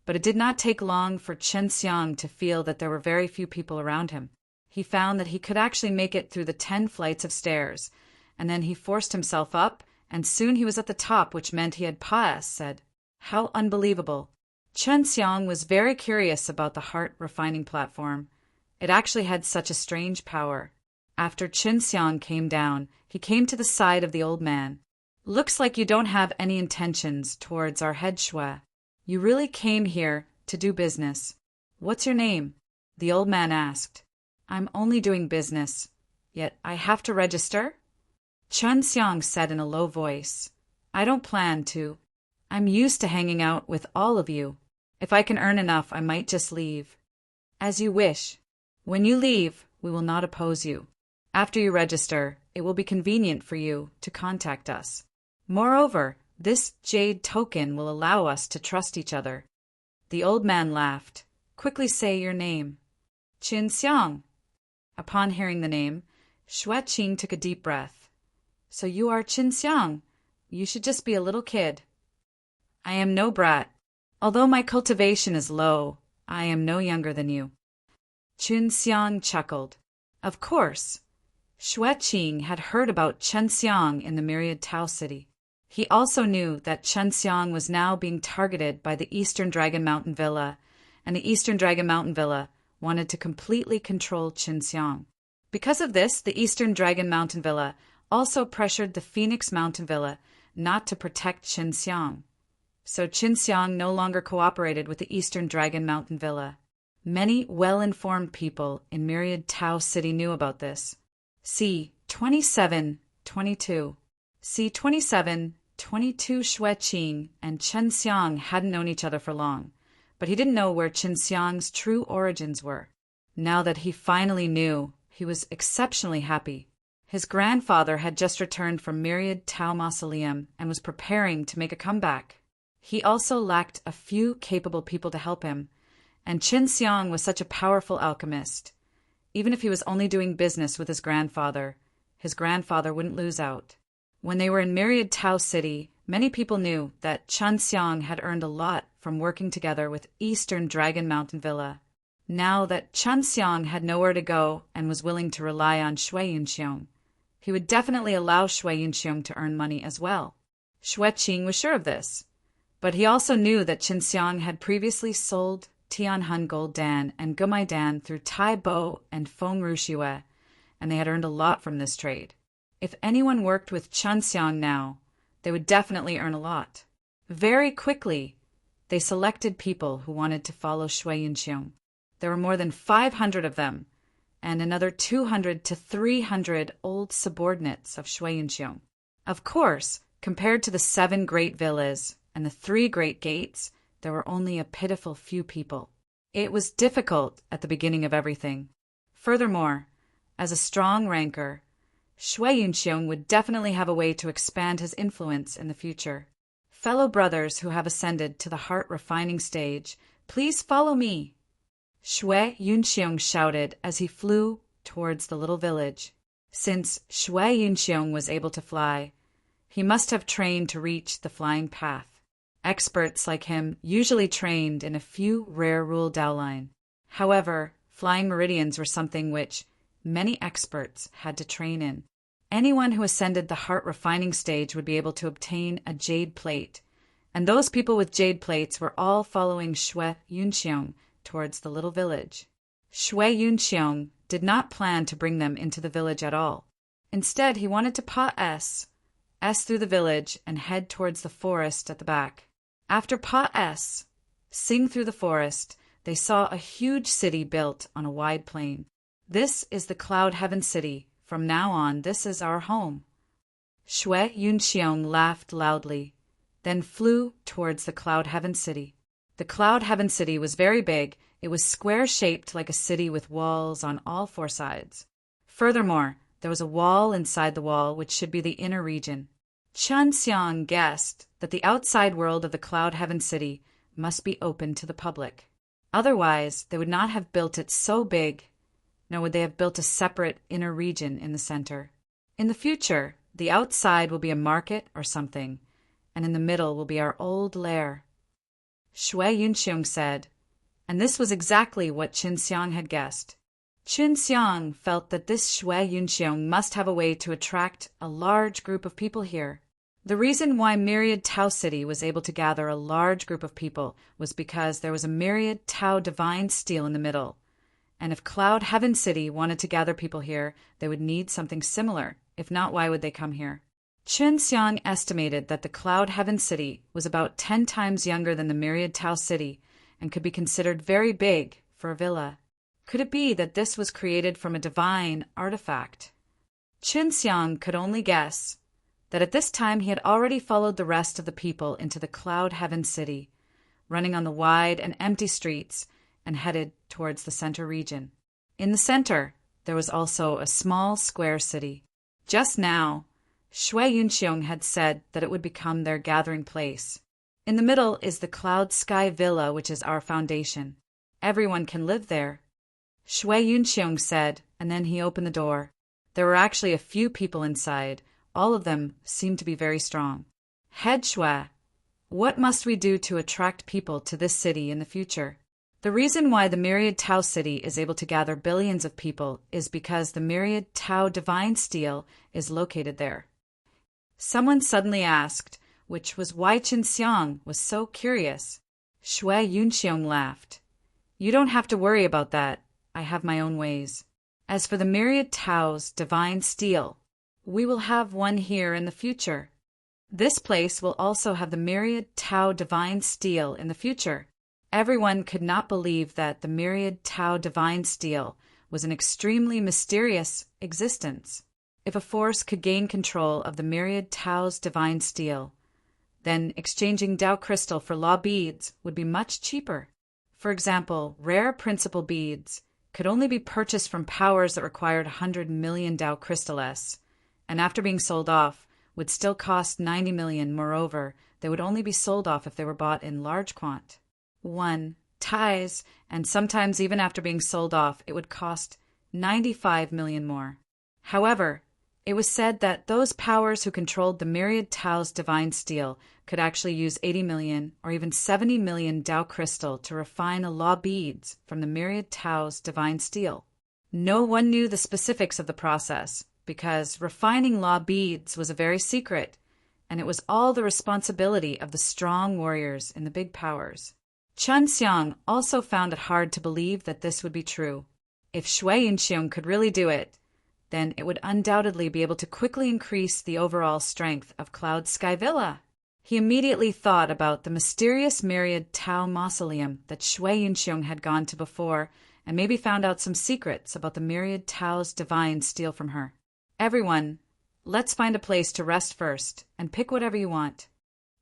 but it did not take long for Chunxiang to feel that there were very few people around him. He found that he could actually make it through the 10 flights of stairs, and then he forced himself up, and soon he was at the top, which meant he had said. How unbelievable. Chunxiang was very curious about the heart-refining platform. It actually had such a strange power. After Chunxiang came down, he came to the side of the old man. Looks like you don't have any intentions towards our head Xue. You really came here to do business. What's your name? The old man asked. I'm only doing business. Yet I have to register? Chunxiang said in a low voice. I don't plan to. I'm used to hanging out with all of you. If I can earn enough, I might just leave. As you wish. When you leave, we will not oppose you. After you register, it will be convenient for you to contact us. Moreover, this jade token will allow us to trust each other. The old man laughed. Quickly say your name. Chunxiang. Upon hearing the name, Xueqing took a deep breath. So you are Chunxiang. You should just be a little kid. I am no brat. Although my cultivation is low, I am no younger than you. Chunxiang chuckled. Of course. Xueqing had heard about Chunxiang in the Myriad Tao City. He also knew that Chunxiang was now being targeted by the Eastern Dragon Mountain Villa, and the Eastern Dragon Mountain Villa wanted to completely control Chunxiang. Because of this, the Eastern Dragon Mountain Villa also pressured the Phoenix Mountain Villa not to protect Chunxiang. So Chunxiang no longer cooperated with the Eastern Dragon Mountain Villa. Many well-informed people in Myriad Tao City knew about this. C. 2722. C. 2722 Xueqing and Chunxiang hadn't known each other for long, but he didn't know where Chunxiang's true origins were. Now that he finally knew, he was exceptionally happy. His grandfather had just returned from Myriad Tao Mausoleum and was preparing to make a comeback. He also lacked a few capable people to help him, and Chunxiang was such a powerful alchemist. Even if he was only doing business with his grandfather wouldn't lose out. When they were in Myriad Tao City, many people knew that Chunxiang had earned a lot from working together with Eastern Dragon Mountain Villa. Now that Chunxiang had nowhere to go and was willing to rely on Shui Yunxiong, he would definitely allow Shui Yunxiong to earn money as well. Xueqing was sure of this, but he also knew that Chunxiang had previously sold Tianhun Gold Dan and Gumai Dan through Tai Bo and Feng Ruxue, and they had earned a lot from this trade. If anyone worked with Chunxiang now, they would definitely earn a lot. Very quickly, they selected people who wanted to follow Shui Yunxiong. There were more than 500 of them, and another 200 to 300 old subordinates of Shui Yunxiong. Of course, compared to the 7 great villas and the 3 great gates, there were only a pitiful few people. It was difficult at the beginning of everything. Furthermore, as a strong ranker, Shui Yunxiong would definitely have a way to expand his influence in the future. Fellow brothers who have ascended to the heart-refining stage, please follow me. Shui Yunxiong shouted as he flew towards the little village. Since Shui Yunxiong was able to fly, he must have trained to reach the flying path. Experts like him usually trained in a few rare rule Daoline. However, flying meridians were something which many experts had to train in. Anyone who ascended the heart refining stage would be able to obtain a jade plate, and those people with jade plates were all following Shui Yunxiong towards the little village. Shui Yunxiong did not plan to bring them into the village at all. Instead, he wanted to pass through the village and head towards the forest at the back. After passing through the forest, they saw a huge city built on a wide plain. This is the Cloud Heaven City. From now on, this is our home. Shui Yunxiong laughed loudly, then flew towards the Cloud Heaven City. The Cloud Heaven City was very big. It was square-shaped like a city with walls on all four sides. Furthermore, there was a wall inside the wall which should be the inner region. Chun Xiang guessed that the outside world of the Cloud Heaven City must be open to the public. Otherwise, they would not have built it so big, nor would they have built a separate inner region in the center. In the future, the outside will be a market or something, and in the middle will be our old lair. Shui Yunxiong said, and this was exactly what Qin Xiang had guessed. Qin Xiang felt that this Shui Yunxiong must have a way to attract a large group of people here. The reason why Myriad Tao City was able to gather a large group of people was because there was a Myriad Tao divine steel in the middle. And if Cloud Heaven City wanted to gather people here, they would need something similar. If not, why would they come here? Qin Xiang estimated that the Cloud Heaven City was about 10 times younger than the Myriad Tao City and could be considered very big for a villa. Could it be that this was created from a divine artifact? Qin Xiang could only guess that at this time he had already followed the rest of the people into the Cloud Heaven City, running on the wide and empty streets and headed towards the center region. In the center, there was also a small square city. Just now, Shui Yunxiong had said that it would become their gathering place. In the middle is the Cloud Sky Villa, which is our foundation. Everyone can live there. Shui Yunxiong said, and then he opened the door. There were actually a few people inside. All of them seemed to be very strong. Head Shui, what must we do to attract people to this city in the future? The reason why the Myriad Tao City is able to gather billions of people is because the Myriad Tao Divine Steel is located there. Someone suddenly asked, which was why Qin Xiang was so curious. Shui Yunxiong laughed. You don't have to worry about that. I have my own ways. As for the Myriad Tao's divine steel, we will have one here in the future. This place will also have the Myriad Tao divine steel in the future. Everyone could not believe that the Myriad Tao divine steel was an extremely mysterious existence. If a force could gain control of the Myriad Tao's divine steel, then exchanging Tao crystal for law beads would be much cheaper. For example, rare principal beads could only be purchased from powers that required 100 million Tao crystal S, and after being sold off, would still cost 90 million. Moreover, they would only be sold off if they were bought in large quant. Ties, and sometimes even after being sold off, it would cost 95 million more. However, it was said that those powers who controlled the Myriad Tao's divine steel could actually use 80 million or even 70 million Tao crystal to refine a law beads from the Myriad Tao's divine steel. No one knew the specifics of the process because refining law beads was a very secret, and it was all the responsibility of the strong warriors in the big powers. Qin Xiang also found it hard to believe that this would be true. If Shui Yunxiong could really do it, then it would undoubtedly be able to quickly increase the overall strength of Cloud Sky Villa. He immediately thought about the mysterious Myriad Tao mausoleum that Shui Yunxiong had gone to before, and maybe found out some secrets about the Myriad Tao's divine steel from her. Everyone, let's find a place to rest first, and pick whatever you want.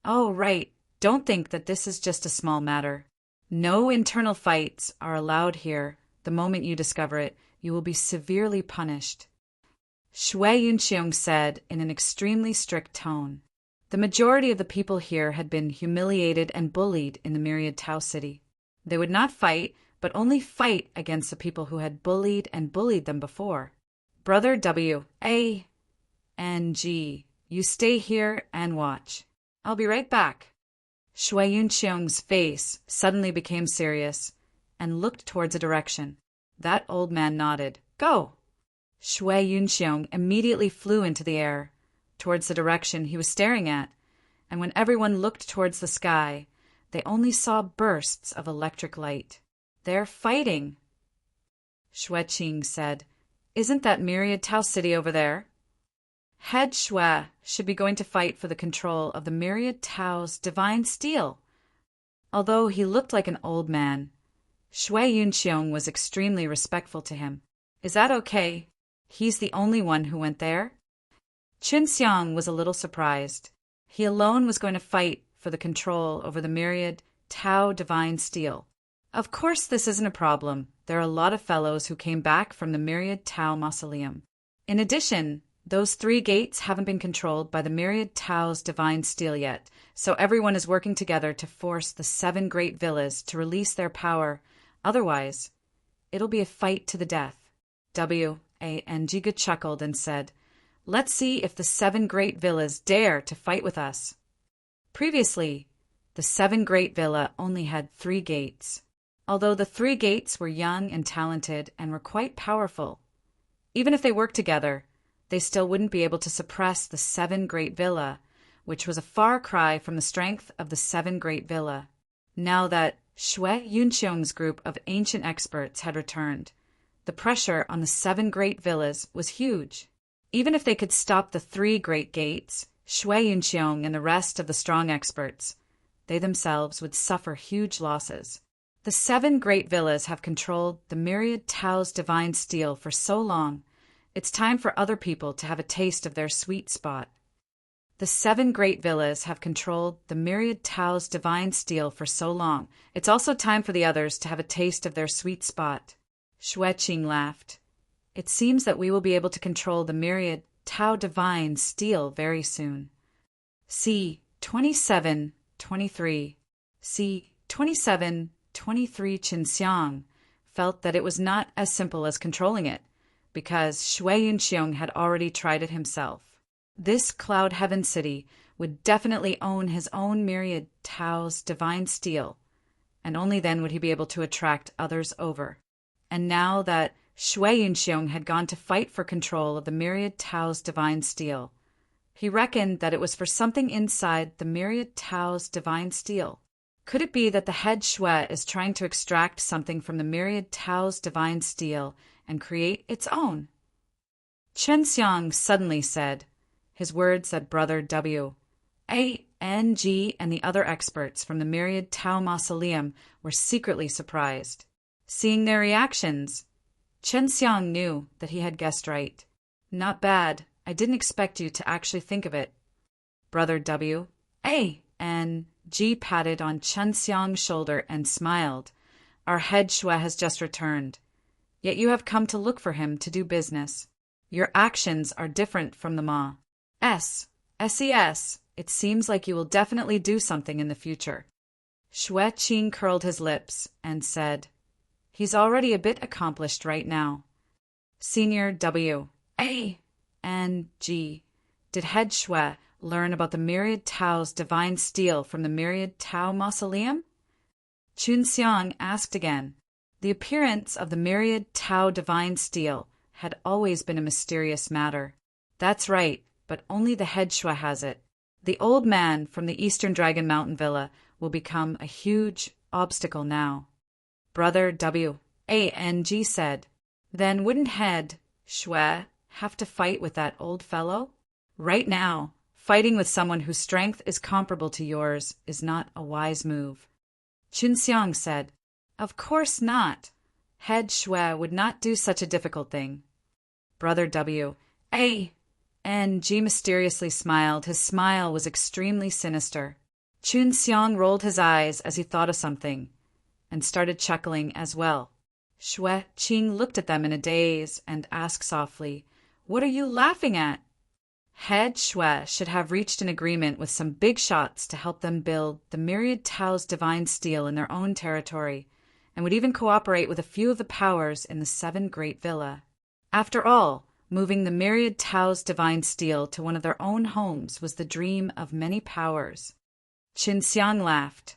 Oh, right, don't think that this is just a small matter. No internal fights are allowed here. The moment you discover it, you will be severely punished. Shui Yunxiong said in an extremely strict tone. The majority of the people here had been humiliated and bullied in the Myriad Tao City. They would not fight, but only fight against the people who had bullied them before. Brother W, A, and G, you stay here and watch. I'll be right back. Shui Yunxiong's face suddenly became serious and looked towards a direction. That old man nodded. Go! Shui Yunxiong immediately flew into the air, towards the direction he was staring at, and when everyone looked towards the sky, they only saw bursts of electric light. They're fighting! Shui Qing said, Isn't that Myriad Tao City over there? Head Shui should be going to fight for the control of the Myriad Tao's divine steel. Although he looked like an old man, Shui Yunxiong was extremely respectful to him. Is that okay? He's the only one who went there? Qin Xiang was a little surprised. He alone was going to fight for the control over the Myriad Tao divine steel. Of course this isn't a problem. There are a lot of fellows who came back from the Myriad Tao mausoleum. In addition, those 3 gates haven't been controlled by the Myriad Tao's divine steel yet, so everyone is working together to force the 7 great villas to release their power. Otherwise, it'll be a fight to the death. And Jiga chuckled and said, Let's see if the 7 great villas dare to fight with us. Previously, the 7 great villa only had 3 gates. Although the 3 gates were young and talented and were quite powerful, even if they worked together, they still wouldn't be able to suppress the 7 great villa, which was a far cry from the strength of the 7 great villa. Now that Shui Yunxiong's group of ancient experts had returned, the pressure on the 7 great villas was huge. Even if they could stop the 3 great gates, Shui Yunxiong and the rest of the strong experts, they themselves would suffer huge losses. The 7 great villas have controlled the Myriad Tao's divine steel for so long, it's time for other people to have a taste of their sweet spot. The 7 great villas have controlled the Myriad Tao's divine steel for so long, it's also time for the others to have a taste of their sweet spot. Shui Qing laughed. It seems that we will be able to control the Myriad Tao divine steel very soon. C. 2723. C. 2723 Qin Xiang felt that it was not as simple as controlling it, because Shui Yunxiong had already tried it himself. This Cloud Heaven City would definitely own his own Myriad Tao's divine steel, and only then would he be able to attract others over. And now that Shui Yunxiong had gone to fight for control of the Myriad Tao's divine steel, he reckoned that it was for something inside the Myriad Tao's divine steel. Could it be that the head Shui is trying to extract something from the Myriad Tao's divine steel and create its own? Qin Xiang suddenly said, his words that Brother W, A, N, G, and the other experts from the Myriad Tao mausoleum were secretly surprised. Seeing their reactions, Qin Xiang knew that he had guessed right. Not bad. I didn't expect you to actually think of it. Brother W, A, and G patted on Qin Xiang's shoulder and smiled. Our head Shui has just returned. Yet you have come to look for him to do business. Your actions are different from the Ma. SES, it seems like you will definitely do something in the future. Shui Qing curled his lips and said, He's already a bit accomplished right now. Senior W, A, and G, did head Shui learn about the Myriad Tao's divine steel from the Myriad Tao mausoleum? Qin Xiang asked again. The appearance of the Myriad Tao divine steel had always been a mysterious matter. That's right, but only the head Shui has it. The old man from the Eastern Dragon Mountain Villa will become a huge obstacle now. Brother W, A, and G said, Then wouldn't head Shui have to fight with that old fellow? Right now, fighting with someone whose strength is comparable to yours is not a wise move. Qin Xiang said, Of course not. Head Shui would not do such a difficult thing. Brother W, A, and G mysteriously smiled. His smile was extremely sinister. Qin Xiang rolled his eyes as he thought of something, and started chuckling as well. Shui Qing looked at them in a daze and asked softly, What are you laughing at? Head Shui should have reached an agreement with some big shots to help them build the Myriad Tao's divine steel in their own territory, and would even cooperate with a few of the powers in the 7 Great Villa. After all, Moving the myriad Tao's divine steel to one of their own homes was the dream of many powers. Qinxiang laughed.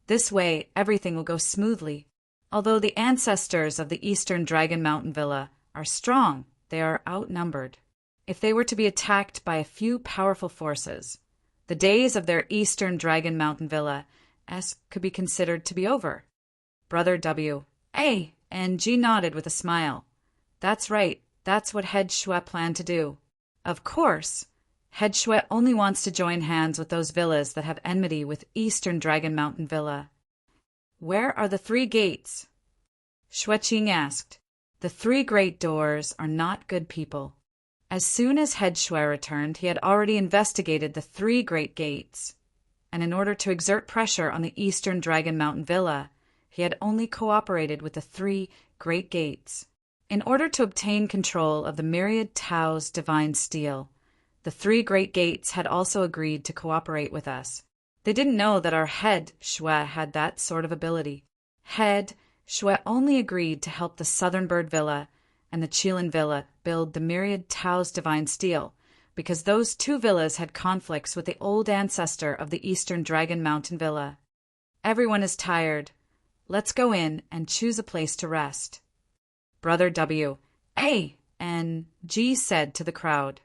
This way, everything will go smoothly. Although the ancestors of the Eastern Dragon Mountain Villa are strong, they are outnumbered. If they were to be attacked by a few powerful forces, the days of their Eastern Dragon Mountain Villa could be considered to be over. Brother W. A. and G nodded with a smile. That's right, that's what Head Shui planned to do. Of course, Head Shui only wants to join hands with those villas that have enmity with Eastern Dragon Mountain Villa. Where are the 3 gates? Xueqing asked. The 3 great doors are not good people. As soon as Head Shui returned, he had already investigated the 3 great gates, and in order to exert pressure on the Eastern Dragon Mountain Villa, he had only cooperated with the 3 great gates. In order to obtain control of the myriad Tao's divine steel, the 3 great gates had also agreed to cooperate with us. They didn't know that our Head Shui had that sort of ability. Head Shui only agreed to help the Southern Bird Villa and the Qilin Villa build the myriad Tao's divine steel, because those 2 villas had conflicts with the old ancestor of the Eastern Dragon Mountain Villa. Everyone is tired. Let's go in and choose a place to rest. Brother W. A. and G said to the crowd.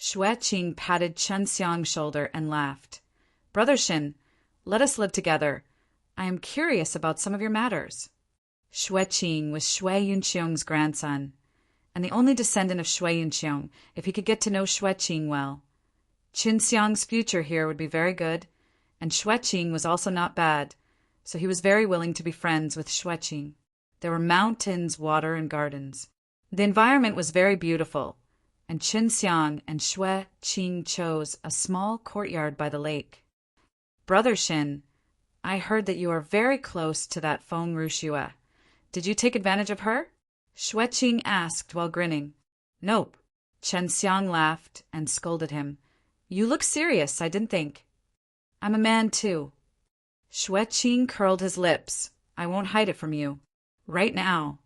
Xueqing patted Qinxiang's shoulder and laughed. Brother Shin, let us live together. I am curious about some of your matters. Xueqing was Shui Yunqiang's grandson, and the only descendant of Shui Yunqiang, if he could get to know Xueqing well. Qinxiang's future here would be very good, and Xueqing was also not bad, so he was very willing to be friends with Xueqing. There were mountains, water, and gardens. The environment was very beautiful, and Qinxiang and Xueqing chose a small courtyard by the lake. Brother Shin, I heard that you are very close to that Feng Rushue. Did you take advantage of her? Xueqing asked while grinning. Nope. Qinxiang laughed and scolded him. You look serious, I didn't think. I'm a man too. Xueqing curled his lips. I won't hide it from you. Right now,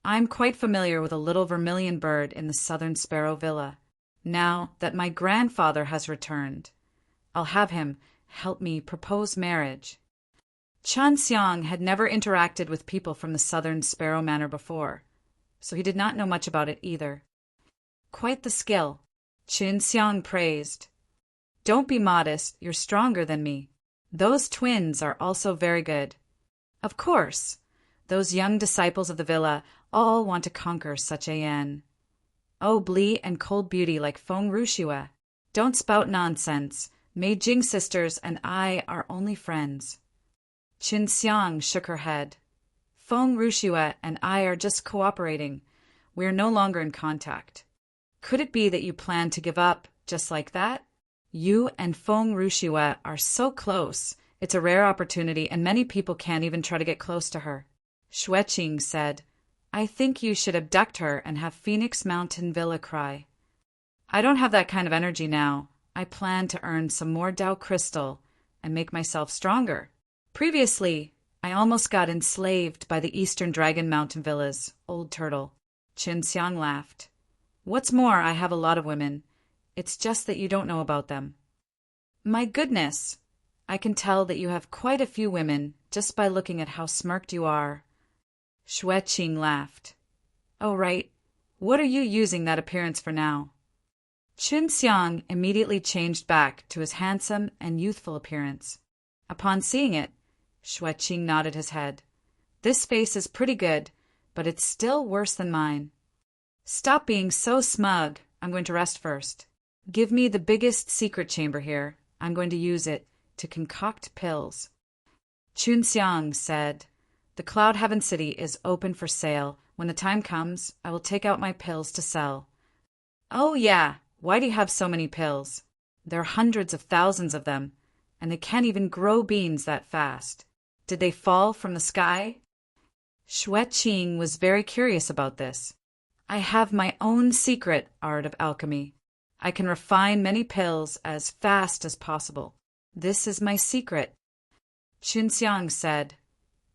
I'm quite familiar with a little vermilion bird in the Southern Sparrow Villa. Now that my grandfather has returned, I'll have him help me propose marriage. Qinxiang had never interacted with people from the Southern Sparrow Manor before, so he did not know much about it either. Quite the skill, Qinxiang praised. Don't be modest, you're stronger than me. Those twins are also very good. Of course, those young disciples of the villa all want to conquer such a yen. Oh, Blee and cold beauty like Feng Rushue. Don't spout nonsense. Mei Jing sisters and I are only friends. Qinxiang shook her head. Feng Rushue and I are just cooperating. We are no longer in contact. Could it be that you plan to give up just like that? You and Feng Rushue are so close. It's a rare opportunity, and many people can't even try to get close to her. Xueqing said, I think you should abduct her and have Phoenix Mountain Villa cry. I don't have that kind of energy now. I plan to earn some more Dao crystal and make myself stronger. Previously, I almost got enslaved by the Eastern Dragon Mountain Villa's old turtle. Qinxiang laughed. What's more, I have a lot of women. It's just that you don't know about them. My goodness, I can tell that you have quite a few women just by looking at how smirked you are. Xueqing laughed. Oh, right. What are you using that appearance for now? Qinxiang immediately changed back to his handsome and youthful appearance. Upon seeing it, Xueqing nodded his head. This face is pretty good, but it's still worse than mine. Stop being so smug. I'm going to rest first. Give me the biggest secret chamber here. I'm going to use it to concoct pills. Qinxiang said, The Cloud Heaven City is open for sale. When the time comes, I will take out my pills to sell. Oh yeah, why do you have so many pills? There are hundreds of thousands of them, and they can't even grow beans that fast. Did they fall from the sky? Xueqing was very curious about this. I have my own secret art of alchemy. I can refine many pills as fast as possible. This is my secret. Qinxiang said,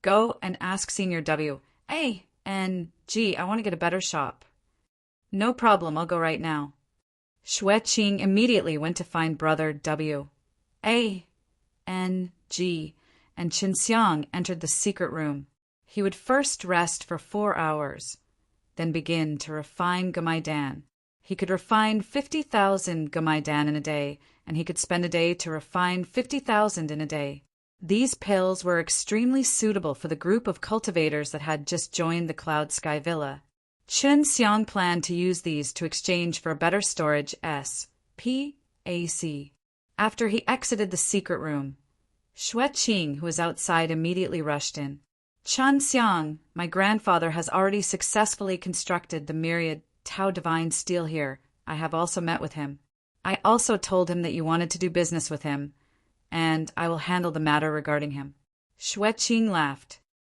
Go and ask Senior W. A and G, I want to get a better shop. No problem, I'll go right now. Xue Qing immediately went to find brother W. A. N. G. and Qinxiang entered the secret room. He would first rest for 4 hours, then begin to refine Gamaidan. He could refine 50,000 Gamaidan in a day, and he could spend a day to refine 50,000 in a day. These pills were extremely suitable for the group of cultivators that had just joined the Cloud Sky Villa. Qinxiang planned to use these to exchange for a better storage SPAC. After he exited the secret room, Xue Qing, who was outside, immediately rushed in. Qinxiang, my grandfather has already successfully constructed the myriad Tao Divine steel here. I have also met with him. I also told him that you wanted to do business with him, and I will handle the matter regarding him. Xue Qing laughed.